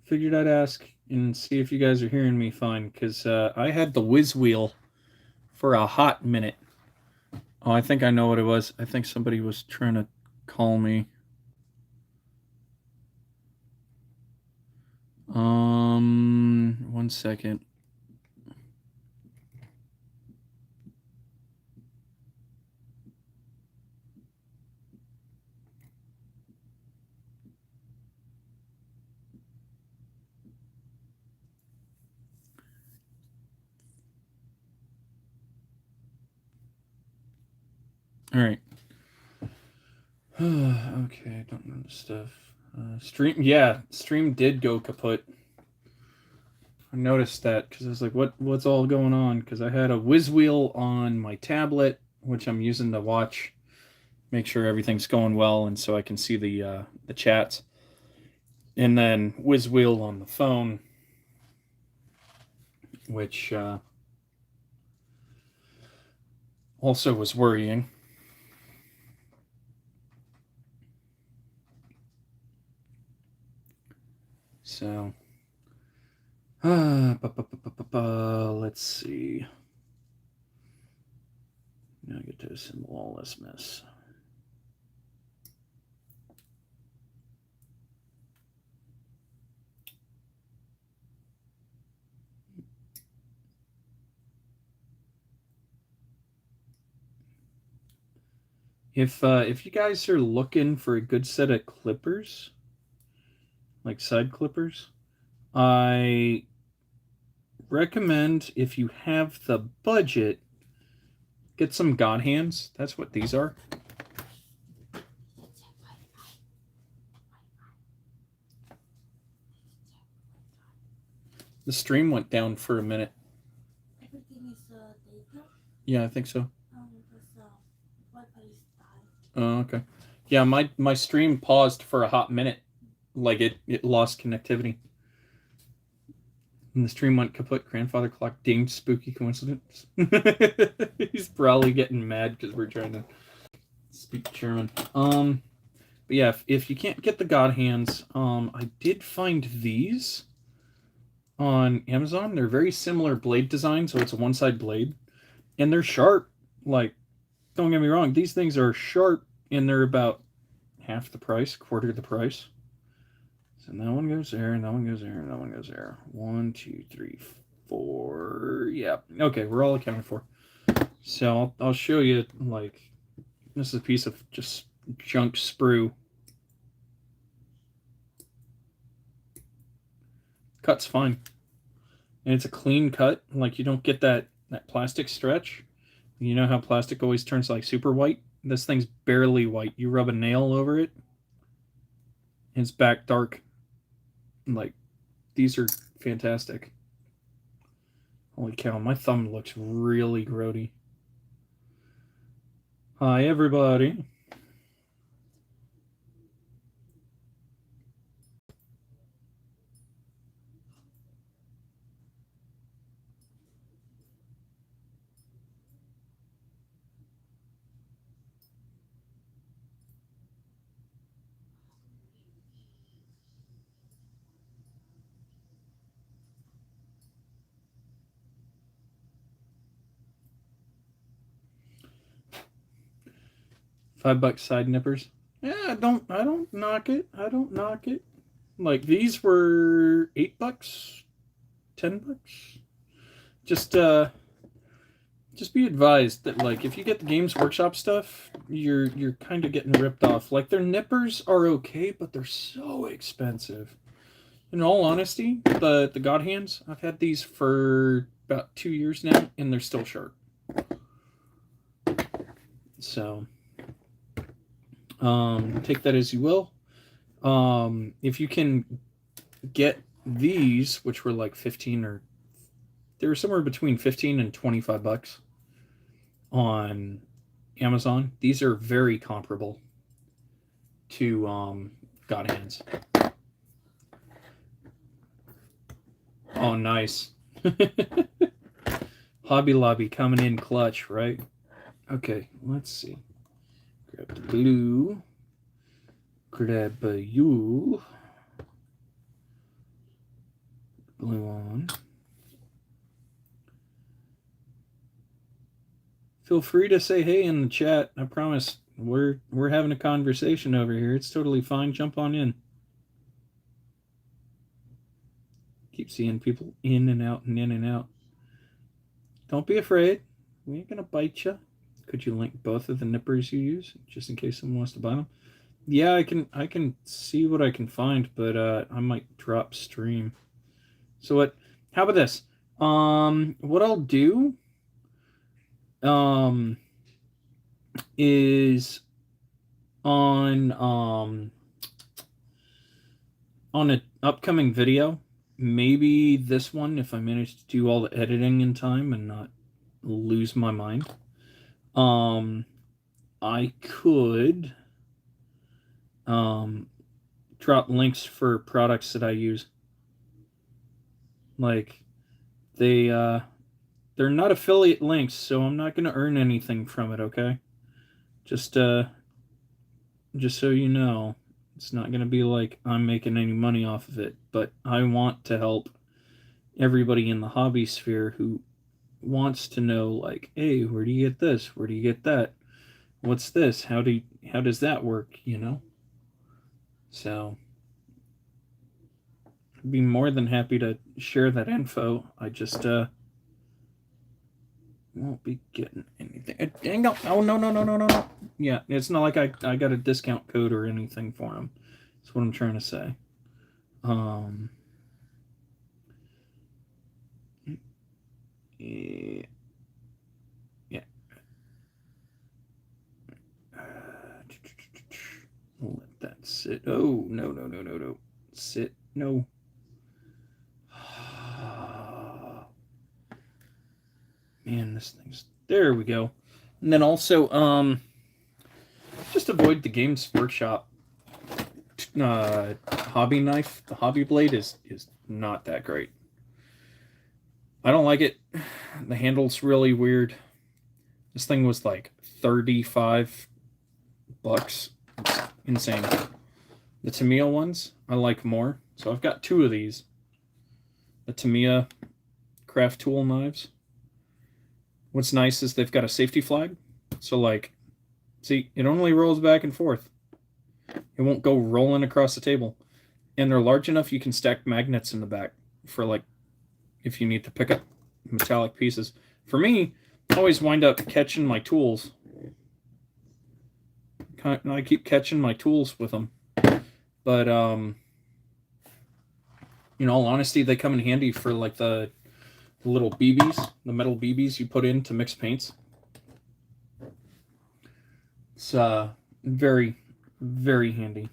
[SPEAKER 1] Figured I'd ask and see if you guys are hearing me fine, because I had the whiz wheel for a hot minute. Oh, I think I know what it was. I think somebody was trying to call me. One second. All right. Okay, I don't know the stuff. Stream did go kaput. I noticed that because I was like, what's all going on? Because I had a whiz wheel on my tablet, which I'm using to watch, make sure everything's going well, and so I can see the chats, and then whiz wheel on the phone, which also was worrying. So, let's see. Now I get to assemble all this mess. If you guys are looking for a good set of clippers, like side clippers, I recommend, if you have the budget, get some God hands. That's what these are. The stream went down for a minute.
[SPEAKER 2] Everything is data.
[SPEAKER 1] Yeah, I think so.
[SPEAKER 2] Because Wi-Fi is bad.
[SPEAKER 1] Oh, okay. Yeah, my stream paused for a hot minute, like it lost connectivity. And the stream went kaput. Grandfather clock dinged. Spooky coincidence. He's probably getting mad because we're trying to speak German. But yeah, if you can't get the God hands, I did find these on Amazon. They're very similar blade design, so it's a one-side blade, and they're sharp. Like, don't get me wrong, these things are sharp, and they're about half the price, quarter the price. So that one goes there, and that one goes there, and that one goes there. 1, 2, 3, 4. Yeah. Okay, we're all accounted for. So I'll show you, like, this is a piece of just junk sprue. Cut's fine. And it's a clean cut. Like, you don't get that plastic stretch. You know how plastic always turns like super white? This thing's barely white. You rub a nail over it, it's back dark. Like, these are fantastic. Holy cow, my thumb looks really grody. Hi, everybody. $5 side nippers. Yeah, I don't knock it. I don't knock it. Like, these were $8, $10. Just be advised that, like, if you get the Games Workshop stuff, you're kind of getting ripped off. Like, their nippers are okay, but they're so expensive. In all honesty, the God hands, I've had these for about 2 years now, and they're still sharp. So, take that as you will. If you can get these, which were like 15, or they were somewhere between 15 and $25 on Amazon. These are very comparable to God hands. Oh, nice. Hobby Lobby coming in clutch, right? Okay, let's see. Grab the blue. Grab you. Blue on. feel free to say hey in the chat. I promise we're having a conversation over here. It's totally fine. Jump on in. Keep seeing people in and out and in and out. Don't be afraid. We ain't gonna bite you. Could you link both of the nippers you use, just in case someone wants to buy them? Yeah, I can see what I can find, but I might drop stream. So what? How about this? What I'll do is on an upcoming video, maybe this one, if I manage to do all the editing in time and not lose my mind, I could drop links for products that I use. Like they're not affiliate links, so I'm not going to earn anything from it, okay? Just so you know, it's not going to be like I'm making any money off of it, but I want to help everybody in the hobby sphere who wants to know, like, hey, where do you get this? Where do you get that? What's this? How does that work, you know? So I'd be more than happy to share that info. I just won't be getting anything. Dang no. Oh, no. Yeah, it's not like I got a discount code or anything for them. That's what I'm trying to say. Yeah. We'll let that sit. Oh, no. Sit. No. Man, this thing's... There we go. And then also, just avoid the Games Workshop hobby knife. The hobby blade is not that great. I don't like it. The handle's really weird. This thing was like $35. It's insane. The Tamiya ones I like more. So I've got two of these. The Tamiya craft tool knives. What's nice is they've got a safety flag. So like, see, it only rolls back and forth. It won't go rolling across the table. And they're large enough you can stack magnets in the back for like, if you need to pick up metallic pieces. For me, I always wind up catching my tools. I keep catching my tools with them. But, in all honesty, they come in handy for like the little BBs, the metal BBs you put in to mix paints. It's very, very handy.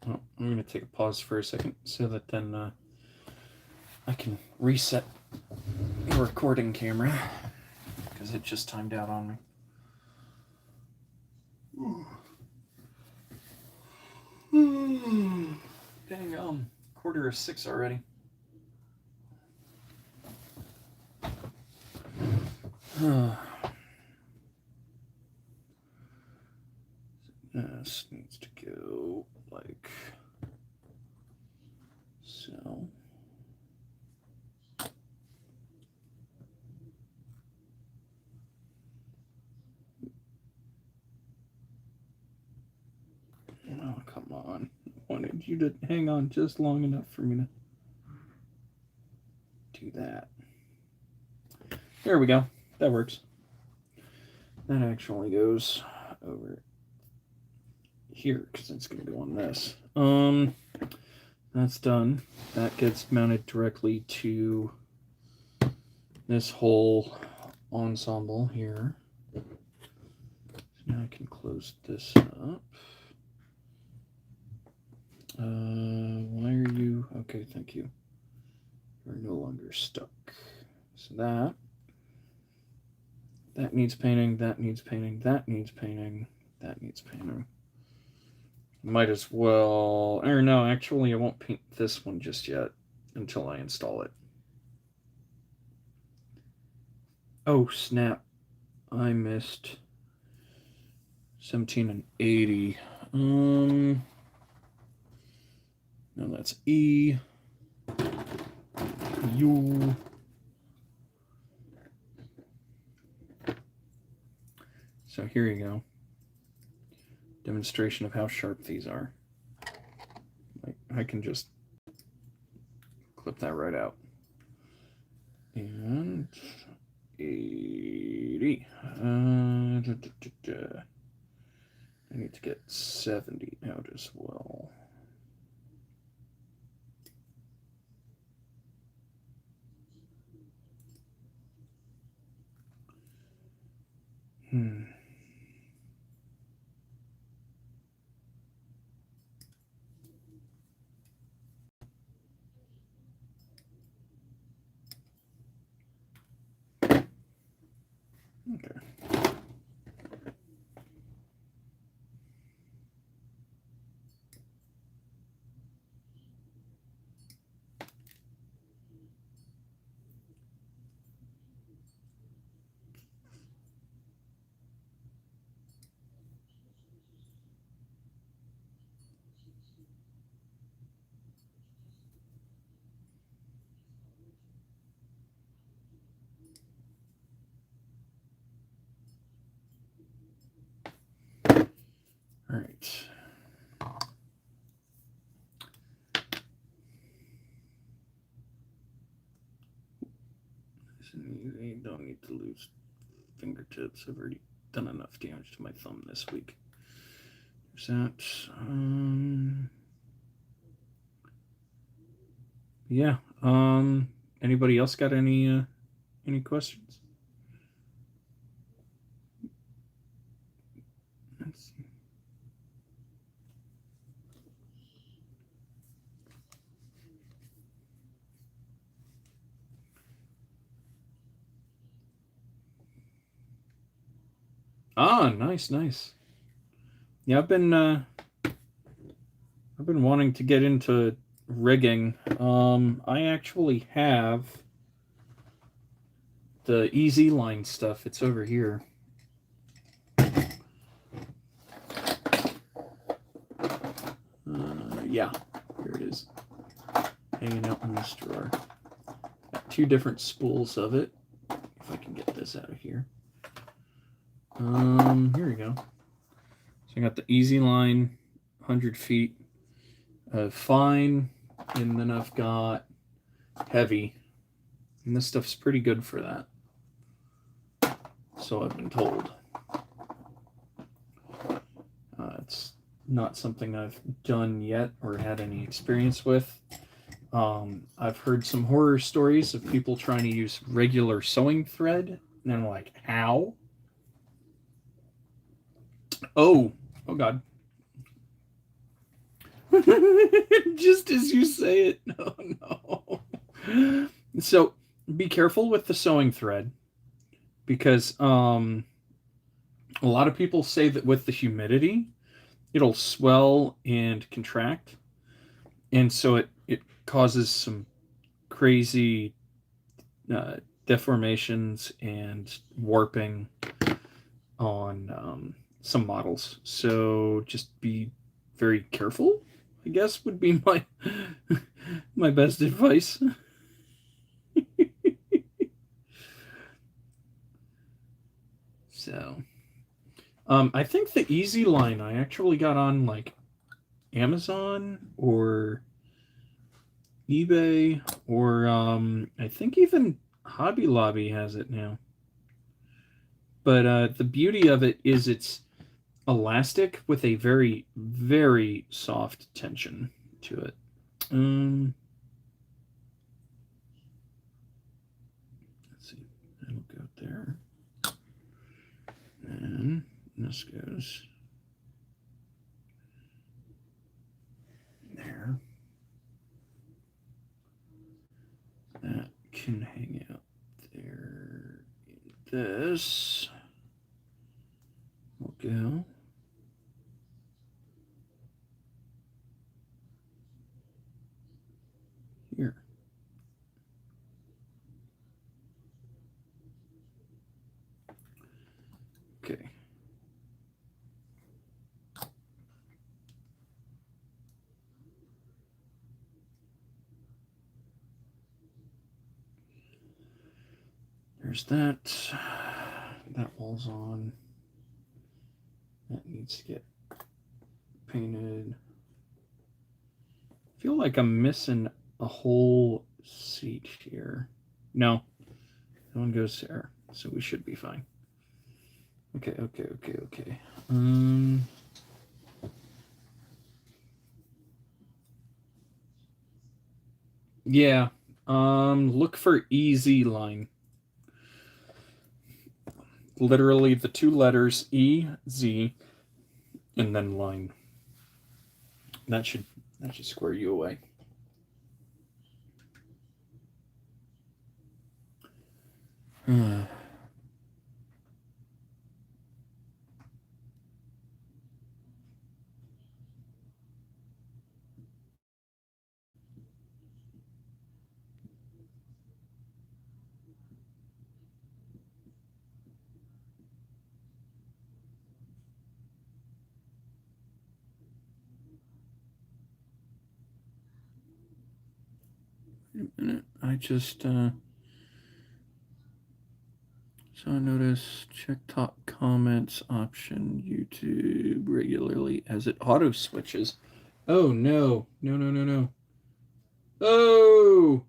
[SPEAKER 1] Well, I'm going to take a pause for a second so that then I can reset the recording camera because it just timed out on me. Dang, 5:45 already. This needs to go like so. Oh, come on. I wanted you to hang on just long enough for me to do that. There we go. That works. That actually goes over here because it's going to go on this. That's done. That gets mounted directly to this whole ensemble here. So now I can close this up. Why are you... Okay, thank you. You're no longer stuck. So that needs painting, that needs painting, that needs painting, that needs painting. Might as well... Or no, actually I won't paint this one just yet until I install it. Oh, snap. I missed 17 and 80. No, that's E. U. So here you go. Demonstration of how sharp these are. I can just clip that right out. And 80. I need to get 70 out as well. Okay. All right. I don't need to lose fingertips. I've already done enough damage to my thumb this week. There's that. Yeah. Anybody else got any questions? Let's see. Ah, nice. Yeah, I've been wanting to get into rigging. I actually have the EZ line stuff. It's over here. Yeah, here it is. Hanging out in this drawer. Got 2 different spools of it. If I can get this out of here. Here we go. So I got the EZ line, 100 feet of fine, and then I've got heavy. And this stuff's pretty good for that. So I've been told. It's not something I've done yet or had any experience with. I've heard some horror stories of people trying to use regular sewing thread, and I'm like, how? Oh God. Just as you say it. No. So be careful with the sewing thread because a lot of people say that with the humidity, it'll swell and contract. And so it causes some crazy deformations and warping on some models. So just be very careful, I guess, would be my my best advice. So I think the EZ line I actually got on like Amazon or eBay or I think even Hobby Lobby has it now. But the beauty of it is it's elastic with a very, very soft tension to it. Let's see. That'll go there. And this goes there. That can hang out there. This will go here. There's that. That wall's on. That needs to get painted. I feel like I'm missing a whole seat here. No. That one goes there. So we should be fine. Okay. Yeah. Look for EZ line. Literally the two letters EZ and then line. That should square you away. Wait a minute. I just saw a notice. Check top comments option. YouTube regularly as it auto switches. Oh no. Oh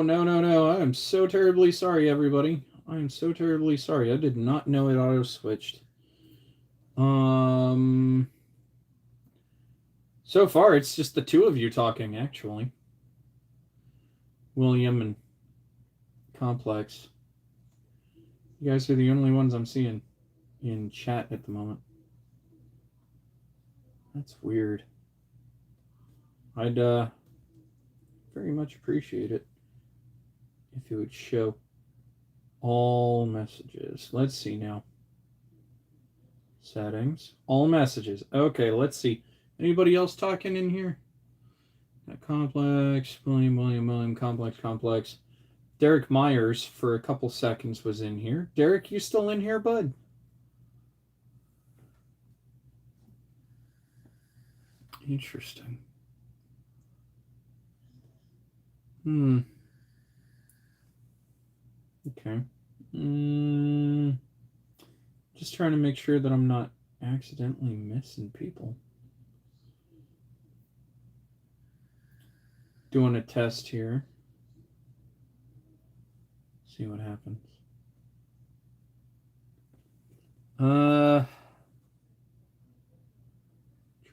[SPEAKER 1] no. I am so terribly sorry, everybody. I am so terribly sorry. I did not know it auto switched. So far it's just the two of you talking, actually. William and Complex. You guys are the only ones I'm seeing in chat at the moment. That's weird. I'd very much appreciate it if it would show all messages. Let's see now. Settings. All messages. Okay, let's see. Anybody else talking in here? Complex, William, Complex. Derek Myers for a couple seconds was in here. Derek, you still in here, bud? Interesting. Okay. Just trying to make sure that I'm not accidentally missing people. Doing a test here. See what happens. Trying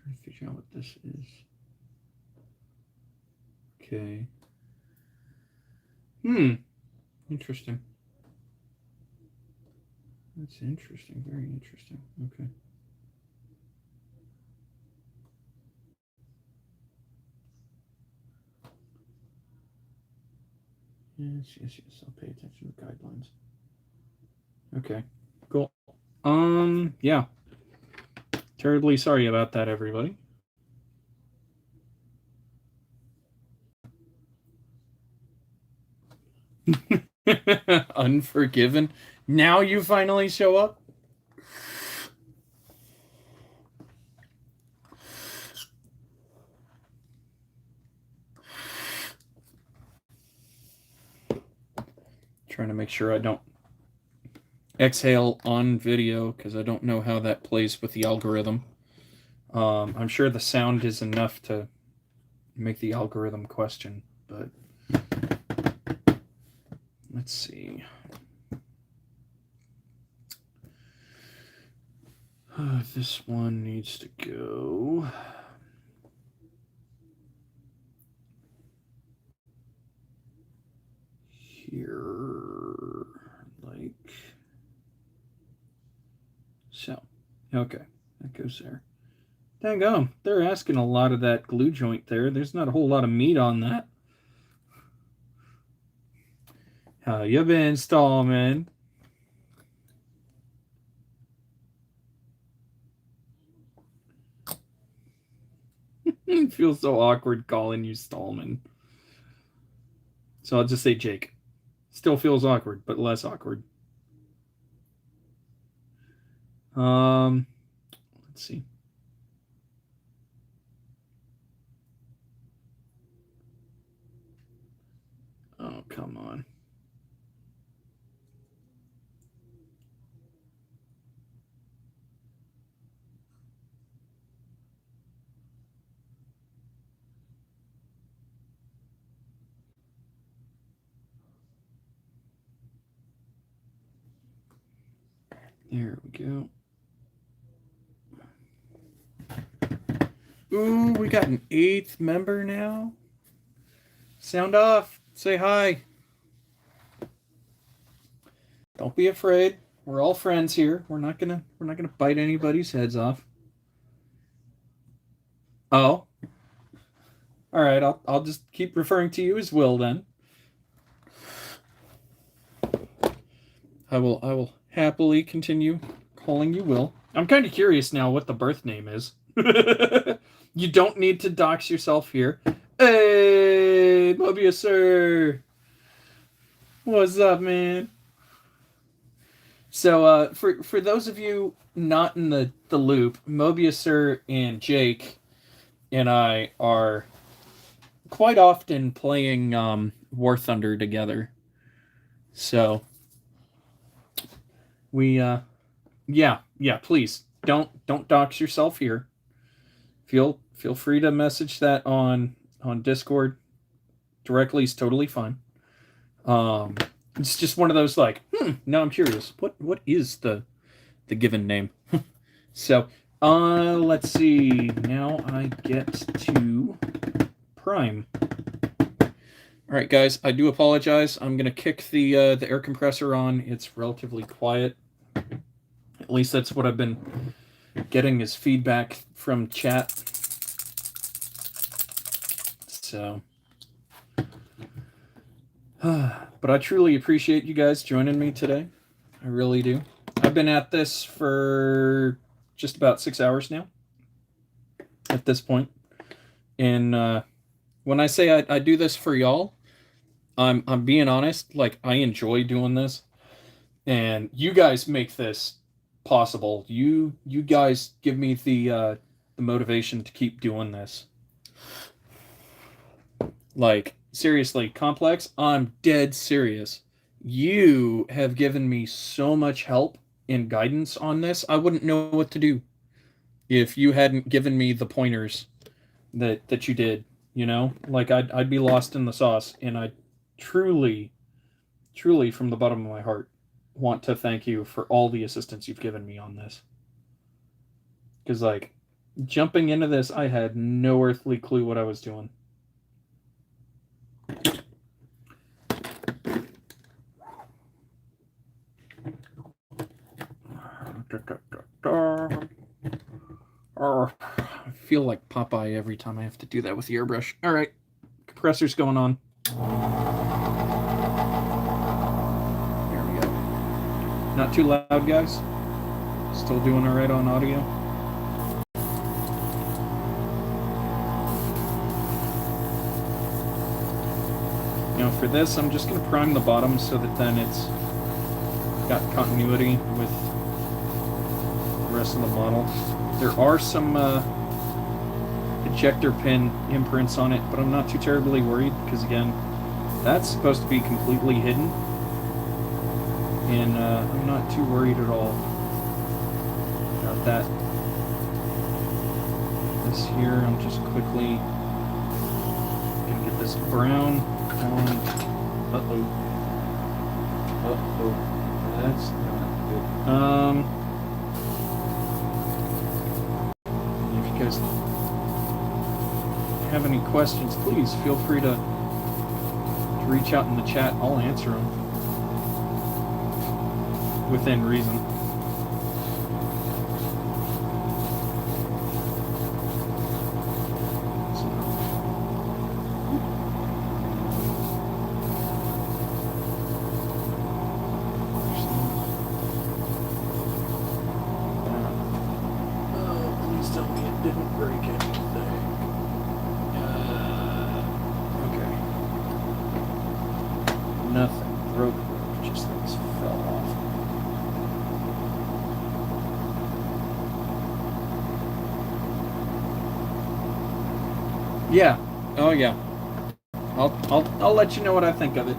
[SPEAKER 1] to figure out what this is. Okay. Interesting. That's interesting. Very interesting. Okay. Yes. I'll pay attention to the guidelines. Okay. Cool. Yeah. Terribly sorry about that, everybody. Unforgiven. Now you finally show up? Trying to make sure I don't exhale on video because I don't know how that plays with the algorithm. I'm sure the sound is enough to make the algorithm question, but let's see. This one needs to go here, like so. Okay, that goes there. Dang on, they're asking a lot of that glue joint there. There's not a whole lot of meat on that. How you been, Stallman? It feels so awkward calling you Stallman. So I'll just say Jake. Still feels awkward, but less awkward. Let's see. Oh, come on. There we go. Ooh, we got an 8th member now. Sound off. Say hi. Don't be afraid. We're all friends here. We're not gonna bite anybody's heads off. Oh. All right. I'll just keep referring to you as Will then. I will happily continue calling you Will. I'm kind of curious now what the birth name is. You don't need to dox yourself here. Hey, Mobius sir. What's up, man? So, for those of you not in the loop, Mobius sir and Jake and I are quite often playing War Thunder together. So, we yeah, please don't dox yourself here. Feel free to message that on Discord directly is totally fine. It's just one of those like, now I'm curious. What is the given name? So, let's see. Now I get to Prime. All right, guys, I do apologize. I'm gonna kick the air compressor on. It's relatively quiet. At least that's what I've been getting as feedback from chat. So, but I truly appreciate you guys joining me today. I really do. I've been at this for just about 6 hours now at this point. And when I say I do this for y'all, I'm being honest. Like, I enjoy doing this, and you guys make this possible. You guys give me the motivation to keep doing this. Like, seriously, Complex, I'm dead serious. You have given me so much help and guidance on this. I wouldn't know what to do if you hadn't given me the pointers that you did. You know, like I'd be lost in the sauce, and I truly from the bottom of my heart want to thank you for all the assistance you've given me on this. Because, like, jumping into this, I had no earthly clue what I was doing. I feel like Popeye every time I have to do that with the airbrush. All right, compressor's going on. There we go. Not too loud, guys. Still doing all right on audio. Now for this, I'm just going to prime the bottom so that then it's got continuity with the rest of the model. There are some ejector pin imprints on it, but I'm not too terribly worried because, again, that's supposed to be completely hidden, and I'm not too worried at all about that. This here, I'm just quickly gonna get this brown on. Uh-oh. That's not good. If you guys have any questions, please feel free to reach out in the chat. I'll answer them within reason. Please tell me it didn't break anything. Okay. Nothing broke, just things fell off. Yeah. Oh yeah. I'll let you know what I think of it.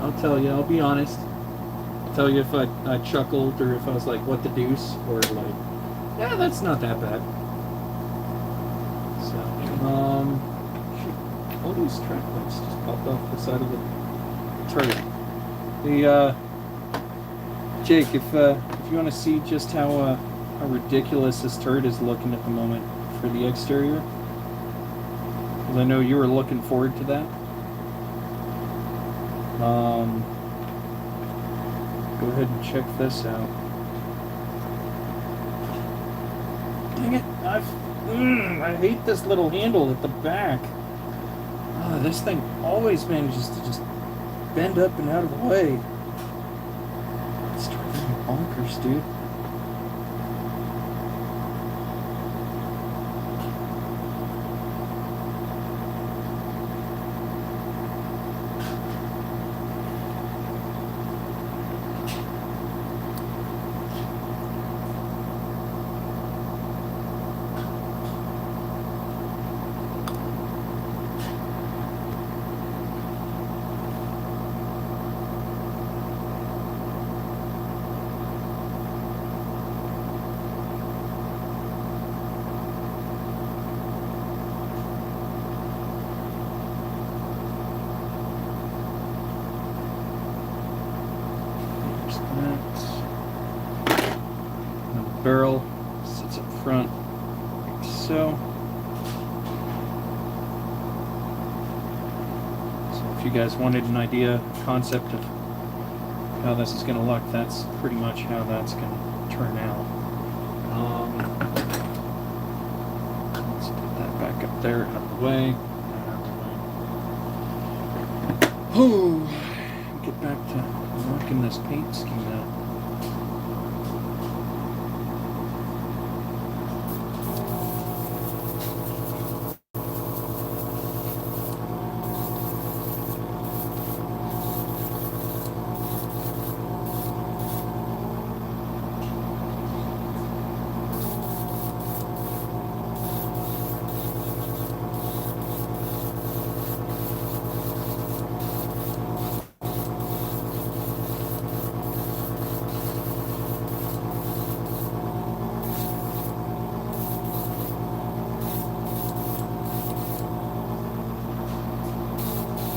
[SPEAKER 1] I'll tell you. I'll be honest. I'll tell you if I chuckled or if I was like, what the deuce, or like, yeah, that's not that bad. So, shoot, all these track lights just popped off the side of the turret. The Jake, if you want to see just how ridiculous this turret is looking at the moment for the exterior? Because I know you were looking forward to that. Go ahead and check this out. Dang it! I hate this little handle at the back. This thing always manages to just bend up and out of the way. It's driving me bonkers, dude. Barrel sits up front, like so. So if you guys wanted an idea, concept of how this is going to look, that's pretty much how that's going to turn out. Let's put that back up there, out of the way. Oh, get back to working this paint scheme out.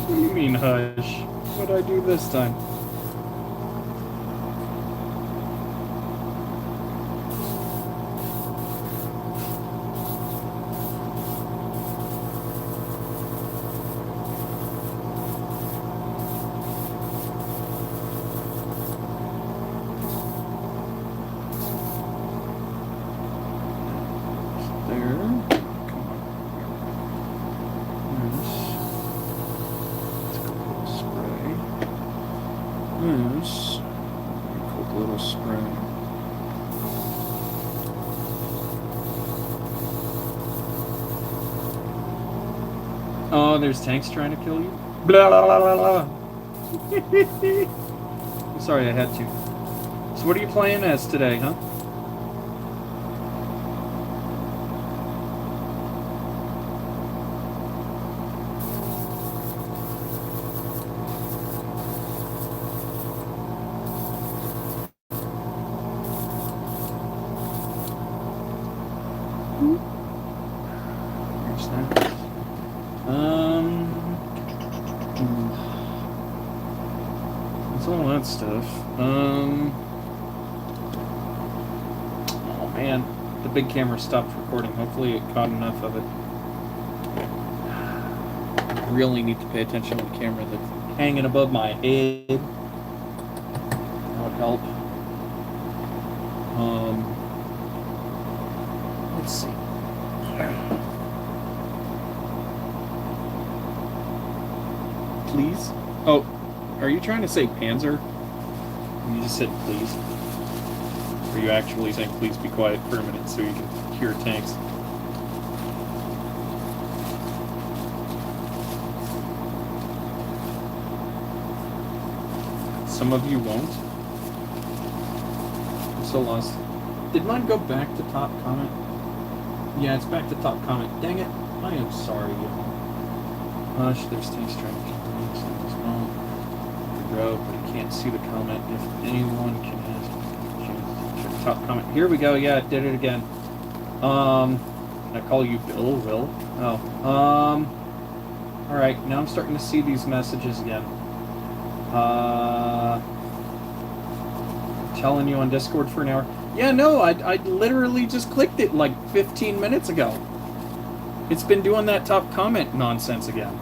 [SPEAKER 1] What do you mean, hush? What'd I do this time? This quick little spray. Oh, there's tanks trying to kill you? Blah, blah, blah, blah, blah. I'm sorry, I had to. So what are you playing as today, huh? There's that. That's all that stuff. Oh man, the big camera stopped recording. Hopefully it caught enough of it. I really need to pay attention to the camera that's hanging above my head. That would help. Let's see. Please? Oh, are you trying to say Panzer? You just said please. Or are you actually saying please be quiet for a minute so you can hear tanks? Some of you won't. I'm so lost. Did mine go back to top comment? Yeah, it's back to top comment. Dang it. I am sorry, y'all. Hush, there's tanks trying to kill me. As well. Row, but you can't see the comment. If anyone can ask, top comment. Here we go. Yeah, it did it again. Can I call you Bill? Will? Oh. All right. Now I'm starting to see these messages again. telling you on Discord for an hour. Yeah, no, I literally just clicked it like 15 minutes ago. It's been doing that top comment nonsense again.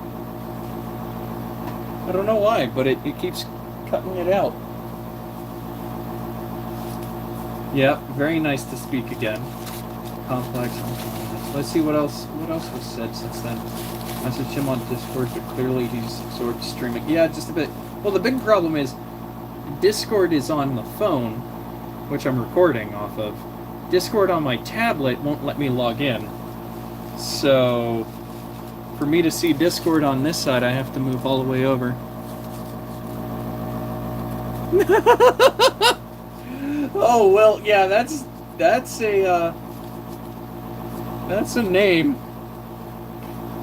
[SPEAKER 1] I don't know why, but it keeps cutting it out. Yeah, very nice to speak again. Complex. Let's see what else was said since then. Messaged him on Discord, but clearly he's sort of streaming. Yeah, just a bit. Well, the big problem is Discord is on the phone, which I'm recording off of. Discord on my tablet won't let me log in. So, for me to see Discord on this side, I have to move all the way over. Oh, well, yeah, that's a name.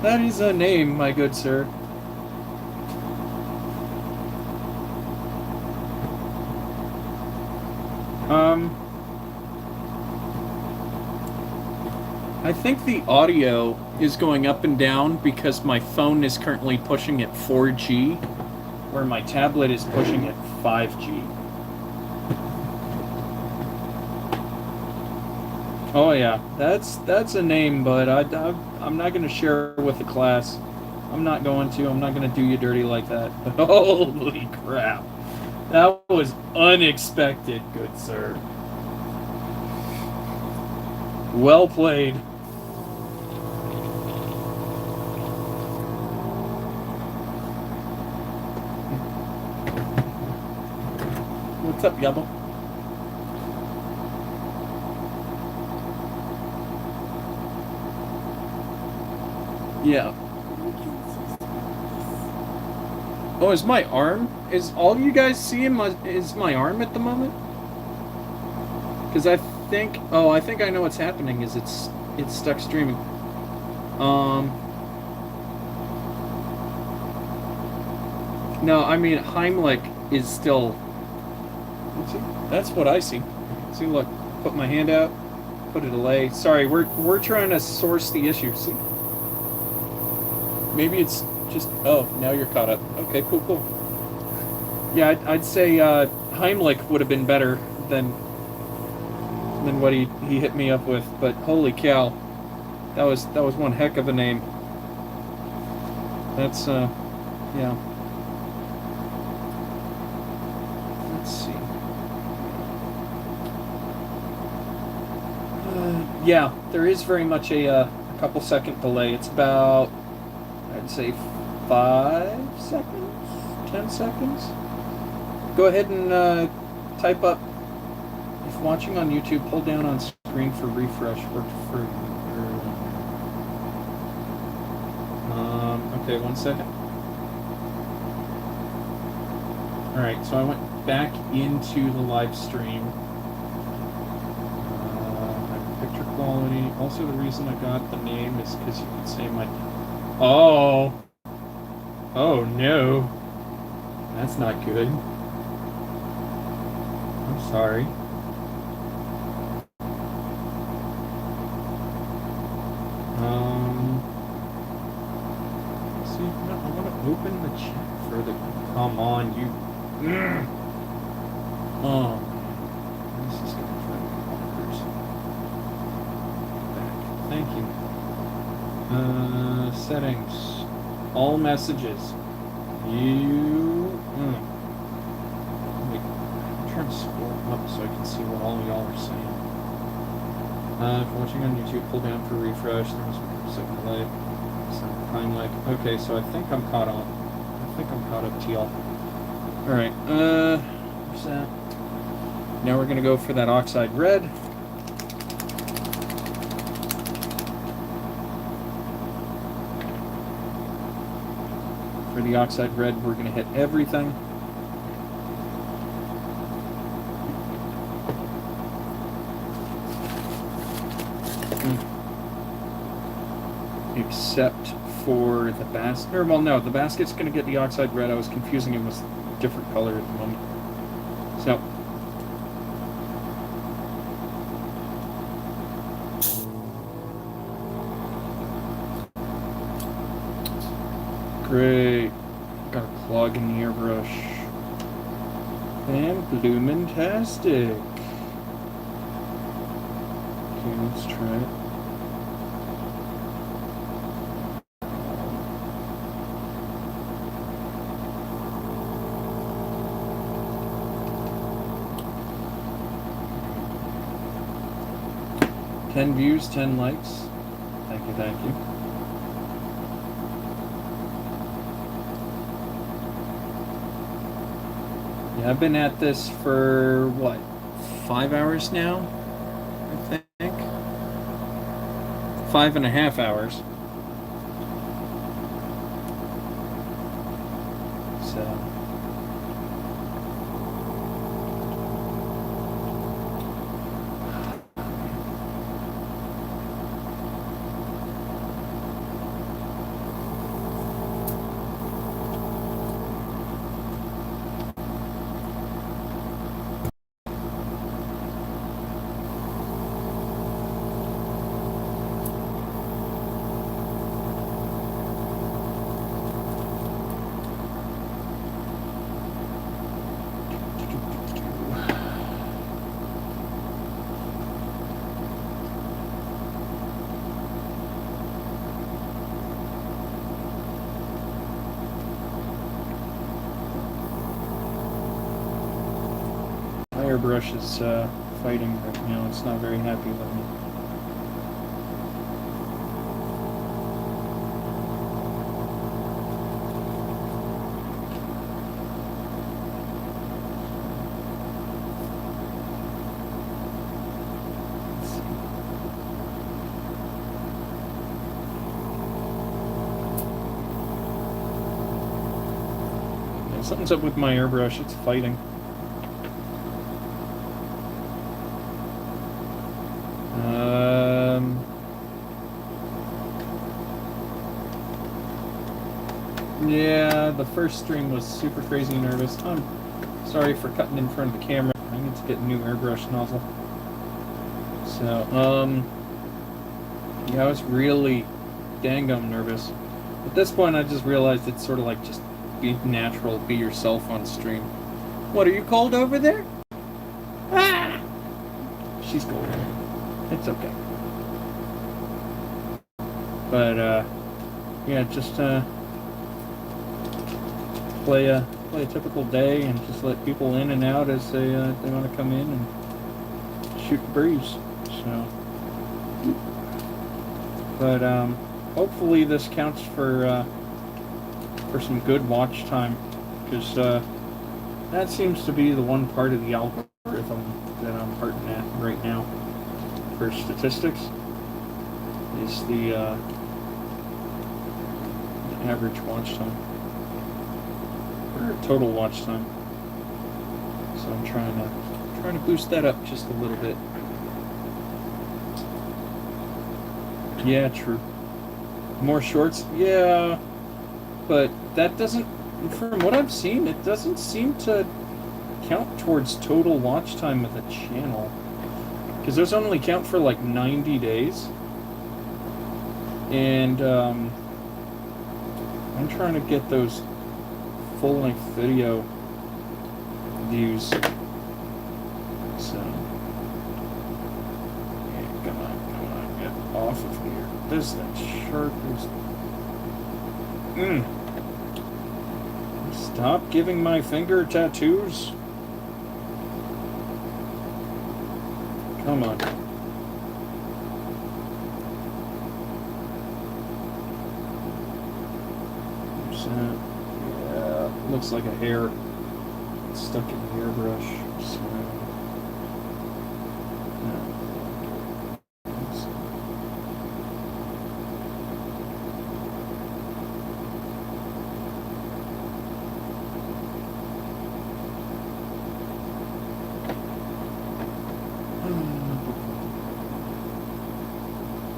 [SPEAKER 1] That is a name, my good sir. I think the audio is going up and down because my phone is currently pushing at 4G, where my tablet is pushing at 5G. Oh yeah, that's a name, but I'm not going to share it with the class. I'm not going to. I'm not going to do you dirty like that. Holy crap. That was unexpected, good sir. Well played. What's up, Yabba? Yeah. Oh, is my arm? Is all you guys seeing is my arm at the moment? Because I think I know what's happening. Is it's stuck streaming. No, I mean Heimlich is still. Let's see. That's what I see. See, look. Put my hand out. Put it away. Sorry, we're trying to source the issue. See. Maybe it's just... Oh, now you're caught up. Okay, cool. Yeah, I'd say Heimlich would have been better than what he hit me up with. But holy cow, that was one heck of a name. That's yeah. Let's see. Yeah, there is very much a couple second delay. It's about, I'd say 5 seconds, 10 seconds. Go ahead and type up, if watching on YouTube, pull down on screen for refresh. Okay, 1 second. Alright, so I went back into the live stream. Picture quality. Also, the reason I got the name is because you can say my... Oh no. That's not good. I'm sorry. See, no, I want to open the chat further. Come on, you. Oh, this is going to drive me bonkers. Back. Thank you. Settings. All messages. I'm trying to scroll up so I can see what all y'all are saying. If you're watching on YouTube, pull down for refresh. There must be a second delay. Heimlich. Okay, so I think I'm caught up. To y'all. Alright, what's that? Now we're gonna go for that oxide red. For the oxide red, we're gonna hit everything. Except for the basket. Well, no, the basket's going to get the oxide red. I was confusing it with a different color at the moment. So. Great. Got a clog in the airbrush. And bloomin-tastic. Okay, let's try it. Ten views, 10 likes. Thank you, thank you. Yeah, I've been at this for, what, 5 hours now, I think? 5.5 hours. So... airbrush is fighting right now. It's not very happy with me. Let's see. Yeah, something's up with my airbrush. It's fighting. Yeah, the first stream was super crazy nervous. I'm sorry for cutting in front of the camera. I need to get a new airbrush nozzle. So, yeah, I was really dang-gum nervous. At this point, I just realized it's sort of like just be natural, be yourself on stream. What, are you cold over there? Ah! She's cold. It's okay. But, yeah, just, play a typical day and just let people in and out as they want to come in and shoot the breeze. So, but hopefully this counts for some good watch time, because that seems to be the one part of the algorithm that I'm hurting at right now for statistics, is the average watch time. Total watch time. So I'm trying to boost that up just a little bit. Yeah, true. More shorts? Yeah. But that doesn't, from what I've seen, it doesn't seem to count towards total watch time of the channel. Because those only count for like 90 days. And I'm trying to get those full-length video views. So, yeah, come on, get off of here. This thing sharp is... Stop giving my finger tattoos. Come on. Looks like a hair stuck in the airbrush. So,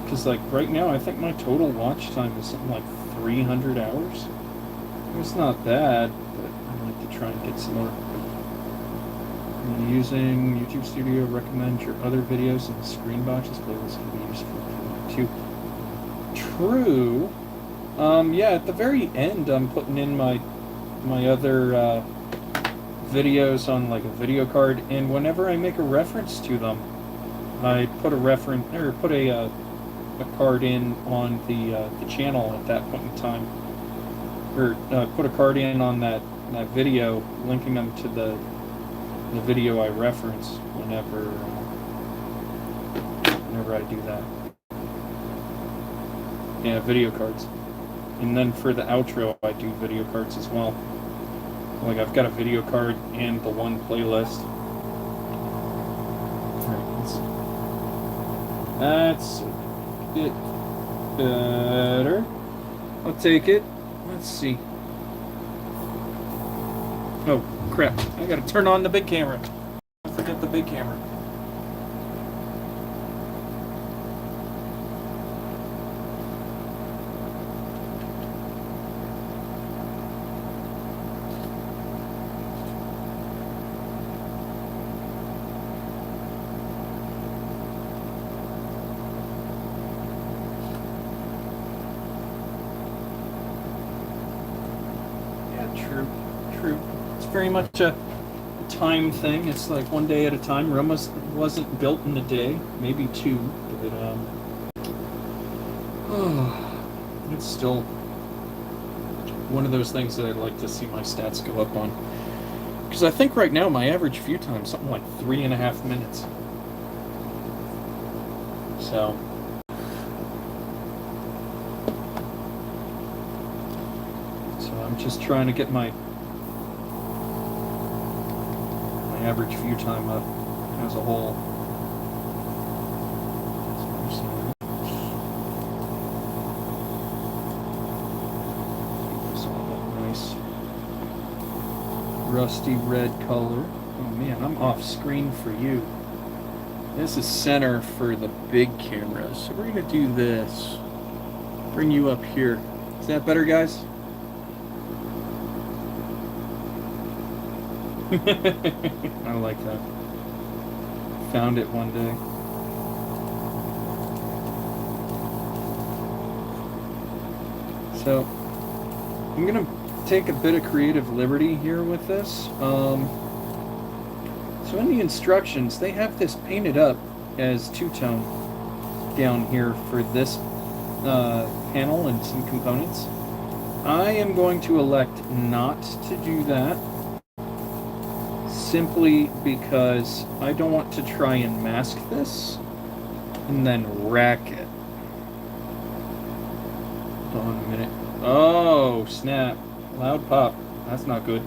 [SPEAKER 1] because like right now I think my total watch time is something like 300 hours. It's not bad, but I'd like to try and get some more. Using YouTube Studio, recommend your other videos in the screen boxes playlist can be useful too. True. Yeah, at the very end I'm putting in my other videos on like a video card, and whenever I make a reference to them, I put a reference or put a card in on the channel at that point in time, or put a card in on that video, linking them to the video I reference whenever I do that. Yeah, video cards. And then for the outro, I do video cards as well. Like, I've got a video card and the one playlist. Alright, that's a bit better. I'll take it. Let's see. Oh, crap. I gotta turn on the big camera. Forget the big camera. True. It's very much a time thing. It's like one day at a time. Rome wasn't built in a day, maybe two, but it's still one of those things that I'd like to see my stats go up on. Because I think right now my average view time is something like 3.5 minutes. So. I'm just trying to get my average view time up as a whole. It's all that nice rusty red color. Oh man, I'm off screen for you. This is center for the big camera, so we're gonna do this. Bring you up here. Is that better, guys? I like that. Found it one day. So, I'm gonna take a bit of creative liberty here with this. So in the instructions, they have this painted up as two-tone down here for this panel and some components. I am going to elect not to do that, simply because I don't want to try and mask this and then rack it. Hold on a minute. Oh, snap. Loud pop. That's not good.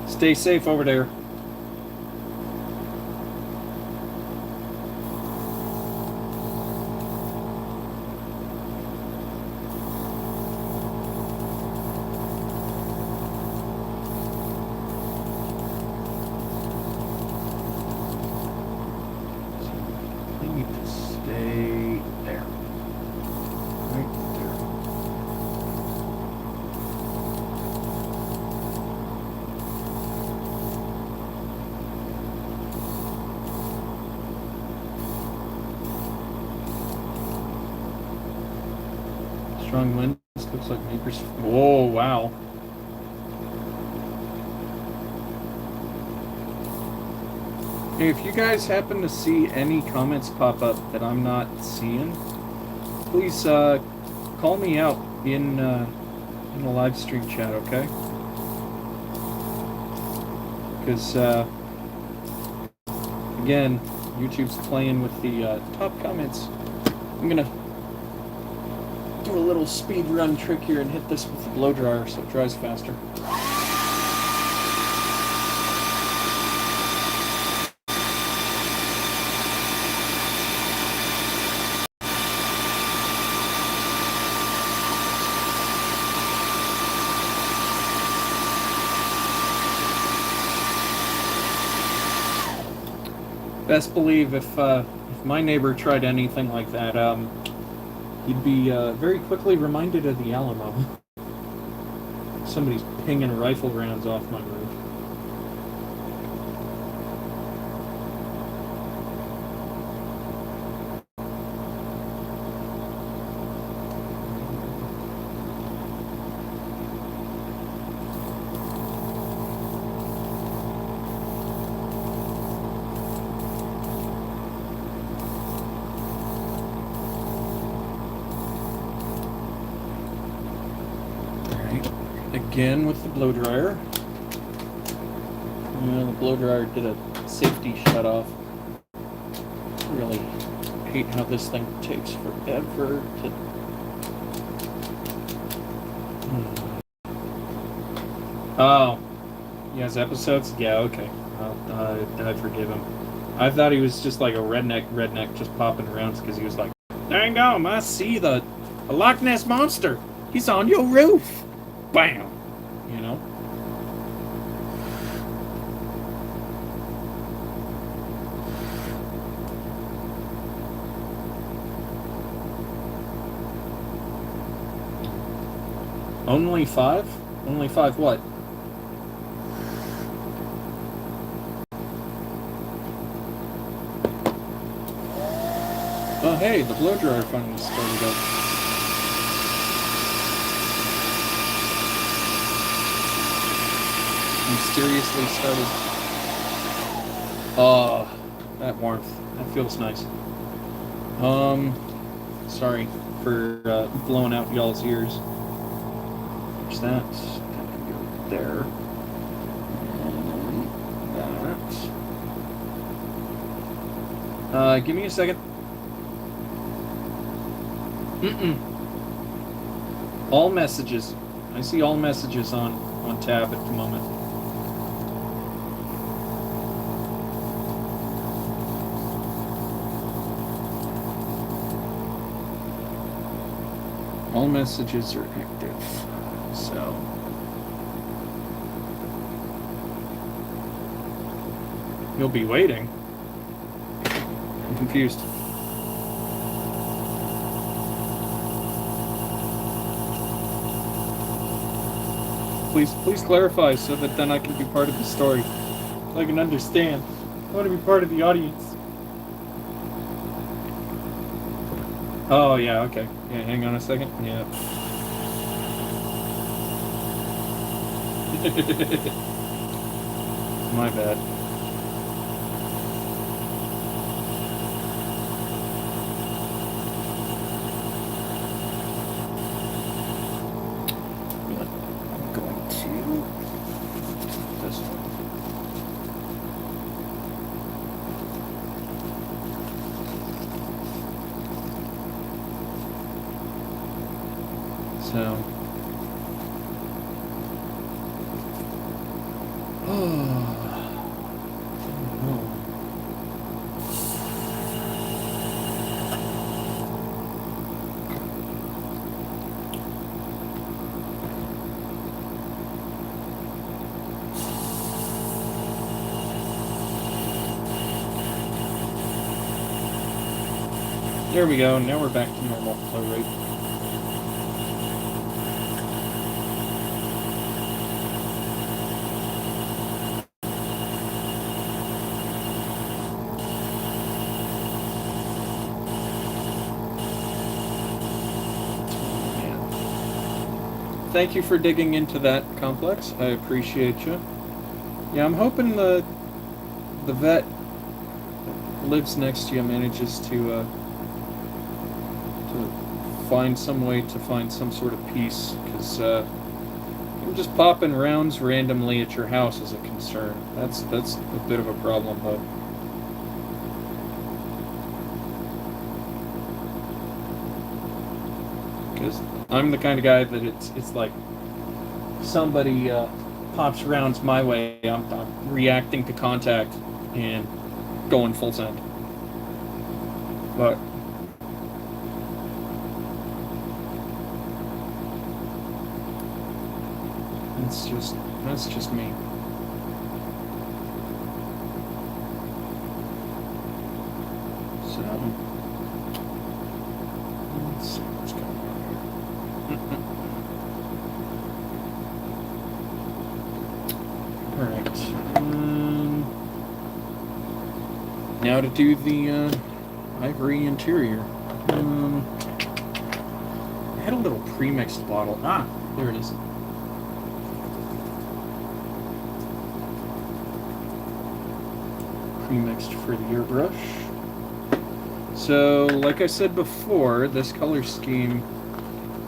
[SPEAKER 1] Stay safe over there. Strong winds, looks like neighbors. Whoa, wow. Hey, if you guys happen to see any comments pop up that I'm not seeing, please call me out in the live stream chat, okay? Because again, YouTube's playing with the top comments. I'm gonna do a little speed run trick here and hit this with the blow dryer so it dries faster. Best believe if my neighbor tried anything like that, he'd be very quickly reminded of the Alamo. Somebody's pinging rifle rounds off my roof. again with the blow dryer. The blow dryer did a safety shut off. Really hate how this thing takes forever to. Oh, he has episodes? Yeah, okay. I forgive him. I thought he was just like a redneck just popping around because he was like, dang I see a Loch Ness Monster. He's on your roof. Bam. You know? Only 5? Only 5 what? Oh hey, the blow dryer finally started up. Mysteriously started. Oh, that warmth. That feels nice. Sorry for blowing out y'all's ears. There's that. Go there. And that. Give me a second. All messages. I see all messages on tab at the moment. All messages are active. So you'll be waiting. I'm confused. Please clarify so that then I can be part of the story. So I can understand. I want to be part of the audience. Oh yeah, okay. Yeah, hang on a second. Yeah. My bad. I'm going to this one. So there we go. Now we're back to normal flow rate. Thank you for digging into that complex. I appreciate you. Yeah, I'm hoping the vet that lives next to you manages to find some way to find some sort of peace, because I'm just popping rounds randomly at your house is a concern. That's a bit of a problem, but. Because I'm the kind of guy that it's like somebody pops rounds my way, I'm reacting to contact and going full send. But that's just me. So let's see what's going on here. Alright. Now to do the ivory interior. I had a little pre-mixed bottle. Ah, there it is. Pre-mixed for the airbrush. So, like I said before, this color scheme,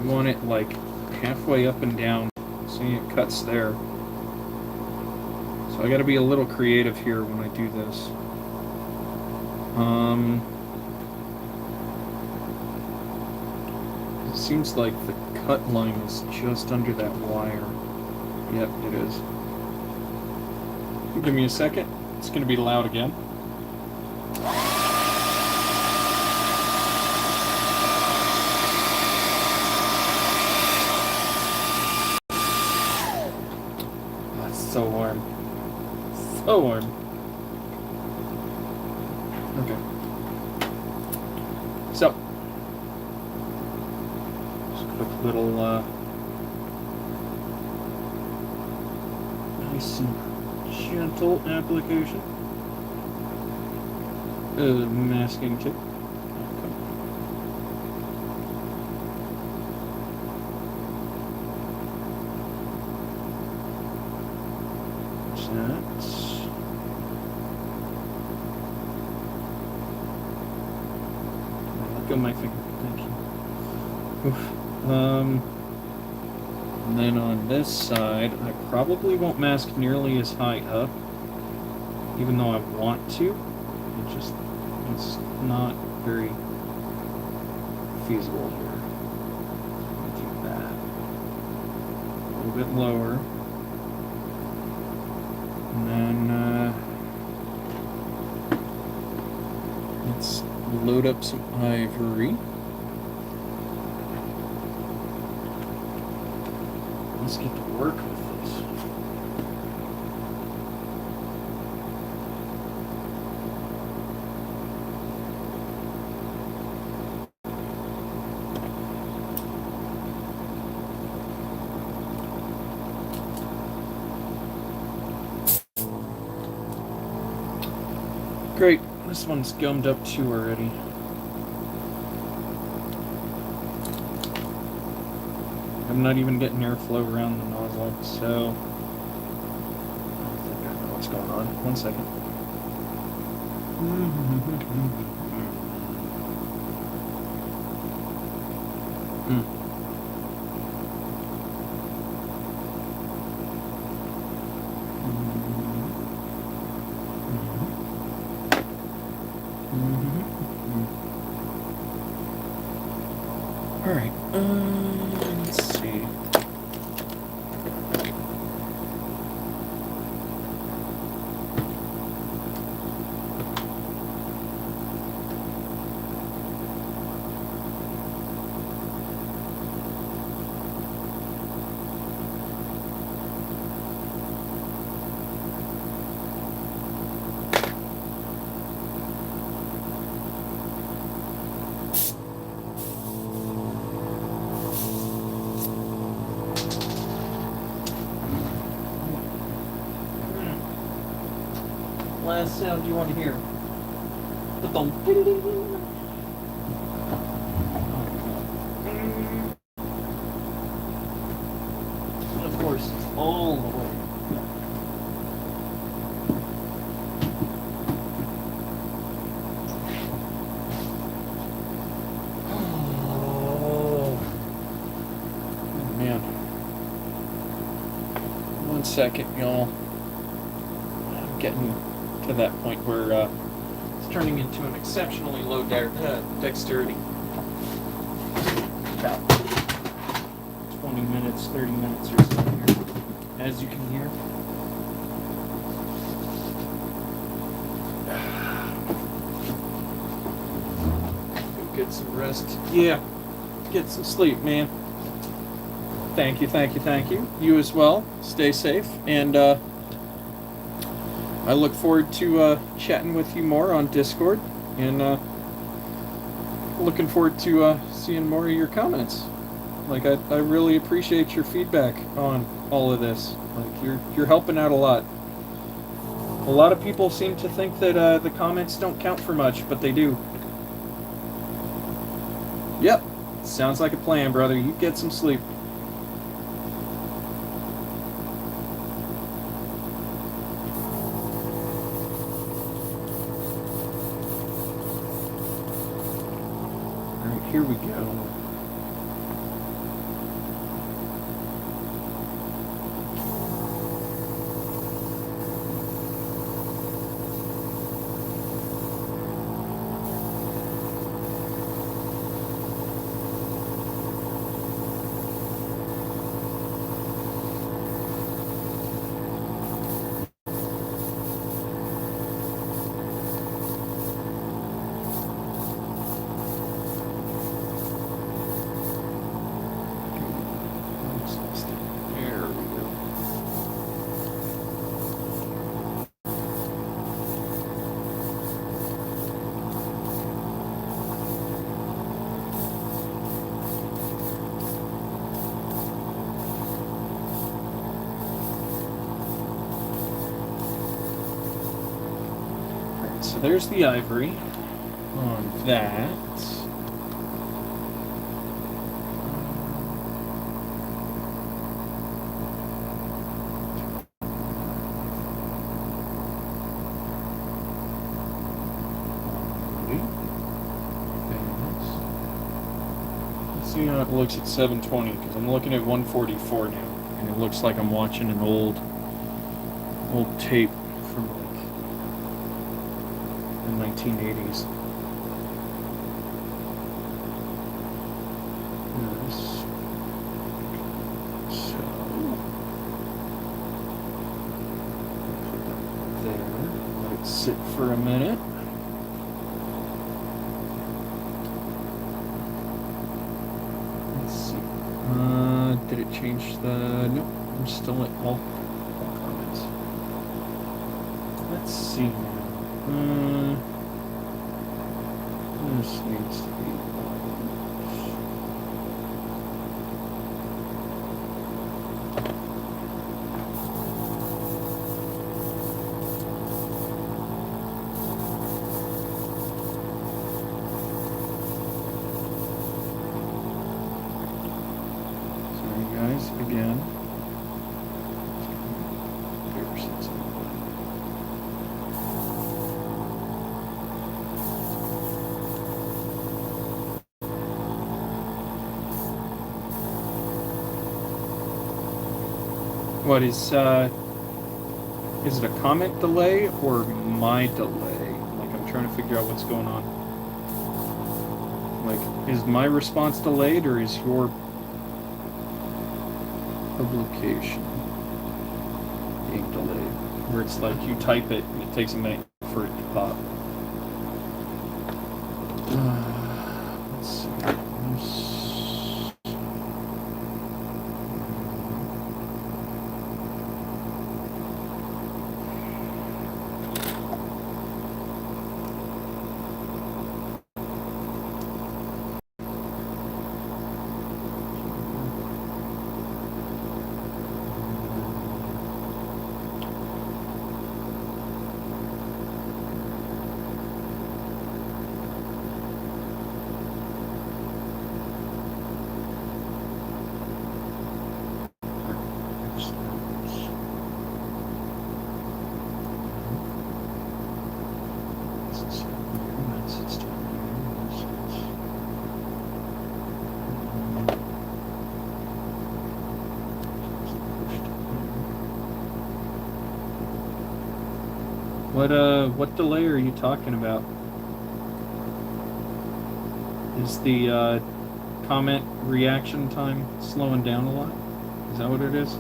[SPEAKER 1] you want it like halfway up and down, so See, it cuts there. So I gotta be a little creative here when I do this. It seems like the cut line is just under that wire. Yep, it is. Give me a second. It's gonna be loud again. So warm. So warm. Okay. So, just a quick little, nice and gentle application of masking tape. Let go of my finger. Thank you. Oof. And then on this side, I probably won't mask nearly as high up, even though I want to. It's not very feasible here. Do that. A little bit lower. And then let's load up some ivory. Let's get to work with this. Great, this one's gummed up too already. I'm not even getting airflow around the nozzle, so I think I know what's going on. 1 second. All right. Let's see. Last sound you want to hear. The thump. And of course, it's all the way. Oh man. 1 second, y'all. I'm getting to that point where it's turning into an exceptionally low dexterity. About 20 minutes, 30 minutes or so here, as you can hear. Go get some rest. Yeah, get some sleep, man. Thank you, thank you, thank you. You as well. Stay safe, and I look forward to chatting with you more on Discord, and looking forward to seeing more of your comments. Like, I really appreciate your feedback on all of this. Like, you're helping out a lot. A lot of people seem to think that the comments don't count for much, but they do. Yep, sounds like a plan, brother. You get some sleep. Here we go. So there's the ivory on that. Let's see how it looks at 720, because I'm looking at 144 now, and it looks like I'm watching an old tape from like the 1980s. Yes. So put that there. Let it sit for a minute. Let's see. Did it change the? Nope. I'm still at all comments. Let's see now. This needs to be sorry guys, again. Very sensitive. What is it a comment delay or my delay? Like, I'm trying to figure out what's going on. Like, is my response delayed or is your publication being delayed? Where it's like you type it and it takes a minute for it to pop. Let's see. What delay are you talking about? Is the comment reaction time slowing down a lot? Is that what it is?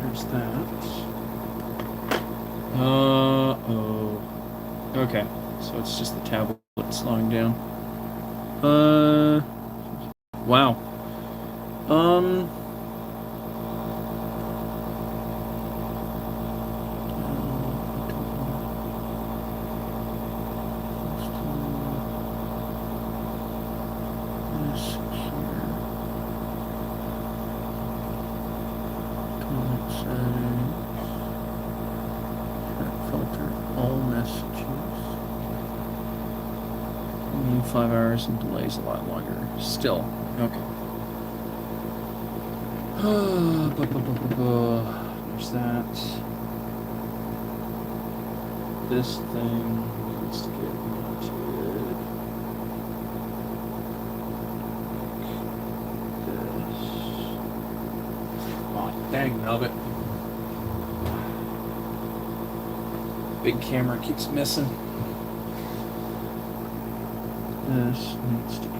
[SPEAKER 1] There's that. Oh. Okay, so it's just the tablet slowing down. Wow. Comment settings. filter all messages. Only 5 hours and delays a lot longer. Still, okay. There's that. This thing needs to get mounted. This. Oh, dang nabbit. Big camera keeps missing. This needs to go.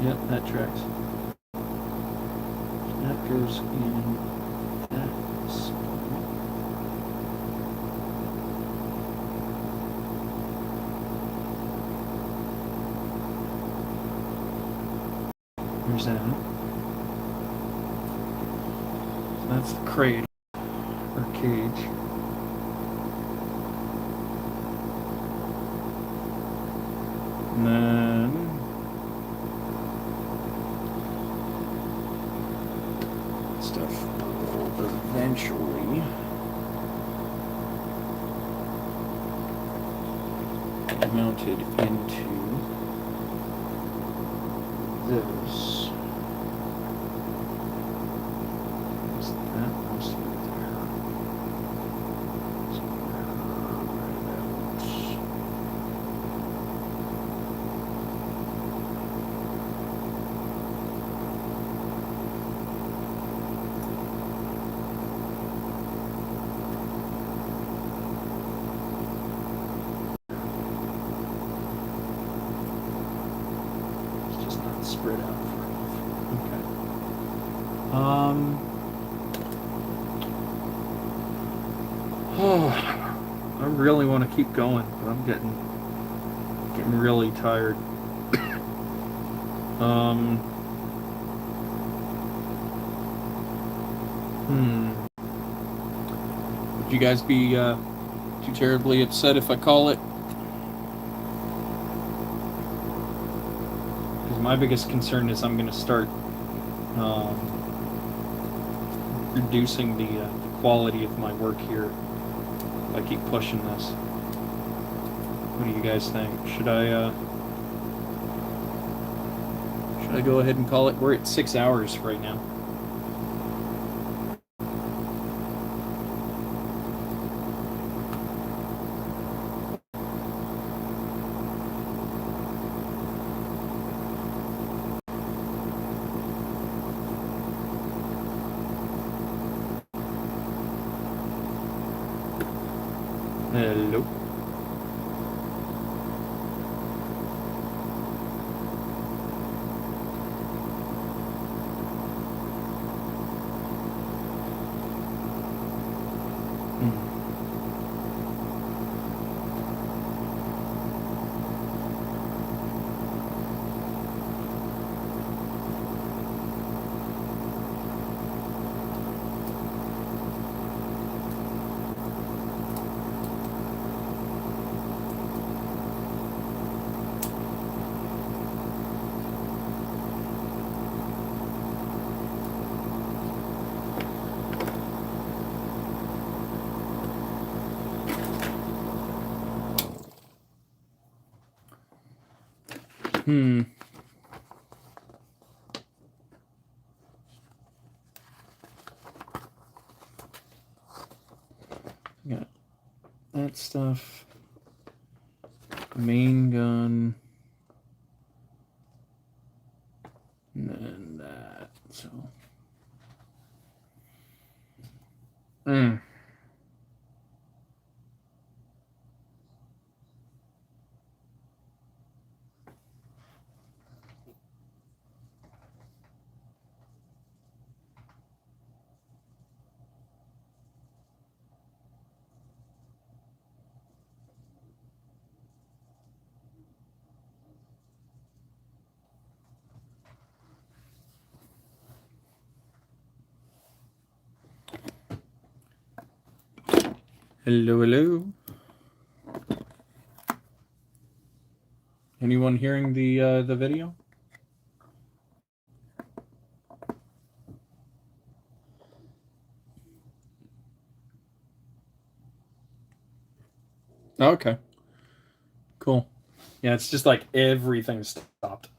[SPEAKER 1] Yep, that tracks. That goes in that spot. There's that. So that's the crate or cage. And then stuff will eventually be mounted into this. What's that? Must be there. Somewhere right about. Spread out far enough. Okay. I really want to keep going, but I'm getting really tired. Would you guys be too terribly upset if I call it? My biggest concern is I'm going to start reducing the quality of my work here if I keep pushing this. What do you guys think? Should I go ahead and call it? We're at 6 hours right now. Hello. Got that stuff. Main gun. And then that. So. Hello, hello. Anyone hearing the video? Okay. Cool. Yeah, it's just like everything stopped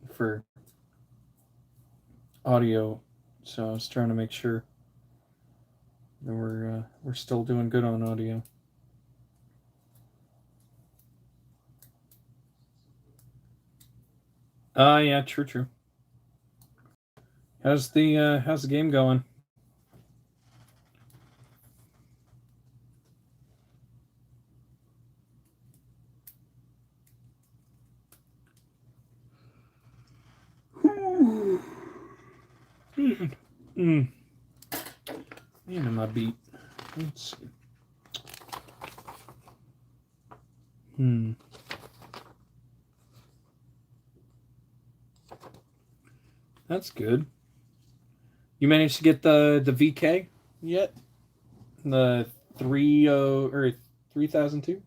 [SPEAKER 1] for audio, so I was trying to make sure that we're still doing good on audio. Yeah, true. How's the game going? Man, am I beat? Let's see. That's good. You managed to get the VK yet? The 30 or 3002?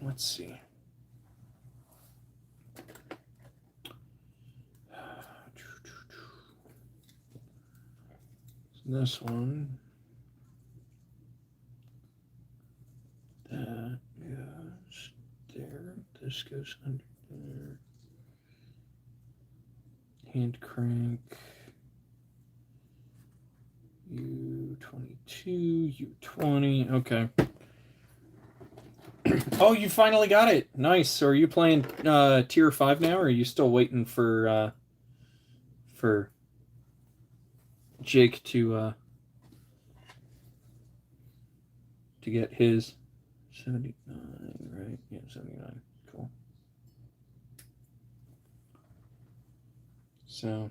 [SPEAKER 1] Let's see. This one. That goes there. This goes under there. Hand crank. U22, U20. Okay. Oh, you finally got it. Nice. So are you playing tier 5 now, or are you still waiting for Jake to get his 79, right? Yeah, 79. Cool. So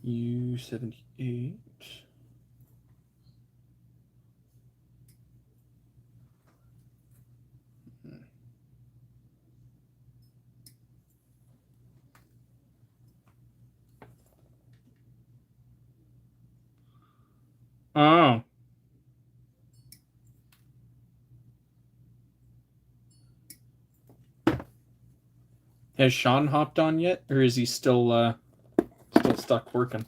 [SPEAKER 1] U78. Oh. Has Sean hopped on yet, or is he still stuck working?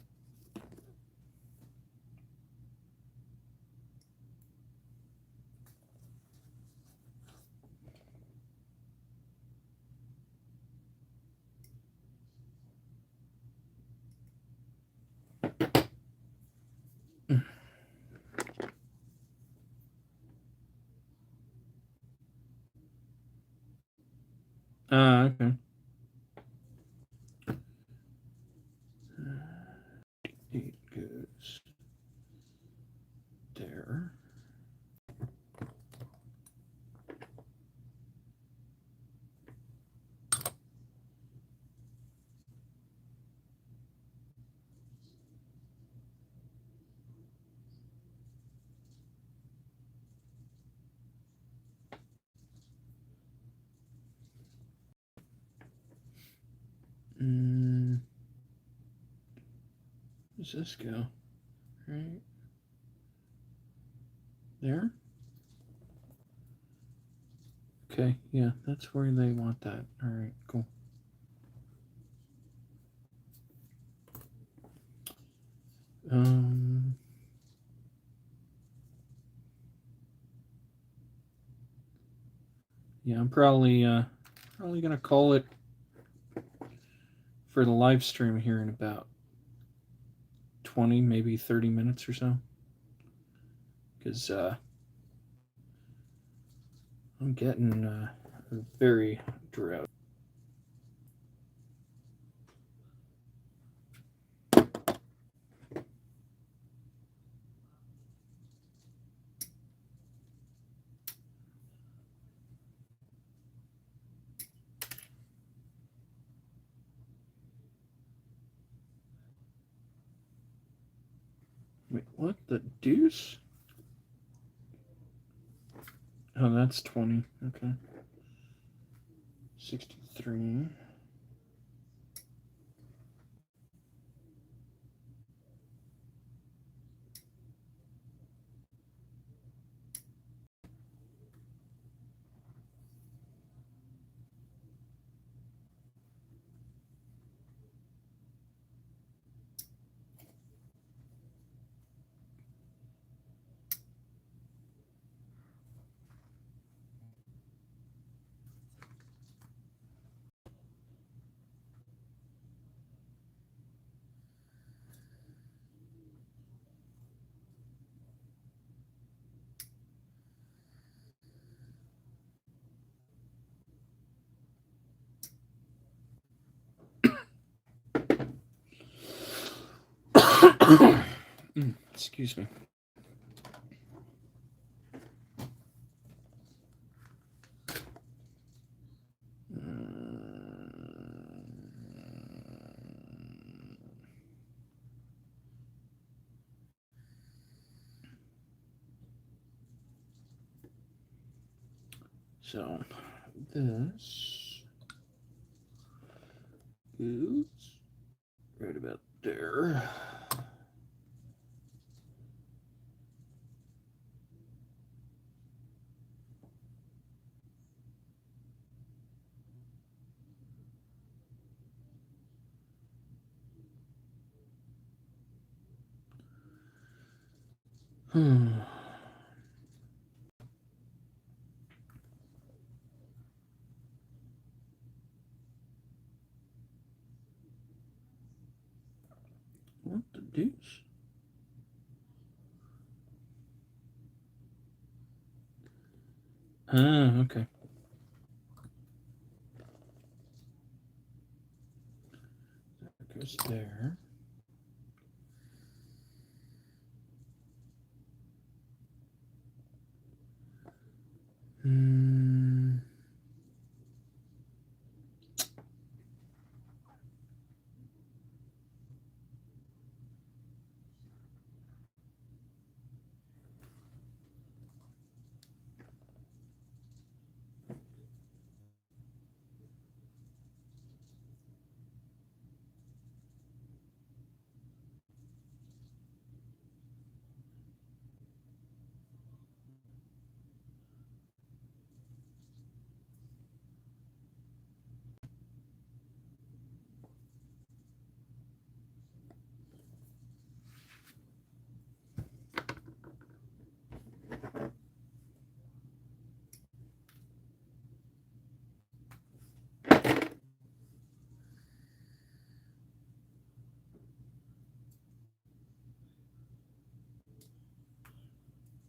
[SPEAKER 1] Okay. It goes there. Where's this go? Right. There. Okay, yeah, that's where they want that. All right, cool. Yeah, I'm probably gonna call it for the live stream here in about 20, maybe 30 minutes or so, because I'm getting very drowsy. Wait, what the deuce? Oh, that's 20. Okay. 63. Excuse me. So this is right about there. What the deuce? Okay. That goes there. Hmm.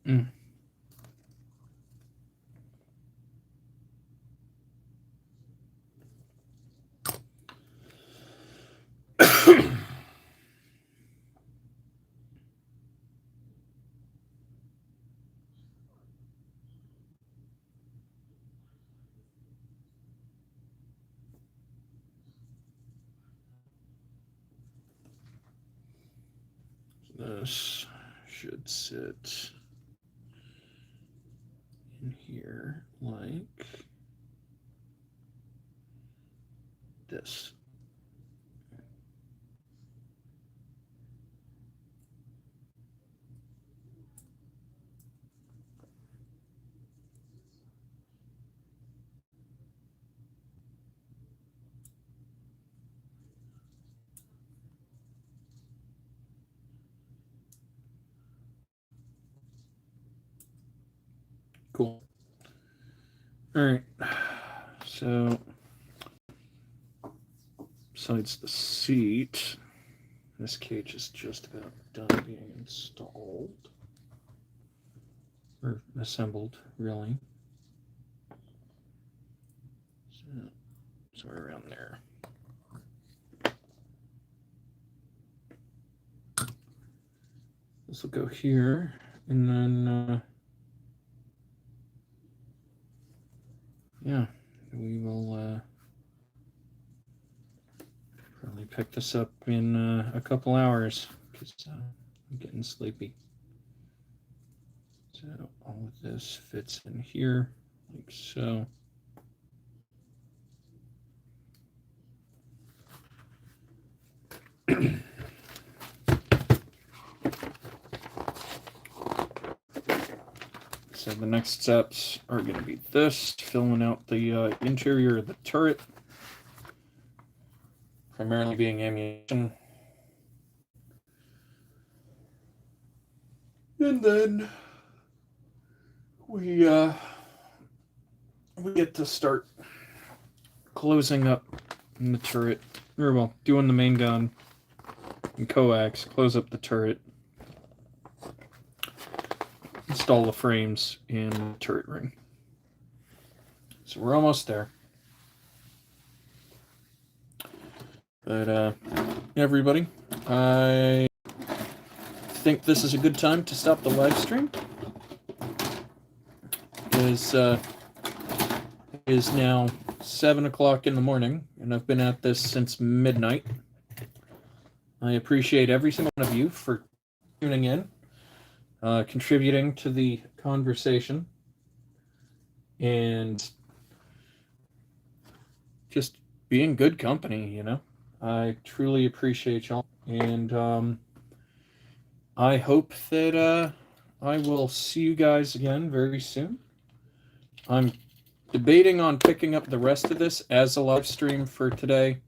[SPEAKER 1] Mm. This should sit in here like this. Cool. All right. So, besides the seat, this cage is just about done being installed. Or assembled, really. So, somewhere around there. This will go here, and then, yeah, we will probably pick this up in a couple hours, because I'm getting sleepy. So all of this fits in here, like so. So the next steps are going to be this, filling out the interior of the turret, primarily being ammunition. And then we get to start closing up the turret, or well, doing the main gun and coax, close up the turret, install the frames in the turret ring. So we're almost there. But everybody, I think this is a good time to stop the live stream, because it is now 7 o'clock in the morning, and I've been at this since midnight. I appreciate every single one of you for tuning in, contributing to the conversation, and just being good company, you know? I truly appreciate y'all, and I hope that I will see you guys again very soon. I'm debating on picking up the rest of this as a live stream for today,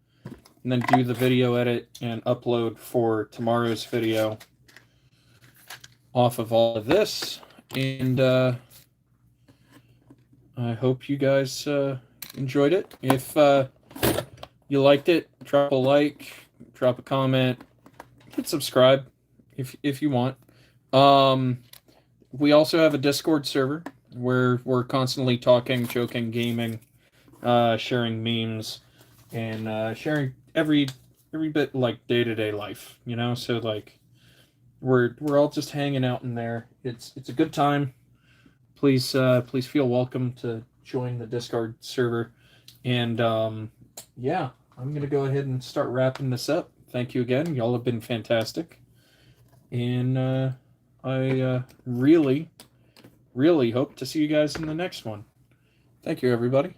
[SPEAKER 1] and then do the video edit and upload for tomorrow's video off of all of this. And I hope you guys enjoyed it. If you liked it, drop a like, drop a comment, hit subscribe if you want. We also have a Discord server where we're constantly talking, joking, gaming, sharing memes, and sharing every bit like day-to-day life, you know. So like we're all just hanging out in there. It's a good time. Please feel welcome to join the Discord server. And yeah, I'm gonna go ahead and start wrapping this up. Thank you again. Y'all have been fantastic. And I really hope to see you guys in the next one. Thank you, everybody.